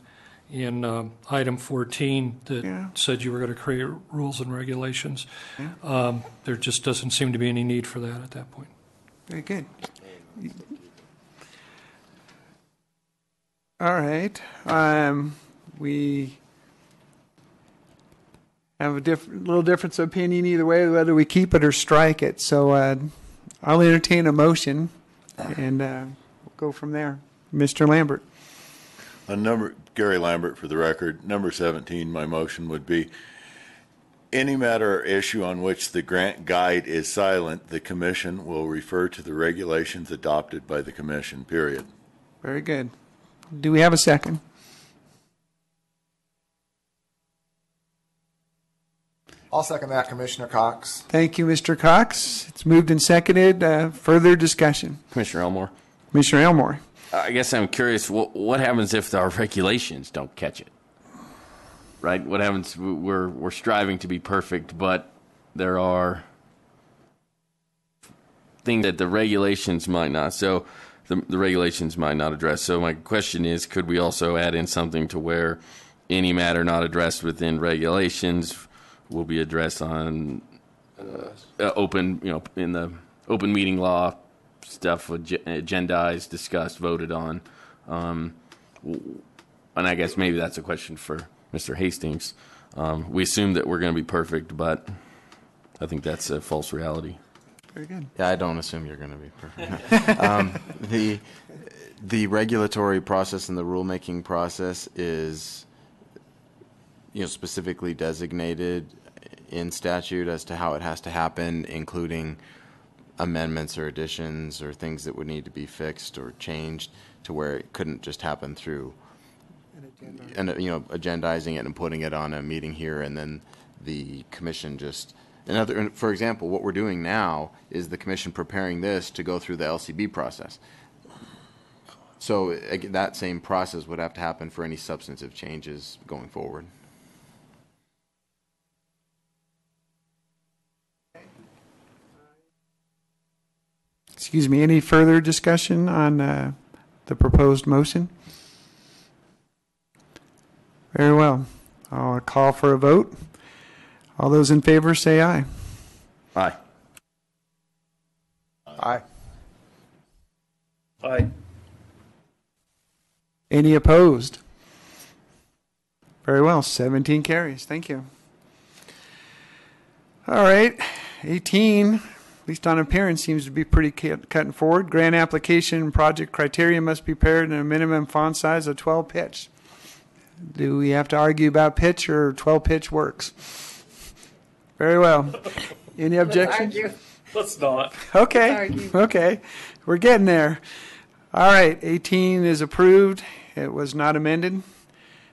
in item 14 that said you were going to create rules and regulations. There just doesn't seem to be any need for that at that point. Very good. All right. We have a little difference of opinion either way, whether we keep it or strike it. So I'll entertain a motion, and we'll go from there. Mr. Lambert. Gary Lambert, for the record. Number 17, my motion would be, any matter or issue on which the grant guide is silent, the Commission will refer to the regulations adopted by the Commission, period. Very good. Do we have a second? I'll second that, Commissioner Cox. Thank you, Mr. Cox. It's moved and seconded. Further discussion. Commissioner Elmore. Commissioner Elmore. I guess I'm curious, what happens if our regulations don't catch it? Right? What happens? We're striving to be perfect, but there are things that the regulations might not. So the regulations might not address. So my question is, could we also add in something to where any matter not addressed within regulations will be addressed on open, in the open meeting law stuff, agendized, discussed, voted on. And I guess maybe that's a question for Mr. Hastings. We assume that we're going to be perfect, but I think that's a false reality. Very good. Yeah, I don't assume you're going to be perfect. The regulatory process and the rulemaking process is, specifically designated in statute as to how it has to happen, including amendments or additions or things that would need to be fixed or changed, to where it couldn't just happen through agendizing it and putting it on a meeting here, and then the commission just. For example, what we're doing now is the commission preparing this to go through the LCB process. So that same process would have to happen for any substantive changes going forward. Excuse me, any further discussion on the proposed motion? Very well. I'll call for a vote. All those in favor say aye. Aye. Aye. Aye. Any opposed? Very well, 17 carries. Thank you. All right, 18, at least on appearance, seems to be pretty cutting forward. Grant application and project criteria must be prepared in a minimum font size of 12 pitch. Do we have to argue about pitch, or 12 pitch works? Very well. Any objections? Let's not. Okay. Okay. We're getting there. All right. 18 is approved. It was not amended.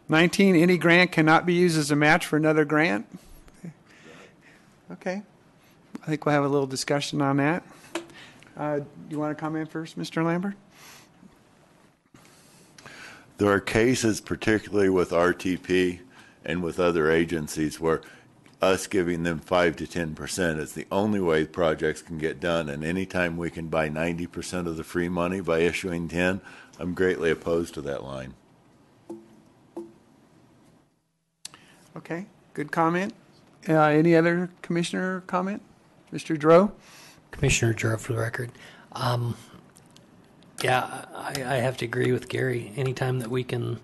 19, any grant cannot be used as a match for another grant. Okay. I think we'll have a little discussion on that. You want to comment first, Mr. Lambert? There are cases, particularly with RTP and with other agencies, where us giving them 5 to 10% is the only way projects can get done. And anytime we can buy 90% of the free money by issuing 10, I'm greatly opposed to that line. Okay, good comment. Any other commissioner comment? Mr. Dro? Commissioner Dro for the record. Yeah, I have to agree with Gary. Anytime that we can,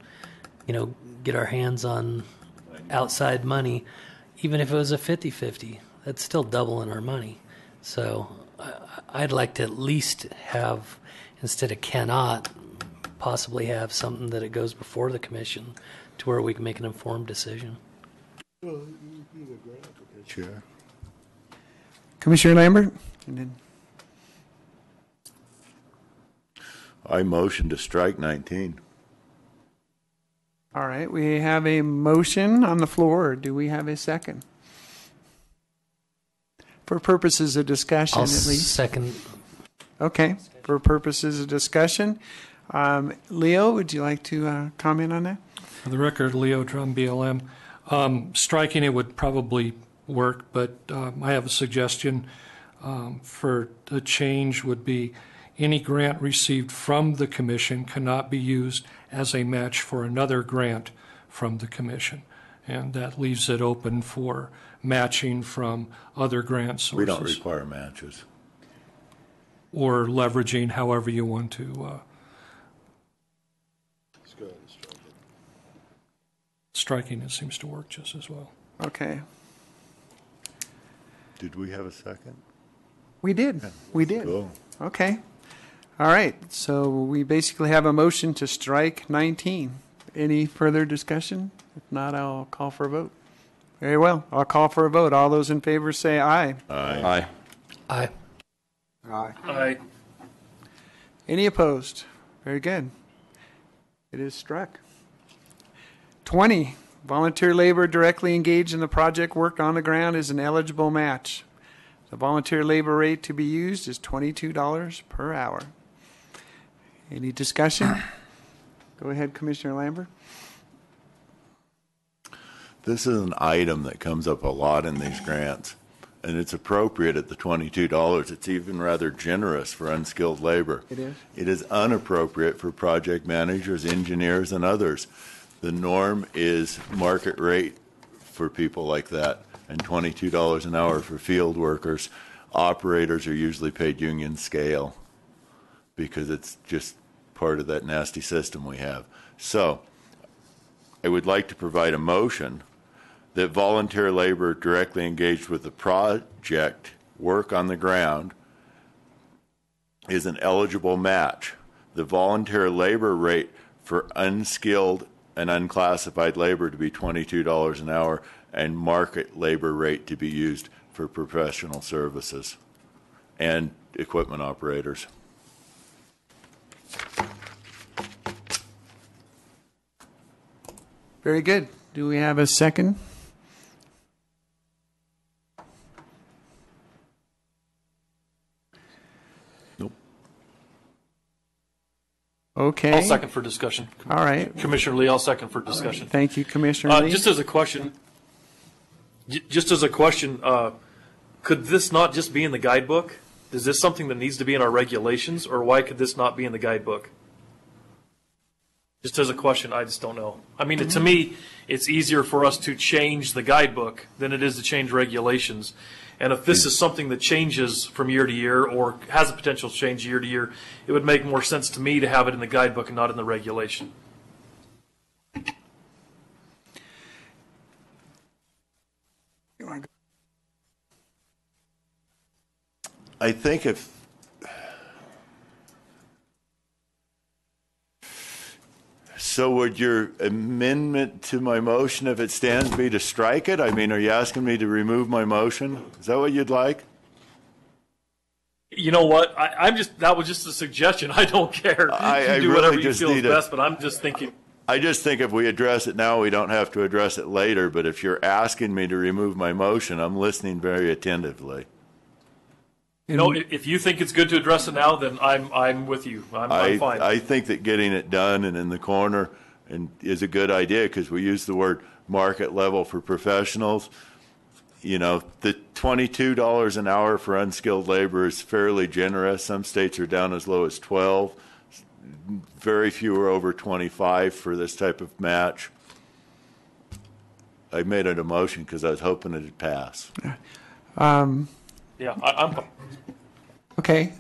get our hands on outside money, even if it was a 50-50, that's still doubling our money. So I'd like to at least have, instead of cannot, possibly have something that it goes before the commission to where we can make an informed decision. Sure. Commissioner Lambert? And then I motion to strike 19. all right, we have a motion on the floor. Do we have a second? For purposes of discussion, I'll at least. second. Okay, for purposes of discussion. Leo, would you like to comment on that? For the record, Leo Drum, BLM. Striking it would probably work, but I have a suggestion for the change would be any grant received from the commission cannot be used as a match for another grant from the commission. And that leaves it open for matching from other grant sources. We don't require matches. Or leveraging however you want to. Let's go ahead and strike it. Striking it seems to work just as well. Okay. Did we have a second? We did. We did. Cool. Okay. All right. So we basically have a motion to strike 19. Any further discussion? If not, I'll call for a vote. Very well. I'll call for a vote. All those in favor say aye. Aye. Aye. Aye. Aye. Any opposed? Very good. It is struck. 20, volunteer labor directly engaged in the project work on the ground is an eligible match. The volunteer labor rate to be used is $22 per hour. Any discussion? Go ahead, Commissioner Lambert. This is an item that comes up a lot in these grants, and it's appropriate at the $22. It's even rather generous for unskilled labor. It is? It is inappropriate for project managers, engineers, and others. The norm is market rate for people like that, and $22 an hour for field workers. Operators are usually paid union scale because it's just part of that nasty system we have. So I would like to provide a motion that volunteer labor directly engaged with the project work on the ground is an eligible match. The volunteer labor rate for unskilled and unclassified labor to be $22 an hour, and market labor rate to be used for professional services and equipment operators. Very good. Do we have a second? Nope. Okay. I'll second for discussion. All right. Commissioner Lee, I'll second for discussion. Thank you, Commissioner Lee. Just as a question, could this not just be in the guidebook? Is this something that needs to be in our regulations, or why could this not be in the guidebook? Just as a question, I just don't know. I mean, to me, it's easier for us to change the guidebook than it is to change regulations. And if this is something that changes from year to year or has a potential to change year to year, it would make more sense to me to have it in the guidebook and not in the regulation. I think if so, would your amendment to my motion, if it stands, be to strike it? I mean, are you asking me to remove my motion? Is that what you'd like? You know what? That was just a suggestion. I don't care. You do whatever you feel is best, but I'm just thinking. I just think if we address it now, we don't have to address it later. But if you're asking me to remove my motion, I'm listening very attentively. No, if you think it's good to address it now, then I'm with you. I'm fine. I think that getting it done and in the corner is a good idea because we use the word market level for professionals. You know, the $22 an hour for unskilled labor is fairly generous. Some states are down as low as 12. Very few are over 25 for this type of match. I made it a motion because I was hoping it'd pass. Yeah, I'm fine. Okay.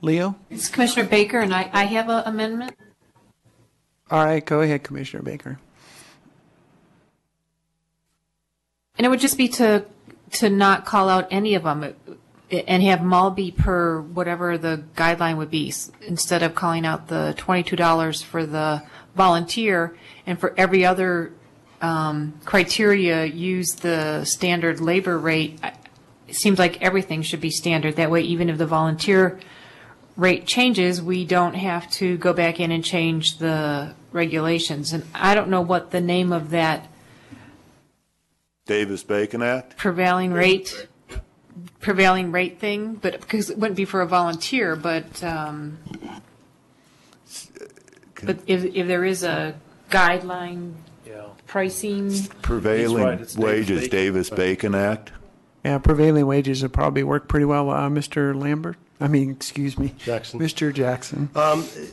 Leo? It's Commissioner Baker, and I have an amendment. All right. Go ahead, Commissioner Baker. And it would just be to not call out any of them and have them all be per whatever the guideline would be, instead of calling out the $22 for the volunteer, and for every other criteria use the standard labor rate. It seems like everything should be standard. That way, even if the volunteer rate changes, we don't have to go back in and change the regulations. And I don't know what the name of that Davis-Bacon Act? prevailing rate thing, but because it wouldn't be for a volunteer, but if there is a guideline pricing. Prevailing wages, Davis-Bacon Act. Yeah, prevailing wages would probably work pretty well. Mr. Lambert? Excuse me. Jackson. Mr. Jackson.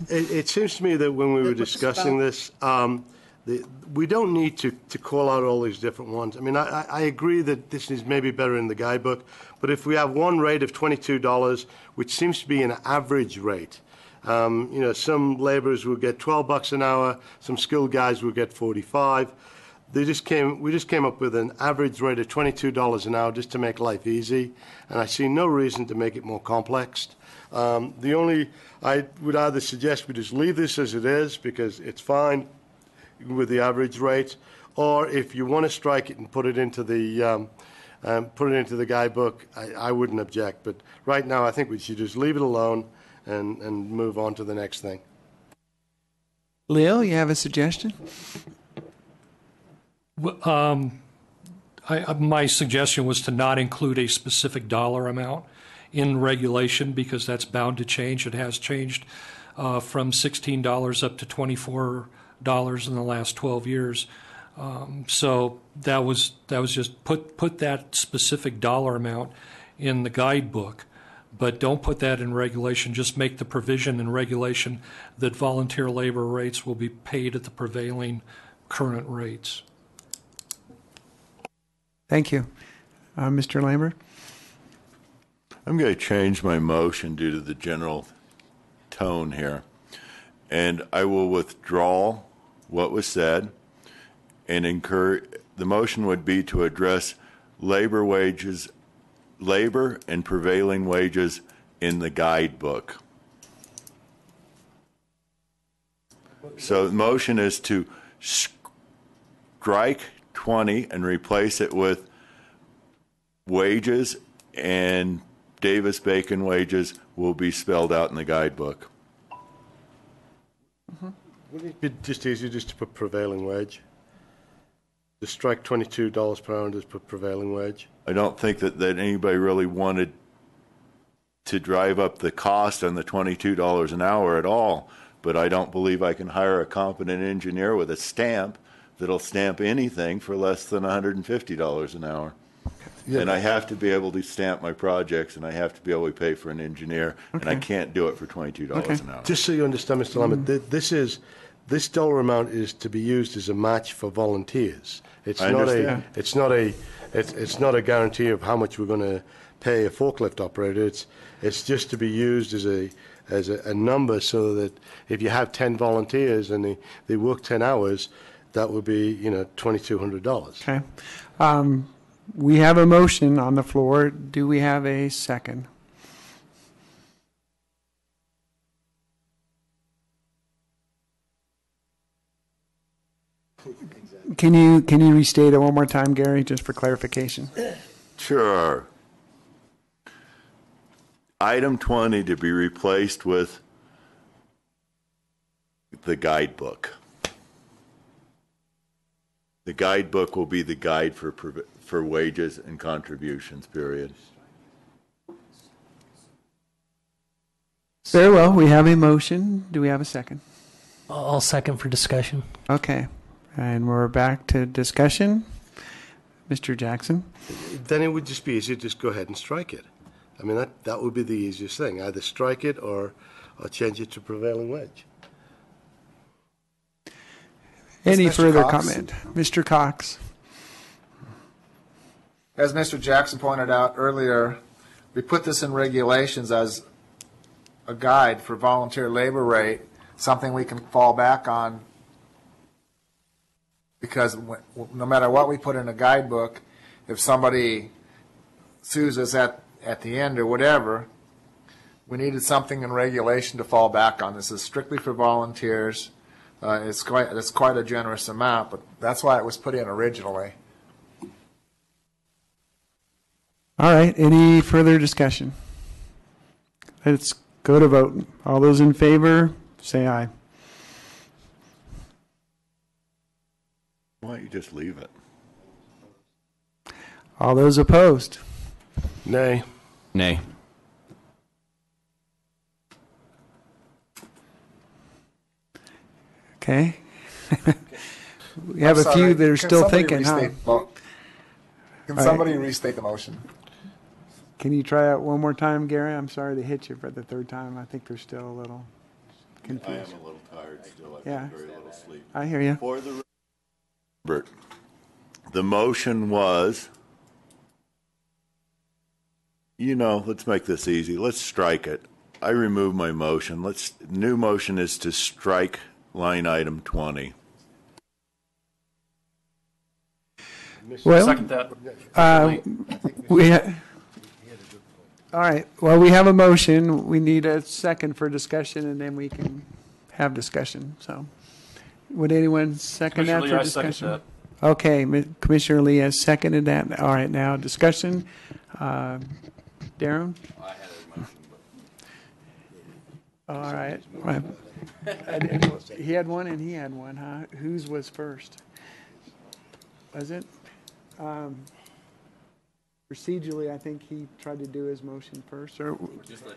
It seems to me that when we were discussing this, we don't need to call out all these different ones. I mean, I agree that this is maybe better in the guidebook, but if we have one rate of $22, which seems to be an average rate, some laborers will get $12 an hour, some skilled guys will get 45. We just came up with an average rate of $22 an hour just to make life easy, and I see no reason to make it more complex. I would either suggest we just leave this as it is because it's fine with the average rate, or if you want to strike it and put it into the guidebook, I wouldn't object. But right now, I think we should just leave it alone and move on to the next thing. Leo, you have a suggestion? My suggestion was to not include a specific dollar amount in regulation because that's bound to change. It has changed from $16 up to $24 in the last 12 years. So that was just put that specific dollar amount in the guidebook, but don't put that in regulation. Just make the provision in regulation that volunteer labor rates will be paid at the prevailing current rates. Thank you. Mr. Lambert? I'm going to change my motion due to the general tone here. And I will withdraw what was said and incur the motion would be to address labor and prevailing wages in the guidebook. So the motion is to strike 20 and replace it with wages, and Davis-Bacon wages will be spelled out in the guidebook. Wouldn't it be just easier just to put prevailing wage? Just strike $22 per hour and just put prevailing wage? I don't think that anybody really wanted to drive up the cost on the $22 an hour at all, but I don't believe I can hire a competent engineer with a stamp that'll stamp anything for less than $150 an hour. Yeah. And I have to be able to stamp my projects, and I have to be able to pay for an engineer, and I can't do it for $22 an hour. Just so you understand, Mr. Lambert, this dollar amount is to be used as a match for volunteers. It's not a guarantee of how much we're going to pay a forklift operator. It's just to be used as a number, so that if you have 10 volunteers and they work 10 hours, that would be $2,200. Okay. We have a motion on the floor. Do we have a second? Can you restate it one more time, Gary, just for clarification? Sure. Item 20 to be replaced with the guidebook. The guidebook will be the guide for wages and contributions, period. Very well. We have a motion. Do we have a second? I'll second for discussion. Okay. And we're back to discussion. Mr. Jackson? Then it would just be easier to just go ahead and strike it. I mean, that would be the easiest thing. Either strike it or change it to prevailing wage. Any further comment? Mr. Cox? As Mr. Jackson pointed out earlier, we put this in regulations as a guide for volunteer labor rate, something we can fall back on, because no matter what we put in a guidebook, if somebody sues us at the end or whatever, we needed something in regulation to fall back on. This is strictly for volunteers. It's quite a generous amount, but that's why it was put in originally. All right. Any further discussion? Let's go to vote. All those in favor, say aye. Why don't you just leave it? All those opposed? Nay. Nay. Okay. We have a few that are still thinking, huh? Can somebody restate the motion? Can you try it one more time, Gary? I'm sorry to hit you for the third time. I think they're still a little confused. I am a little tired still. I've Yeah. very little sleep. I hear you. For the motion was, let's make this easy. Let's strike it. I remove my motion. New motion is to strike line item 20. Well, Second that. All right. Well, we have a motion. We need a second for discussion, and then we can have discussion. So, would anyone second that Commissioner for Lee, I second discussion? that. Okay, Commissioner Lee has seconded that. All right, now discussion. Darren? I had a motion, but All right. He had one and he had one, huh? Whose was first? Was it? Procedurally, I think he tried to do his motion first. Or Just let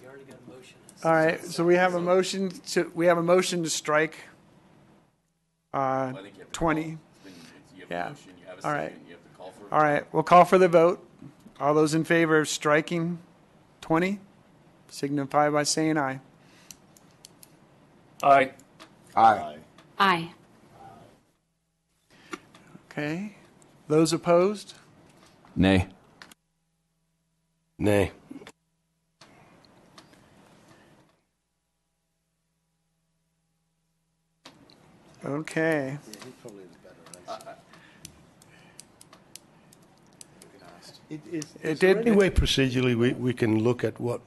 you already got a motion. all right, so we have a motion to strike 20. Yeah. All right. All right. We'll call for the vote. All those in favor of striking 20, signify by saying aye. Aye. Aye. Aye. Okay. Those opposed? Nay. Nay. Okay. Is there any way procedurally we can look at what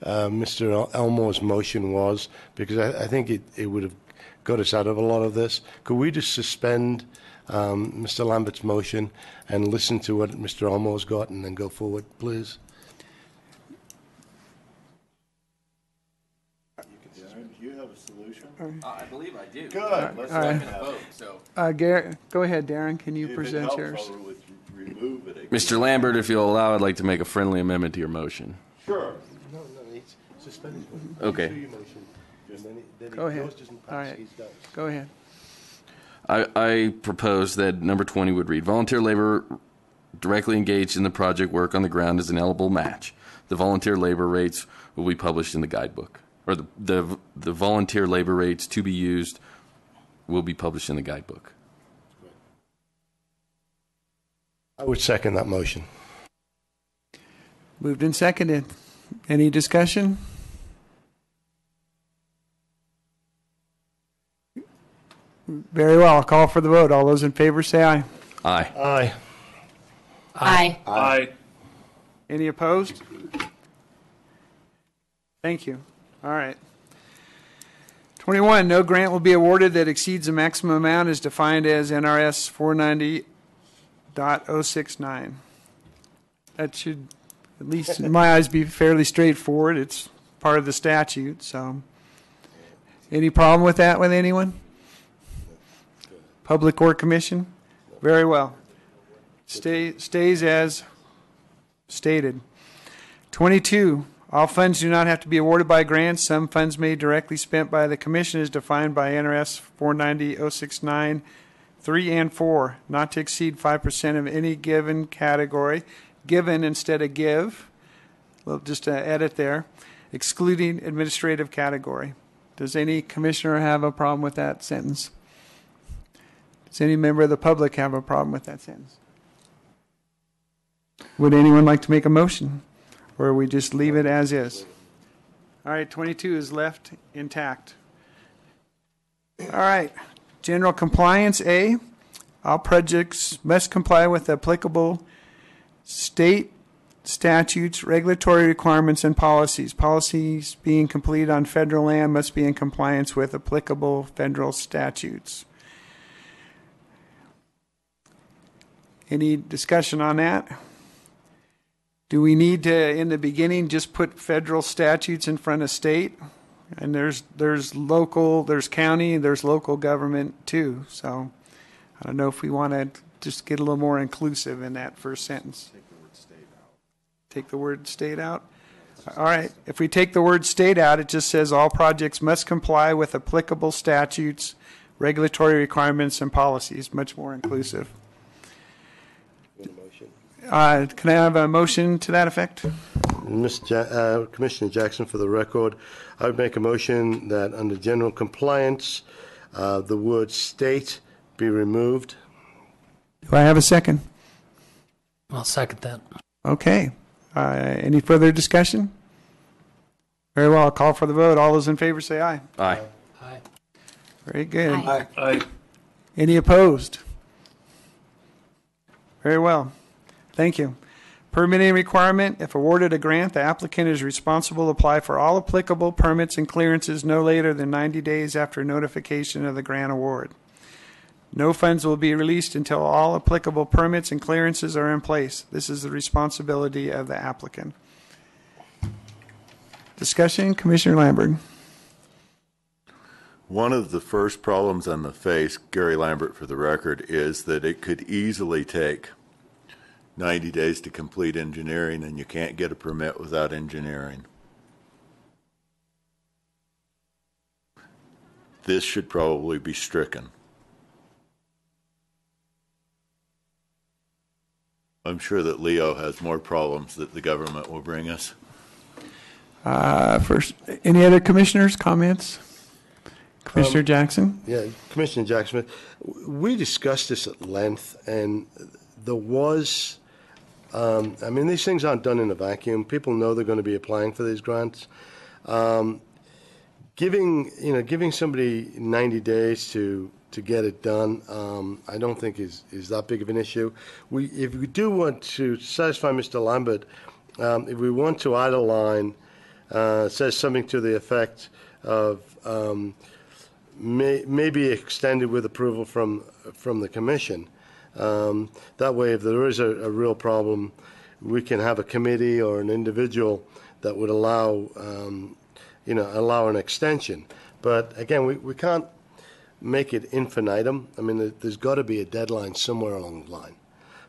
Mr. Elmore's motion was? Because I think it would have got us out of a lot of this. Could we just suspend Mr. Lambert's motion and listen to what Mr. Elmore's got and then go forward, please? Do you have a solution? I believe I do. Good. Let's second vote. So, Go ahead, Darren. Can you if present it helps, yours? I'll remove it. Mr. Lambert, if you'll allow, I'd like to make a friendly amendment to your motion. Sure. No, it's suspended. Okay. Do your motion, and then Go ahead. yours doesn't pass, All right. his does. Go ahead. I propose that number 20 would read, volunteer labor directly engaged in the project work on the ground is an eligible match. The volunteer labor rates will be published in the guidebook. Or the volunteer labor rates to be used will be published in the guidebook. I would second that motion. Moved and seconded. Any discussion? Very well. I'll call for the vote. All those in favor say aye. Aye. Aye. Aye. Aye. Any opposed? Thank you. All right. 21, no grant will be awarded that exceeds the maximum amount as defined as NRS 490.069. That should, at least in my eyes, be fairly straightforward. It's part of the statute, so. Any problem with that with anyone? Public Work Commission? Very well. Stays as stated. 22, all funds do not have to be awarded by grants. Some funds may be directly spent by the Commission as defined by NRS 490.069, 3 and 4, not to exceed 5% of any given category. Given instead of give. Well, just to edit there. Excluding administrative category. Does any commissioner have a problem with that sentence? Does any member of the public have a problem with that sentence? Would anyone like to make a motion? Or we just leave it as is? All right, 22 is left intact. All right, general compliance A. All projects must comply with applicable state statutes, regulatory requirements, and policies. Policies being completed on federal land must be in compliance with applicable federal statutes. Any discussion on that? Do we need to, in the beginning, just put federal statutes in front of state? And there's local, there's county, there's local government too. So I don't know if we want to just get a little more inclusive in that first sentence. Take the word state out? All right. If we take the word state out, it just says all projects must comply with applicable statutes, regulatory requirements, and policies. Much more inclusive. Can I have a motion to that effect? Commissioner Jackson, for the record, I would make a motion that under general compliance, the word state be removed. Do I have a second? I'll second that. Okay. Any further discussion? Very well. I'll call for the vote. All those in favor say aye. Aye. Aye. Very good. Aye. Aye. Any opposed? Very well. Thank you. Permitting requirement. If awarded a grant, the applicant is responsible to apply for all applicable permits and clearances no later than 90 days after notification of the grant award. No funds will be released until all applicable permits and clearances are in place. This is the responsibility of the applicant. Discussion, Commissioner Lambert. One of the first problems on the face, Gary Lambert for the record, is that it could easily take 90 days to complete engineering, and you can't get a permit without engineering. This should probably be stricken. I'm sure that Leo has more problems that the government will bring us. First, any other commissioners' comments? Commissioner Jackson? Yeah, Commissioner Jackson, we discussed this at length, and there was, these things aren't done in a vacuum. People know they're going to be applying for these grants. Giving somebody 90 days to to get it done, I don't think is that big of an issue. If we do want to satisfy Mr. Lambert, if we want to add a line, says something to the effect of may be extended with approval from the commission. That way, if there is a real problem, we can have a committee or an individual that would allow, allow an extension. But again, we can't make it infinitum. I mean, there's got to be a deadline somewhere along the line.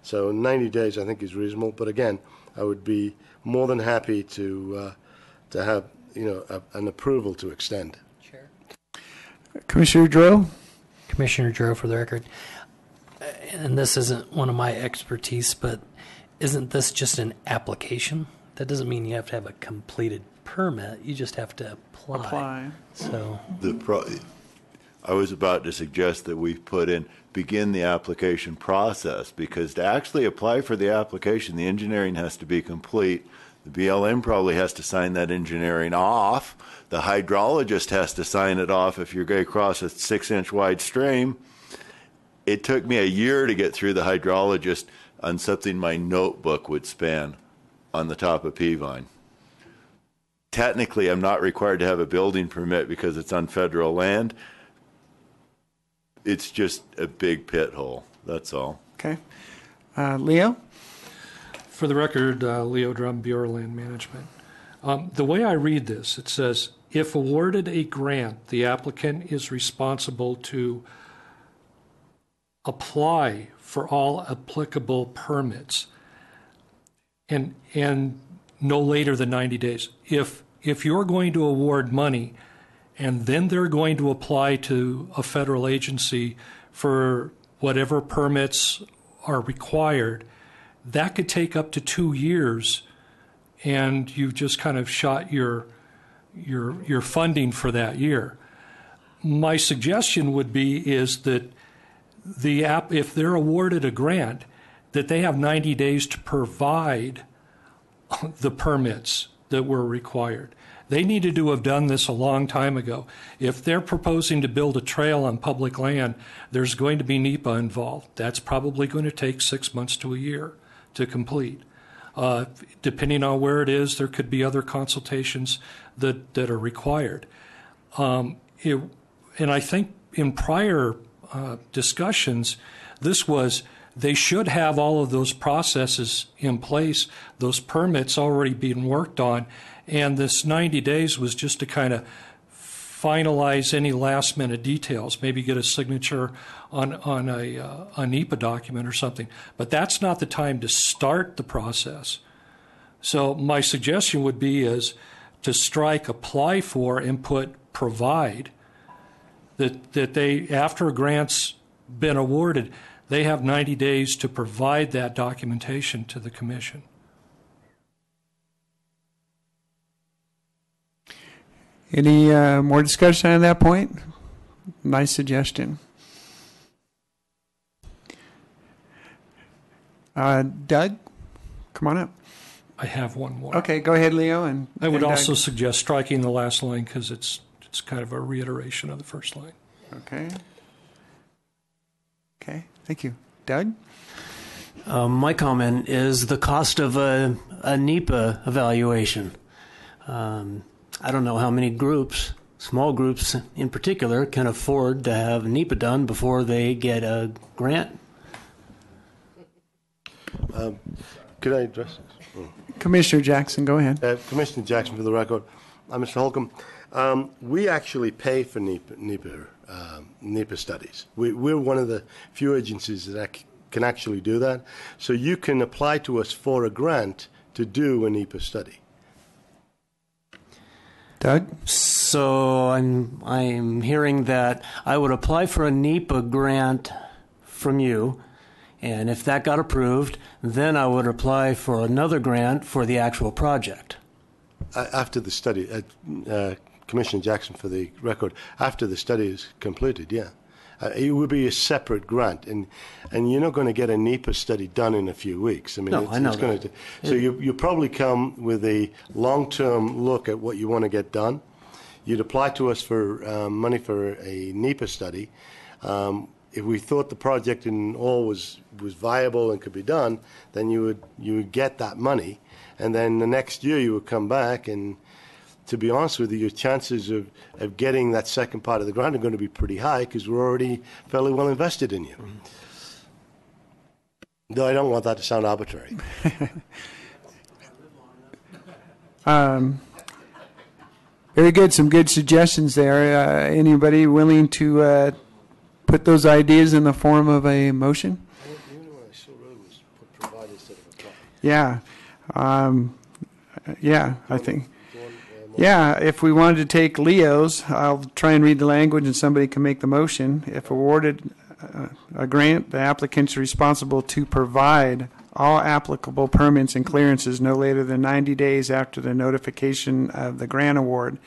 So 90 days, I think, is reasonable. But again, I would be more than happy to have, an approval to extend. Chair. Commissioner Dro? Commissioner Dro, for the record. And this isn't one of my expertise, but isn't this just an application? That doesn't mean you have to have a completed permit. You just have to apply. So I was about to suggest that we begin the application process, because to actually apply for the application, the engineering has to be complete. The BLM probably has to sign that engineering off. The hydrologist has to sign it off if you're going to cross a 6-inch wide stream. It took me a year to get through the hydrologist on something my notebook would span on the top of Peavine. Technically, I'm not required to have a building permit because it's on federal land. It's just a big pit hole. That's all. Okay. Leo? For the record, Leo Drum, Bureau of Land Management. The way I read this, it says, if awarded a grant, the applicant is responsible to apply for all applicable permits and no later than 90 days. If you're going to award money and then they're going to apply to a federal agency for whatever permits are required, that could take up to 2 years, and you've just kind of shot your funding for that year. My suggestion would be is that if they're awarded a grant, that they have 90 days to provide the permits that were required. They needed to have done this a long time ago. If they're proposing to build a trail on public land, there's going to be NEPA involved. That's probably going to take 6 months to a year to complete. Depending on where it is, there could be other consultations that are required. And I think in prior discussions, they should have all of those processes in place, those permits already being worked on, and this 90 days was just to kind of finalize any last minute details, maybe get a signature on a NEPA document or something. But that's not the time to start the process. So my suggestion would be is to strike apply for and put provide, that they, after a grant's been awarded, they have 90 days to provide that documentation to the commission. Any more discussion on that point? Nice suggestion. Doug, come on up. I have one more. Okay, go ahead, Leo. And I would also Doug. suggest striking the last line because it's kind of a reiteration of the first line. Okay. Okay, thank you. Doug? My comment is the cost of a NEPA evaluation. I don't know how many groups, small groups in particular, can afford to have NEPA done before they get a grant. Could I address this? Commissioner Jackson, go ahead. Commissioner Jackson, for the record. Mr. Holcomb, we actually pay for NEPA studies. We're one of the few agencies that can actually do that. So you can apply to us for a grant to do a NEPA study. Doug? So I'm hearing that I would apply for a NEPA grant from you, and if that got approved, then I would apply for another grant for the actual project. After the study, Commissioner Jackson, for the record, after the study is completed, yeah. It would be a separate grant, and you're not going to get a NEPA study done in a few weeks. I mean, no, I know that. So you probably come with a long-term look at what you want to get done. You'd apply to us for money for a NEPA study. If we thought the project in all was viable and could be done, then you would get that money, and then the next year you would come back, and to be honest with you, your chances of getting that second part of the grant are going to be pretty high because we're already fairly well invested in you. Though I don't want that to sound arbitrary. Very good. Some good suggestions there. Anybody willing to put those ideas in the form of a motion? Yeah. Yeah, I think. Yeah, if we wanted to take Leo's, I'll try and read the language and somebody can make the motion. If awarded a grant, the applicant's responsible to provide all applicable permits and clearances no later than 90 days after the notification of the grant award.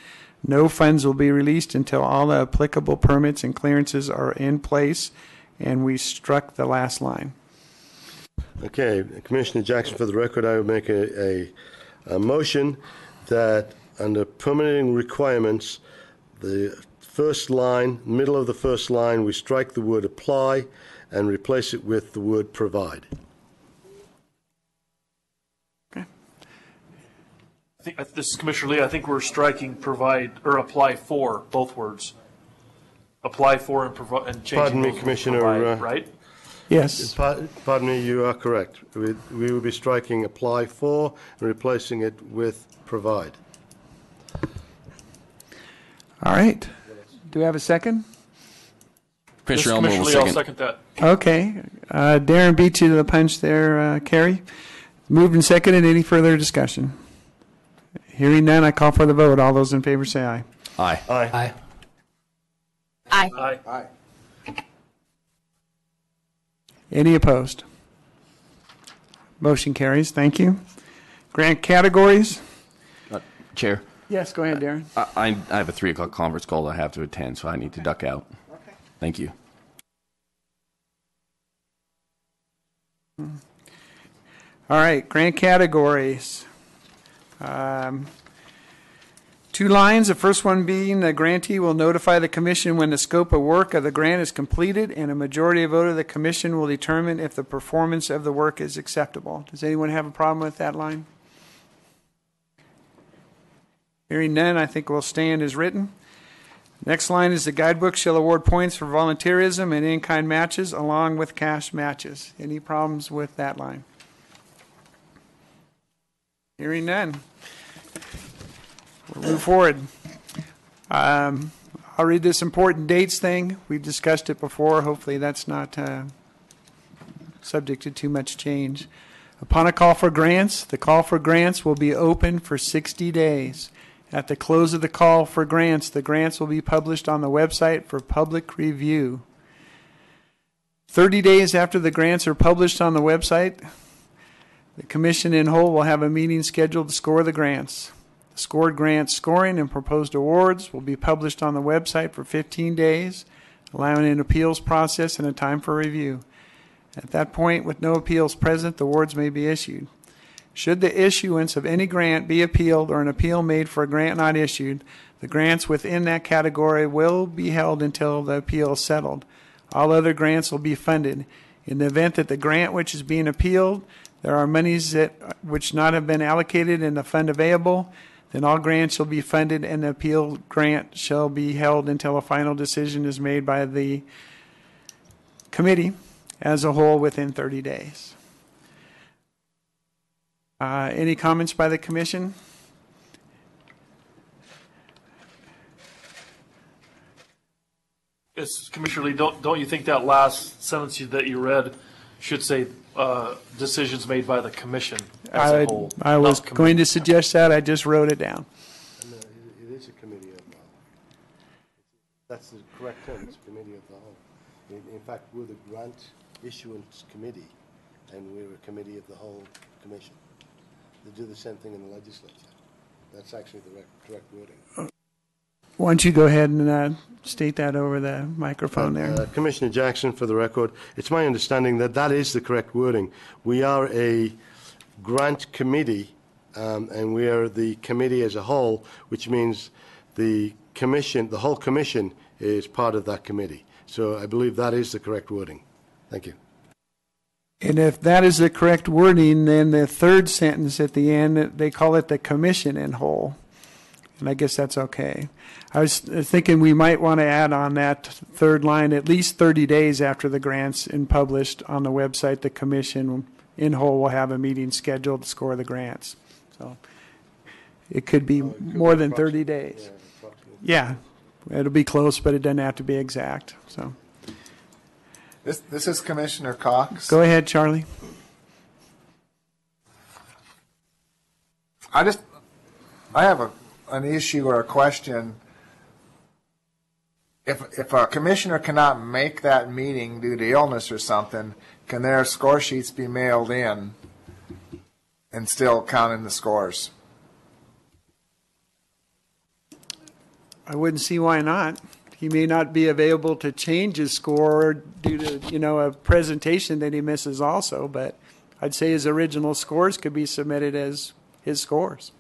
No funds will be released until all the applicable permits and clearances are in place, and we struck the last line. Okay, Commissioner Jackson, for the record, I would make a motion that under permitting requirements, the first line, middle of the first line, we strike the word apply and replace it with the word provide. This is Commissioner Lee. I think we're striking provide or apply for, both words. Apply for and provide, and changing. Pardon me, those Commissioner. Provide, right? Yes. Pardon me, you are correct. We will be striking apply for and replacing it with provide. All right. Do we have a second? Commissioner Elmer will I'll second that. Okay. Darren beat you to the punch there, Kerry. Moved and seconded. Any further discussion? Hearing none, I call for the vote. All those in favor say aye. Aye. Aye. Aye. Aye. Aye. Any opposed? Motion carries. Thank you. Grant categories. Chair. Yes, go ahead, Darren. I have a 3 o'clock conference call I have to attend, so I need to duck out. Okay. Thank you. All right, grant categories. 2 lines. The first one being the grantee will notify the commission when the scope of work of the grant is completed, and a majority vote of the commission will determine if the performance of the work is acceptable. Does anyone have a problem with that line? Hearing none, I think we'll stand as written. Next line is the guidebook shall award points for volunteerism and in-kind matches along with cash matches. Any problems with that line? Hearing none. We'll move forward. I'll read this important dates thing. We've discussed it before. Hopefully that's not subject to too much change. Upon a call for grants, the call for grants will be open for 60 days. At the close of the call for grants, the grants will be published on the website for public review. 30 days after the grants are published on the website, the commission in whole will have a meeting scheduled to score the grants. The scored grants scoring and proposed awards will be published on the website for 15 days, allowing an appeals process and a time for review. At that point, with no appeals present, the awards may be issued. Should the issuance of any grant be appealed or an appeal made for a grant not issued, the grants within that category will be held until the appeal is settled. All other grants will be funded. In the event that the grant which is being appealed, there are monies which not have been allocated in the fund available, then all grants shall be funded and the appeal grant shall be held until a final decision is made by the committee as a whole within 30 days. Any comments by the commission? Yes, Commissioner Lee, don't you think that last sentence that you read should say decisions made by the commission as a whole? I was going to suggest that. I just wrote it down. It is a committee of the whole. That's the correct term. It's a committee of the whole. In fact, we're the grant issuance committee, and we're a committee of the whole commission. They do the same thing in the legislature. That's actually the correct wording. Why don't you go ahead and state that over the microphone there. Commissioner Jackson, for the record, it's my understanding that that is the correct wording. We are a grant committee, and we are the committee as a whole, which means the commission, the whole commission is part of that committee. So I believe that is the correct wording. Thank you. And if that is the correct wording, then the third sentence at the end, they call it the commission in whole. And I guess that's okay. I was thinking we might want to add on that third line, at least 30 days after the grant's been published on the website, the commission in whole will have a meeting scheduled to score the grants. So it could be more than 30 days. Yeah, it'll be close, but it doesn't have to be exact. So This is Commissioner Cox. go ahead, Charlie. I have an issue or a question. If a commissioner cannot make that meeting due to illness or something, can their score sheets be mailed in and still count in the scores? I wouldn't see why not. He may not be available to change his score due to, a presentation that he misses also, but I'd say his original scores could be submitted as his scores.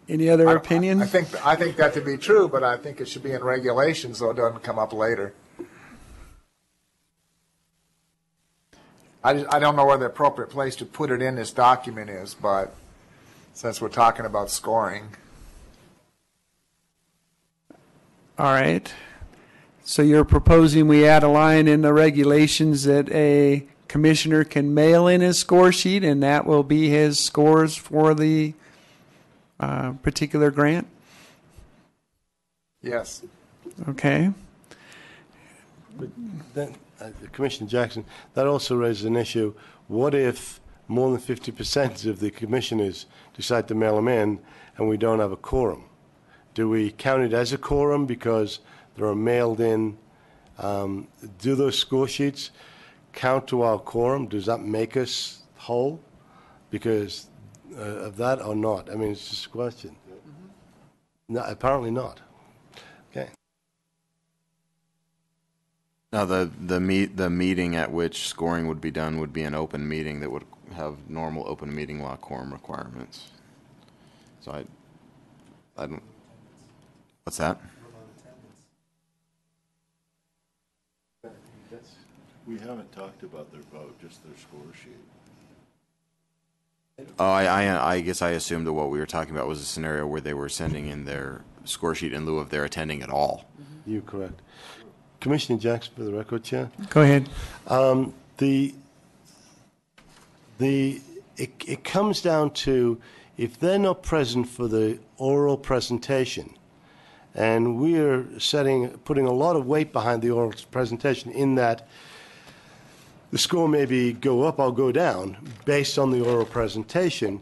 Any other opinions? I think that to be true, but I think it should be in regulations so it doesn't come up later. I don't know where the appropriate place to put it in this document is, but since we're talking about scoring. All right. So you're proposing we add a line in the regulations that a commissioner can mail in his score sheet, and that will be his scores for the particular grant? Yes. Okay. But then, Commissioner Jackson, that also raises an issue. What if more than 50% of the commissioners decide to mail them in and we don't have a quorum? Do we count it as a quorum because they are mailed in? Do those score sheets count to our quorum? Does that make us whole because of that or not? I mean, it's just a question. No, apparently not. Okay. Now, the meeting at which scoring would be done would be an open meeting that would have normal open meeting law quorum requirements. So I don't. What's that? We haven't talked about their vote, just their score sheet. Oh, I guess I assumed that what we were talking about was a scenario where they were sending in their score sheet in lieu of their attending at all. You're correct. Commissioner Jackson, for the record, Chair. Go ahead. It comes down to if they're not present for the oral presentation, and we are putting a lot of weight behind the oral presentation in that the score maybe go up or go down based on the oral presentation.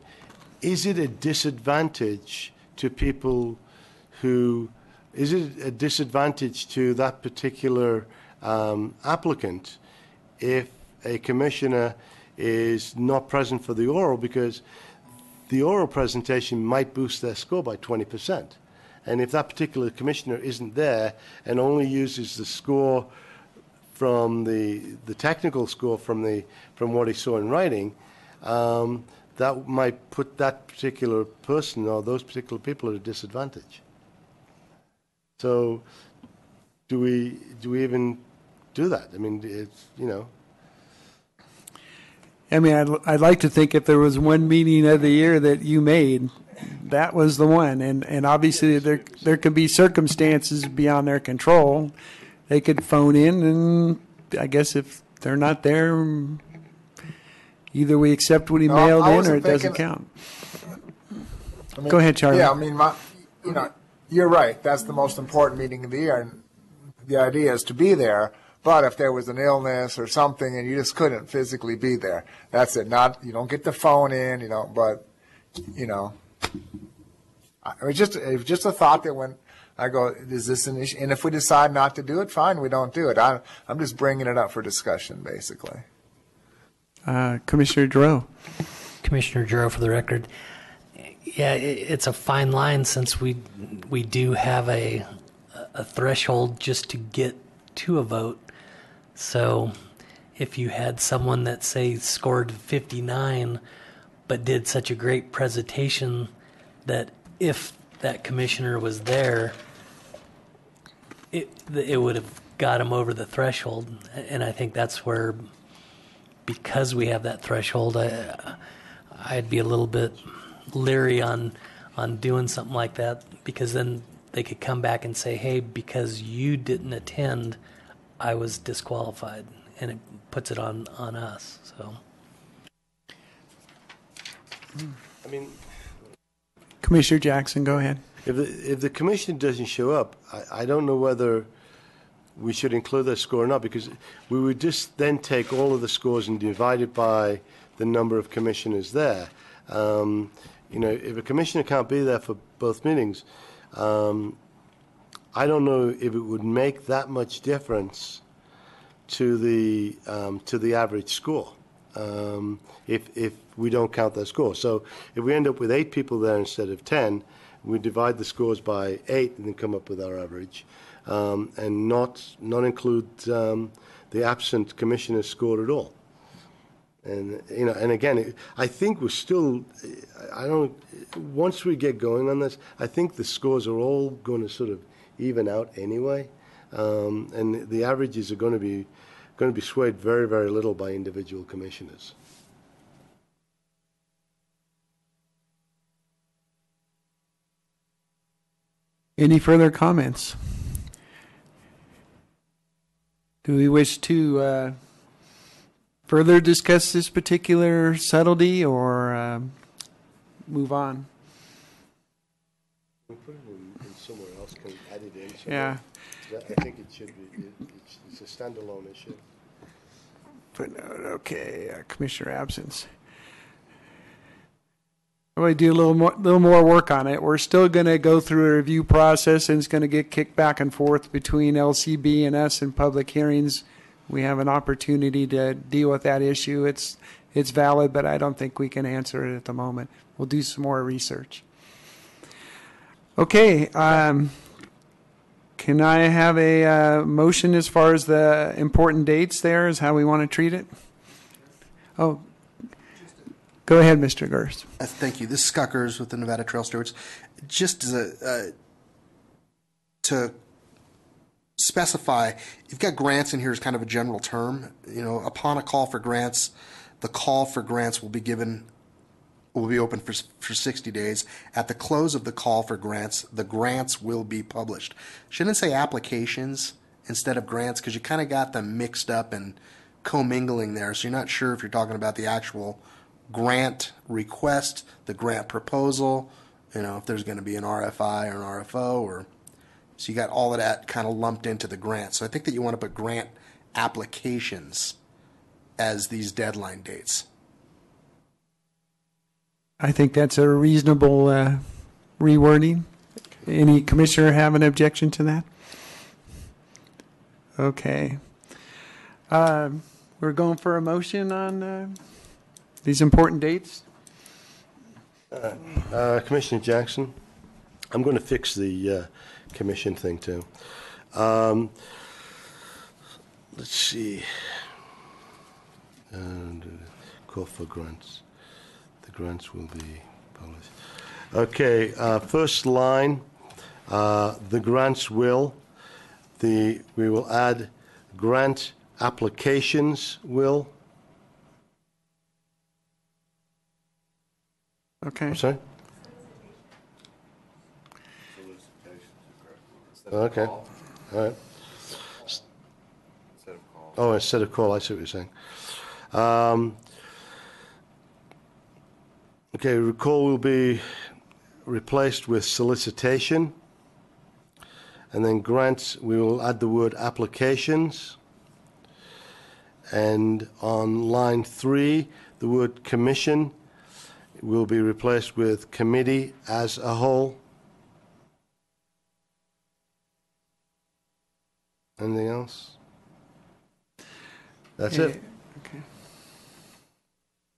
Is it a disadvantage to people who, is it a disadvantage to that particular applicant if a commissioner is not present for the oral, because the oral presentation might boost their score by 20%. And if that particular commissioner isn't there and only uses the score from the technical score from what he saw in writing, that might put that particular person or those particular people at a disadvantage. So, do we even do that? I mean, it's, I mean, I'd like to think if there was one meeting of the year that you made, that was the one. And obviously there could be circumstances beyond their control. They could phone in, and I guess if they're not there, either we accept what he mailed in or it doesn't count. I mean, go ahead, Charlie. Yeah, I mean, you're right. That's the most important meeting of the year, and the idea is to be there. But if there was an illness or something and you just couldn't physically be there, that's it. You don't get the phone in, but, it was just a thought that when I go, is this an issue? And if we decide not to do it, fine, we don't do it. I'm just bringing it up for discussion, basically. Commissioner Giroux. Commissioner Giroux, for the record. Yeah, it's a fine line since we do have a threshold just to get to a vote. So if you had someone that, say, scored 59 but did such a great presentation that if that commissioner was there, it would have got them over the threshold, and I think that's where, because we have that threshold, I'd be a little bit leery on doing something like that, because then they could come back and say, hey, because you didn't attend, I was disqualified, and it puts it on us. So, I mean, Commissioner Jackson, go ahead. if the commission doesn't show up, I don't know whether we should include that score or not, because we would just then take all of the scores and divide it by the number of commissioners there. If a commissioner can't be there for both meetings, I don't know if it would make that much difference to the average score if we don't count that score. So if we end up with 8 people there instead of 10, we divide the scores by 8 and then come up with our average, and not include the absent commissioner's score at all. And and again, I think we're still. Once we get going on this, I think the scores are all going to sort of even out anyway, and the averages are going to be swayed very, very little by individual commissioners. Any further comments? Do we wish to further discuss this particular subtlety, or move on? We put it in somewhere else. Can we add it in? Yeah. I think it should be. It's a standalone issue. Footnote. Okay. Commissioner absence. We do a little more work on it. We're still going to go through a review process, and it's going to get kicked back and forth between LCB and us in public hearings. We have an opportunity to deal with that issue. It's valid, but I don't think we can answer it at the moment. We'll do some more research. Okay. Can I have a motion as far as the important dates there, is how we want to treat it? Oh, go ahead, Mr. Gerst. Thank you. This is Scott Gerst with the Nevada Trail Stewards. Just as to specify, you've got grants in here as kind of a general term. Upon a call for grants, the call for grants will be open for 60 days. At the close of the call for grants, the grants will be published. Shouldn't say applications instead of grants, because you kind of got them mixed up and commingling there. So you're not sure if you're talking about the actual grant request, the grant proposal, if there's going to be an RFI or an RFO, so you got all of that kind of lumped into the grant. So I think that you want to put grant applications as these deadline dates. I think that's a reasonable rewording. Any commissioner have an objection to that? Okay. We're going for a motion on these important dates. Commissioner Jackson, I'm going to fix the commission thing too. Let's see. And call for grants. The grants will be published. Okay, first line, the grants will. We will add grant applications will. Okay. I'm sorry? Okay. All right. Oh, instead of call, I see what you're saying. Okay, recall will be replaced with solicitation. And then grants, we will add the word applications. And on line 3, the word commission will be replaced with committee as a whole. Anything else? That's it. Okay.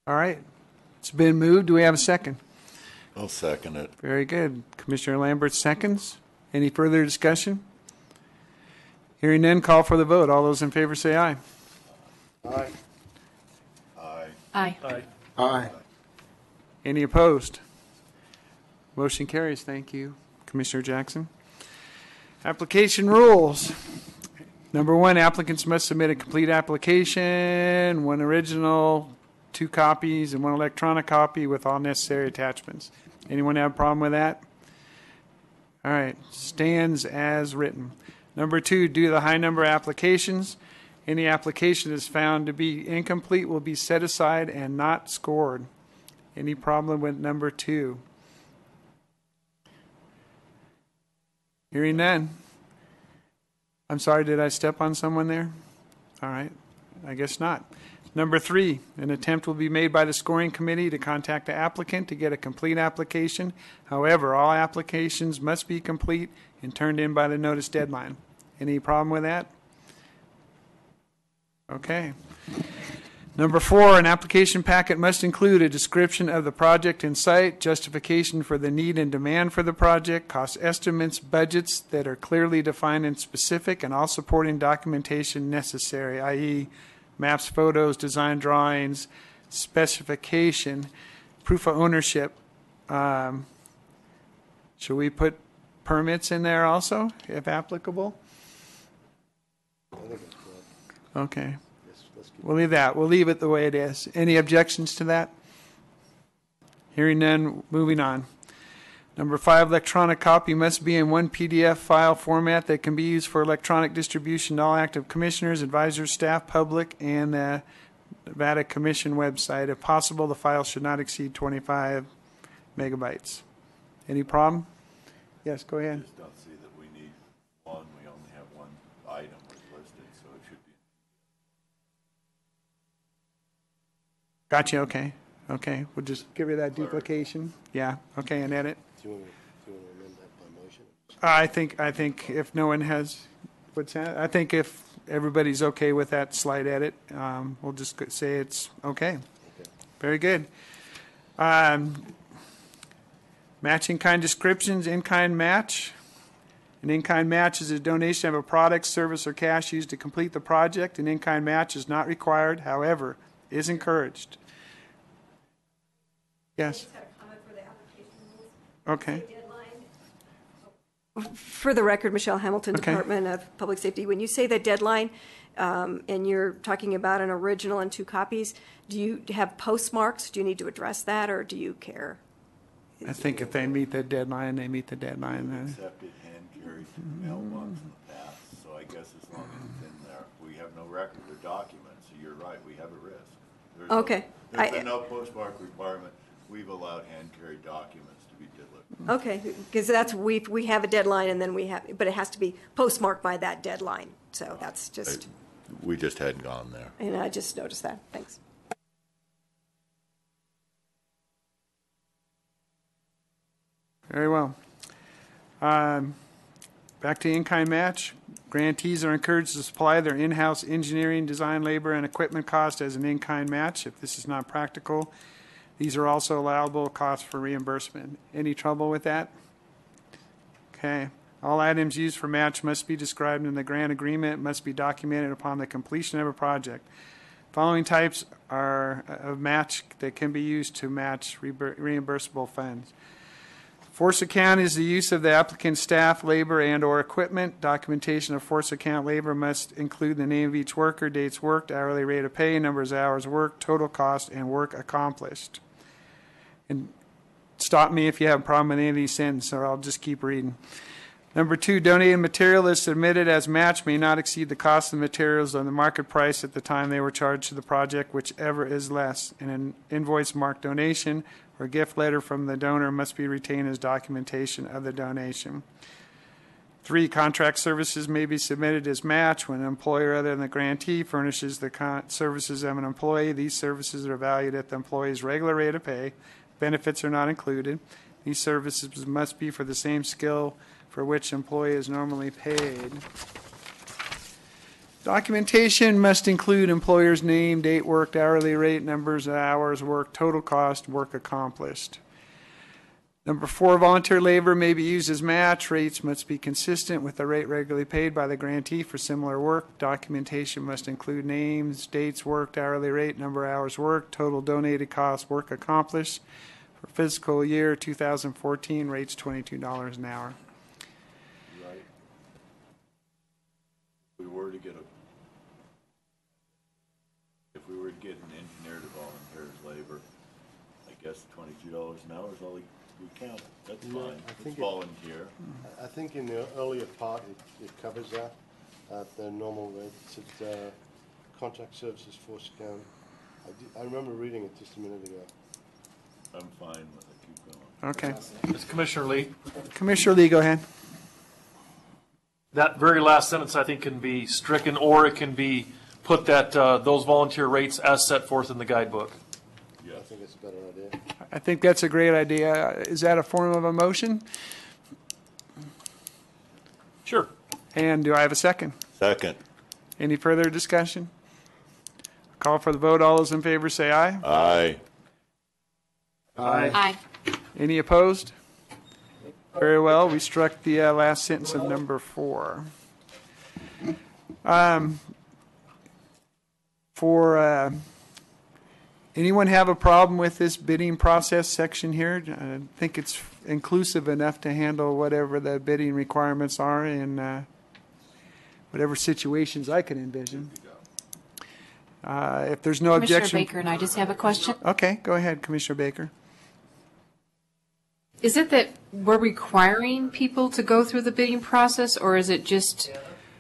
All right. It's been moved. Do we have a second? I'll second it. Very good. Commissioner Lambert seconds. Any further discussion? Hearing none, call for the vote. All those in favor say aye. Aye. Aye. Aye. Aye. Aye. Any opposed? Motion carries. Thank you, Commissioner Jackson. Application rules. Number 1, applicants must submit a complete application, 1 original, 2 copies, and 1 electronic copy with all necessary attachments. Anyone have a problem with that? All right, stands as written. Number 2, due to the high number of applications, any application that is found to be incomplete will be set aside and not scored. Any problem with number 2? Hearing none. I'm sorry, did I step on someone there? All right, I guess not. Number 3, an attempt will be made by the scoring committee to contact the applicant to get a complete application. However, all applications must be complete and turned in by the notice deadline. Any problem with that? Okay. Number 4, an application packet must include a description of the project and site, justification for the need and demand for the project, cost estimates, budgets that are clearly defined and specific, and all supporting documentation necessary, i.e., maps, photos, design drawings, specification, proof of ownership. Should we put permits in there also, if applicable? Okay. We'll leave that. We'll leave it the way it is. Any objections to that? Hearing none, moving on. Number 5, electronic copy must be in one PDF file format that can be used for electronic distribution to all active commissioners, advisors, staff, public, and the Nevada Commission website. If possible, the file should not exceed 25 megabytes. Any problem? Yes, go ahead. I just don't see that we need one. We only have one item listed, so it should be. Gotcha, okay. Okay, we'll just give you that duplication. Yeah, okay, and edit. Do you want to amend that by motion? I think if no one has, what's that? I think if everybody's okay with that slight edit, we'll just say it's okay. Very good. Matching kind descriptions, in-kind match. An in-kind match is a donation of a product, service, or cash used to complete the project. An in-kind match is not required, however, is encouraged. Yes. Okay. For the record, Michelle Hamilton, Okay. Department of Public Safety, when you say the deadline and you're talking about an original and 2 copies, do you have postmarks? Do you need to address that, or do you care? I think if they meet the deadline, they meet the deadline. Accepted hand carried to the mailbox in the past, so I guess as long as it's in there, we have no record or document, so you're right, we have a risk. There's Okay. There's been no postmark requirement. We've allowed hand carried documents to be delivered. Okay, because that's, we have a deadline, and then we have, but it has to be postmarked by that deadline. So that's just, We just hadn't gone there. and I just noticed that. Thanks. Very well. Back to in-kind match. Grantees are encouraged to supply their in-house engineering, design, labor, and equipment cost as an in-kind match. If this is not practical, these are also allowable costs for reimbursement. Any trouble with that? Okay. All items used for match must be described in the grant agreement, must be documented upon the completion of a project. Following types are of match that can be used to match reimbursable funds. Force account is the use of the applicant's staff, labor, and/or equipment. Documentation of force account labor must include the name of each worker, dates worked, hourly rate of pay, numbers of hours worked, total cost, and work accomplished. And stop me if you have a problem with any of these sentences, or I'll just keep reading. Number 2, donated material is submitted as match may not exceed the cost of the materials on the market price at the time they were charged to the project, whichever is less. And an invoice marked donation or gift letter from the donor must be retained as documentation of the donation. 3, contract services may be submitted as match when an employer other than the grantee furnishes the services of an employee. These services are valued at the employee's regular rate of pay. Benefits are not included. These services must be for the same skill for which employee is normally paid. Documentation must include employer's name, date worked, hourly rate, numbers of hours worked, total cost, work accomplished. Number 4, volunteer labor may be used as match. Rates must be consistent with the rate regularly paid by the grantee for similar work. Documentation must include names, dates worked, hourly rate, number of hours worked, total donated cost, work accomplished. For fiscal year 2014, rates $22 an hour. guess $22 an hour is all we count. That's No, fine. I think It's volunteer. I think in the earlier part, it covers that at the normal rate. It's contract services force account. I remember reading it just a minute ago. I'm fine with it. Keep going. Okay. It's Commissioner Lee. Commissioner Lee, go ahead. That very last sentence, I think, can be stricken, or it can be put that those volunteer rates as set forth in the guidebook. Yeah, I think it's a better idea. I think that's a great idea. Is that a form of a motion? Sure. And do I have a second? Second. Any further discussion? Call for the vote. All those in favor say aye. Aye. Aye. Any opposed? Very well. We struck the last sentence of number 4. Anyone have a problem with this bidding process section here? I think it's inclusive enough to handle whatever the bidding requirements are in whatever situations I can envision. If there's no Commissioner objection. Baker and I just have a question. Okay, go ahead, Commissioner Baker. Is it that we're requiring people to go through the bidding process, or is it just,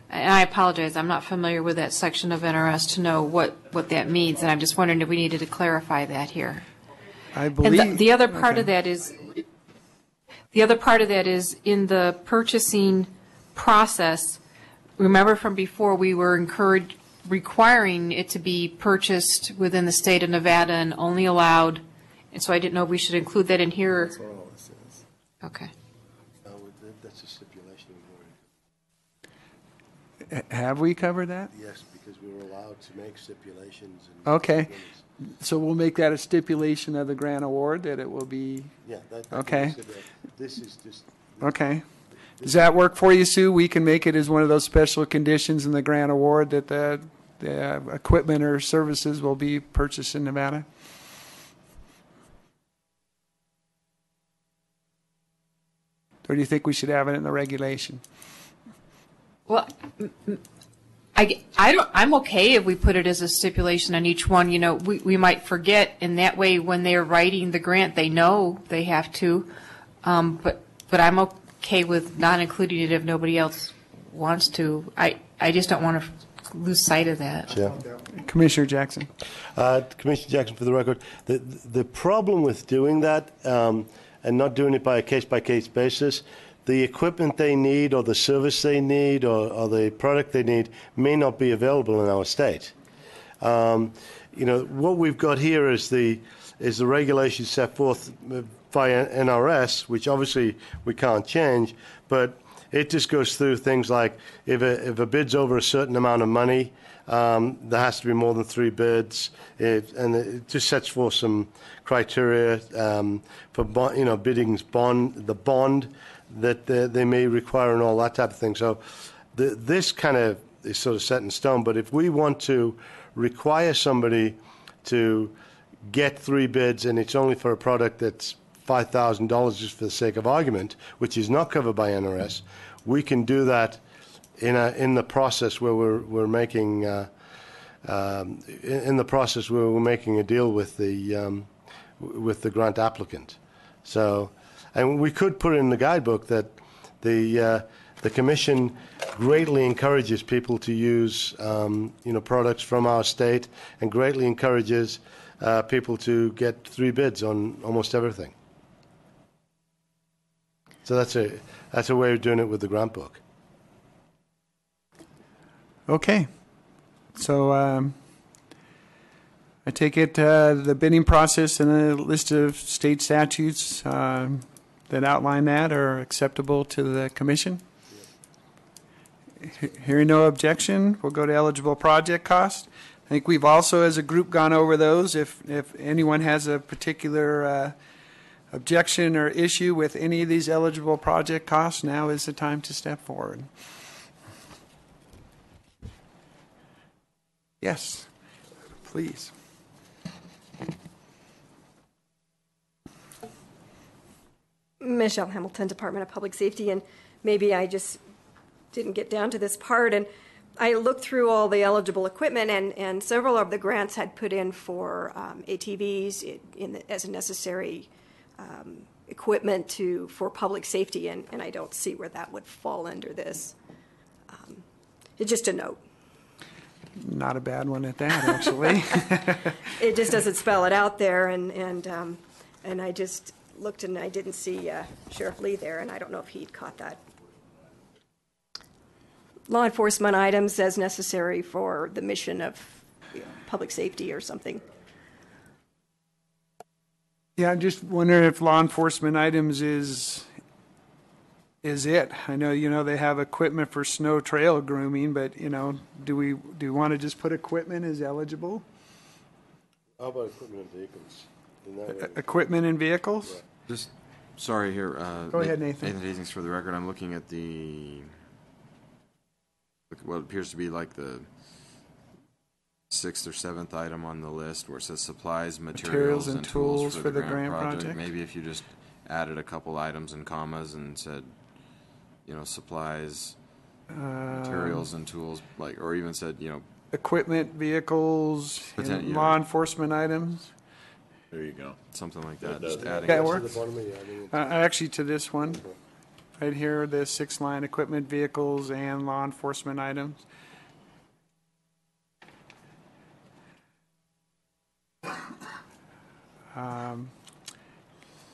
and I apologize, I'm not familiar with that section of NRS to know what that means, and I'm just wondering if we needed to clarify that here. I believe. And the other part of that is, in the purchasing process, remember from before, we were requiring it to be purchased within the state of Nevada and only allowed, and so I didn't know if we should include that in here. That's what all this is. Okay. That's a stipulation we've already. Have we covered that? Yes, because we were allowed to make stipulations. And Okay. So we'll make that a stipulation of the grant award that it will be. Yeah. Okay. This is just. Okay. Does that work for you, Sue? We can make it as one of those special conditions in the grant award that the equipment or services will be purchased in Nevada? Or do you think we should have it in the regulation? Well, I'm okay if we put it as a stipulation on each one. You know, we might forget, and that way when they're writing the grant, they know they have to. But I'm okay with not including it if nobody else wants to. I just don't want to lose sight of that. Yeah. Commissioner Jackson. Commissioner Jackson, for the record, the problem with doing that and not doing it by a case-by-case basis, the equipment they need or the service they need or the product they need may not be available in our state. What we've got here is the regulations set forth via NRS, which obviously we can't change, but it just goes through things like if a bid's over a certain amount of money, there has to be more than 3 bids, and it just sets forth some criteria for bidding's the bond that they may require and all that type of thing. So this kind of is sort of set in stone. But if we want to require somebody to get 3 bids and it's only for a product that's $5,000 just for the sake of argument, which is not covered by NRS, we can do that in the process where we're making a deal with the grant applicant. So, and we could put in the guidebook that the commission greatly encourages people to use products from our state and greatly encourages people to get 3 bids on almost everything. So that's a way of doing it with the grant book. Okay. So I take it the bidding process and a list of state statutes that outline that are acceptable to the commission? Hearing no objection, we'll go to eligible project cost. I think we've also, as a group, gone over those. If anyone has a particular objection or issue with any of these eligible project costs, now is the time to step forward. Yes, please. Michelle Hamilton, Department of Public Safety, and maybe I just didn't get down to this part. And I looked through all the eligible equipment, and several of the grants had put in for ATVs as a necessary equipment for public safety, and I don't see where that would fall under this. It's just a note. Not a bad one at that, actually. It just doesn't spell it out there, and I just looked and I didn't see Sheriff Lee there, and I don't know if he'd caught that. Law enforcement items as necessary for the mission of public safety or something. Yeah, I'm just wondering if law enforcement items is it. I know, they have equipment for snow trail grooming, but, do we want to just put equipment as eligible? How about equipment and vehicles? Equipment and vehicles? Just, sorry here. Go ahead, Nathan. Nathan Hastings for the record. I'm looking at what appears to be like the 6th or 7th item on the list where it says supplies, materials and tools for the grant project. Maybe if you just added a couple items and commas and said, supplies, materials and tools, or even said, equipment, vehicles, and law enforcement items. There you go. Something like that. Just adding that works. Actually, to this one, right here, the 6th line, equipment, vehicles, and law enforcement items.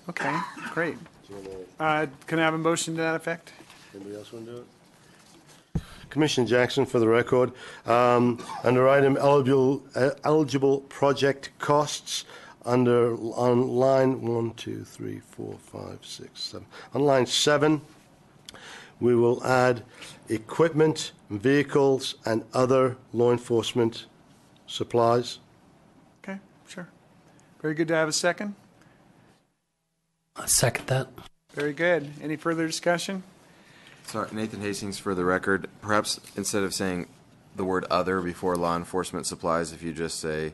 Okay, great. Can I have a motion to that effect? Anybody else want to do it? Commissioner Jackson, for the record, under item eligible project costs, on line 1, 2, 3, 4, 5, 6, 7. On line 7, we will add equipment, vehicles, and other law enforcement supplies. Okay, sure. Very good to have a second. I second that. Very good. Any further discussion? Sorry, Nathan Hastings for the record. Perhaps instead of saying the word other before law enforcement supplies, if you just say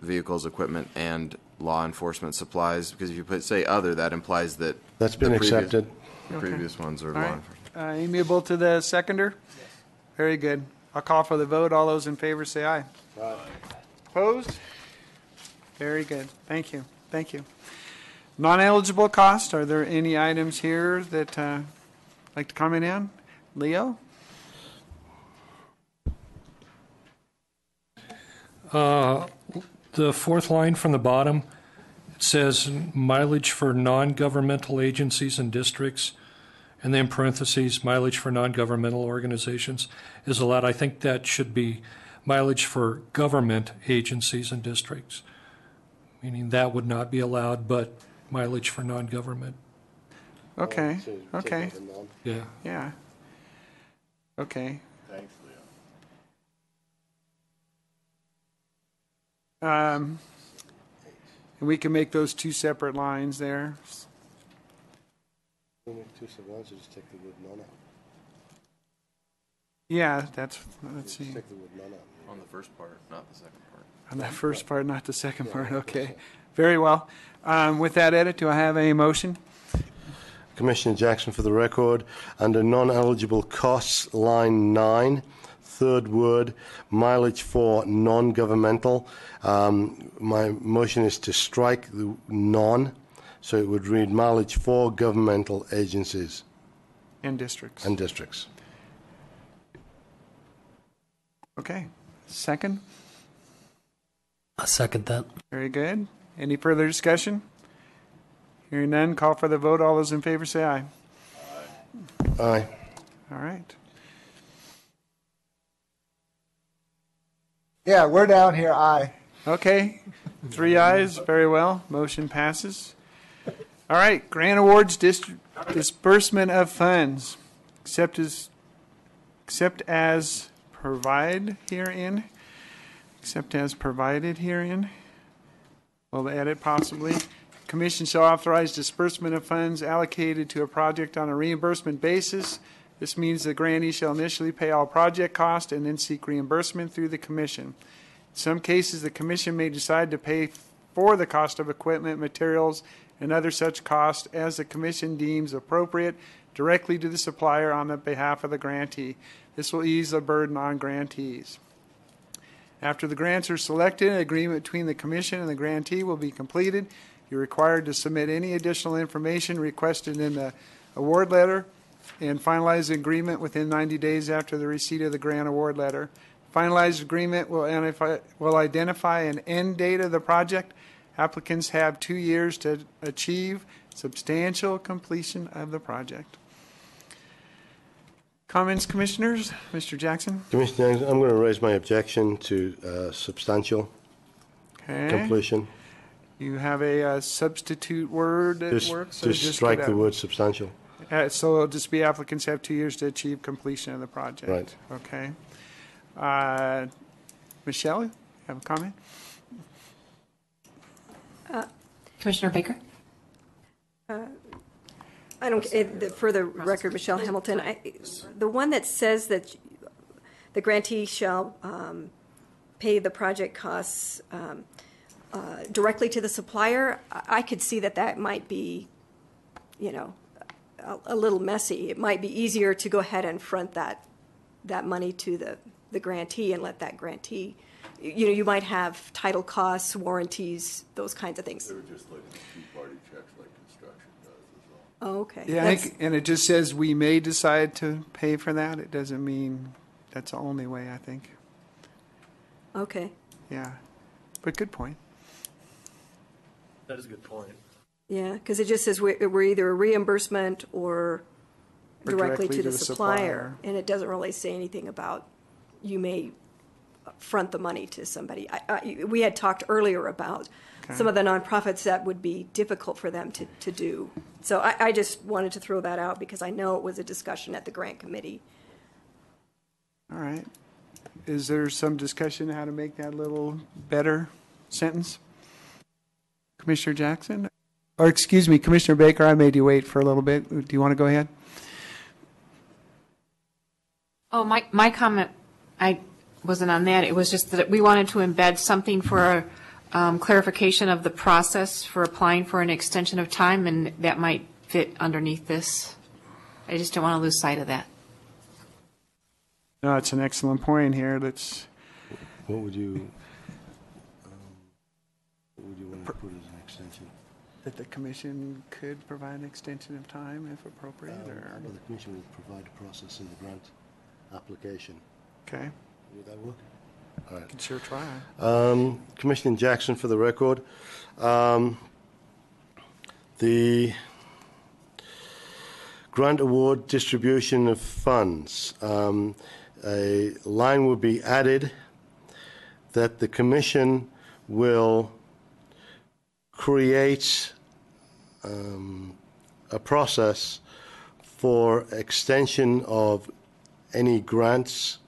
vehicles, equipment, and law enforcement supplies, because if you say other, that implies that that's been accepted. The previous ones are law enforcement. Amiable to the seconder? Yes. Very good. I'll call for the vote. All those in favor say aye. Aye. Opposed? Very good. Thank you. Thank you. Non-eligible cost. Are there any items here that like to comment on? Leo? The 4th line from the bottom, it says mileage for non-governmental agencies and districts, and then parentheses, mileage for non-governmental organizations is allowed. I think that should be mileage for government agencies and districts, meaning that would not be allowed, but mileage for non-government. Okay, okay. Yeah. Yeah. Okay. Thanks, Leo. And we can make those 2 separate lines there. We'll make 2 separate lines, or just take the word none out? Yeah, let's see. Take the word none out. On the first part, not the second part. On that first part, not the second part. Okay. Very well. With that edit, do I have a motion? Commissioner Jackson, for the record, under non-eligible costs, line 9, 3rd word, mileage for non-governmental. My motion is to strike the non, so it would read mileage for governmental agencies. And districts. And districts. Okay. Second? I second that. Very good. Any further discussion? Hearing none, call for the vote. All those in favor say aye. Aye. Aye. All right. Yeah, we're down here, aye. Okay. 3 ayes. Very well. Motion passes. All right. Grant awards, disbursement of funds. Except as provided herein. Except as provided herein. Well, the edit possibly. Commission shall authorize disbursement of funds allocated to a project on a reimbursement basis. This means the grantee shall initially pay all project costs and then seek reimbursement through the Commission. In some cases, the Commission may decide to pay for the cost of equipment, materials, and other such costs as the Commission deems appropriate directly to the supplier on the behalf of the grantee. This will ease the burden on grantees. After the grants are selected, an agreement between the Commission and the grantee will be completed. You're required to submit any additional information requested in the award letter and finalize the agreement within 90 days after the receipt of the grant award letter. Finalized agreement will identify an end date of the project. Applicants have 2 years to achieve substantial completion of the project. Comments, Commissioners? Mr. Jackson? Commissioner, I'm going to raise my objection to substantial completion. You have a substitute word that works? Just strike the word substantial. So it'll just be applicants have 2 years to achieve completion of the project. Right. Okay. Michelle, you have a comment? Commissioner Baker? I don't, for the record, Michelle Hamilton, the one that says that the grantee shall pay the project costs directly to the supplier, I could see that might be, a little messy. It might be easier to go ahead and front that money to the grantee and let that grantee, you might have title costs, warranties, those kinds of things. They were just like two-party checks like construction does as well. Oh, okay. Yeah, and it just says we may decide to pay for that. It doesn't mean that's the only way, I think. Okay. Yeah, but good point. That is a good point. Yeah, because it just says we're either a reimbursement or directly to the supplier, and it doesn't really say anything about you may front the money to somebody. We had talked earlier about some of the nonprofits that would be difficult for them to do. So I just wanted to throw that out because I know it was a discussion at the grant committee. All right. Is there some discussion how to make that a little better sentence? Commissioner Jackson? Or excuse me, Commissioner Baker, I made you wait for a little bit. Do you want to go ahead? Oh, my comment, I wasn't on that. It was just that we wanted to embed something for clarification of the process for applying for an extension of time, and that might fit underneath this. I just don't want to lose sight of that. No, it's an excellent point here. What would you want to put as an extension? That the commission could provide an extension of time if appropriate, or the commission would provide a process in the grant application. Okay. Would that work? All right. Can sure try. Commissioner Jackson, for the record, the grant award distribution of funds, a line will be added that the commission will create a process for extension of any grants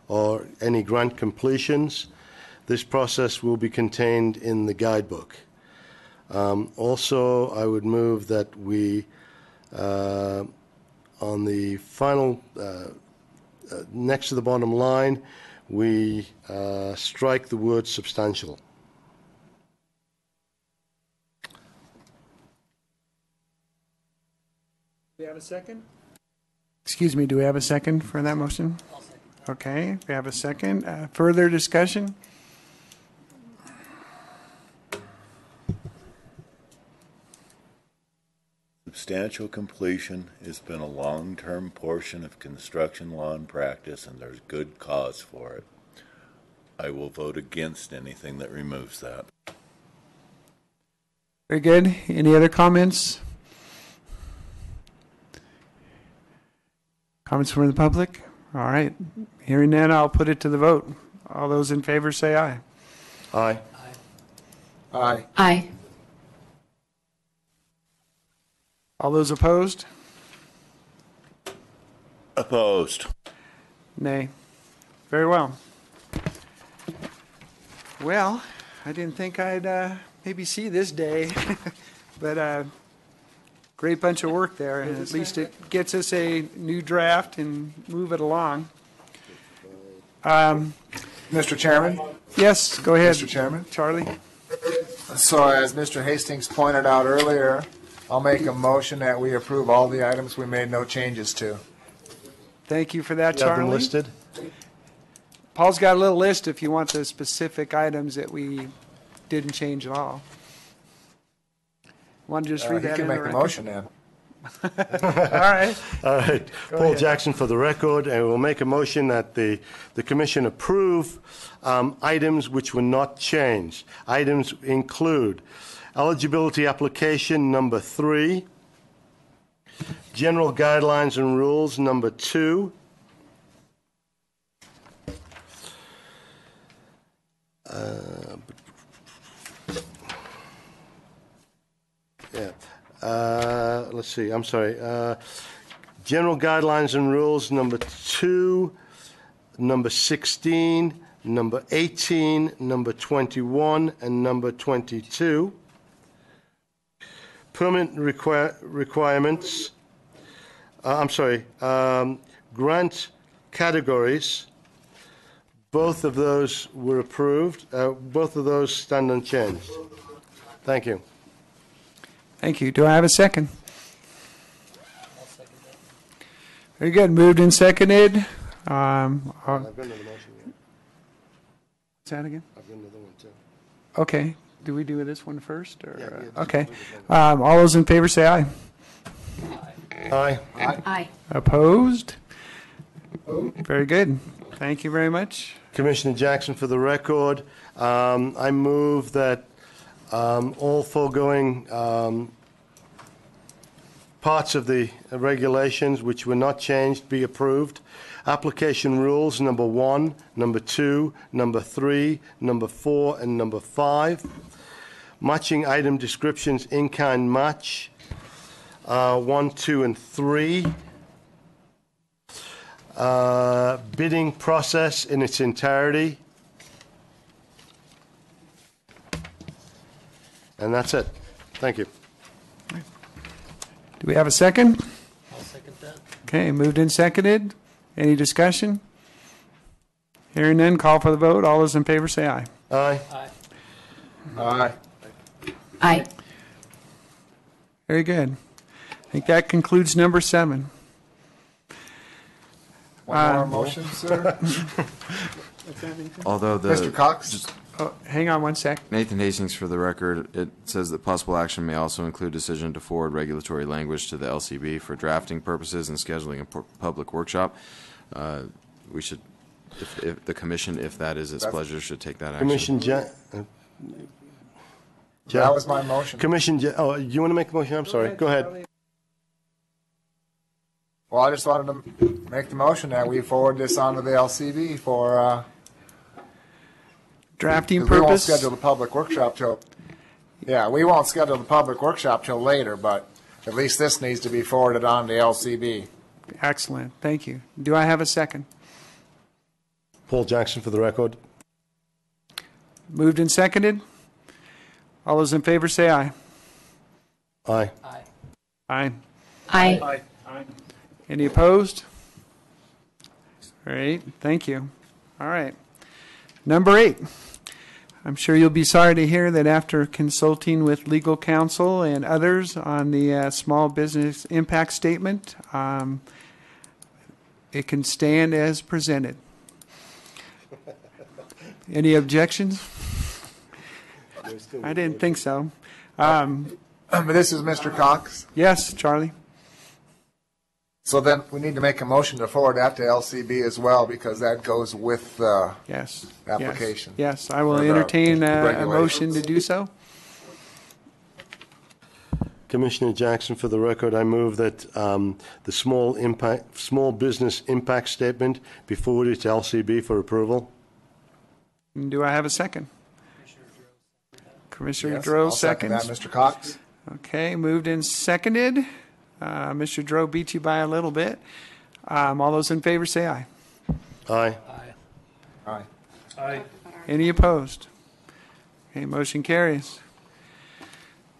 or any grant completions. This process will be contained in the guidebook. Also, I would move that we, on the final, next to the bottom line, we strike the word substantial. Do we have a second? Excuse me, do we have a second for that motion? Okay, we have a second. Further discussion? Substantial completion has been a long-term portion of construction law and practice, and there's good cause for it. I will vote against anything that removes that. Very good. Any other comments? Comments from the public? All right. Hearing none, I'll put it to the vote. All those in favor say aye. Aye. Aye. Aye. All those opposed? Opposed. Nay. Very well. Well, I didn't think I'd maybe see this day, but great bunch of work there, and at least it gets us a new draft and move it along. Mr. Chairman? Yes, go ahead. Mr. Chairman? Charlie? So as Mr. Hastings pointed out earlier, I'll make a motion that we approve all the items we made no changes to. Thank you for that, You have them Charlie. listed? Paul's got a little list if you want the specific items that we didn't change at all. Want to just read He that can in make the the record? motion then. All right. All right. Paul ahead. Jackson for the record, and we'll make a motion that the commission approve items which were not changed. Items include eligibility application number 3, general guidelines and rules number 2, let's see, I'm sorry. General guidelines and rules number 2, number 16, number 18, number 21, and number 22. Permit requirements, grant categories. Both of those were approved. Both of those stand unchanged. Thank you. Thank you. Do I have a second? Very good. Moved and seconded. I've got another motion yet. What's that again? I've got another one too. Okay. Do we do this one first? Or, Yeah, okay. All those in favor say aye. Aye. Aye. Opposed? Very good. Thank you very much. Commissioner Jackson, for the record, I move that all foregoing parts of the regulations which were not changed be approved. Application rules number 1, number 2, number 3, number 4, and number 5. Matching item descriptions in-kind match 1, 2, and 3. Bidding process in its entirety. And that's it. Thank you. Do we have a second? I'll second that. Okay, moved and seconded. Any discussion? Hearing none, call for the vote. All those in favor say aye. Aye. Aye. Aye. Aye. Very good. I think that concludes number 7. One more motion, sir? Although Mr. Cox? Oh, hang on one sec. Nathan Hastings, for the record, it says that possible action may also include decision to forward regulatory language to the LCB for drafting purposes and scheduling a public workshop. We should, if the commission, if that is its pleasure, should take that action. That was my motion. Oh, you want to make a motion? I'm sorry. Go ahead. Well, I just wanted to make the motion that we forward this on to the LCB for Drafting 'cause we won't purpose. schedule the public workshop till. Yeah, we won't schedule the public workshop till later, but at least this needs to be forwarded on to LCB. Excellent. Thank you. Do I have a second? Paul Jackson, for the record. Moved and seconded. All those in favor say aye. Aye. Aye. Aye. Aye. Any opposed? All right. Thank you. All right. Number 8. I'm sure you'll be sorry to hear that after consulting with legal counsel and others on the small business impact statement, it can stand as presented. Any objections? I didn't think so. This is Mr. Cox. Yes, Charlie? So then we need to make a motion to forward that to LCB as well, because that goes with the Yes. application. Yes, I will Or the entertain a regulations. motion to do so. Commissioner Jackson, for the record, I move that the small business impact statement be forwarded to LCB for approval. Do I have a second? Commissioner Yes, Droz I'll second seconds. that, Mr. Cox. Okay, moved and seconded. Mr. Droz beat you by a little bit. All those in favor say aye. Aye. Aye. Aye. Any opposed? Okay, motion carries.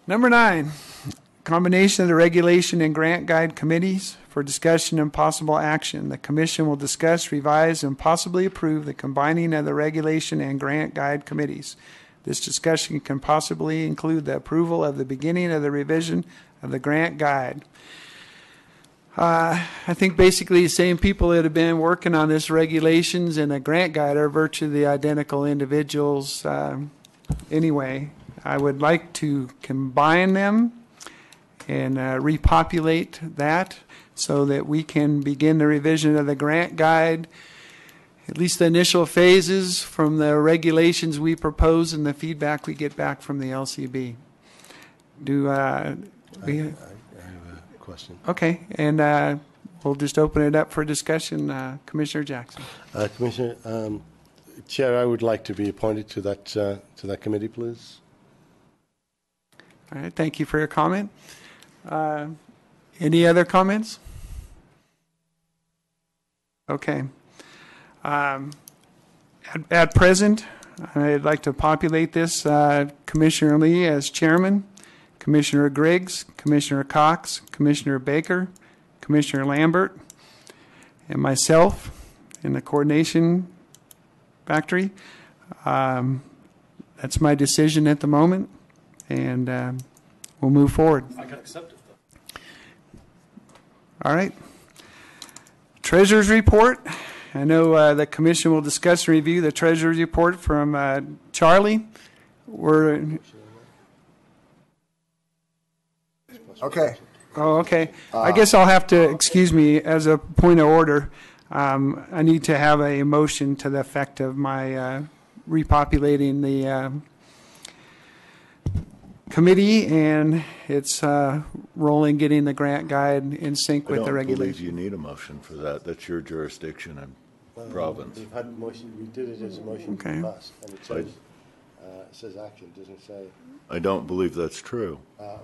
Number 9, combination of the regulation and grant guide committees for discussion and possible action. The commission will discuss, revise, and possibly approve the combining of the regulation and grant guide committees. This discussion can possibly include the approval of the beginning of the revision of the grant guide. I think basically the same people that have been working on this regulations and the grant guide are virtually identical individuals. Anyway, I would like to combine them and repopulate that so that we can begin the revision of the grant guide, at least the initial phases from the regulations we propose and the feedback we get back from the LCB. I have a question. Okay, and we'll just open it up for discussion. Commissioner Jackson. Commissioner, Chair, I would like to be appointed to that committee, please. All right, thank you for your comment. Any other comments? Okay. At present, I'd like to populate this Commissioner Lee as chairman, Commissioner Griggs, Commissioner Cox, Commissioner Baker, Commissioner Lambert, and myself in the coordination factory. That's my decision at the moment, and we'll move forward. I can accept it, though. All right. Treasurer's report. I know the commission will discuss and review the treasurer's report from Charlie. Okay. Oh, okay. I guess I'll have to, excuse me, as a point of order, I need to have a motion to the effect of my repopulating the committee, and it's rolling, getting the grant guide in sync with the I don't regulations. believe you need a motion for that. That's your jurisdiction and province. We've had motion. We did it as a motion Okay. in the past, and it says action. Doesn't say. I don't believe that's true.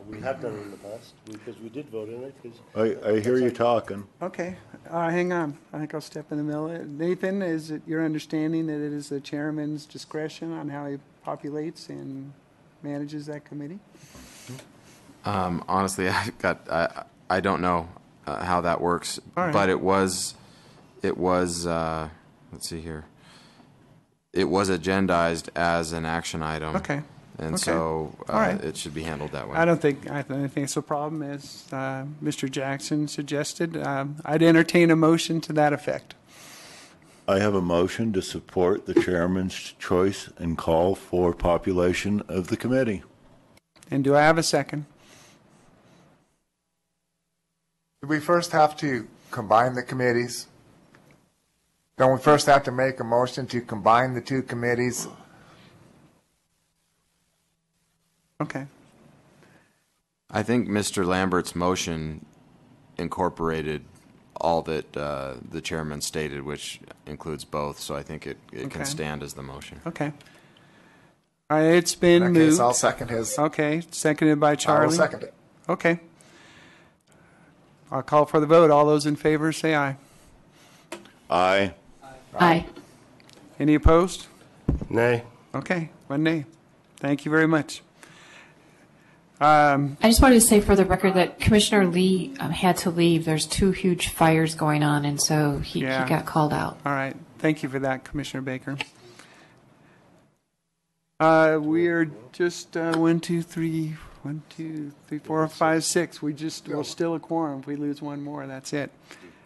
We have done it in the past because we did vote in it. I hear you talking. Okay, hang on. I think I'll step in the middle. Nathan, is it your understanding that it is the chairman's discretion on how he populates and manages that committee? Honestly, I don't know how that works, right. but it was let's see here. It was agendized as an action item. Okay. And Okay. so All right. it should be handled that way. I don't think it's a problem, as Mr. Jackson suggested. I'd entertain a motion to that effect. I have a motion to support the chairman's choice and call for population of the committee. And do I have a second? Do we first have to combine the committees? Don't we first have to make a motion to combine the two committees? Okay. I think Mr. Lambert's motion incorporated all that the chairman stated, which includes both, so I think it Okay. can stand as the motion. Okay. All right, it's been In that moved. case, I'll second his. Okay, seconded by I Charlie. will second it. Okay. I'll call for the vote. All those in favor say aye. Aye. Aye. Any opposed? Nay. Okay, one nay. Thank you very much. I just wanted to say for the record that Commissioner Lee had to leave. There's 2 huge fires going on, and so he got called out. All right. Thank you for that, Commissioner Baker. We are just 1, 2, 3, 4, 5, 6. We're still a quorum. If we lose one more, that's it.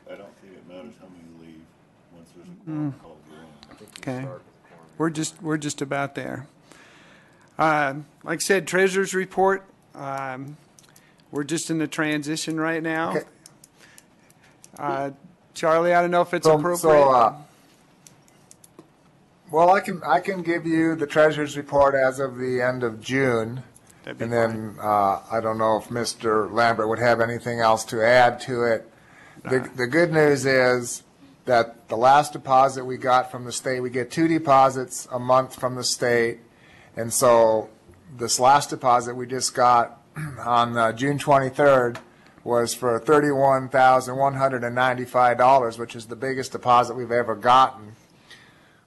I don't think it matters how many leave once there's a quorum called in. Okay. We're just about there. Like I said, treasurer's report. We're just in the transition right now. Okay. Charlie, I don't know if it's appropriate. Well, I can give you the treasurer's report as of the end of June, and then I don't know if Mr. Lambert would have anything else to add to it. The good news is that the last deposit we got from the state, we get 2 deposits a month from the state, and so this last deposit we just got on June 23rd was for $31,195, which is the biggest deposit we've ever gotten.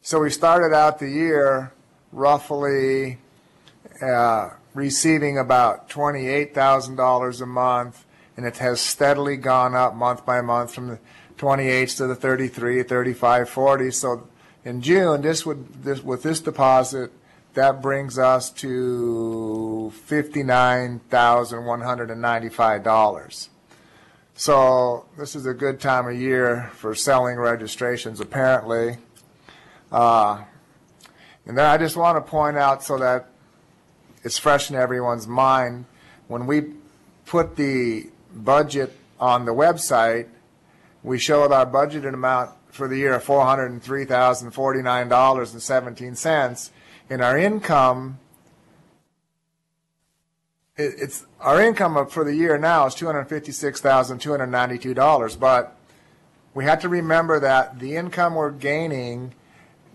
So we started out the year roughly receiving about $28,000 a month, and it has steadily gone up month by month from the 28s to the 33, 35, 40. So in June, with this deposit, that brings us to $59,195. So this is a good time of year for selling registrations, apparently. And then I just want to point out, so that it's fresh in everyone's mind, when we put the budget on the website, we showed our budgeted amount for the year of $403,049.17, and our income, our income for the year now is $256,292, but we have to remember that the income we're gaining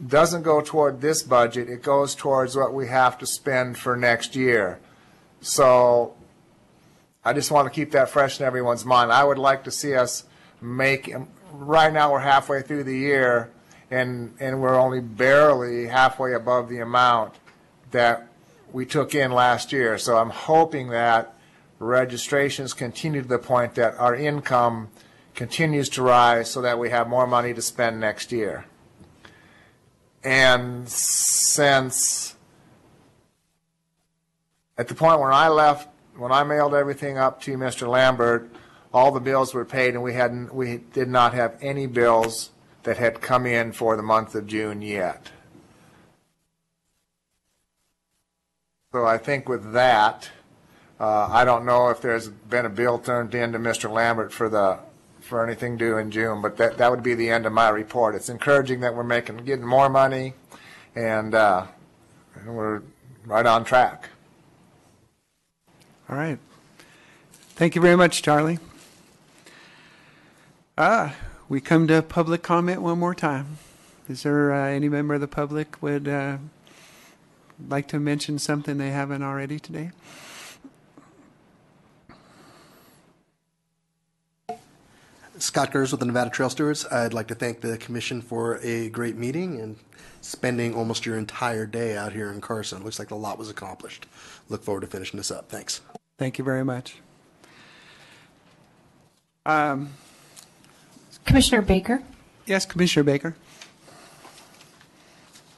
doesn't go toward this budget. It goes towards what we have to spend for next year. So I just want to keep that fresh in everyone's mind. I would like to see us make, right now we're halfway through the year, and we're only barely halfway above the amount that we took in last year. So I'm hoping that registrations continue to the point that our income continues to rise so that we have more money to spend next year. And since at the point when I left, when I mailed everything up to Mr. Lambert, all the bills were paid, and we did not have any bills that had come in for the month of June yet. So I think with that, I don't know if there's been a bill turned in to Mr. Lambert for anything due in June, but that would be the end of my report. It's encouraging that we're getting more money, and we're right on track. All right. Thank you very much, Charlie. We come to public comment one more time. Is there any member of the public would like to mention something they haven't already today? Scott Gers with the Nevada Trail Stewards. I'd like to thank the commission for a great meeting and spending almost your entire day out here in Carson. Looks like a lot was accomplished. Look forward to finishing this up. Thanks. Thank you very much. Commissioner Baker? Yes, Commissioner Baker.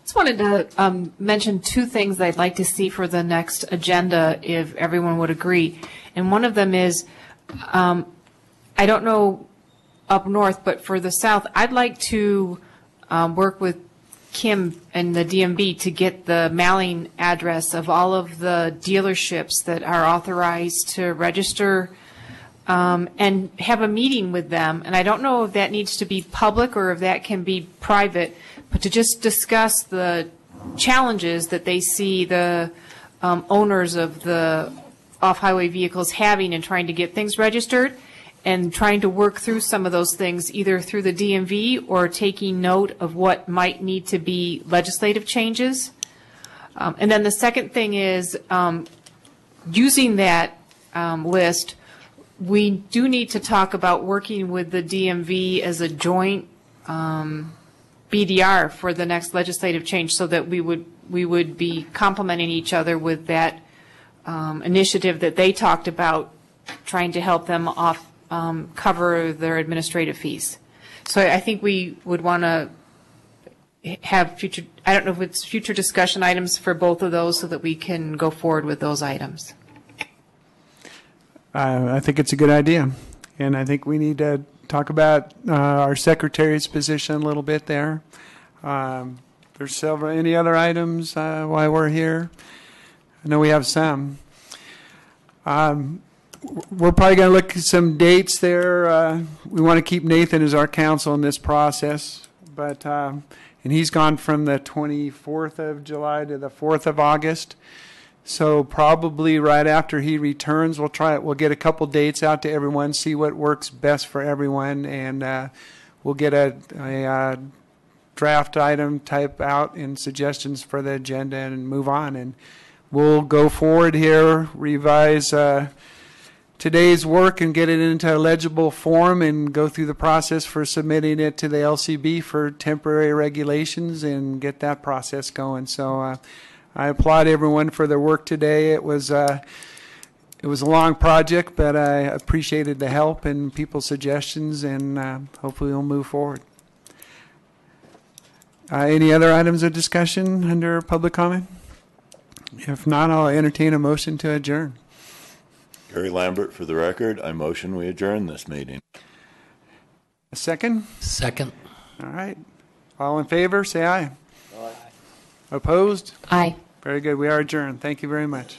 Just wanted to mention two things I'd like to see for the next agenda, if everyone would agree. And one of them is, I don't know up north, but for the south, I'd like to work with Kim and the DMV to get the mailing address of all of the dealerships that are authorized to register and have a meeting with them. And I don't know if that needs to be public or if that can be private, but to just discuss the challenges that they see the owners of the off-highway vehicles having in trying to get things registered, and trying to work through some of those things either through the DMV or taking note of what might need to be legislative changes. And then the second thing is using that list, we do need to talk about working with the DMV as a joint BDR for the next legislative change, so that we would be complementing each other with that initiative that they talked about, trying to help them cover their administrative fees. So I think we would want to have future, I don't know if it's future discussion items for both of those so that we can go forward with those items. I think it's a good idea. And I think we need to talk about our secretary's position a little bit there. There's several, any other items while we're here? I know we have some. We're probably going to look at some dates there. We want to keep Nathan as our counsel in this process, but and he's gone from the 24th of July to the 4th of August. So probably right after he returns, we'll try it. We'll get a couple dates out to everyone, see what works best for everyone, and we'll get a draft item type out and suggestions for the agenda and move on. And we'll go forward here, revise today's work and get it into a legible form and go through the process for submitting it to the LCB for temporary regulations and get that process going. So I applaud everyone for their work today. It was a long project, but I appreciated the help and people's suggestions, and hopefully we'll move forward. Any other items of discussion under public comment? If not, I'll entertain a motion to adjourn. Gary Lambert, for the record, I motion we adjourn this meeting. A second? Second. All right. All in favor, say aye. Aye. Opposed? Aye. Very good. We are adjourned. Thank you very much.